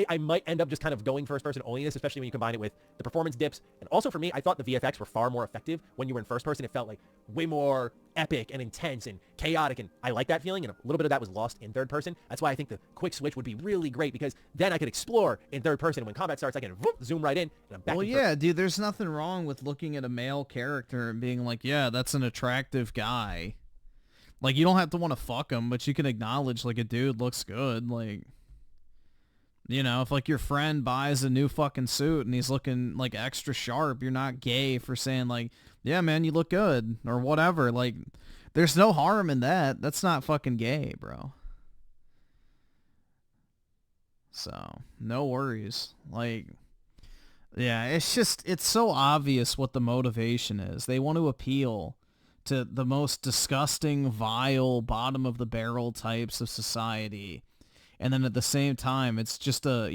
I might end up just kind of going first person only this, especially when you combine it with the performance dips. And also for me, I thought the VFX were far more effective when you were in first person. It felt like way more epic and intense and chaotic, and I like that feeling, and a little bit of that was lost in third person. That's why I think the quick switch would be really great, because then I could explore in third person. When combat starts, I can zoom right in, and I'm back. Well, yeah, dude, there's nothing wrong with looking at a male character and being like, yeah, that's an attractive guy. Like, you don't have to want to fuck him, but you can acknowledge, like, a dude looks good, like... if like your friend buys a new fucking suit and he's looking like extra sharp, you're not gay for saying like, yeah, man, you look good or whatever. Like, There's no harm in that. That's not fucking gay, bro. So, no worries. Like, yeah, it's so obvious what the motivation is. They want to appeal to the most disgusting, vile, bottom of the barrel types of society. And then at the same time, it's just a,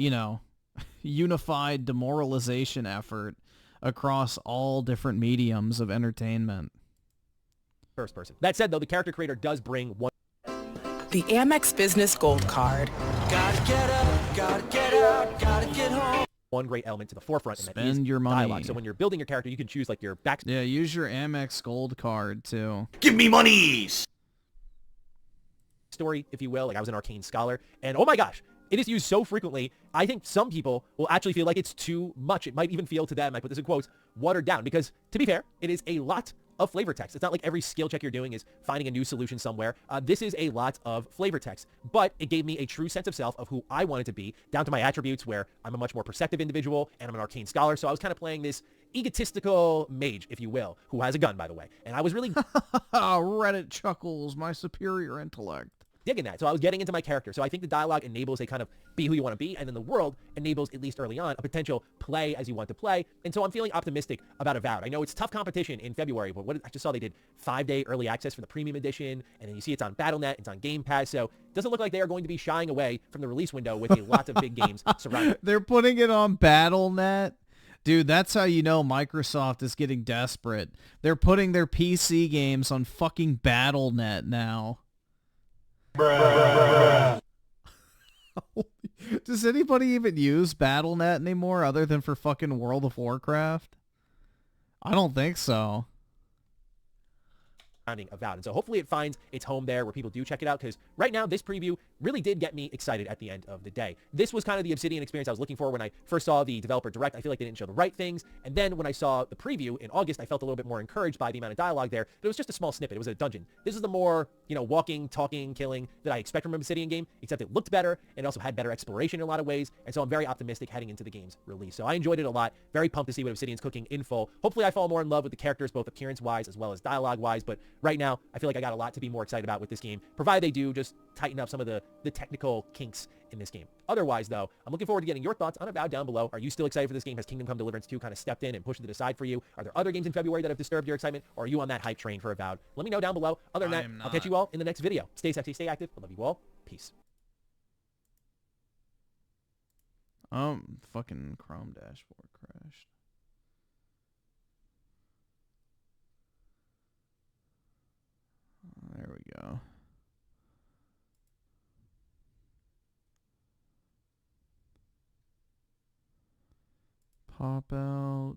unified demoralization effort across all different mediums of entertainment. First person. That said, though, the character creator does bring one. The Amex Business Gold Card. Gotta get up, gotta get out, gotta get home. One great element to the forefront, and that is Spend your money. dialogue. So when you're building your character, you can choose like your back. Yeah, use your Amex Gold Card too. Give me monies! Story, if you will. Like I was an arcane scholar, and oh my gosh, it is used so frequently. I think some people will actually feel like it's too much. It might even feel to them, I put this in quotes, watered down. Because to be fair, it is a lot of flavor text. It's not like every skill check you're doing is finding a new solution somewhere. This is a lot of flavor text, but it gave me a true sense of self of who I wanted to be, down to my attributes where I'm a much more perceptive individual and I'm an arcane scholar. So I was kind of playing this egotistical mage, if you will, who has a gun, by the way. And I was really Reddit chuckles, my superior intellect. Digging that. So I was getting into my character. So I think the dialogue enables a kind of be who you want to be, and then the world enables, at least early on, a potential play as you want to play. And so I'm feeling optimistic about Avowed. I know it's tough competition in February, but I just saw they did 5-day early access for the premium edition, and then you see it's on Battle.net, it's on Game Pass, so it doesn't look like they are going to be shying away from the release window with a lot of big games surrounding. They're putting it on Battle.net. Dude, that's how you know Microsoft is getting desperate. They're putting their PC games on fucking Battle.net now. Bruh. Does anybody even use Battle.net anymore other than for fucking World of Warcraft? I don't think so. Avowed. And so hopefully it finds its home there where people do check it out, because right now this preview really did get me excited at the end of the day. This was kind of the Obsidian experience I was looking for when I first saw the developer direct. I feel like they didn't show the right things. And then when I saw the preview in August, I felt a little bit more encouraged by the amount of dialogue there. But it was just a small snippet. It was a dungeon. This is the more, walking, talking, killing that I expect from an Obsidian game, except it looked better and also had better exploration in a lot of ways. And so I'm very optimistic heading into the game's release. So I enjoyed it a lot. Very pumped to see what Obsidian's cooking in full. Hopefully I fall more in love with the characters, both appearance-wise as well as dialogue-wise. But right now, I feel like I got a lot to be more excited about with this game, provided they do just tighten up some of the technical kinks in this game. Otherwise, though, I'm looking forward to getting your thoughts on Avowed down below. Are you still excited for this game? Has Kingdom Come Deliverance 2 kind of stepped in and pushed it aside for you? Are there other games in February that have disturbed your excitement, or are you on that hype train for Avowed? Let me know down below. Other than that, I'll catch you all in the next video. Stay sexy, stay active. I love you all. Peace. Fucking Chrome dashboard crashed. There we go. Pop out.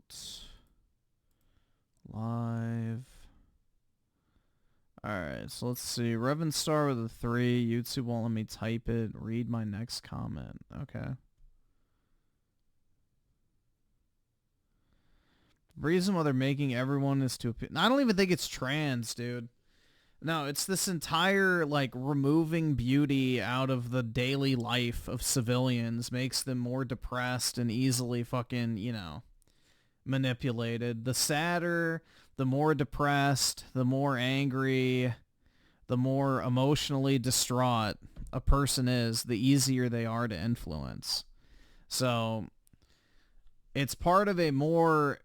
Live. Alright, so let's see. Revenstar with a 3. YouTube won't let me type it. Read my next comment. Okay. The reason why they're making everyone is to... I don't even think it's trans, dude. No, it's this entire, removing beauty out of the daily life of civilians makes them more depressed and easily fucking, manipulated. The sadder, the more depressed, the more angry, the more emotionally distraught a person is, the easier they are to influence. So, it's part of a more...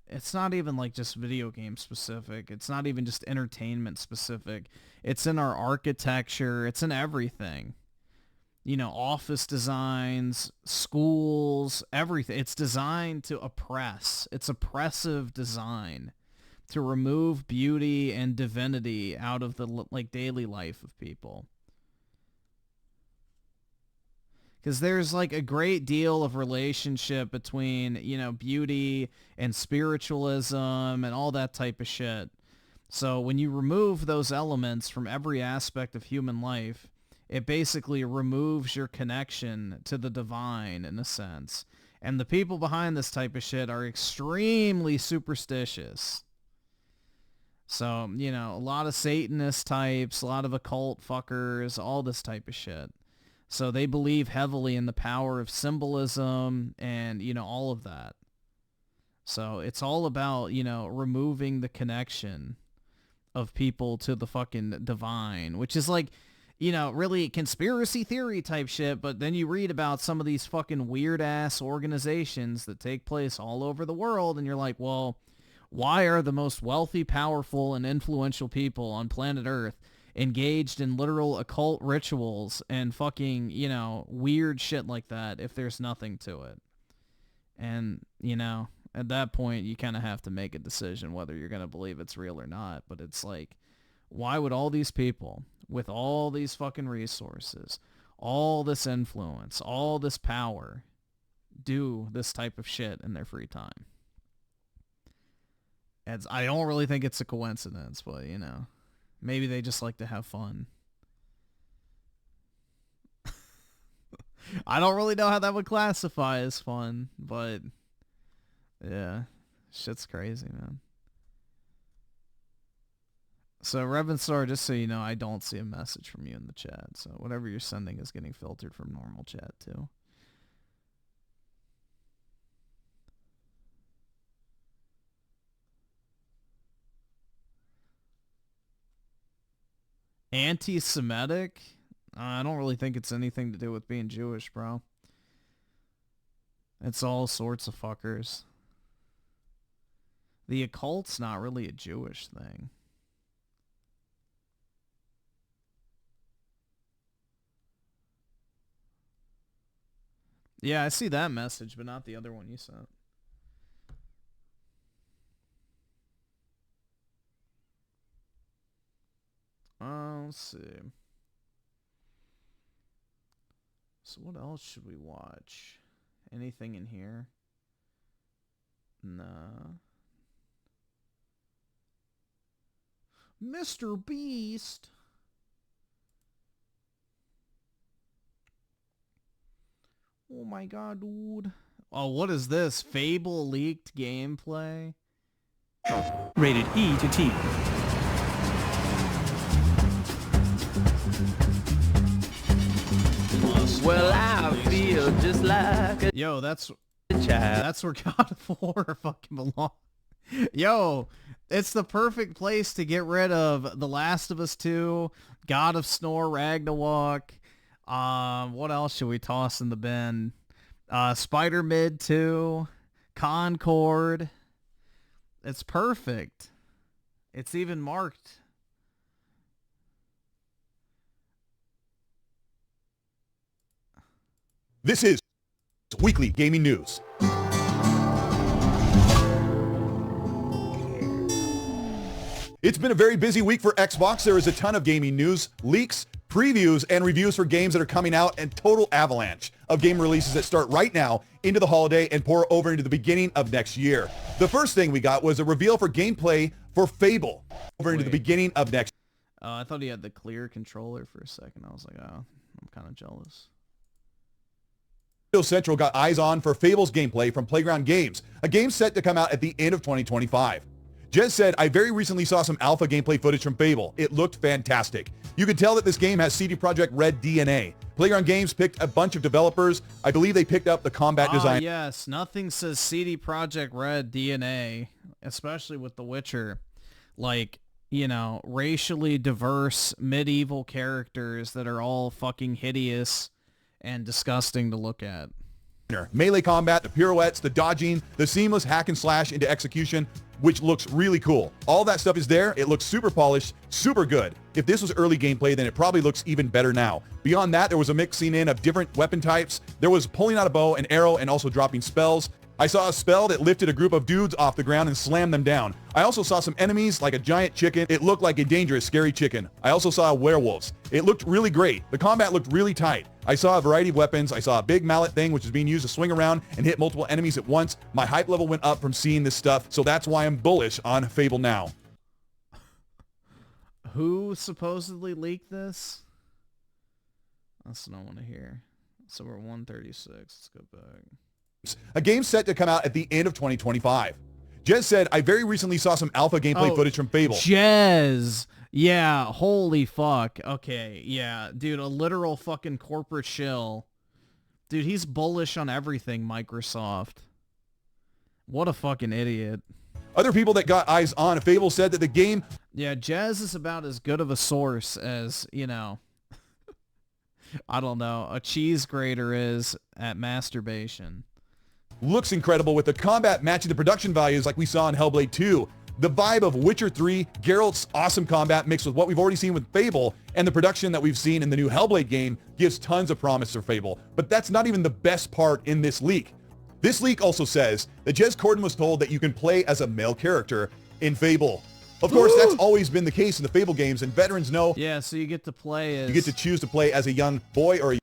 it's not even just video game specific. It's not even just entertainment specific. It's in our architecture. It's in everything. Office designs, schools, everything. It's designed to oppress. It's oppressive design to remove beauty and divinity out of the daily life of people. Because there's a great deal of relationship between, beauty and spiritualism and all that type of shit. So when you remove those elements from every aspect of human life, it basically removes your connection to the divine in a sense. And the people behind this type of shit are extremely superstitious. So, a lot of Satanist types, a lot of occult fuckers, all this type of shit. So they believe heavily in the power of symbolism and, all of that. So it's all about, removing the connection of people to the fucking divine, which is like, you know, really conspiracy theory type shit. But then you read about some of these fucking weird ass organizations that take place all over the world, and you're like, well, why are the most wealthy, powerful, and influential people on planet Earth engaged in literal occult rituals and fucking, you know, weird shit like that if there's nothing to it? And, you know, at that point, you kind of have to make a decision whether you're going to believe it's real or not. But it's like, why would all these people with all these fucking resources, all this influence, all this power, do this type of shit in their free time? I don't really think it's a coincidence, but, you know, maybe they just like to have fun. I don't really know how that would classify as fun, but yeah, shit's crazy, man. So, Revenstar, just so you know, I don't see a message from you in the chat, so whatever you're sending is getting filtered from normal chat, too. Anti-Semitic? I don't really think it's anything to do with being Jewish, bro. It's all sorts of fuckers. The occult's not really a Jewish thing. Yeah, I see that message, but not the other one you sent. Let's see. So what else should we watch? Anything in here? Nah. Mr. Beast. Oh my god, dude. Oh, what is this? Fable leaked gameplay? Rated E to T. Well, I feel just like a Yo, that's child. That's where God of War fucking belongs. Yo, it's the perfect place to get rid of The Last of Us 2, God of Snore Ragnarok. What else should we toss in the bin? Spider-Mid 2, Concord. It's perfect. It's even marked. This is Weekly Gaming News. It's been a very busy week for Xbox. There is a ton of gaming news, leaks, previews, and reviews for games that are coming out, and total avalanche of game releases that start right now into the holiday and pour over into the beginning of next year. The first thing we got was a reveal for gameplay for Fable over into the beginning of next year. I thought he had the clear controller for a second. I was like, oh, I'm kind of jealous. Central got eyes on for Fable's gameplay from Playground Games, a game set to come out at the end of 2025. Jez said, I very recently saw some alpha gameplay footage from Fable. It looked fantastic. You can tell that this game has CD Projekt Red DNA. Playground Games picked a bunch of developers. I believe they picked up the combat design. Yes, nothing says CD Projekt Red DNA, especially with The Witcher. Like, you know, racially diverse medieval characters that are all fucking hideous and disgusting to look at. Melee combat, the pirouettes, the dodging, the seamless hack and slash into execution, which looks really cool. All that stuff is there. It looks super polished, super good. If this was early gameplay, then it probably looks even better now. Beyond that, there was a mixing in of different weapon types. There was pulling out a bow, an arrow, and also dropping spells. I saw a spell that lifted a group of dudes off the ground and slammed them down. I also saw some enemies like a giant chicken. It looked like a dangerous, scary chicken. I also saw werewolves. It looked really great. The combat looked really tight. I saw a variety of weapons. I saw a big mallet thing, which is being used to swing around and hit multiple enemies at once. My hype level went up from seeing this stuff, so that's why I'm bullish on Fable now. Who supposedly leaked this? That's what I want to hear. So we're 136. Let's go back. A game set to come out at the end of 2025. Jez said, I very recently saw some alpha gameplay footage from Fable. Jez! Yeah, holy fuck. Okay, yeah. Dude, a literal fucking corporate shill. Dude, he's bullish on everything, Microsoft. What a fucking idiot. Other people that got eyes on Fable said that the game... Yeah, Jez is about as good of a source as, you know, I don't know, a cheese grater is at masturbation. Looks incredible with the combat matching the production values like we saw in Hellblade 2. The vibe of Witcher 3, Geralt's awesome combat mixed with what we've already seen with Fable, and the production that we've seen in the new Hellblade game gives tons of promise for Fable. But that's not even the best part in this leak. This leak also says that Jez Corden was told that you can play as a male character in Fable. Of course, that's always been the case in the Fable games, and veterans know. Yeah, so you get to play as... You get to choose to play as a young boy or a...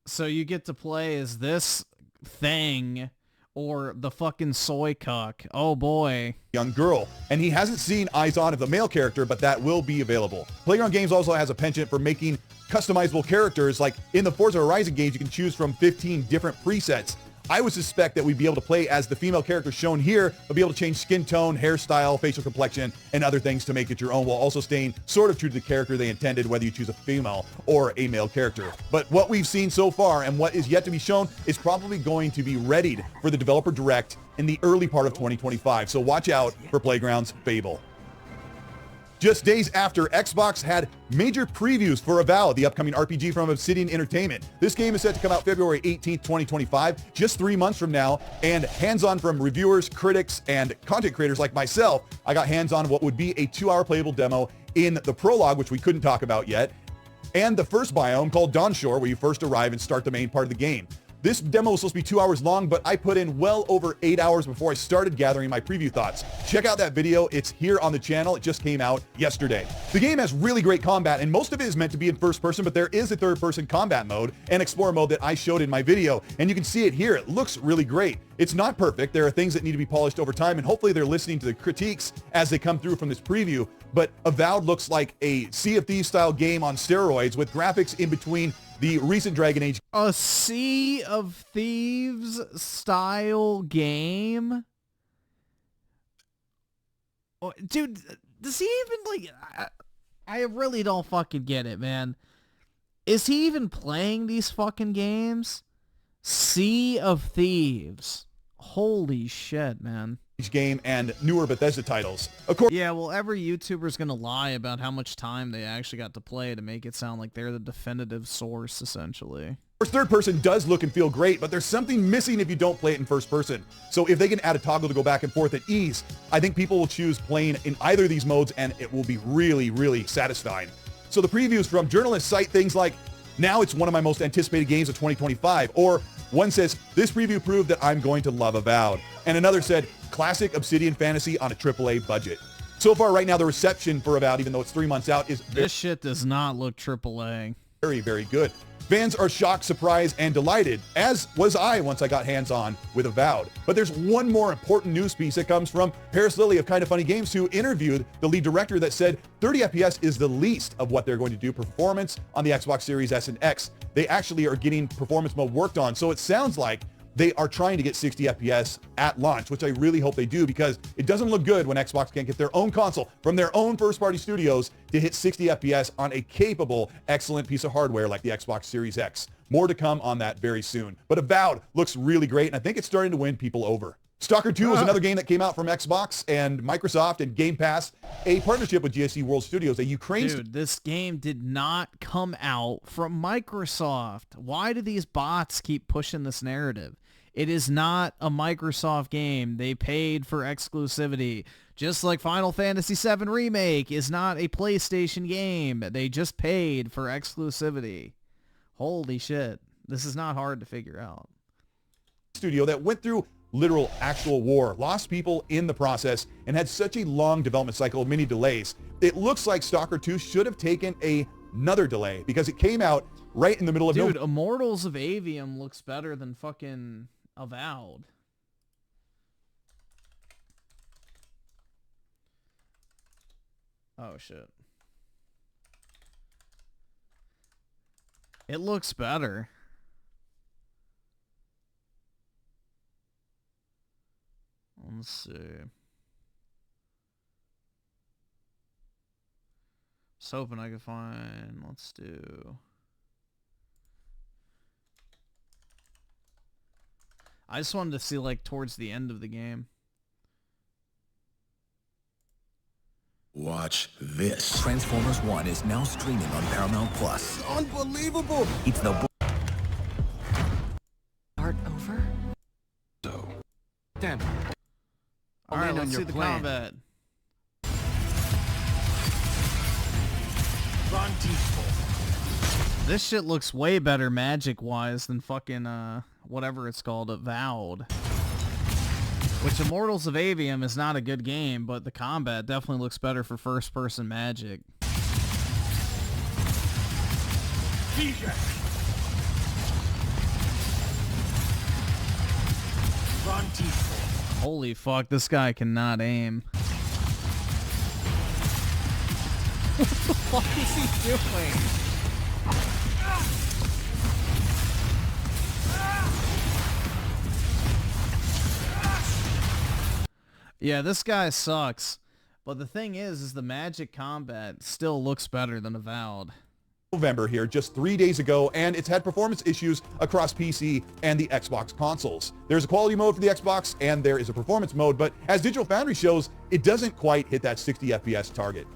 So you get to play as this thing or the fucking soy cuck. Oh boy. Young girl. And he hasn't seen eyes on of the male character, but that will be available. Playground Games also has a penchant for making customizable characters. Like in the Forza Horizon games, you can choose from 15 different presets. I would suspect that we'd be able to play as the female character shown here, but be able to change skin tone, hairstyle, facial complexion, and other things to make it your own, while also staying sort of true to the character they intended, whether you choose a female or a male character. But what we've seen so far and what is yet to be shown is probably going to be readied for the developer direct in the early part of 2025. So watch out for Playground's Fable. Just days after, Xbox had major previews for Avowed, the upcoming RPG from Obsidian Entertainment. This game is set to come out February 18th, 2025, just 3 months from now, and hands-on from reviewers, critics, and content creators like myself. I got hands-on what would be a 2-hour playable demo in the prologue, which we couldn't talk about yet, and the first biome called Dawnshore, where you first arrive and start the main part of the game. This demo was supposed to be 2 hours long, but I put in well over 8 hours before I started gathering my preview thoughts. Check out that video. It's here on the channel. It just came out yesterday. The game has really great combat, and most of it is meant to be in first person, but there is a third person combat mode and explorer mode that I showed in my video, and you can see it here. It looks really great. It's not perfect. There are things that need to be polished over time, and hopefully they're listening to the critiques as they come through from this preview, but Avowed looks like a Sea of Thieves style game on steroids with graphics in between the recent Dragon Age. A Sea of Thieves style game? Oh, dude, does he even like... I really don't fucking get it, man. Is he even playing these fucking games? Sea of Thieves. Holy shit, man. Game and newer Bethesda titles. Of course. Yeah, well, every YouTuber's gonna lie about how much time they actually got to play to make it sound like they're the definitive source, essentially. Of course, third person does look and feel great, but there's something missing if you don't play it in first person. So if they can add a toggle to go back and forth at ease, I think people will choose playing in either of these modes, and it will be really, really satisfying. So the previews from journalists cite things like, now it's one of my most anticipated games of 2025, or one says, this preview proved that I'm going to love Avowed. And another said, classic Obsidian fantasy on a AAA budget. So far right now, the reception for Avowed, even though it's 3 months out, is this shit does not look AAA. Very, very good. Fans are shocked, surprised, and delighted, as was I once I got hands-on with Avowed. But there's one more important news piece that comes from Paris Lilly of Kinda Funny Games, who interviewed the lead director that said 30 FPS is the least of what they're going to do performance on the Xbox Series S and X. They actually are getting performance mode worked on, so it sounds like they are trying to get 60 FPS at launch, which I really hope they do, because it doesn't look good when Xbox can't get their own console from their own first-party studios to hit 60 FPS on a capable, excellent piece of hardware like the Xbox Series X. More to come on that very soon. But Avowed looks really great, and I think it's starting to win people over. Stalker 2 is another game that came out from Xbox and Microsoft and Game Pass, a partnership with GSC World Studios, a Ukraine... Dude, this game did not come out from Microsoft. Why do these bots keep pushing this narrative? It is not a Microsoft game. They paid for exclusivity. Just like Final Fantasy VII Remake is not a PlayStation game. They just paid for exclusivity. Holy shit. This is not hard to figure out. Studio that went through literal actual war, lost people in the process, and had such a long development cycle of many delays. It looks like Stalker 2 should have taken another delay because it came out right in the middle of... Dude, Immortals of Avium looks better than fucking Avowed. Oh shit. It looks better. Let's see. Just hoping I could find, let's do... I just wanted to see like towards the end of the game. Watch this. Transformers 1 is now streaming on Paramount Plus. Unbelievable! It's the Start over? So. Damn. All right, let's see the combat. Run, This shit looks way better magic-wise than fucking, whatever it's called, Avowed. Which Immortals of Avium is not a good game, but the combat definitely looks better for first-person magic. DJ. Run, Holy fuck, this guy cannot aim. What the fuck is he doing? Yeah, this guy sucks. But the thing is the magic combat still looks better than Avowed. November here, just 3 days ago, and it's had performance issues across PC and the Xbox consoles. There's a quality mode for the Xbox, and there is a performance mode, but as Digital Foundry shows, it doesn't quite hit that 60 FPS target.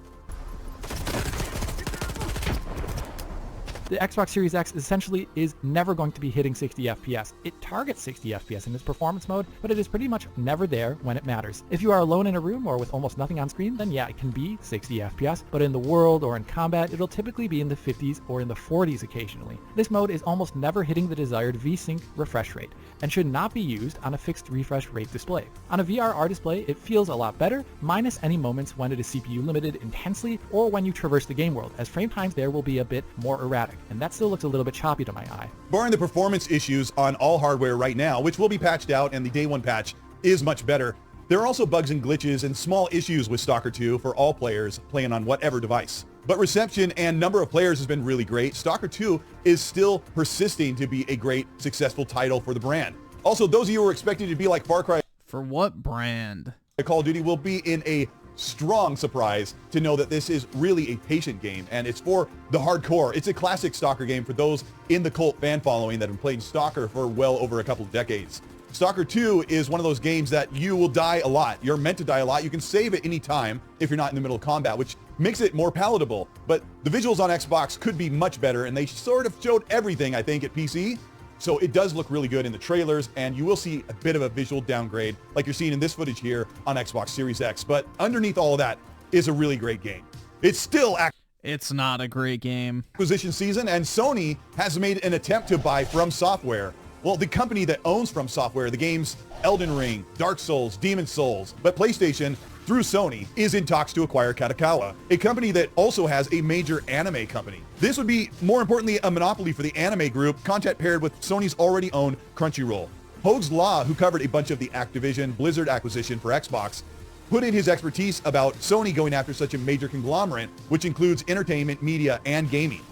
The Xbox Series X essentially is never going to be hitting 60 FPS. It targets 60 FPS in its performance mode, but it is pretty much never there when it matters. If you are alone in a room or with almost nothing on screen, then yeah, it can be 60 FPS, but in the world or in combat, it'll typically be in the 50s or in the 40s occasionally. This mode is almost never hitting the desired VSync refresh rate, and should not be used on a fixed refresh rate display. On a VRR display, it feels a lot better, minus any moments when it is CPU limited intensely or when you traverse the game world, as frame times there will be a bit more erratic, and that still looks a little bit choppy to my eye. Barring the performance issues on all hardware right now, which will be patched out and the day one patch is much better, there are also bugs and glitches and small issues with Stalker 2 for all players playing on whatever device. But reception and number of players has been really great. Stalker 2 is still persisting to be a great, successful title for the brand. Also, those of you who are expecting to be like Far Cry, for what brand? Call of Duty will be in a strong surprise to know that this is really a patient game, and it's for the hardcore. It's a classic Stalker game for those in the cult fan following that have been playing Stalker for well over a couple of decades. Stalker 2 is one of those games that you will die a lot. You're meant to die a lot. You can save at any time if you're not in the middle of combat, which makes it more palatable. But the visuals on Xbox could be much better, and they sort of showed everything, I think, at PC. So it does look really good in the trailers, and you will see a bit of a visual downgrade like you're seeing in this footage here on Xbox Series X. But underneath all of that is a really great game. It's still It's not a great game. Acquisition season, and Sony has made an attempt to buy From Software. Well, the company that owns From Software, the games Elden Ring, Dark Souls, Demon Souls, but PlayStation, through Sony, is in talks to acquire Kadokawa, a company that also has a major anime company. This would be, more importantly, a monopoly for the anime group, content paired with Sony's already owned Crunchyroll. Hoag's Law, who covered a bunch of the Activision Blizzard acquisition for Xbox, put in his expertise about Sony going after such a major conglomerate, which includes entertainment, media, and gaming.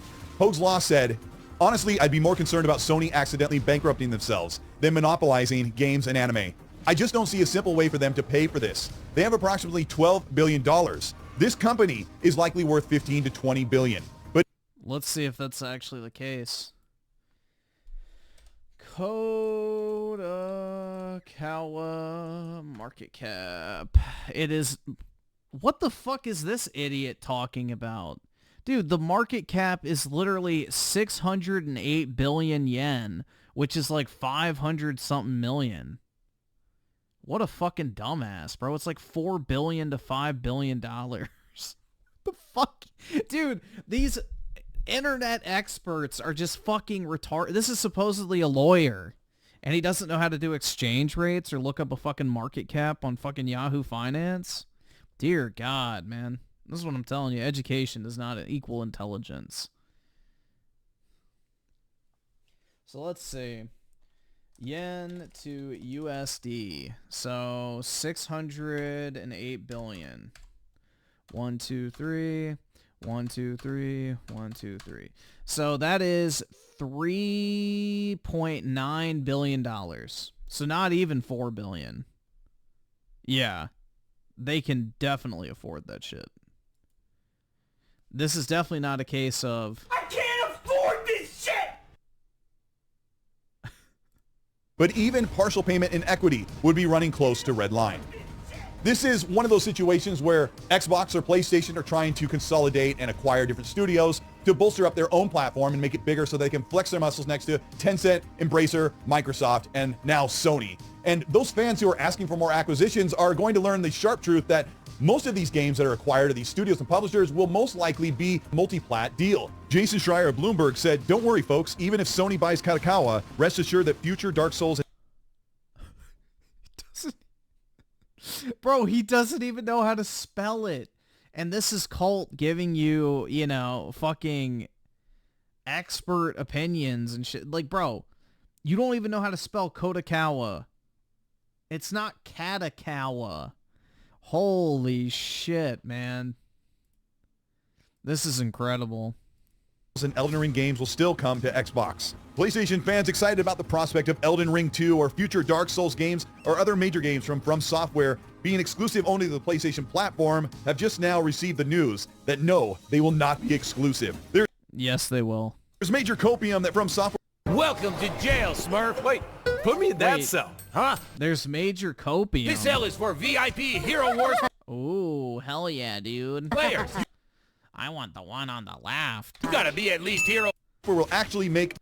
Hoag's Law said, "Honestly, I'd be more concerned about Sony accidentally bankrupting themselves than monopolizing games and anime. I just don't see a simple way for them to pay for this. They have approximately $12 billion. This company is likely worth 15 to 20 billion. But let's see if that's actually the case. Kadokawa market cap. It is... What the fuck is this idiot talking about? Dude, the market cap is literally 608 billion yen, which is like 500 something million. What a fucking dumbass, bro. It's like $4 billion to $5 billion. The fuck? Dude, these internet experts are just fucking retarded. This is supposedly a lawyer, and he doesn't know how to do exchange rates or look up a fucking market cap on fucking Yahoo Finance? Dear God, man. This is what I'm telling you. Education does not equal intelligence. So let's see. Yen to USD. So 608 billion. 1, 2, 3. 1, 2, 3. 1, 2, 3. So that is $3.9 billion. So not even $4 billion. Yeah. They can definitely afford that shit. This is definitely not a case of... I can't afford this shit! But even partial payment in equity would be running close to red line. This is one of those situations where Xbox or PlayStation are trying to consolidate and acquire different studios to bolster up their own platform and make it bigger so they can flex their muscles next to Tencent, Embracer, Microsoft, and now Sony. And those fans who are asking for more acquisitions are going to learn the sharp truth that most of these games that are acquired of these studios and publishers will most likely be multi-plat deal. Jason Schreier of Bloomberg said, "Don't worry, folks. Even if Sony buys Kadokawa, rest assured that future Dark Souls..." Bro, he doesn't even know how to spell it. And this is Cult giving you, you know, fucking expert opinions and shit. Like, bro, you don't even know how to spell Kadokawa. It's not Kadokawa. Holy shit, man. This is incredible. And Elden Ring games will still come to Xbox. PlayStation fans excited about the prospect of Elden Ring 2 or future Dark Souls games or other major games from Software being exclusive only to the PlayStation platform have just now received the news that no, they will not be exclusive. Yes, they will. There's major copium that From Software... Welcome to jail, Smurf. Wait, put me in that cell, huh? There's major copium. This cell is for VIP Hero Wars. Ooh, hell yeah, dude. Players. I want the one on the left. You gotta be at least Hero. Will actually make...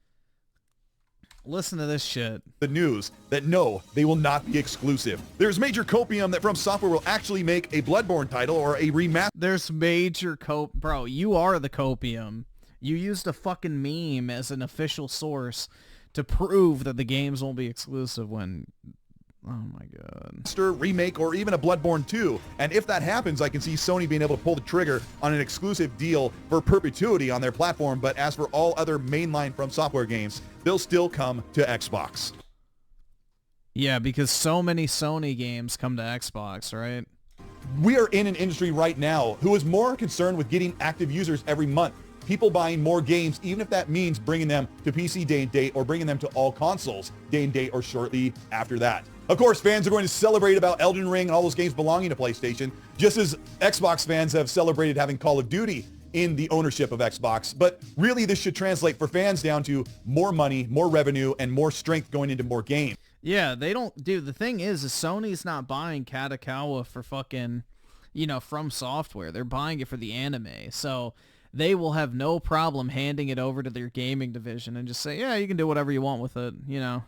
Listen to this shit. The news that no, they will not be exclusive. There's major copium that From Software will actually make a Bloodborne title or a remaster. There's major Bro, you are the copium. You used a fucking meme as an official source to prove that the games won't be exclusive when... Oh my god. Remake or even a Bloodborne 2. And if that happens, I can see Sony being able to pull the trigger on an exclusive deal for perpetuity on their platform. But as for all other mainline From Software games, they'll still come to Xbox. Yeah, because so many Sony games come to Xbox, right? We are in an industry right now who is more concerned with getting active users every month. People buying more games, even if that means bringing them to PC day and date or bringing them to all consoles day and date or shortly after that. Of course, fans are going to celebrate about Elden Ring and all those games belonging to PlayStation, just as Xbox fans have celebrated having Call of Duty in the ownership of Xbox. But really, this should translate for fans down to more money, more revenue, and more strength going into more games. Yeah, they don't... Dude, the thing is Sony's not buying Kadokawa for fucking, you know, From Software. They're buying it for the anime. So they will have no problem handing it over to their gaming division and just say, yeah, you can do whatever you want with it, you know.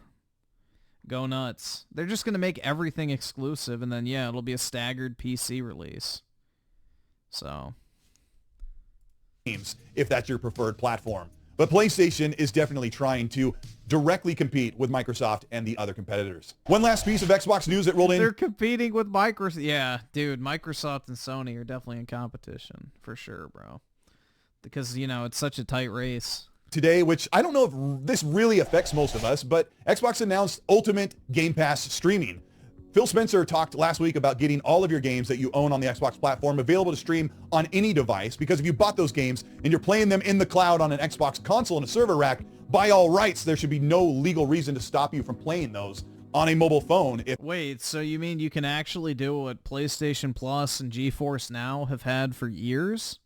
Go nuts. They're just going to make everything exclusive, and then, yeah, it'll be a staggered PC release. So. If that's your preferred platform. But PlayStation is definitely trying to directly compete with Microsoft and the other competitors. One last piece of Xbox news that rolled in. They're competing with Microsoft. Yeah, dude, Microsoft and Sony are definitely in competition. For sure, bro. Because, you know, it's such a tight race. Today, which I don't know if this really affects most of us, but Xbox announced Ultimate Game Pass streaming. Phil Spencer talked last week about getting all of your games that you own on the Xbox platform available to stream on any device, because if you bought those games and you're playing them in the cloud on an Xbox console in a server rack, by all rights, there should be no legal reason to stop you from playing those on a mobile phone. Wait, so you mean you can actually do what PlayStation Plus and GeForce Now have had for years?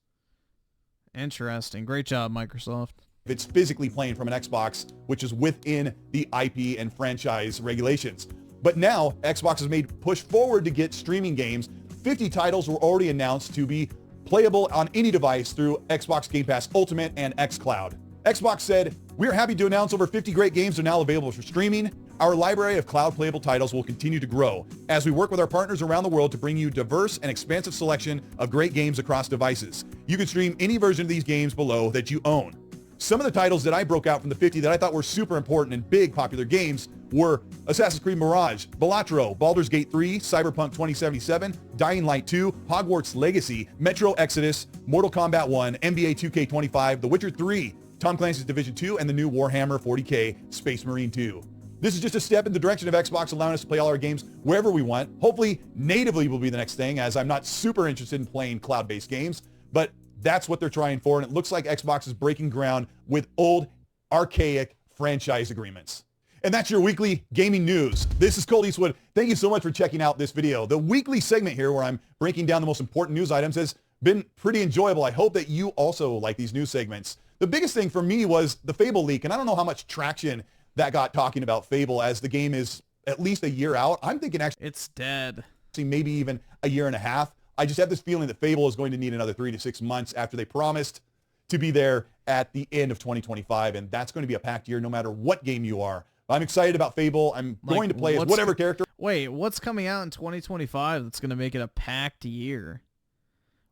Interesting. Great job, Microsoft. If it's physically playing from an Xbox, which is within the IP and franchise regulations. But now, Xbox has made push forward to get streaming games. 50 titles were already announced to be playable on any device through Xbox Game Pass Ultimate and xCloud. Xbox said, "We are happy to announce over 50 great games are now available for streaming. Our library of cloud playable titles will continue to grow as we work with our partners around the world to bring you diverse and expansive selection of great games across devices. You can stream any version of these games below that you own." Some of the titles that I broke out from the 50 that I thought were super important and big popular games were Assassin's Creed Mirage, Balatro, Baldur's Gate 3, Cyberpunk 2077, Dying Light 2, Hogwarts Legacy, Metro Exodus, Mortal Kombat 1, NBA 2K25, The Witcher 3, Tom Clancy's Division 2, and the new Warhammer 40k Space Marine 2. This is just a step in the direction of Xbox allowing us to play all our games wherever we want. Hopefully, natively will be the next thing, as I'm not super interested in playing cloud-based games, but that's what they're trying for, and it looks like Xbox is breaking ground with old, archaic franchise agreements. And that's your weekly gaming news. This is CultEastWood. Thank you so much for checking out this video. The weekly segment here where I'm breaking down the most important news items has been pretty enjoyable. I hope that you also like these news segments. The biggest thing for me was the Fable leak, and I don't know how much traction that got talking about Fable, as the game is at least a year out. I'm thinking actually it's dead. maybe even a year and a half. I just have this feeling that Fable is going to need another 3 to 6 months after they promised to be there at the end of 2025, and that's going to be a packed year no matter what game you are. I'm excited about Fable. I'm going to play as whatever character. Wait, what's coming out in 2025 that's going to make it a packed year?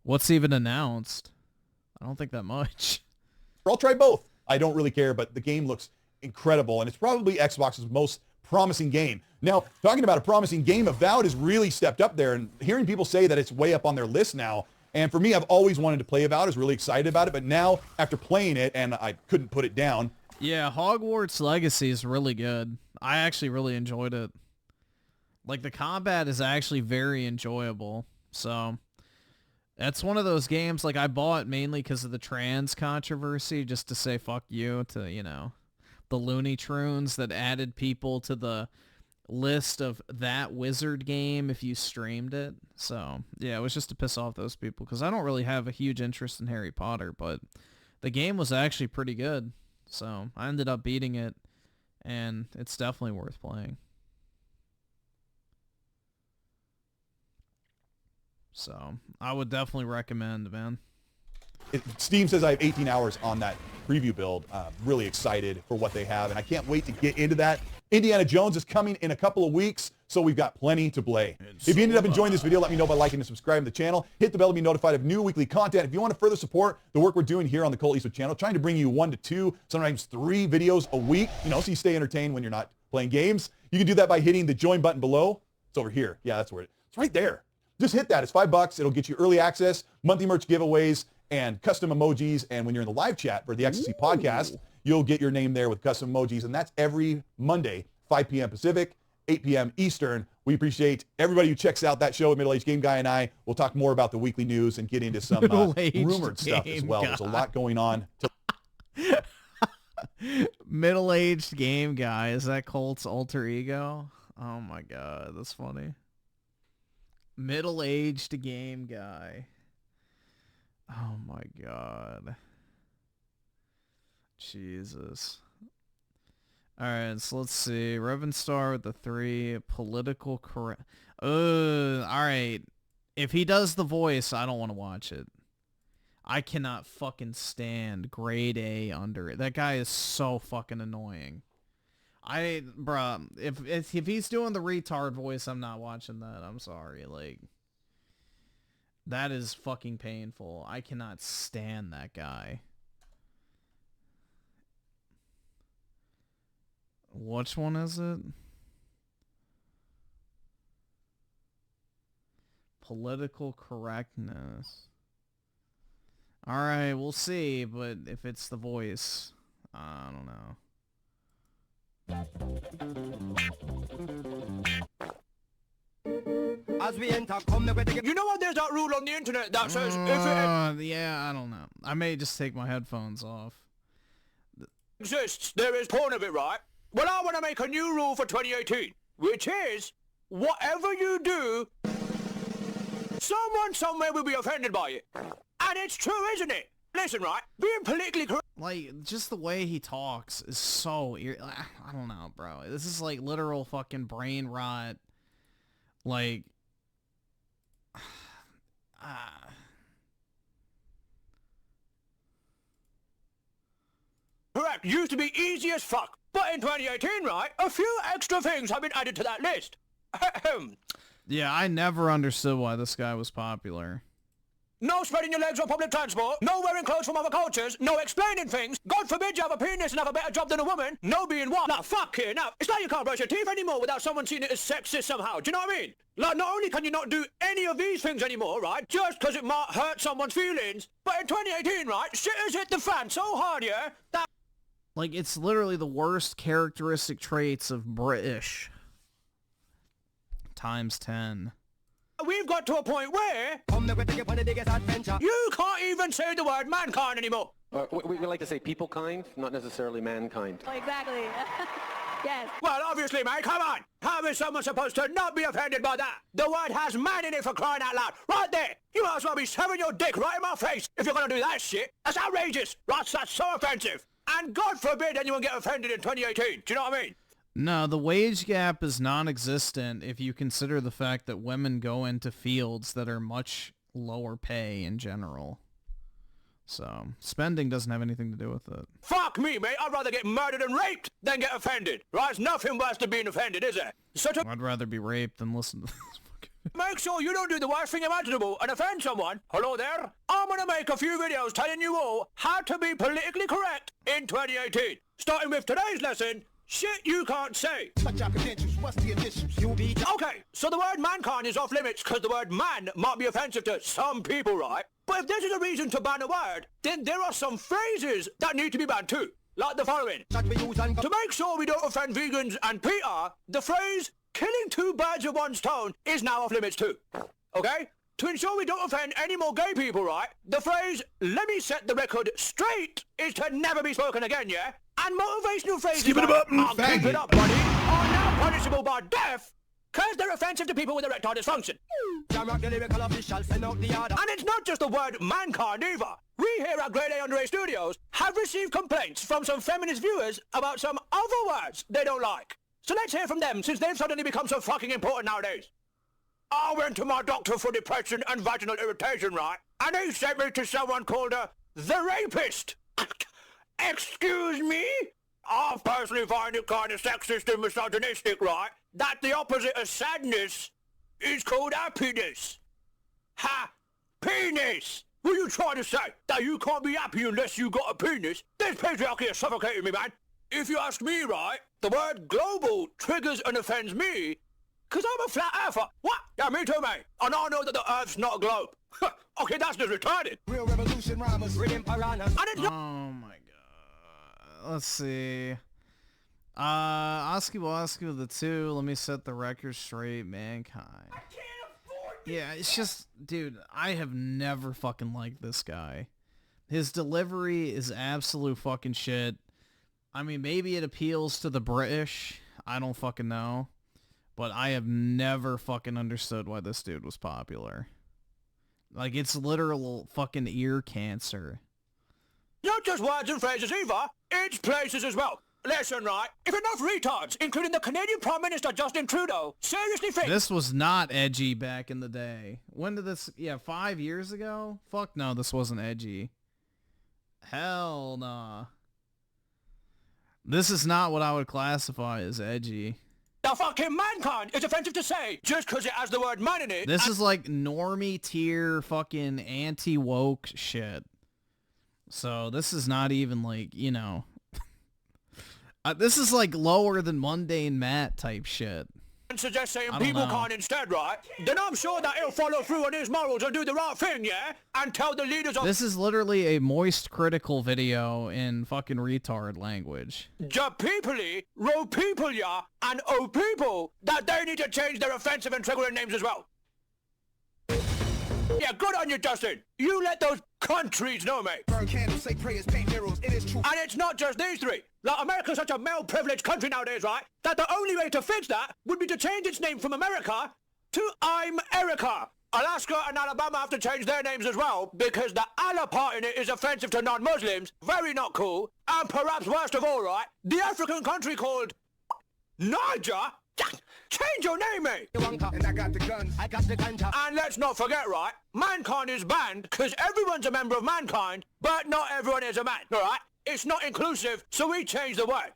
What's even announced? I don't think that much. I'll try both. I don't really care, but the game looks incredible, and it's probably Xbox's most promising game. Now, talking about a promising game, Avowed has really stepped up there, and hearing people say that it's way up on their list now, and for me, I've always wanted to play Avowed. I was really excited about it, but now, after playing it, and I couldn't put it down. Yeah, Hogwarts Legacy is really good. I actually really enjoyed it. Like, the combat is actually very enjoyable, so that's one of those games, like, I bought mainly because of the trans controversy, just to say fuck you to, you know, the Looney Tunes that added people to the list of that wizard game if you streamed it. So, yeah, it was just to piss off those people, because I don't really have a huge interest in Harry Potter, but the game was actually pretty good. So, I ended up beating it, and it's definitely worth playing. So, I would definitely recommend, man. Steam says I have 18 hours on that preview build. Really excited for what they have, and I can't wait to get into that. Indiana Jones is coming in a couple of weeks, so we've got plenty to play. If you ended up enjoying this video, let me know by liking and subscribing to the channel. Hit the bell to be notified of new weekly content. If you want to further support the work we're doing here on the Cult Eastwood channel, trying to bring you 1 to 2, sometimes 3 videos a week, you know, so you stay entertained when you're not playing games. You can do that by hitting the join button below. It's over here. Yeah, that's where it's right there. Just hit that. It's $5. It'll get you early access, monthly merch giveaways, and custom emojis. And when you're in the live chat for the XCC podcast, you'll get your name there with custom emojis. And that's every Monday, 5 p.m. Pacific, 8 p.m. Eastern. We appreciate everybody who checks out that show with Middle-Aged Game Guy and I. We'll talk more about the weekly news and get into some rumored stuff as well. There's a lot going on. Middle-Aged Game Guy. Is that Colt's alter ego? Oh my god, that's funny. Middle-Aged Game Guy. Oh my god. Jesus. Alright, so let's see. Revenstar with the 3. Political correct. Alright. If he does the voice, I don't want to watch it. I cannot fucking stand grade A under it. That guy is so fucking annoying. Bruh, if he's doing the retard voice, I'm not watching that. I'm sorry. Like, that is fucking painful. I cannot stand that guy. Which one is it? Political correctness. Alright, we'll see, but if it's the voice, I don't know. As we enter, come the way to get... You know what? There's that rule on the internet that says if it yeah, I don't know. I may just take my headphones off. exists, there is porn of it, right? Well, I want to make a new rule for 2018, which is, whatever you do, someone somewhere will be offended by it. And it's true, isn't it? Listen, right? Being politically correct... Like, just the way he talks is so... I don't know, bro. This is like literal fucking brain rot. Like... Correct, used to be easy as fuck. But in 2018, right, a few extra things have been added to that list. Yeah, I never understood why this guy was popular. No spreading your legs on public transport, no wearing clothes from other cultures, no explaining things, God forbid you have a penis and have a better job than a woman, no being what? Now fuck here, now, it's like you can't brush your teeth anymore without someone seeing it as sexist somehow, do you know what I mean? Like, not only can you not do any of these things anymore, right, just because it might hurt someone's feelings, but in 2018, right, shit has hit the fan so hard, yeah, that... Like, it's literally the worst characteristic traits of British. Times 10. We've got to a point where you can't even say the word mankind anymore. We like to say people kind, not necessarily mankind. Exactly. Yes. Well, obviously, mate, come on. How is someone supposed to not be offended by that? The word has man in it, for crying out loud. Right there. You might as well be shoving your dick right in my face if you're going to do that shit. That's outrageous. Right, that's so offensive. And God forbid anyone get offended in 2018. Do you know what I mean? No, the wage gap is non-existent if you consider the fact that women go into fields that are much lower pay in general. So, spending doesn't have anything to do with it. Fuck me, mate. I'd rather get murdered and raped than get offended. Right? It's nothing worse than being offended, is it? So I'd rather be raped than listen to this. Make sure you don't do the worst thing imaginable and offend someone. Hello there. I'm gonna make a few videos telling you all how to be politically correct in 2018. Starting with today's lesson, shit you can't say. Okay, so the word mankind is off limits because the word man might be offensive to some people, right? But if this is a reason to ban a word, then there are some phrases that need to be banned too. Like the following. To make sure we don't offend vegans and PETA, the phrase killing two birds with one stone is now off limits too. Okay? To ensure we don't offend any more gay people, right? The phrase, let me set the record straight, is to never be spoken again, yeah? And motivational phrases Skip it like, up, keep it up, buddy, are now punishable by death because they're offensive to people with erectile dysfunction. And it's not just the word mankind either. We here at Grade A Underage Studios have received complaints from some feminist viewers about some other words they don't like. So let's hear from them, since they've suddenly become so fucking important nowadays. I went to my doctor for depression and vaginal irritation, right? And he sent me to someone called the rapist. Excuse me? I personally find it kind of sexist and misogynistic, right? That the opposite of sadness is called happiness. Penis! What are you trying to say? That you can't be happy unless you got a penis? This patriarchy is suffocating me, man. If you ask me, right, the word global triggers and offends me because I'm a flat earther. What? Yeah, me too, mate. And I know that the earth's not a globe. Okay, that's just retarded. Real revolution rhymes, reading piranhas. And it's not... Oh my god. Let's see. Osky the 2, let me set the record straight, mankind. Yeah, it's just, dude, I have never fucking liked this guy. His delivery is absolute fucking shit. I mean, maybe it appeals to the British. I don't fucking know. But I have never fucking understood why this dude was popular. Like, it's literal fucking ear cancer. Not just words and phrases either, it's places as well. Listen, right, if enough retards, including the Canadian Prime Minister Justin Trudeau, seriously think... This was not edgy back in the day. When did this... Yeah, 5 years ago? Fuck no, this wasn't edgy. Hell nah. This is not what I would classify as edgy. The fucking mankind is offensive to say, just because it has the word man in it. This is like normie tier fucking anti-woke shit. So this is not even like, you know... this is like lower than mundane Matt type shit. And suggest saying people can't instead, right? Then I'm sure that he'll follow through on his morals and do the right thing, yeah? And tell the leaders of... This is literally a moist critical video in fucking retard language. Ja peoply, ro people ya, and oh people, that they need to change their offensive and triggering names as well. Yeah, good on you, Justin. You let those countries know, mate. Burn candles, say prayers, paint murals. It is true. And it's not just these three. Like, America's such a male-privileged country nowadays, right? That the only way to fix that would be to change its name from America to I'm Erica. Alaska and Alabama have to change their names as well, because the Allah part in it is offensive to non-Muslims. Very not cool. And perhaps worst of all, right? The African country called Niger. Change your name, mate! And I got the gun, I got the ganja. And let's not forget, right? Mankind is banned because everyone's a member of mankind, but not everyone is a man, alright? It's not inclusive, so we change the word.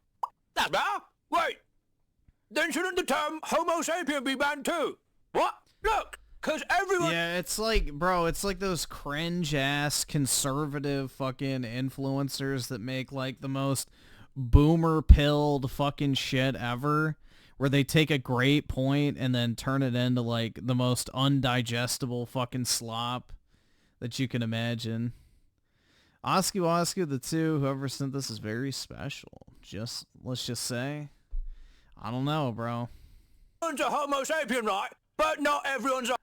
That's better? Wait. Then shouldn't the term Homo sapien be banned too? What? Look, because everyone... Yeah, it's like, bro, it's like those cringe-ass conservative fucking influencers that make like the most boomer-pilled fucking shit ever. Where they take a great point and then turn it into like the most undigestible fucking slop that you can imagine. Osky the 2, whoever sent this is very special. Let's just say. I don't know, bro. Everyone's a Homo sapien, right? But not everyone's a...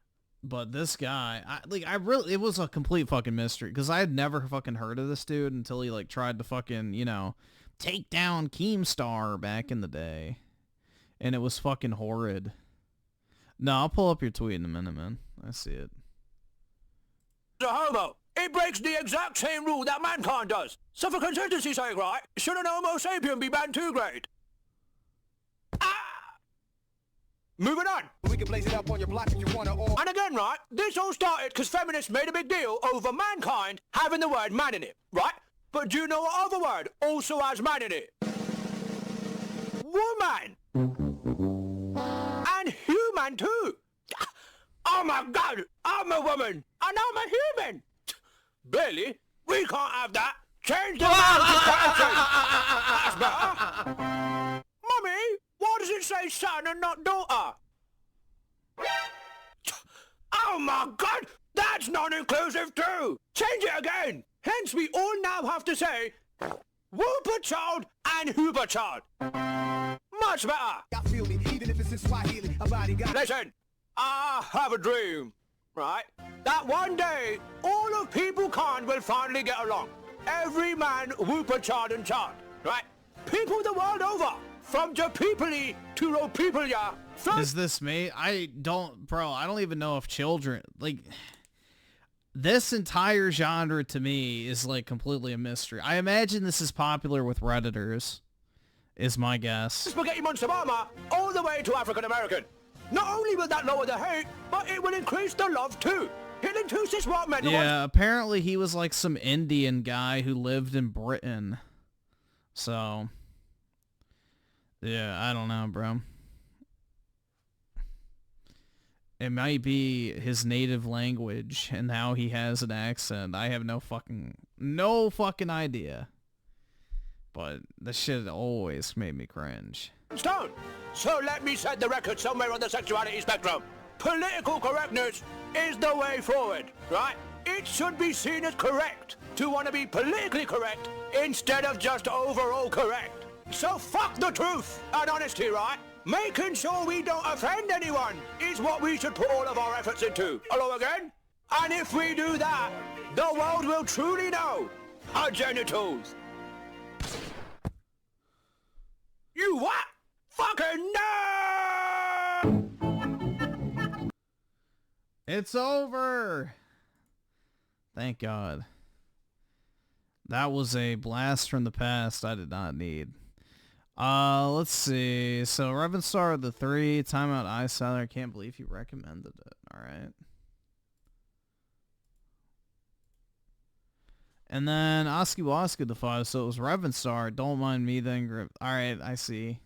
But this guy, it was a complete fucking mystery because I had never fucking heard of this dude until he like tried to fucking, you know, take down Keemstar back in the day. And it was fucking horrid. No, I'll pull up your tweet in a minute, man. I see it. A homo. It breaks the exact same rule that mankind does. So for consistency's sake, right, should an Homo sapien be banned too, Grade? Moving on. We can blaze it up on your block if you want to. And again, right, this all started because feminists made a big deal over mankind having the word man in it, right? But do you know what other word also has man in it? Woman. And human too. Oh my God, I'm a woman and I'm a human. Barely. We can't have that. Change the man to That's better. Mummy, why does it say son and not daughter? Oh my God, that's non-inclusive too. Change it again. Hence, we all now have to say Whooper child and Hooper child. Much better. Listen, I have a dream, right? That one day, all of peoplekind will finally get along. Every man, Whooper child and child, right? People the world over, from Japeoply to Ropeoplia. Is this me? I don't even know if children, like, this entire genre to me is like completely a mystery. I imagine this is popular with Redditors, is my guess. Spaghetti Monster Mama all the way to African American. Not only will that lower the hate, but it will increase the love too. Hitting two cis white men. Yeah, apparently he was like some Indian guy who lived in Britain. So, yeah, I don't know, bro. It might be his native language and how he has an accent. I have no fucking idea. But the shit always made me cringe. Stone. So let me set the record somewhere on the sexuality spectrum. Political correctness is the way forward, right? It should be seen as correct to want to be politically correct instead of just overall correct. So fuck the truth and honesty, right? Making sure we don't offend anyone is what we should put all of our efforts into. Hello again? And if we do that, the world will truly know our genitals. You what? Fucking no! It's over! Thank God. That was a blast from the past I did not need. Let's see. So, Revenstar the 3, Timeout iSeller. I can't believe you recommended it. Alright. And then Oski Waska the 5, so it was Revenstar. Don't mind me then. Alright, I see.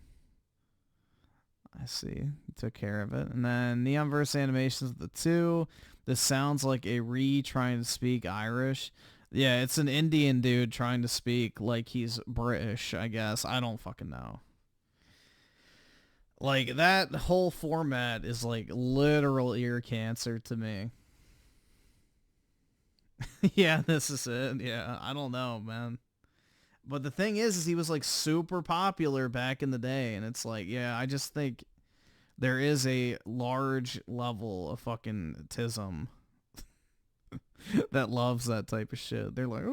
You took care of it. And then Neonverse Animations the 2. This sounds like a trying to speak Irish. Yeah, it's an Indian dude trying to speak like he's British, I guess. I don't fucking know. Like, that whole format is like literal ear cancer to me. Yeah, this is it. Yeah, I don't know, man. But the thing is he was like super popular back in the day, and it's like, yeah, I just think there is a large level of fucking tism that loves that type of shit. They're like,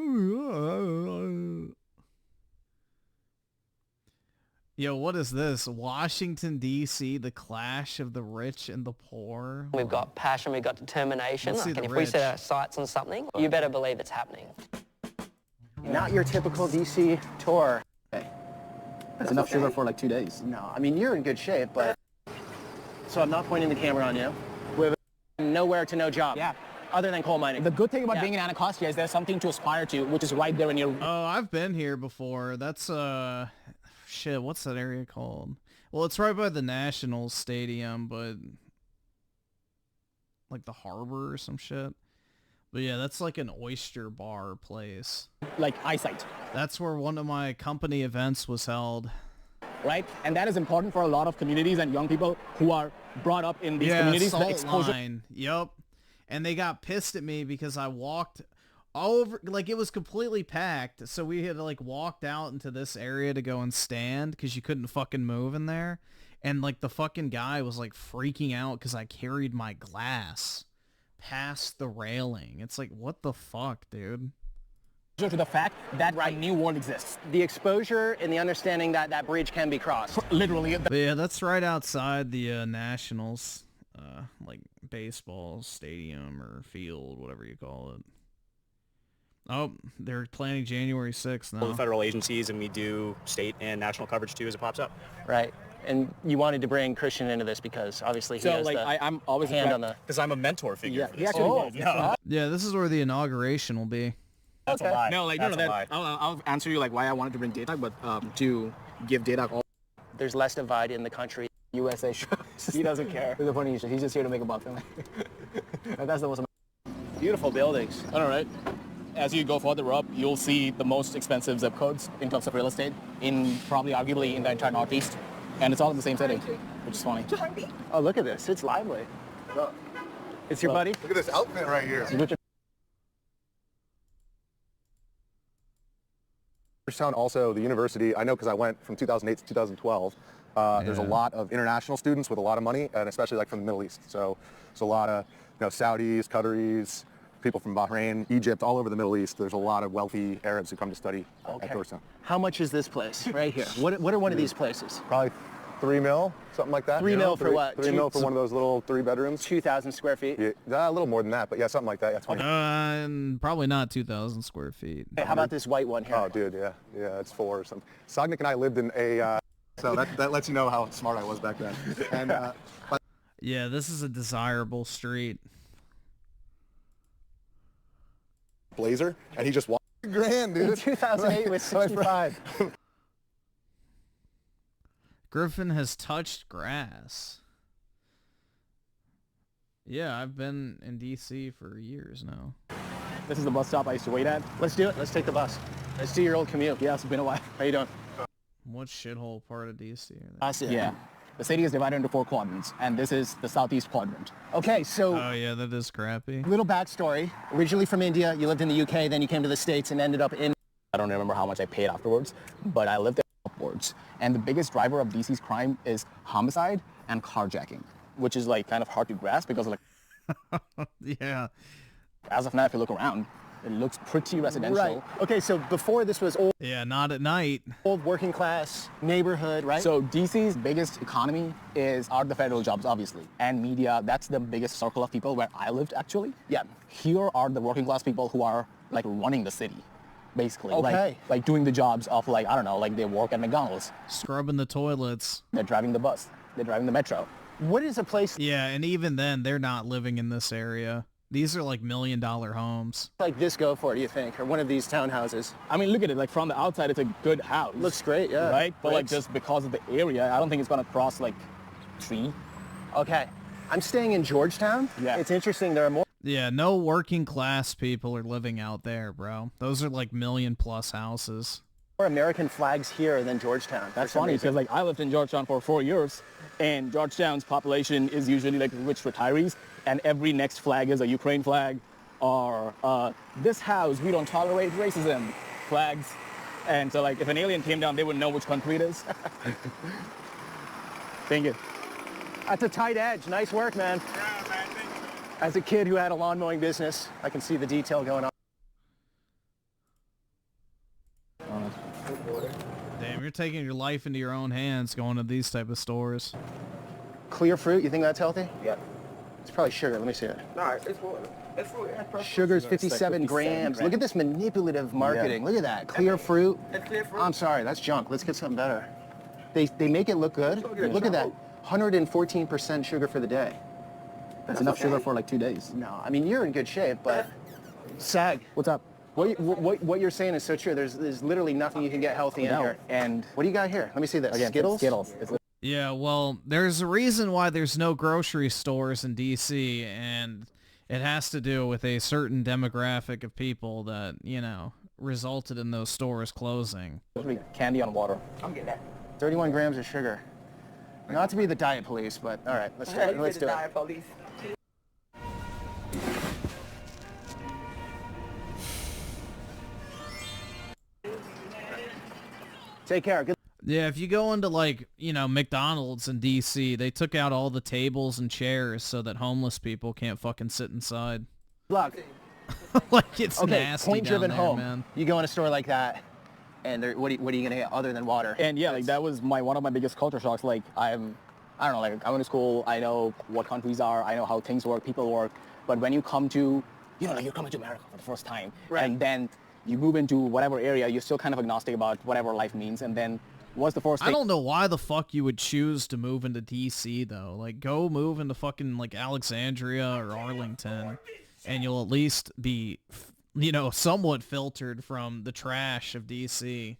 yo, what is this? Washington, D.C., the clash of the rich and the poor? We've got passion, we've got determination. Let's see Like, and the if we rich. set our sights on something, you better believe it's happening. Not your typical DC tour. Okay. That's enough sugar for like 2 days. No, I mean, you're in good shape, but... So I'm not pointing the camera on you. With nowhere to no job. Yeah. Other than coal mining. The good thing about being in Anacostia is there's something to aspire to, which is right there in your... Oh, I've been here before. That's, shit, what's that area called? Well, it's right by the Nationals Stadium, but... like the harbor or some shit. But yeah, that's like an oyster bar place. Like eyesight. That's where one of my company events was held. Right? And that is important for a lot of communities and young people who are brought up in these communities. Salt the exposure. line. Yep. And they got pissed at me because I walked over, like it was completely packed. So we had like walked out into this area to go and stand because you couldn't fucking move in there. And like the fucking guy was like freaking out because I carried my glass past the railing. It's like, what the fuck, dude? To the fact that a new world exists. The exposure and the understanding that that bridge can be crossed. Literally. But yeah, that's right outside the Nationals, like baseball stadium or field, whatever you call it. Oh, they're planning January 6th now. The federal agencies, and we do state and national coverage too as it pops up. Right. And you wanted to bring Christian into this because obviously he has I'm always hand on the... because I'm a mentor figure. Yeah, he actually no. Yeah, this is where the inauguration will be. That's a lie. No, I'll answer you like why I wanted to bring data, but to give data all. There's less divide in the country. USA. He doesn't care. The funny, he's just here to make a buck. That's the most beautiful buildings. All right. As you go further up, you'll see the most expensive zip codes in terms of real estate in probably arguably in the entire Northeast. And it's all in the same city, which is funny. Oh, look at this. It's lively. It's your buddy? Look at this outfit right here. Georgetown, also the university, I know because I went from 2008 to 2012. There's a lot of international students with a lot of money, and especially like from the Middle East. So there's a lot of Saudis, Qataris, people from Bahrain, Egypt, all over the Middle East. There's a lot of wealthy Arabs who come to study at Georgetown. How much is this place right here? What are one of these places? Probably $3 million, something like that. $3 million for what? $3 million for one of those little 3 bedrooms. 2,000 square feet? Yeah, a little more than that, but yeah, something like that. Yeah, 20. Probably not 2,000 square feet. Hey, how about this white one here? Oh, dude, yeah, it's 4 or something. Sagnik and I lived in a, so that lets you know how smart I was back then. And yeah, this is a desirable street. Blazer, and he just walked grand, dude. In 2008 with 65. Griffin has touched grass. Yeah, I've been in DC for years now. This is the bus stop I used to wait at. Let's do it. Let's take the bus. Let's do your old commute. Yeah, it's been a while. How you doing? What shithole part of DC are they? I see. Yeah. The city is divided into 4 quadrants, and this is the southeast quadrant. Okay, so... Oh, yeah, that is crappy. Little backstory. Originally from India, you lived in the UK, then you came to the States and ended up in... I don't remember how much I paid afterwards, but I lived there upwards. And the biggest driver of DC's crime is homicide and carjacking, which is like kind of hard to grasp because like... Yeah. As of now, if you look around, it looks pretty residential. Right. Okay, so before this was old... Yeah, not at night. Old working class neighborhood, right? So DC's biggest economy are the federal jobs, obviously. And media, that's the biggest circle of people where I lived, actually. Yeah. Here are the working class people who are like running the city, basically. Okay. Like doing the jobs of like, I don't know, like they work at McDonald's. Scrubbing the toilets. They're driving the bus. They're driving the metro. What is a place... Yeah, and even then, they're not living in this area. These are like $1 million homes. Like this go for, do you think? Or one of these townhouses? I mean, look at it. Like from the outside, it's a good house. Looks great, yeah. Right? But like just because of the area, I don't think it's going to cross like 3. Okay. I'm staying in Georgetown. Yeah. It's interesting. There are more... Yeah, no working class people are living out there, bro. Those are like $1 million+ houses. More American flags here than Georgetown. That's funny because like I lived in Georgetown for 4 years, and Georgetown's population is usually like rich retirees, and every next flag is a Ukraine flag, or this house, we don't tolerate racism flags. And so like if an alien came down, they would know which country it is. Thank you. That's a tight edge. Nice work, man. Yeah, man, thank you. As a kid who had a lawn mowing business, I can see the detail going on. Damn, you're taking your life into your own hands going to these type of stores. Clear fruit, you think that's healthy? Yeah. It's probably sugar. Let me see it. No, it's fruit. It's fruit. Sugar's 57 grams. Look at this manipulative marketing. Yeah. Look at that. Clear fruit. It's clear fruit. I'm sorry, that's junk. Let's get something better. They make it look good. Look at that. 114% sugar for the day. That's enough sugar for like 2 days. No, I mean, you're in good shape, but... Sag. What's up? What you're saying is so true. There's literally nothing you can get healthy in here. And what do you got here? Let me see this. Again, Skittles? Skittles. Yeah, well, there's a reason why there's no grocery stores in DC, and it has to do with a certain demographic of people that, you know, resulted in those stores closing. Candy on water. I'm getting that. 31 grams of sugar. Not to be the diet police, but all right, let's do it. Let's do it. Diet police. Take care. Good. Yeah, if you go into like, you know, McDonald's in DC, they took out all the tables and chairs so that homeless people can't fucking sit inside. Luck. Like it's okay, nasty point driven down there, home. man. You go in a store like that, and what are you gonna get other than water? And yeah, like that was one of my biggest culture shocks. Like I don't know, like I went to school, I know what countries are, I know how things work, people work, but when you come to, you know, like you're coming to America for the first time, right. And then you move into whatever area, you're still kind of agnostic about whatever life means, and then was the first thing. I don't know why the fuck you would choose to move into DC though. Like, go move into fucking like Alexandria or Arlington, and you'll at least be, you know, somewhat filtered from the trash of DC.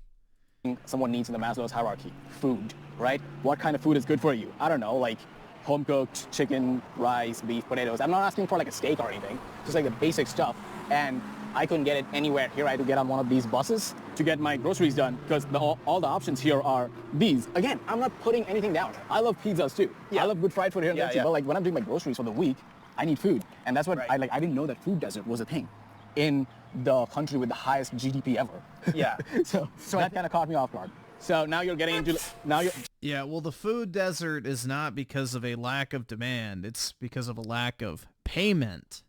Someone needs in the Maslow's hierarchy. Food, right? What kind of food is good for you? I don't know, like home-cooked chicken, rice, beef, potatoes. I'm not asking for like a steak or anything, just like the basic stuff. And I couldn't get it anywhere here. I had to get on one of these buses to get my groceries done because all the options here are these. Again, I'm not putting anything down. I love pizzas too. I love good fried food here and there too. But like when I'm doing my groceries for the week, I need food. And that's what I like. I didn't know that food desert was a thing in the country with the highest GDP ever. Yeah. so that kind of caught me off guard. So now you're getting into, Yeah, well, the food desert is not because of a lack of demand. It's because of a lack of payment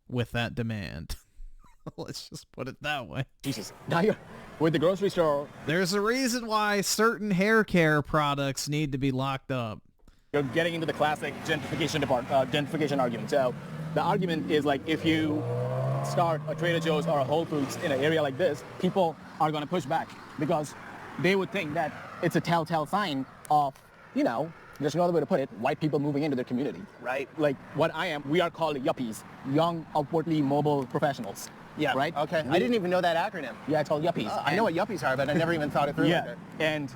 with that demand. Let's just put it that way. Jesus. Now you're with the grocery store. There's a reason why certain hair care products need to be locked up. You're getting into the classic gentrification argument. So the argument is like if you start a Trader Joe's or a Whole Foods in an area like this, people are going to push back because they would think that it's a telltale sign of, you know, there's no other way to put it, white people moving into their community. Right. Like what I am, we are called yuppies, young, upwardly mobile professionals. Yeah. Right? Okay. I didn't even know that acronym. Yeah, it's called yuppies. I know what yuppies are, but I never even thought it through. Yeah. Like that. And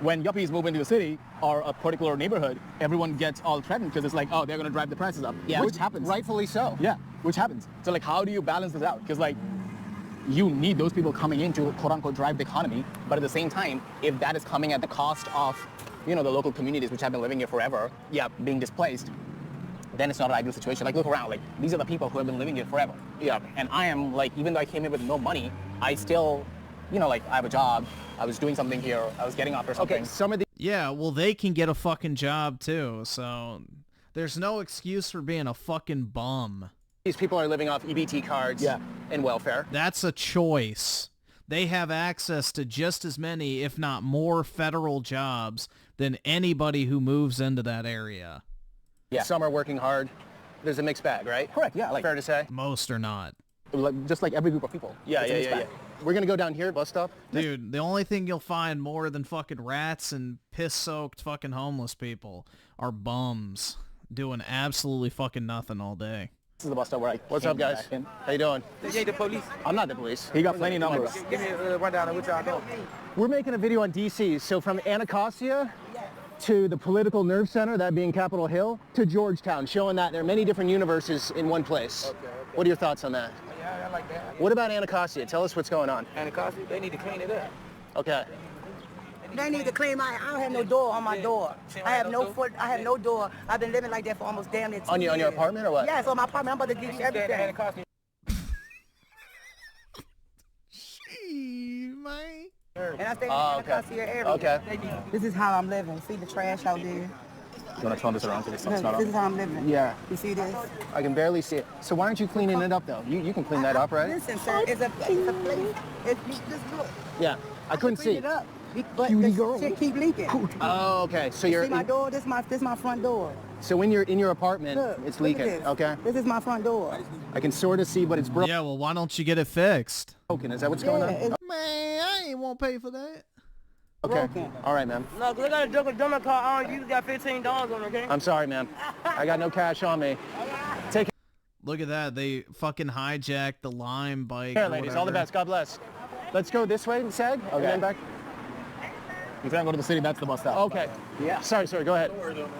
when yuppies move into a city or a particular neighborhood, everyone gets all threatened because it's like, oh, they're going to drive the prices up. Yeah. Which happens. Rightfully so. Yeah, which happens. So like, how do you balance this out? Because like, you need those people coming in to quote unquote drive the economy. But at the same time, if that is coming at the cost of, you know, the local communities which have been living here forever, being displaced, then it's not an ideal situation. Like, look around. Like, these are the people who have been living here forever. Yeah. And I am like, even though I came here with no money, I still, you know, like, I have a job. I was doing something here. I was getting after something. Okay, some of the... Yeah, well, they can get a fucking job too. So there's no excuse for being a fucking bum. These people are living off EBT cards and welfare. That's a choice. They have access to just as many, if not more, federal jobs than anybody who moves into that area. Yeah. Some are working hard. There's a mixed bag, right? Correct, yeah. Like, fair to say? Most are not. Like, just like every group of people. Yeah. We're going to go down here, bus stop. Dude, the only thing you'll find more than fucking rats and piss-soaked fucking homeless people are bums doing absolutely fucking nothing all day. This is the bus stop where I What's up, guys? How you doing? You ain't the police. I'm not the police. He got plenty of numbers. Give me a rundown of what y'all doing. We're making a video on DC. So from Anacostia to the political nerve center, that being Capitol Hill, to Georgetown, showing that there are many different universes in one place. Okay. What are your thoughts on that? Yeah, I like that. What about Anacostia? Tell us what's going on. Anacostia, they need to clean it up. Okay. They need to clean I don't have no door on my door. I have no foot. I have no door. I've been living like that for almost damn near 2 years. On your apartment or what? Yes, on my apartment. I'm about to give you everything. Man. And I stay in Anacostia area. Okay. This is how I'm living. See the trash out there? You want to turn this around so the sun's not This up? is how I'm living. Yeah. You see this? I can barely see it. So why aren't you cleaning it up though? You can clean that up, right? Listen, sir, it's a place. If you just look. Yeah. I couldn't Clean see. it up. But the shit keep leaking. Oh, okay. So you're See my door? This my front door. So when you're in your apartment, Look, it's look at leaking. this. Okay. This is my front door. I can sort of see, but it's broken. Yeah, well, why don't you get it fixed? Is that what's going on? Man, I ain't won't pay for that. Okay. All right, ma'am. No, because I got a drug donut car on. You got $15 on, okay? I'm sorry, ma'am. I got no cash on me. Take care. Look at that. They fucking hijacked the Lime bike. Here, ladies. All the best. God bless. Let's go this way, Sag. Okay. And then back. If I go to the city, that's the bus stop. Okay. Yeah. Sorry, sir. Go ahead.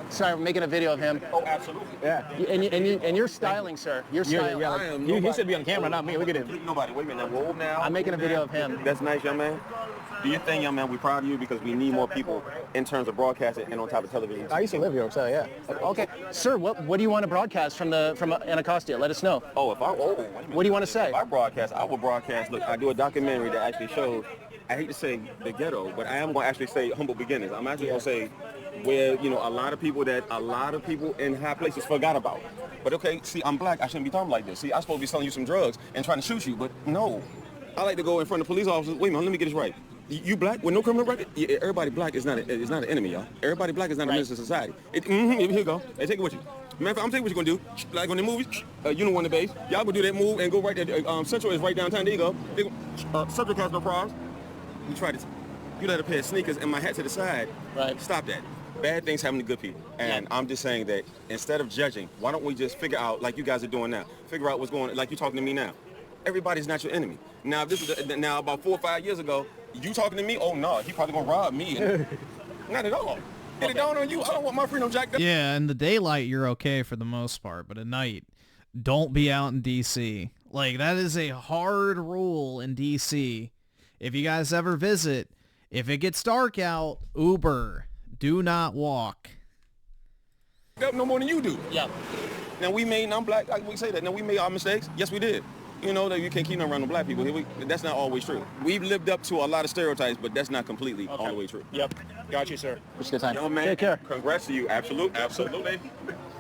Sorry, we're making a video of him. Oh, absolutely. Yeah. And you're styling, sir. You're styling. Yeah, like, he should be on camera, not me. Look at him. Nobody. Wait a minute. Whoa, now. I'm making a video of him. That's nice, young man. Do your thing, young man. We're proud of you because we need more people in terms of broadcasting and on top of television. I used to live here, so yeah. Okay. Sir, what do you want to broadcast from Anacostia? Let us know. Oh, what do you want to say? If I broadcast, I will broadcast. Look, I do a documentary that actually shows, I hate to say the ghetto, but I am going to actually say humble beginnings. I'm actually going to say where, you know, a lot of people in high places forgot about. But okay, see, I'm black. I shouldn't be talking like this. See, I'm supposed to be selling you some drugs and trying to shoot you, but no. I like to go in front of police officers. Wait a minute, let me get this right. You black with no criminal record? Yeah, everybody black is not an enemy, y'all. Everybody black is not a menace to society. Here you go. Hey, take it with you. Matter of fact, I'm telling you what you're going to do. Like on the movies, you know, on the base, y'all gonna do that move and go right there. Central is right downtown. There you go. Subject has no problems. We tried this. You let a pair of sneakers and my hat to the side. Right. Stop that. Bad things happen to good people. And I'm just saying that instead of judging, why don't we just figure out, like you guys are doing now, figure out what's going on, like you're talking to me now. Everybody's not your enemy. Now, if this is now about 4 or 5 years ago, you talking to me? Oh, no, he probably going to rob me. Not at all. Get it down on you. I don't want my freedom jacked up. Yeah, in the daylight, you're okay for the most part, but at night, don't be out in D.C. Like, that is a hard rule in D.C. If you guys ever visit, if it gets dark out, Uber. Do not walk. No more than you do. Yeah. Now, I'm black. We say that. Now, we made our mistakes. Yes, we did. You know, that you can't keep them around the black people. That's not always true. We've lived up to a lot of stereotypes, but that's not completely all the way true. Yep. Got you, sir. Wish you good time. Yo, man. Take care. Congrats to you. Absolutely.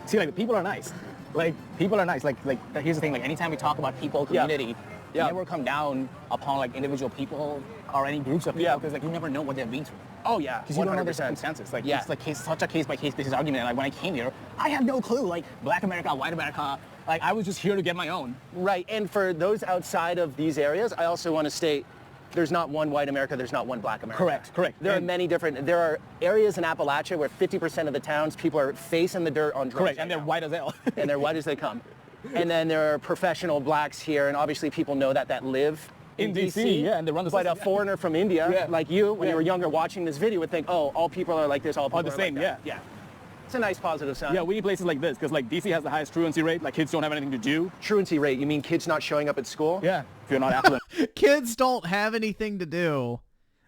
See, like, people are nice. Like, people are nice. Like, here's the thing. Like, anytime we talk about people, community, you never come down upon, like, individual people or any groups of people because, like, you never know what they've been through. Oh, yeah. Because you don't know their circumstances. Like, it's like such a case-by-case basis argument. Like, when I came here, I had no clue. Like, black America, white America. Like, I was just here to get my own. Right. And for those outside of these areas, I also want to state there's not one white America, there's not one black America. Correct. There are many different, there are areas in Appalachia where 50% of the towns, people are face in the dirt on drugs. Correct, and they're white as hell. And they're white as they come. And then there are professional blacks here, and obviously people know that live in DC, and they run the But a foreigner from India, like you, when you were younger watching this video, would think, oh, all people are like this, all people are the same, like yeah. It's a nice positive sign. Yeah, we need places like this, because like DC has the highest truancy rate, like kids don't have anything to do. Truancy rate, you mean kids not showing up at school? Yeah, if you're not affluent. Kids don't have anything to do.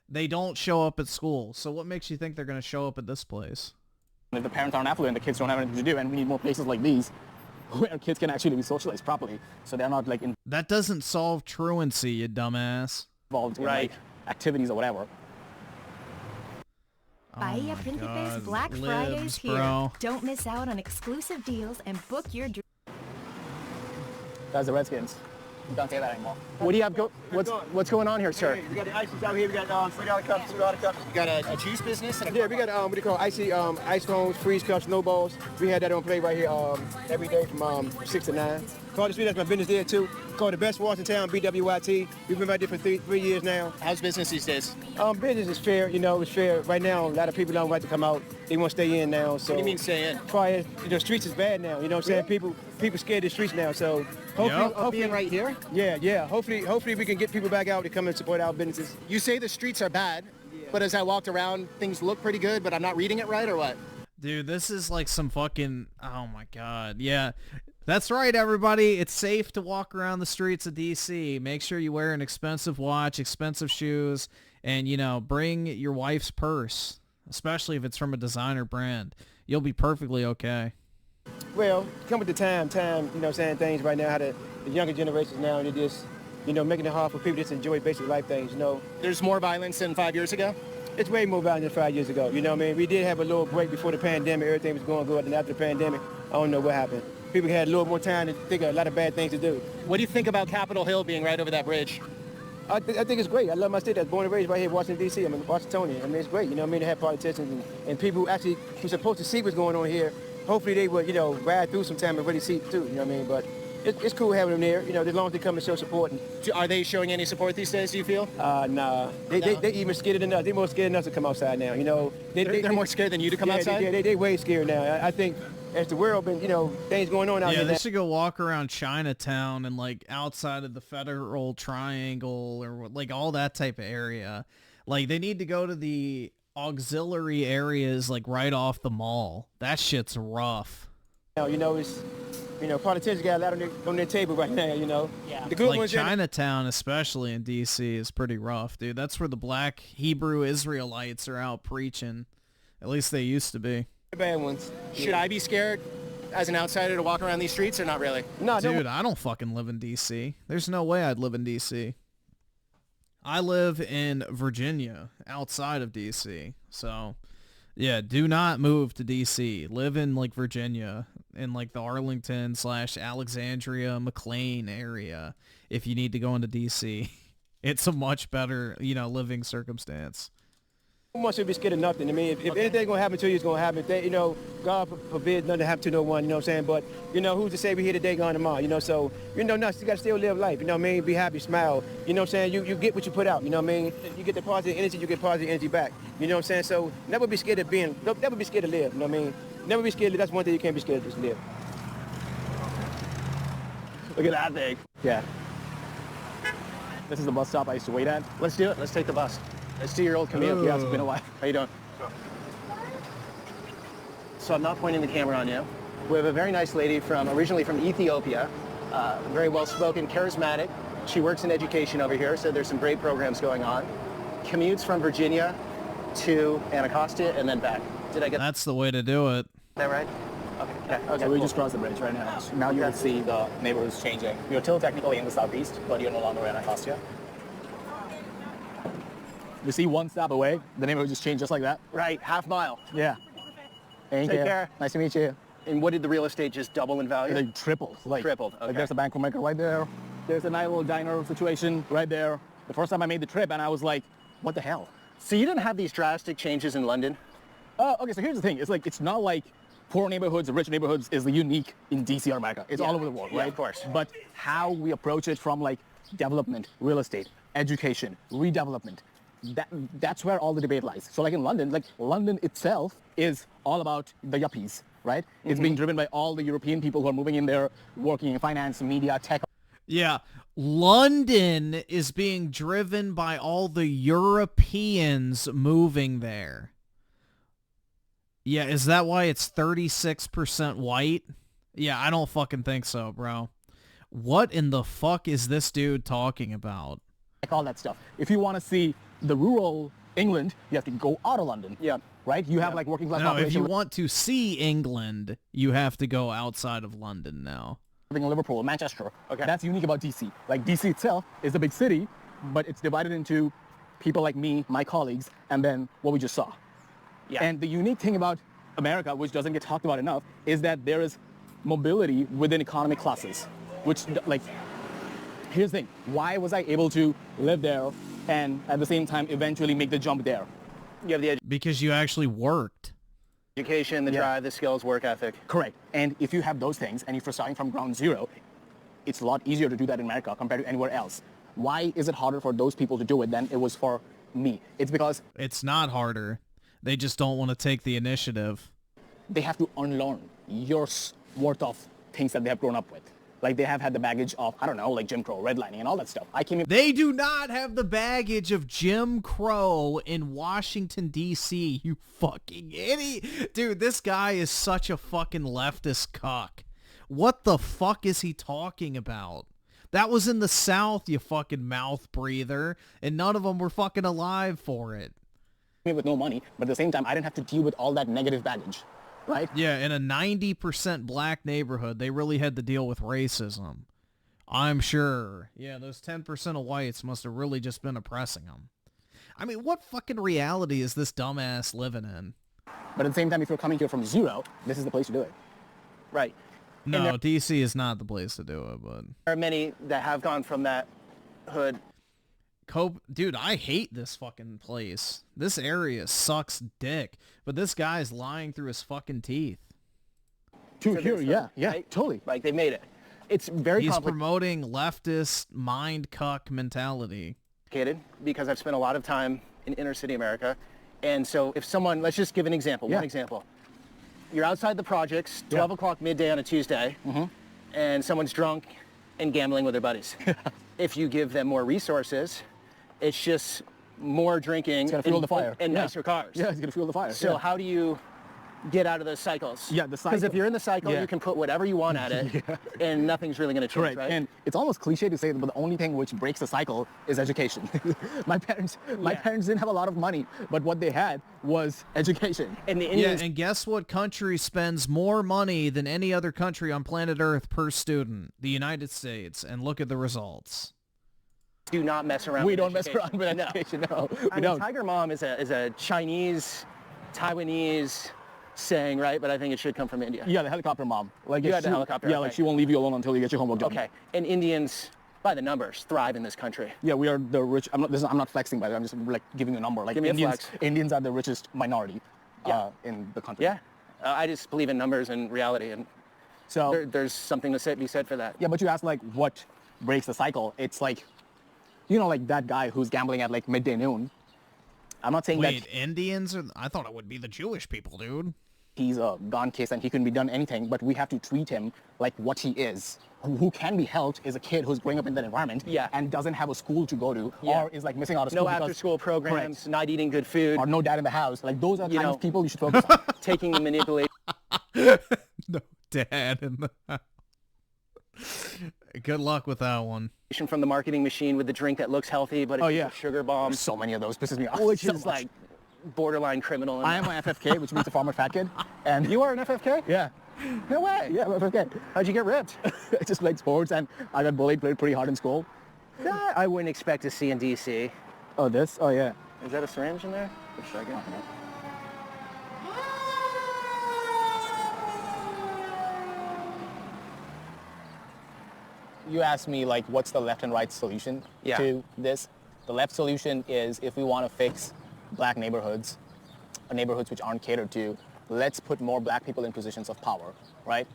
They don't show up at school. So what makes you think they're going to show up at this place? If the parents aren't affluent, the kids don't have anything to do, and we need more places like these where kids can actually be socialized properly, so they're not like That doesn't solve truancy, you dumbass. Involved in like activities or whatever. Bahia Principe's Black Friday's here. Bro. Don't miss out on exclusive deals and book your dream. That's the Redskins. You don't say that anymore. What do you have what's going on here, sir? We got the ices out here. We got $3 cups, $2 cups. You got a juice business? And Yeah, we got what they call icy ice cones, freeze cups, snowballs. We had that on play right here every day from 6 to 9. Call the street, that's my business there too. Called the best wash in town, BWYT. We've been right there for three years now. How's business these days? Business is fair, it's fair. Right now, a lot of people don't like to come out. They want to stay in now. So What do you mean stay in? Far as, streets is bad now, you know what I'm saying? People scared of the streets now, so hopefully being right here? Yeah. Hopefully we can get people back out to come and support our businesses. You say the streets are bad, but as I walked around, things look pretty good, but I'm not reading it right, or what? Dude, this is like some fucking... Oh my god. Yeah. That's right, everybody. It's safe to walk around the streets of DC. Make sure you wear an expensive watch, expensive shoes, and, bring your wife's purse, especially if it's from a designer brand. You'll be perfectly okay. Well, come with the time, saying things right now, how the younger generations now, they're just, making it hard for people just to enjoy basic life things, There's more violence than 5 years ago? It's way more violent than 5 years ago, you know what I mean? We did have a little break before the pandemic. Everything was going good, and after the pandemic, I don't know what happened. People had a little more time to think of a lot of bad things to do. What do you think about Capitol Hill being right over that bridge? I think it's great. I love my state. I was born and raised right here in Washington, D.C. I'm in Washingtonian. I mean, it's great, to have politicians and people actually who's supposed to see what's going on here. Hopefully they would, ride through sometime and really see it too, But it's cool having them there, as long as they come and show support. Are they showing any support these days, do you feel? Nah. They even scared than us. They're more scared than us to come outside now, They're more scared than you to come outside? Yeah, they way scared now. I think as the world been, things going on out here. here. They should go walk around Chinatown and like outside of the Federal Triangle or like all that type of area. Like they need to go to the auxiliary areas like right off the mall. That shit's rough. It's politicians got a lot on their table right now, Yeah. The good like ones Chinatown, especially in DC, is pretty rough, dude. That's where the black Hebrew Israelites are out preaching. At least they used to be. The bad ones. Should I be scared as an outsider to walk around these streets or not really? No, dude, I don't fucking live in DC. There's no way I'd live in DC. I live in Virginia, outside of DC. So, yeah, do not move to DC. Live in like Virginia, in like the Arlington/Alexandria, McLean area. If you need to go into DC, it's a much better, living circumstance. One should be scared of nothing. I mean, if anything's going to happen to you, it's going to happen. They, God forbid nothing to happen to no one, you know what I'm saying? But, who's to say we're here today, gone tomorrow, so, you got to still live life, you know what I mean? Be happy, smile, you know what I'm saying? You get what you put out, you know what I mean? You get the positive energy, you get positive energy back, you know what I'm saying? So, never be scared of never be scared to live, you know what I mean? Never be scared to live. That's one thing you can't be scared of, just live. Look at that thing. Yeah. This is the bus stop I used to wait at. Let's do it. Let's take the bus. Let's do your old commute. Yeah, it's been a while. How you doing? So I'm not pointing the camera on you. We have a very nice lady originally from Ethiopia, very well-spoken, charismatic. She works in education over here, so there's some great programs going on. Commutes from Virginia to Anacostia and then back. Did I get That's the way to do it. that right? Okay. So we just crossed the bridge right now. Now you can see the neighborhoods changing. You're still technically in the southeast, but you're no longer in Anacostia. You see one stop away, the neighborhood just changed just like that. Right, half mile. Yeah. Thank Take you. care. Nice to meet you. And what did the real estate just double in value? They tripled. Tripled, okay. Like there's a bank maker right there. There's a nice little diner situation right there. The first time I made the trip and I was like, what the hell? So you didn't have these drastic changes in London? Okay, so here's the thing. It's not like poor neighborhoods, rich neighborhoods is unique in DC or America. It's all over the world, right? Yeah, of course. But how we approach it from development, real estate, education, redevelopment, that's where all the debate lies. So in London, London itself is all about the yuppies, right? It's being driven by all the European people who are moving in there, working in finance, media, tech. Yeah, London is being driven by all the Europeans moving there. Yeah, is that why it's 36% white? Yeah, I don't fucking think so, bro. What in the fuck is this dude talking about? All that stuff. If you want to see the rural England, you have to go out of London. Yeah. Right? You have working class No, if population. you want to see England, you have to go outside of London now. Living in Liverpool, Manchester. Okay. That's unique about DC. DC itself is a big city, but it's divided into people like me, my colleagues, and then what we just saw. Yeah. And the unique thing about America, which doesn't get talked about enough, is that there is mobility within economic classes, which here's the thing. Why was I able to live there and at the same time eventually make the jump there? You have the Because you actually worked. education, the drive, the skills, work ethic. Correct. And if you have those things and if you're starting from ground zero, it's a lot easier to do that in America compared to anywhere else. Why is it harder for those people to do it than it was for me? It's because It's not harder. They just don't want to take the initiative. they have to unlearn years worth of things that they have grown up with. They have had the baggage of, I don't know, Jim Crow, redlining, and all that stuff. They do not have the baggage of Jim Crow in Washington, D.C., you fucking idiot. Dude, this guy is such a fucking leftist cuck. What the fuck is he talking about? That was in the South, you fucking mouth breather, and none of them were fucking alive for it. With no money, but at the same time, I didn't have to deal with all that negative baggage. Right? Yeah, in a 90% black neighborhood, they really had to deal with racism. I'm sure. Yeah, those 10% of whites must have really just been oppressing them. I mean, what fucking reality is this dumbass living in? But at the same time, if you're coming here from zero, this is the place to do it. Right. No, DC is not the place to do it, but... There are many that have gone from that hood. Dude, I hate this fucking place. This area sucks dick, but this guy's lying through his fucking teeth. Yeah, right? Totally. They made it. It's very He's complicated. promoting leftist mind cuck mentality. Because I've spent a lot of time in inner city America. And so if someone, let's just give an example, one example. You're outside the projects, 12 o'clock midday on a Tuesday, and someone's drunk and gambling with their buddies. If you give them more resources, it's just more drinking It's gonna fuel the fire. and nicer cars. Yeah, it's going to fuel the fire. So how do you get out of those cycles? Yeah, the cycle. Because if you're in the cycle, Yeah. you can put whatever you want at it, and nothing's really going to change, Correct. right? And it's almost cliche to say that, but the only thing which breaks the cycle is education. My parents didn't have a lot of money, but what they had was education. And the Indians, and guess what country spends more money than any other country on planet Earth per student? The United States. And look at the results. do not mess around We with don't mess education. around with education, no. I mean, Tiger Mom is a Chinese, Taiwanese saying, right? But I think it should come from India. Yeah, the helicopter mom. You had the helicopter. Yeah, okay. she won't leave you alone until you get your homework done. Okay. And Indians by the numbers, thrive in this country. Yeah, we are the rich. I'm not flexing, by the way. I'm just like giving you a number. Like Give me a flex. Indians are the richest minority in the country. Yeah, I just believe in numbers and reality, and so there's something to be said for that. Yeah, but you asked like what breaks the cycle. It's like, you know, like that guy who's gambling at like midday noon. I'm not saying Wait, that Indians? I thought it would be the Jewish people, dude. He's a gone case and he couldn't be done anything, but we have to treat him like what he is. Who can be helped is a kid who's growing up in that environment and doesn't have a school to go to, or is like missing out of school. No after-school programs, not eating good food, or no dad in the house. Like those are the kind of people you should focus on. Taking the manipulation. No dad in the house. Good luck with that one. From the marketing machine with the drink that looks healthy, but it's a sugar bomb. There's so many of those, pisses me off. Which so is much. like borderline criminal. I am an FFK, which means a former fat kid. And you are an FFK? Yeah. No way. Yeah, I'm FFK. How'd you get ripped? I just played sports and I got bullied pretty hard in school. That I wouldn't expect to see in DC. Oh, this? Oh, yeah. Is that a syringe in there? For a second. You asked me, like, what's the left and right solution to this? The left solution is if we want to fix black neighborhoods, or neighborhoods which aren't catered to, let's put more black people in positions of power, right?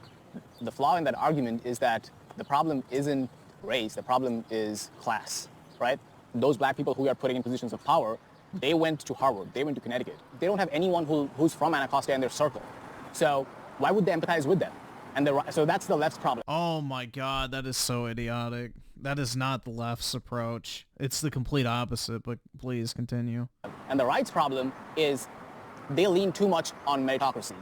The flaw in that argument is that the problem isn't race, the problem is class, right? Those black people who we are putting in positions of power, they went to Harvard, they went to Connecticut. They don't have anyone who's from Anacostia in their circle. So why would they empathize with them? And so that's the left's problem. Oh my god, that is so idiotic. That is not the left's approach. It's the complete opposite, but please continue. And the right's problem is they lean too much on meritocracy.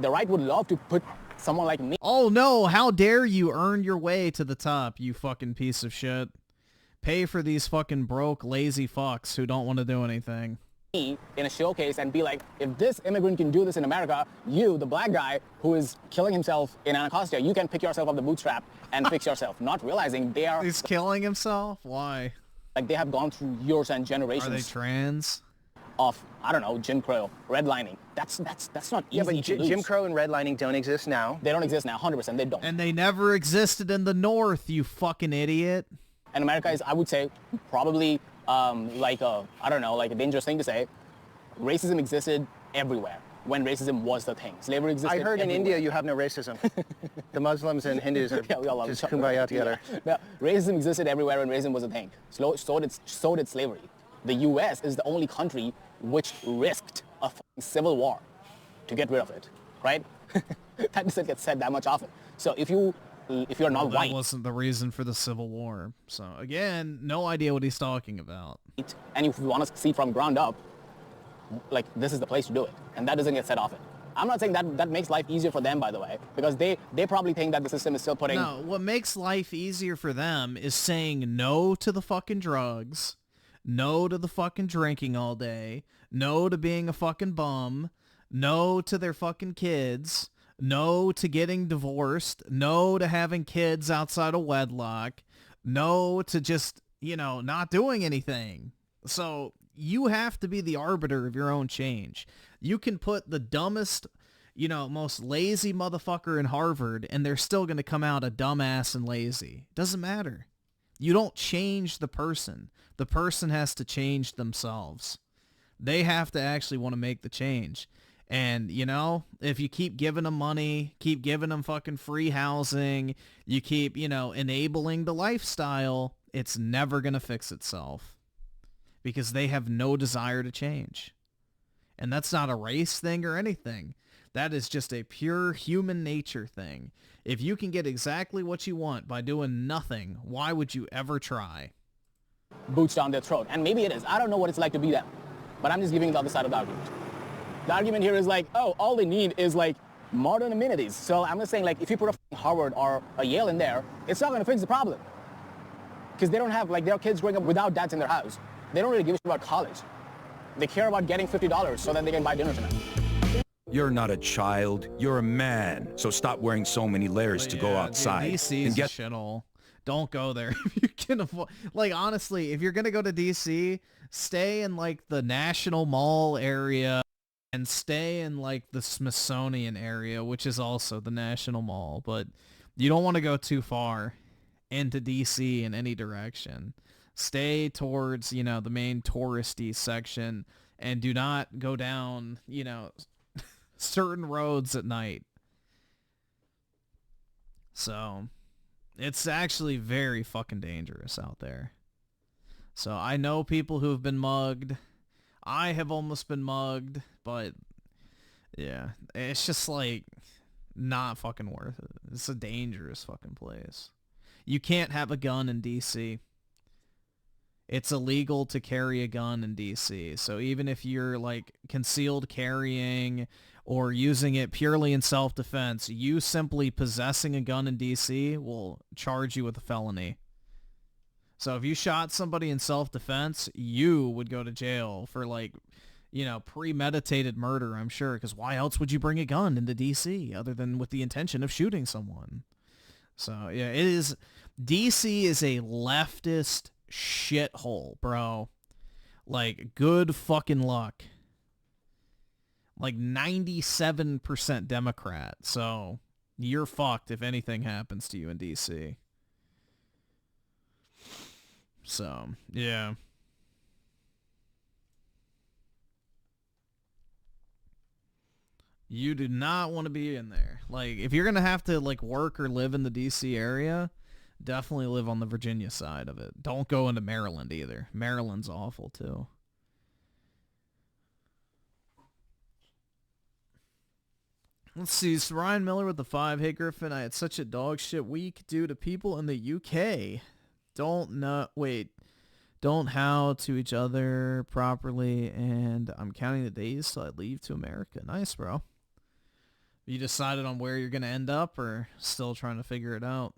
The right would love to put someone like me. Oh no, how dare you earn your way to the top, you fucking piece of shit. Pay for these fucking broke, lazy fucks who don't want to do anything. In a showcase and be like, if this immigrant can do this in America, you, the black guy who is killing himself in Anacostia, you can pick yourself up the bootstrap and fix yourself, not realizing they are... He's killing himself? Why? Like, they have gone through years and generations. Are they trans? Of, I don't know, Jim Crow, redlining. That's not easy. Yeah, but Jim Crow and redlining don't exist now. They don't exist now, 100%, they don't. And they never existed in the North, you fucking idiot. And America is, I would say, probably like a, I don't know, like a dangerous thing to say. Racism existed everywhere when racism was the thing. Slavery existed I heard everywhere. in India you have no racism. The Muslims and Hindus are just kumbaya together. Yeah. Racism existed everywhere when racism was a thing. So did slavery. The U.S. is the only country which risked a civil war to get rid of it, right? That doesn't get said that much often. So if you're not white... That wasn't the reason for the Civil War. So again, no idea what he's talking about. And if you want to see from ground up, like, this is the place to do it. And that doesn't get said often. I'm not saying that makes life easier for them, by the way, because they probably think that the system is still putting... No, what makes life easier for them is saying no to the fucking drugs, no to the fucking drinking all day, no to being a fucking bum, no to their fucking kids, no to getting divorced, no to having kids outside of wedlock, no to just, not doing anything. So you have to be the arbiter of your own change. You can put the dumbest, most lazy motherfucker in Harvard and they're still going to come out a dumbass and lazy. Doesn't matter. You don't change the person. The person has to change themselves. They have to actually want to make the change. And, if you keep giving them money, keep giving them fucking free housing, you keep, enabling the lifestyle, it's never going to fix itself. Because they have no desire to change. And that's not a race thing or anything. That is just a pure human nature thing. If you can get exactly what you want by doing nothing, why would you ever try? Boots down their throat. And maybe it is. I don't know what it's like to be them. But I'm just giving the other side of the argument. The argument here is like, oh, all they need is like modern amenities. So I'm just saying, like, if you put a Harvard or a Yale in there, it's not going to fix the problem. Because they don't have, like, their kids growing up without dads in their house. They don't really give a shit about college. They care about getting $50 so that they can buy dinner tonight. You're not a child. You're a man. So stop wearing so many layers to go outside. DC is a shithole. Don't go there if you can avoid. Like, honestly, if you're going to go to DC, stay in, like, the National Mall area and stay in, like, the Smithsonian area, which is also the National Mall. But you don't want to go too far. into DC in any direction. Stay towards, you know, the main touristy section and do not go down, you know, certain roads at night. So, it's actually very fucking dangerous out there. So, I know people who have been mugged. I have almost been mugged, but yeah, it's just like not fucking worth it. It's a dangerous fucking place. You can't have a gun in DC. It's illegal to carry a gun in DC. So even if you're like concealed carrying or using it purely in self-defense, you simply possessing a gun in DC will charge you with a felony. So if you shot somebody in self-defense, you would go to jail for like, you know, premeditated murder, I'm sure, because why else would you bring a gun into DC other than with the intention of shooting someone? So yeah, DC is a leftist shithole, bro. Like, good fucking luck. Like 97% Democrat, so you're fucked if anything happens to you in DC. So, yeah. You do not want to be in there. Like, if you're going to have to, like, work or live in the DC area, definitely live on the Virginia side of it. Don't go into Maryland either. Maryland's awful, too. Let's see. It's Ryan Miller with the 5. Hey, Griffin, I had such a dog shit week due to people in the UK. Don't how to each other properly, and I'm counting the days till I leave to America. Nice, bro. You decided on where you're going to end up, or still trying to figure it out?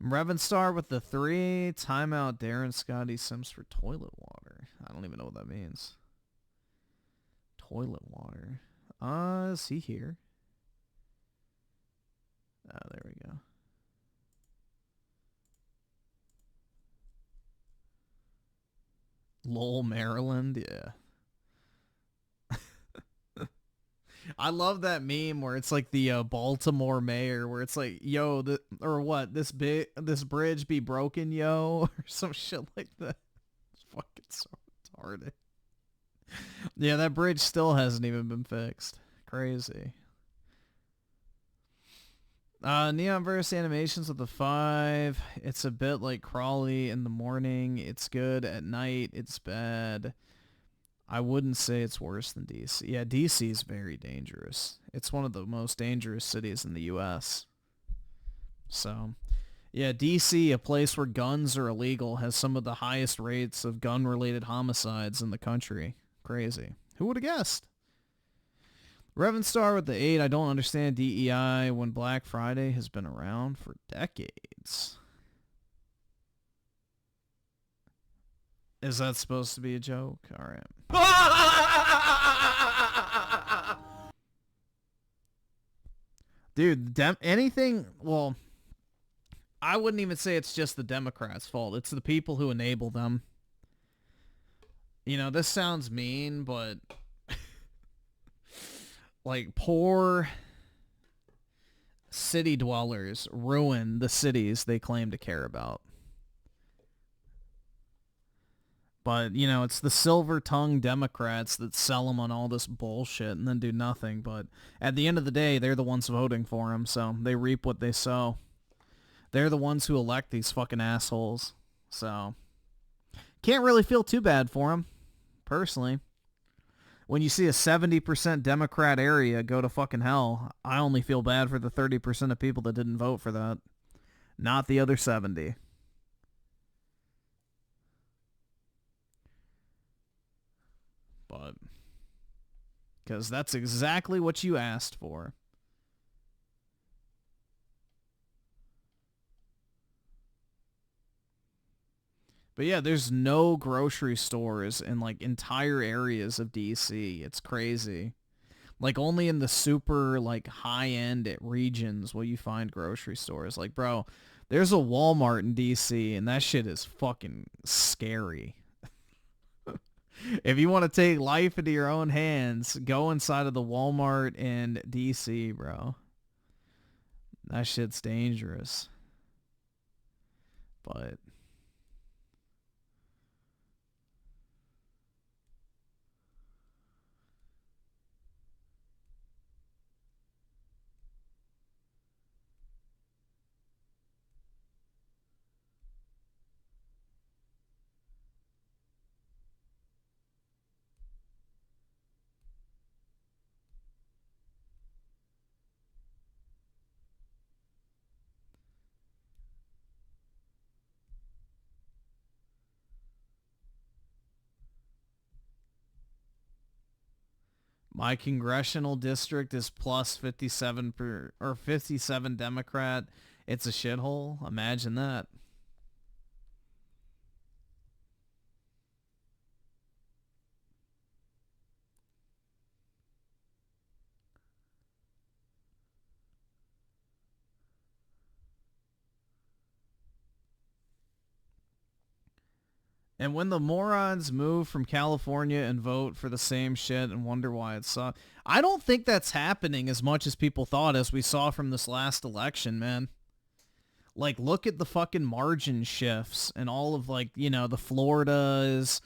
Revenstar with the 3. Timeout Darren Scotty Sims for toilet water. I don't even know what that means. Toilet water. Is he here? Oh, there we go. Lowell, Maryland, yeah. I love that meme where it's like the Baltimore mayor, where it's like, yo, this bridge be broken, yo, or some shit like that. It's fucking so retarded. Yeah, that bridge still hasn't even been fixed. Crazy. Neonverse Animations with the 5. It's a bit like Crawley in the morning. It's good at night. It's bad. I wouldn't say it's worse than DC. Yeah, DC is very dangerous. It's one of the most dangerous cities in the U.S. So, yeah, DC, a place where guns are illegal, has some of the highest rates of gun-related homicides in the country. Crazy. Who would have guessed? Revenstar with the 8. I don't understand DEI when Black Friday has been around for decades. Is that supposed to be a joke? All right. Dude, well, I wouldn't even say it's just the Democrats' fault. It's the people who enable them. You know, this sounds mean, but like, poor city dwellers ruin the cities they claim to care about. But, you know, it's the silver-tongued Democrats that sell them on all this bullshit and then do nothing. But at the end of the day, they're the ones voting for them, so they reap what they sow. They're the ones who elect these fucking assholes. So, can't really feel too bad for them, personally. When you see a 70% Democrat area go to fucking hell, I only feel bad for the 30% of people that didn't vote for that. Not the other 70. But, because that's exactly what you asked for. But yeah, there's no grocery stores in like entire areas of DC. It's crazy. Like only in the super like high-end regions will you find grocery stores. Like, bro, there's a Walmart in DC and that shit is fucking scary. If you want to take life into your own hands, go inside of the Walmart in DC, bro. That shit's dangerous. but my congressional district is plus 57 or 57 Democrat. It's a shithole. Imagine that. And when the morons move from California and vote for the same shit and wonder why it's I don't think that's happening as much as people thought, as we saw from this last election, man. Like, look at the fucking margin shifts and all of, like, you know, the Floridas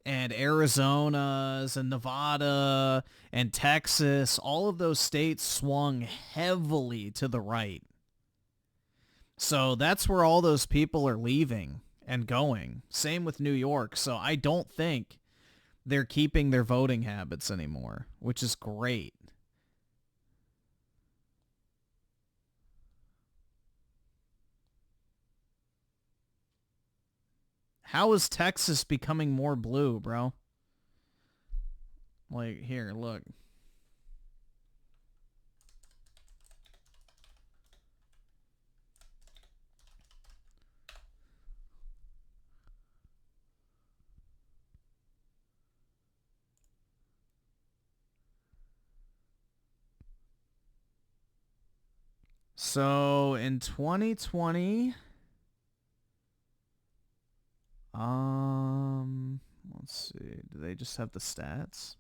and Arizonas and Nevada and Texas. All of those states swung heavily to the right. So that's where all those people are leaving and going. Same with New York. So I don't think they're keeping their voting habits anymore, which is great. How is Texas becoming more blue, bro? Like, here, look. So in 2020, let's see. Do they just have the stats?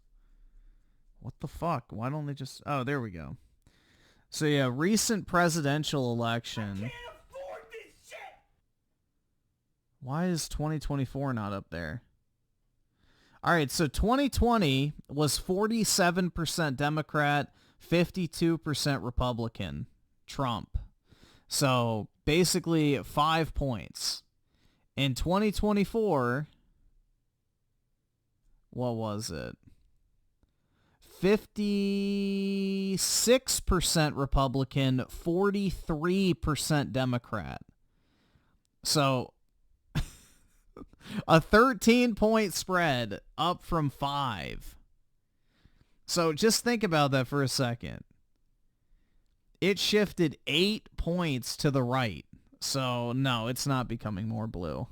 What the fuck? Why don't they just... Oh, there we go. So yeah, recent presidential election. I can't afford this shit! Why is 2024 not up there? Alright, so 2020 was 47% Democrat, 52% Republican. Trump. So basically 5 points. In 2024, what was it? 56% Republican, 43% Democrat. So a 13-point spread up from 5. So just think about that for a second. It shifted 8 points to the right. So, no, it's not becoming more blue.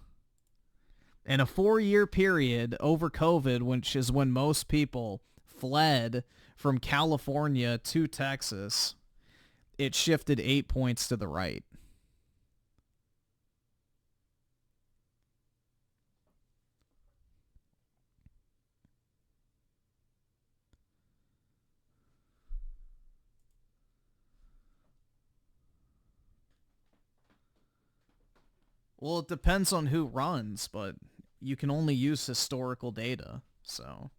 In a 4-year period over COVID, which is when most people fled from California to Texas, it shifted 8 points to the right. Well, it depends on who runs, but you can only use historical data, so...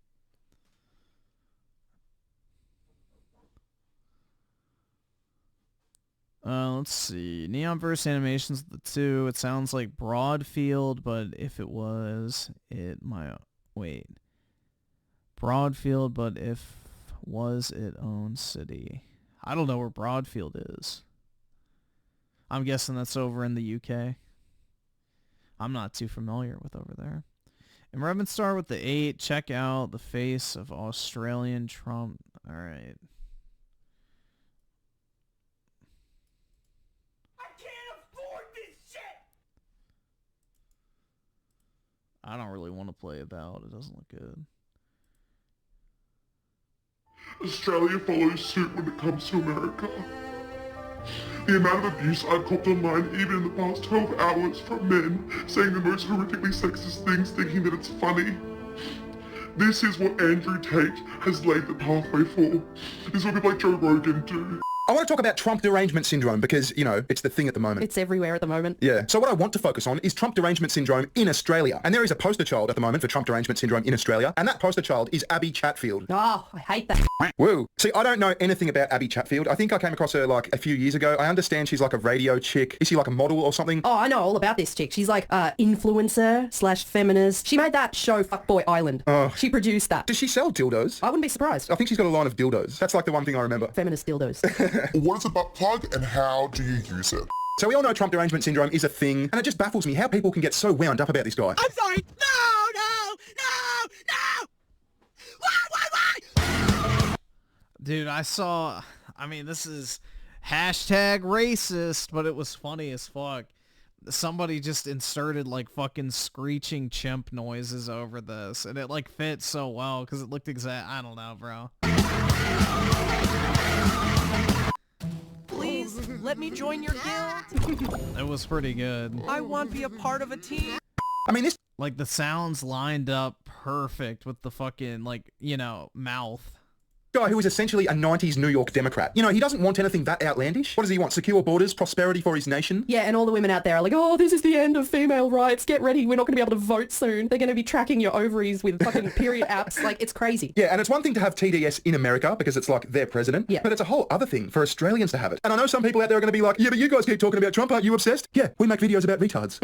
let's see. Neonverse Animations, the 2. It sounds like Broadfield, but if it was, it might... Wait. Broadfield, but if was it own city. I don't know where Broadfield is. I'm guessing that's over in the UK. I'm not too familiar with over there. And Revan Star with the 8. Check out the face of Australian Trump. All right. I can't afford this shit! I don't really want to play Avowed. It doesn't look good. Australia follows suit when it comes to America. The amount of abuse I've copped online even in the past 12 hours from men saying the most horrifically sexist things thinking that it's funny. This is what Andrew Tate has laid the pathway for. This is what people like Joe Rogan do. I want to talk about Trump derangement syndrome because, you know, it's the thing at the moment. It's everywhere at the moment. Yeah. So what I want to focus on is Trump derangement syndrome in Australia. And there is a poster child at the moment for Trump derangement syndrome in Australia. And that poster child is Abby Chatfield. Oh, I hate that. Woo. See, I don't know anything about Abby Chatfield. I think I came across her like a few years ago. I understand she's like a radio chick. Is she like a model or something? Oh, I know all about this chick. She's like influencer / feminist. She made that show Fuckboy Island. She produced that. Does she sell dildos? I wouldn't be surprised. I think she's got a line of dildos. That's like the one thing I remember. Feminist dildos. What is a butt plug and how do you use it? So we all know Trump derangement syndrome is a thing, and it just baffles me how people can get so wound up about this guy. I'm sorry. No! Why? Dude, I mean, this is hashtag racist, but it was funny as fuck. Somebody just inserted like fucking screeching chimp noises over this, and it like fit so well because it looked I don't know, bro. Please, let me join your guild. It was pretty good. I want to be a part of a team. I mean, this... Like, the sounds lined up perfect with the fucking, like, you know, mouth. Guy who is essentially a 90s New York Democrat. You know, he doesn't want anything that outlandish. What does he want? Secure borders, prosperity for his nation? Yeah, and all the women out there are like, oh, this is the end of female rights. Get ready. We're not going to be able to vote soon. They're going to be tracking your ovaries with fucking period apps. Like, it's crazy. Yeah, and it's one thing to have TDS in America because it's like their president. Yeah. But it's a whole other thing for Australians to have it. And I know some people out there are going to be like, yeah, but you guys keep talking about Trump. Aren't you obsessed? Yeah, we make videos about retards.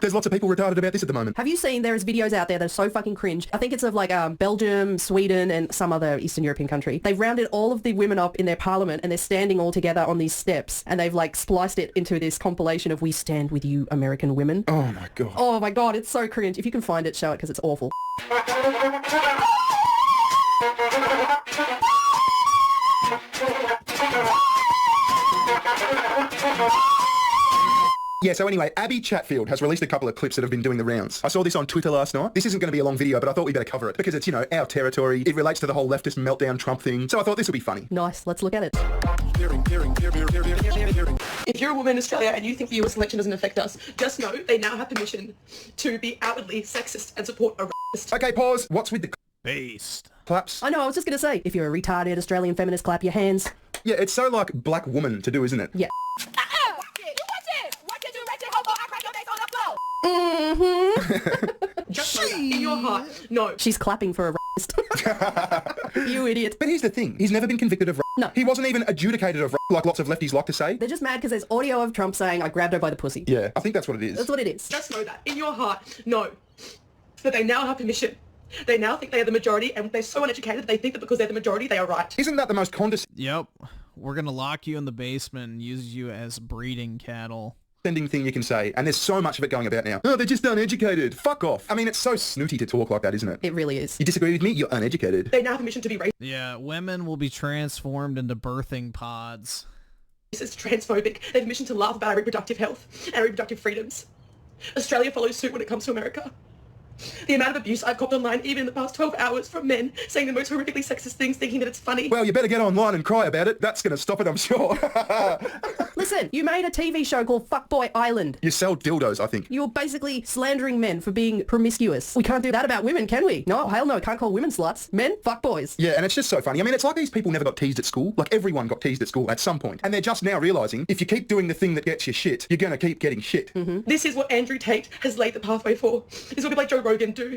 There's lots of people retarded about this at the moment. Have you seen there's videos out there that are so fucking cringe? I think it's of like Belgium, Sweden, and some other Eastern European country. They've rounded all of the women up in their parliament and they're standing all together on these steps and they've like spliced it into this compilation of "We stand with you, American women." Oh my god. Oh my god, it's so cringe. If you can find it, show it because it's awful. Yeah, so anyway, Abby Chatfield has released a couple of clips that have been doing the rounds. I saw this on Twitter last night. This isn't going to be a long video, but I thought we better cover it because it's, you know, our territory. It relates to the whole leftist meltdown Trump thing. So I thought this would be funny. Nice, let's look at it. If you're a woman in Australia and you think the US election doesn't affect us, just know they now have permission to be outwardly sexist and support a racist. Okay, pause. What's with the based claps? I know, I was just going to say, if you're a retarded Australian feminist, clap your hands. Yeah, it's so like black woman to do, isn't it? Yeah. Just know that in your heart, no. She's clapping for a racist. You idiot. But here's the thing. He's never been convicted of No. He wasn't even adjudicated of like lots of lefties like to say. They're just mad because there's audio of Trump saying, I grabbed her by the pussy. Yeah, I think that's what it is. That's what it is. Just know that in your heart, no. That they now have permission. They now think they are the majority and they're so uneducated they think that because they're the majority, they are right. Isn't that the most condescending Yep. We're going to lock you in the basement and use you as breeding cattle. thing you can say? And there's so much of it going about now. Oh, they're just uneducated. Fuck off. I mean, it's so snooty to talk like that, isn't it? It really is. You disagree with me? You're uneducated. They now have permission to be racist. Yeah, women will be transformed into birthing pods. This is transphobic. They have permission to laugh about our reproductive health and our reproductive freedoms. Australia follows suit when it comes to America. The amount of abuse I've copped online, even in the past 12 hours, from men saying the most horrifically sexist things, thinking that it's funny. Well, you better get online and cry about it. That's going to stop it, I'm sure. Listen, you made a TV show called Fuckboy Island. You sell dildos, I think. You're basically slandering men for being promiscuous. We can't do that about women, can we? No, hell no, can't call women sluts. Men, fuckboys. Yeah, and it's just so funny. I mean, it's like these people never got teased at school. Like, everyone got teased at school at some point. And they're just now realising, if you keep doing the thing that gets you shit, you're going to keep getting shit. Mm-hmm. This is what Andrew Tate has laid the pathway for. This is what people like Joe Rogan do.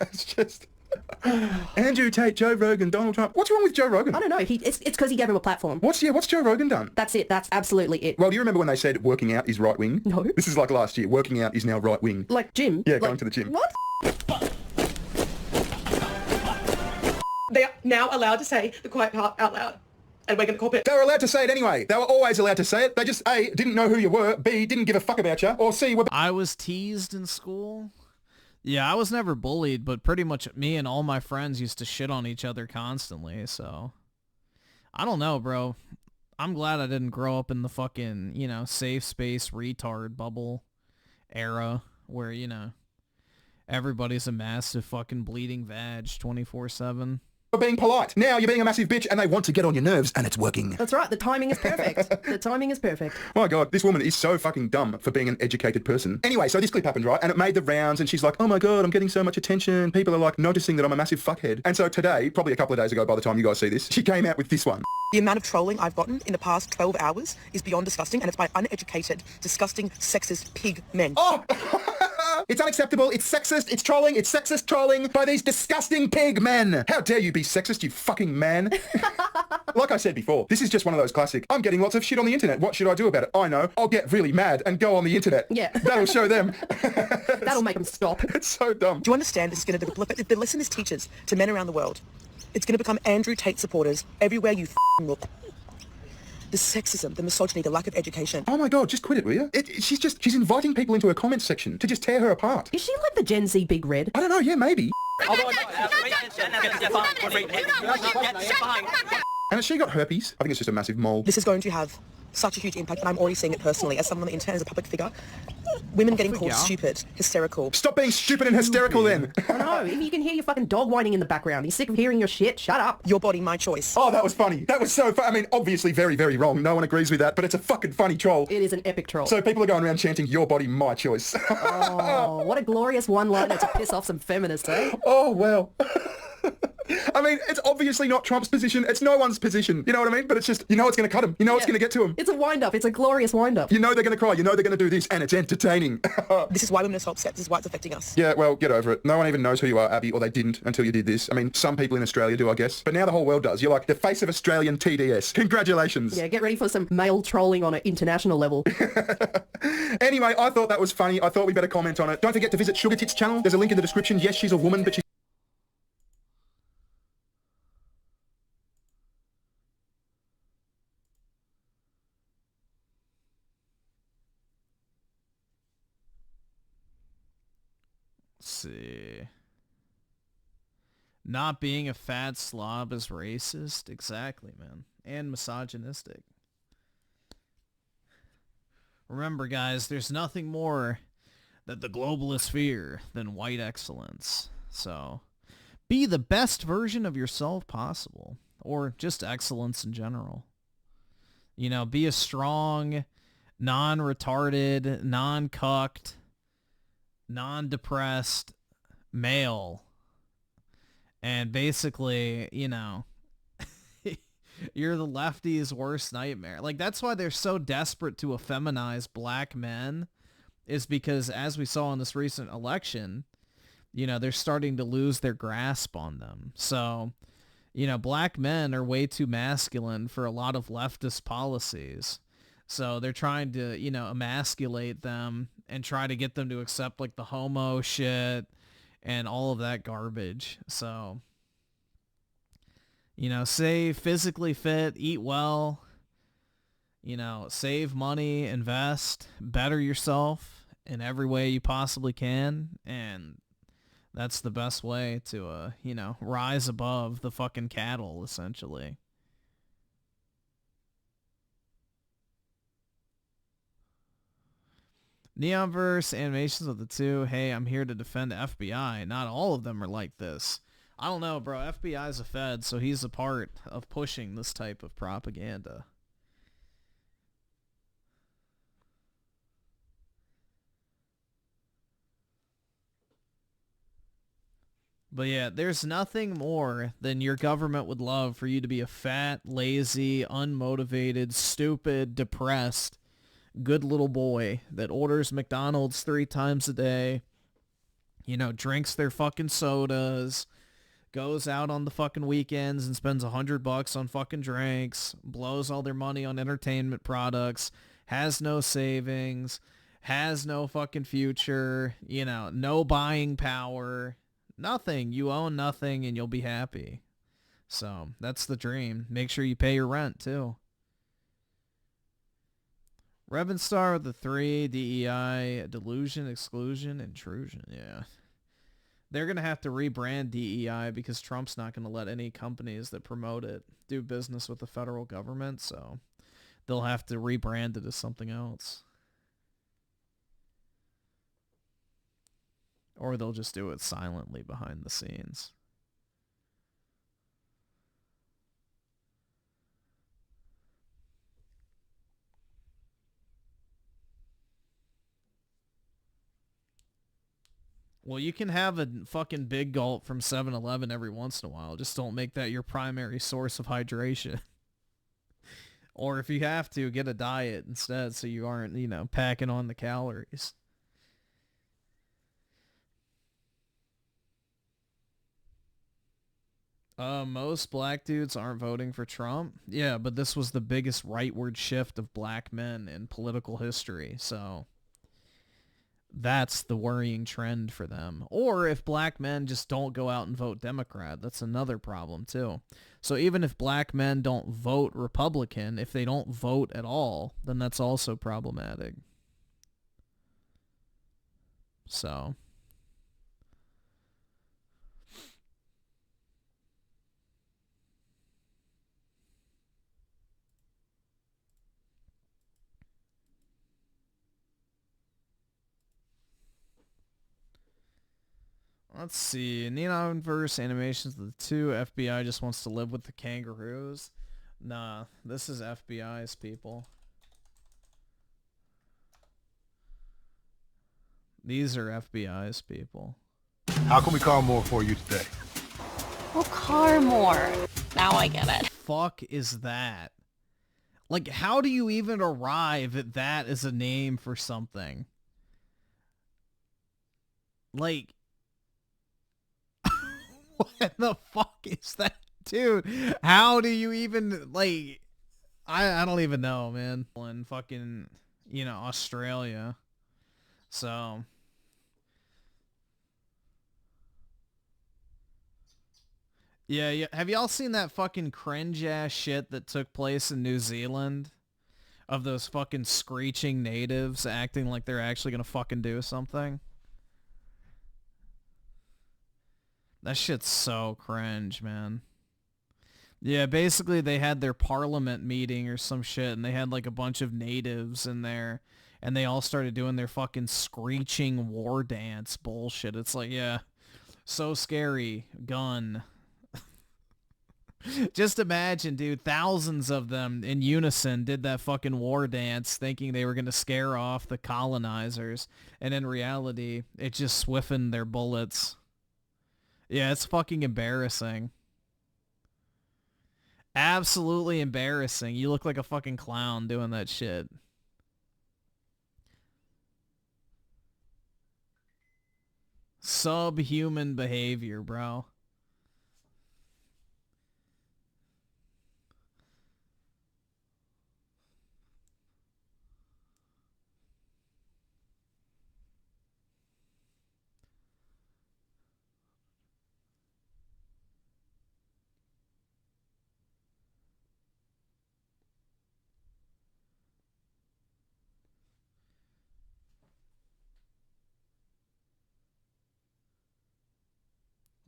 It's just... Andrew Tate, Joe Rogan, Donald Trump. What's wrong with Joe Rogan? I don't know. It's because he gave him a platform. What's Joe Rogan done? That's it. That's absolutely it. Well, do you remember when they said working out is right wing? No. This is like last year. Working out is now right wing. Like gym? Yeah, like, going to the gym. What? They are now allowed to say the quiet part out loud. And we're going to cop it. They were allowed to say it anyway. They were always allowed to say it. They just, A, didn't know who you were, B, didn't give a fuck about you, or C, were... I was teased in school. Yeah, I was never bullied, but pretty much me and all my friends used to shit on each other constantly, so... I don't know, bro. I'm glad I didn't grow up in the fucking, you know, safe space retard bubble era where, you know, everybody's a massive fucking bleeding vag 24/7. for being polite. Now you're being a massive bitch and they want to get on your nerves and it's working. That's right. The timing is perfect. The timing is perfect. My God, this woman is so fucking dumb for being an educated person. Anyway, so this clip happened, right? And it made the rounds and she's like, oh my God, I'm getting so much attention. People are like noticing that I'm a massive fuckhead. And so today, probably a couple of days ago by the time you guys see this, she came out with this one. The amount of trolling I've gotten in the past 12 hours is beyond disgusting, and it's by uneducated, disgusting, sexist pig men. Oh! It's unacceptable, it's sexist, it's trolling, it's sexist trolling by these disgusting pig men. How dare you be sexist, you fucking man. Like I said before, this is just one of those classic, I'm getting lots of shit on the internet, what should I do about it? I know, I'll get really mad and go on the internet. Yeah. That'll show them. That'll make them stop. It's so dumb. Do you understand this is going to be the lesson this teaches to men around the world? It's going to become Andrew Tate supporters everywhere you look. The sexism, the misogyny, the lack of education. Oh my God, just quit it, will you? She's inviting people into her comments section to just tear her apart. Is she like the Gen Z Big Red? I don't know, yeah, maybe. And has she got herpes? I think it's just a massive mole. This is going to have such a huge impact, and I'm already seeing it personally as someone on the internet, as a public figure. Women getting called stupid, hysterical. Stop being stupid and hysterical then. I know, you can hear your fucking dog whining in the background. He's sick of hearing your shit. Shut up. Your body, my choice. Oh, that was funny. That was so funny. I mean, obviously very, very wrong. No one agrees with that, but it's a fucking funny troll. It is an epic troll. So people are going around chanting, your body, my choice. Oh, what a glorious one-liner to piss off some feminists, eh? Oh, well. I mean, it's obviously not Trump's position. It's no one's position. You know what I mean? But it's just, you know it's going to cut him. You know it's going to get to him. It's a wind-up. It's a glorious wind-up. You know they're going to cry. You know they're going to do this, and it's entertaining. This is why women are so upset. This is why it's affecting us. Yeah, well, get over it. No one even knows who you are, Abby, or they didn't until you did this. I mean, some people in Australia do, I guess. But now the whole world does. You're like the face of Australian TDS. Congratulations. Yeah, get ready for some male trolling on an international level. Anyway, I thought that was funny. I thought we better comment on it. Don't forget to visit Sugar Tits channel. There's a link in the description. Yes, she's a woman, but she's... See. Not being a fat slob is racist? Exactly, man. And misogynistic. Remember, guys, there's nothing more that the globalists fear than white excellence. So, be the best version of yourself possible. Or just excellence in general. You know, be a strong, non-retarded, non-cucked, non-depressed male, and basically, you know, you're the lefty's worst nightmare. Like, that's why they're so desperate to effeminize black men, is because, as we saw in this recent election, you know, they're starting to lose their grasp on them. So, you know, black men are way too masculine for a lot of leftist policies. So they're trying to, you know, emasculate them and try to get them to accept, like, the homo shit and all of that garbage. So, you know, stay physically fit, eat well, you know, save money, invest, better yourself in every way you possibly can. And that's the best way to, you know, rise above the fucking cattle, essentially. Neonverse animations of the two. Hey, I'm here to defend FBI. Not all of them are like this. I don't know, bro. FBI's a Fed, so he's a part of pushing this type of propaganda. But yeah, there's nothing more than your government would love for you to be a fat, lazy, unmotivated, stupid, depressed, good little boy that orders McDonald's 3 times a day, you know, drinks their fucking sodas, goes out on the fucking weekends and spends $100 on fucking drinks, blows all their money on entertainment products, has no savings, has no fucking future, you know, no buying power, nothing. You own nothing and you'll be happy. So that's the dream. Make sure you pay your rent too. Revenstar with the 3, DEI, delusion, exclusion, intrusion. Yeah. They're going to have to rebrand DEI because Trump's not going to let any companies that promote it do business with the federal government, so they'll have to rebrand it as something else. Or they'll just do it silently behind the scenes. Well, you can have a fucking big gulp from 7-Eleven every once in a while. Just don't make that your primary source of hydration. Or if you have to, get a diet instead so you aren't, you know, packing on the calories. Most black dudes aren't voting for Trump. Yeah, but this was the biggest rightward shift of black men in political history, so that's the worrying trend for them. Or if black men just don't go out and vote Democrat, that's another problem too. So even if black men don't vote Republican, if they don't vote at all, then that's also problematic. So... let's see. Neon-verse animations of the two. FBI just wants to live with the kangaroos. Nah, this is FBI's people. These are FBI's people. How can we call more for you today? We'll car more. Now I get it. Fuck is that? Like, how do you even arrive at that as a name for something? Like... what the fuck is that, dude? How do you even, like, I don't even know, man. In fucking, you know, Australia. So. Yeah. Have y'all seen that fucking cringe ass shit that took place in New Zealand? Of those fucking screeching natives acting like they're actually gonna fucking do something? That shit's so cringe, man. Yeah, basically they had their parliament meeting or some shit, and they had like a bunch of natives in there, and they all started doing their fucking screeching war dance bullshit. It's like, yeah, so scary. Gun. Just imagine, dude, thousands of them in unison did that fucking war dance thinking they were going to scare off the colonizers, and in reality, it just swiffened their bullets. Yeah, it's fucking embarrassing. Absolutely embarrassing. You look like a fucking clown doing that shit. Subhuman behavior, bro.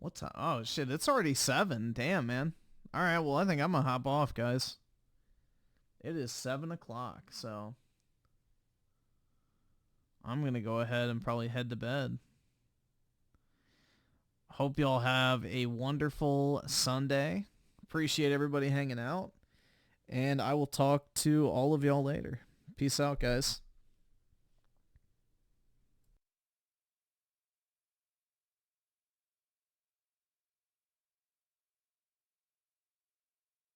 What time? Oh, shit. It's already 7. Damn, man. All right. Well, I think I'm going to hop off, guys. It is 7 o'clock, so I'm going to go ahead and probably head to bed. Hope y'all have a wonderful Sunday. Appreciate everybody hanging out. And I will talk to all of y'all later. Peace out, guys.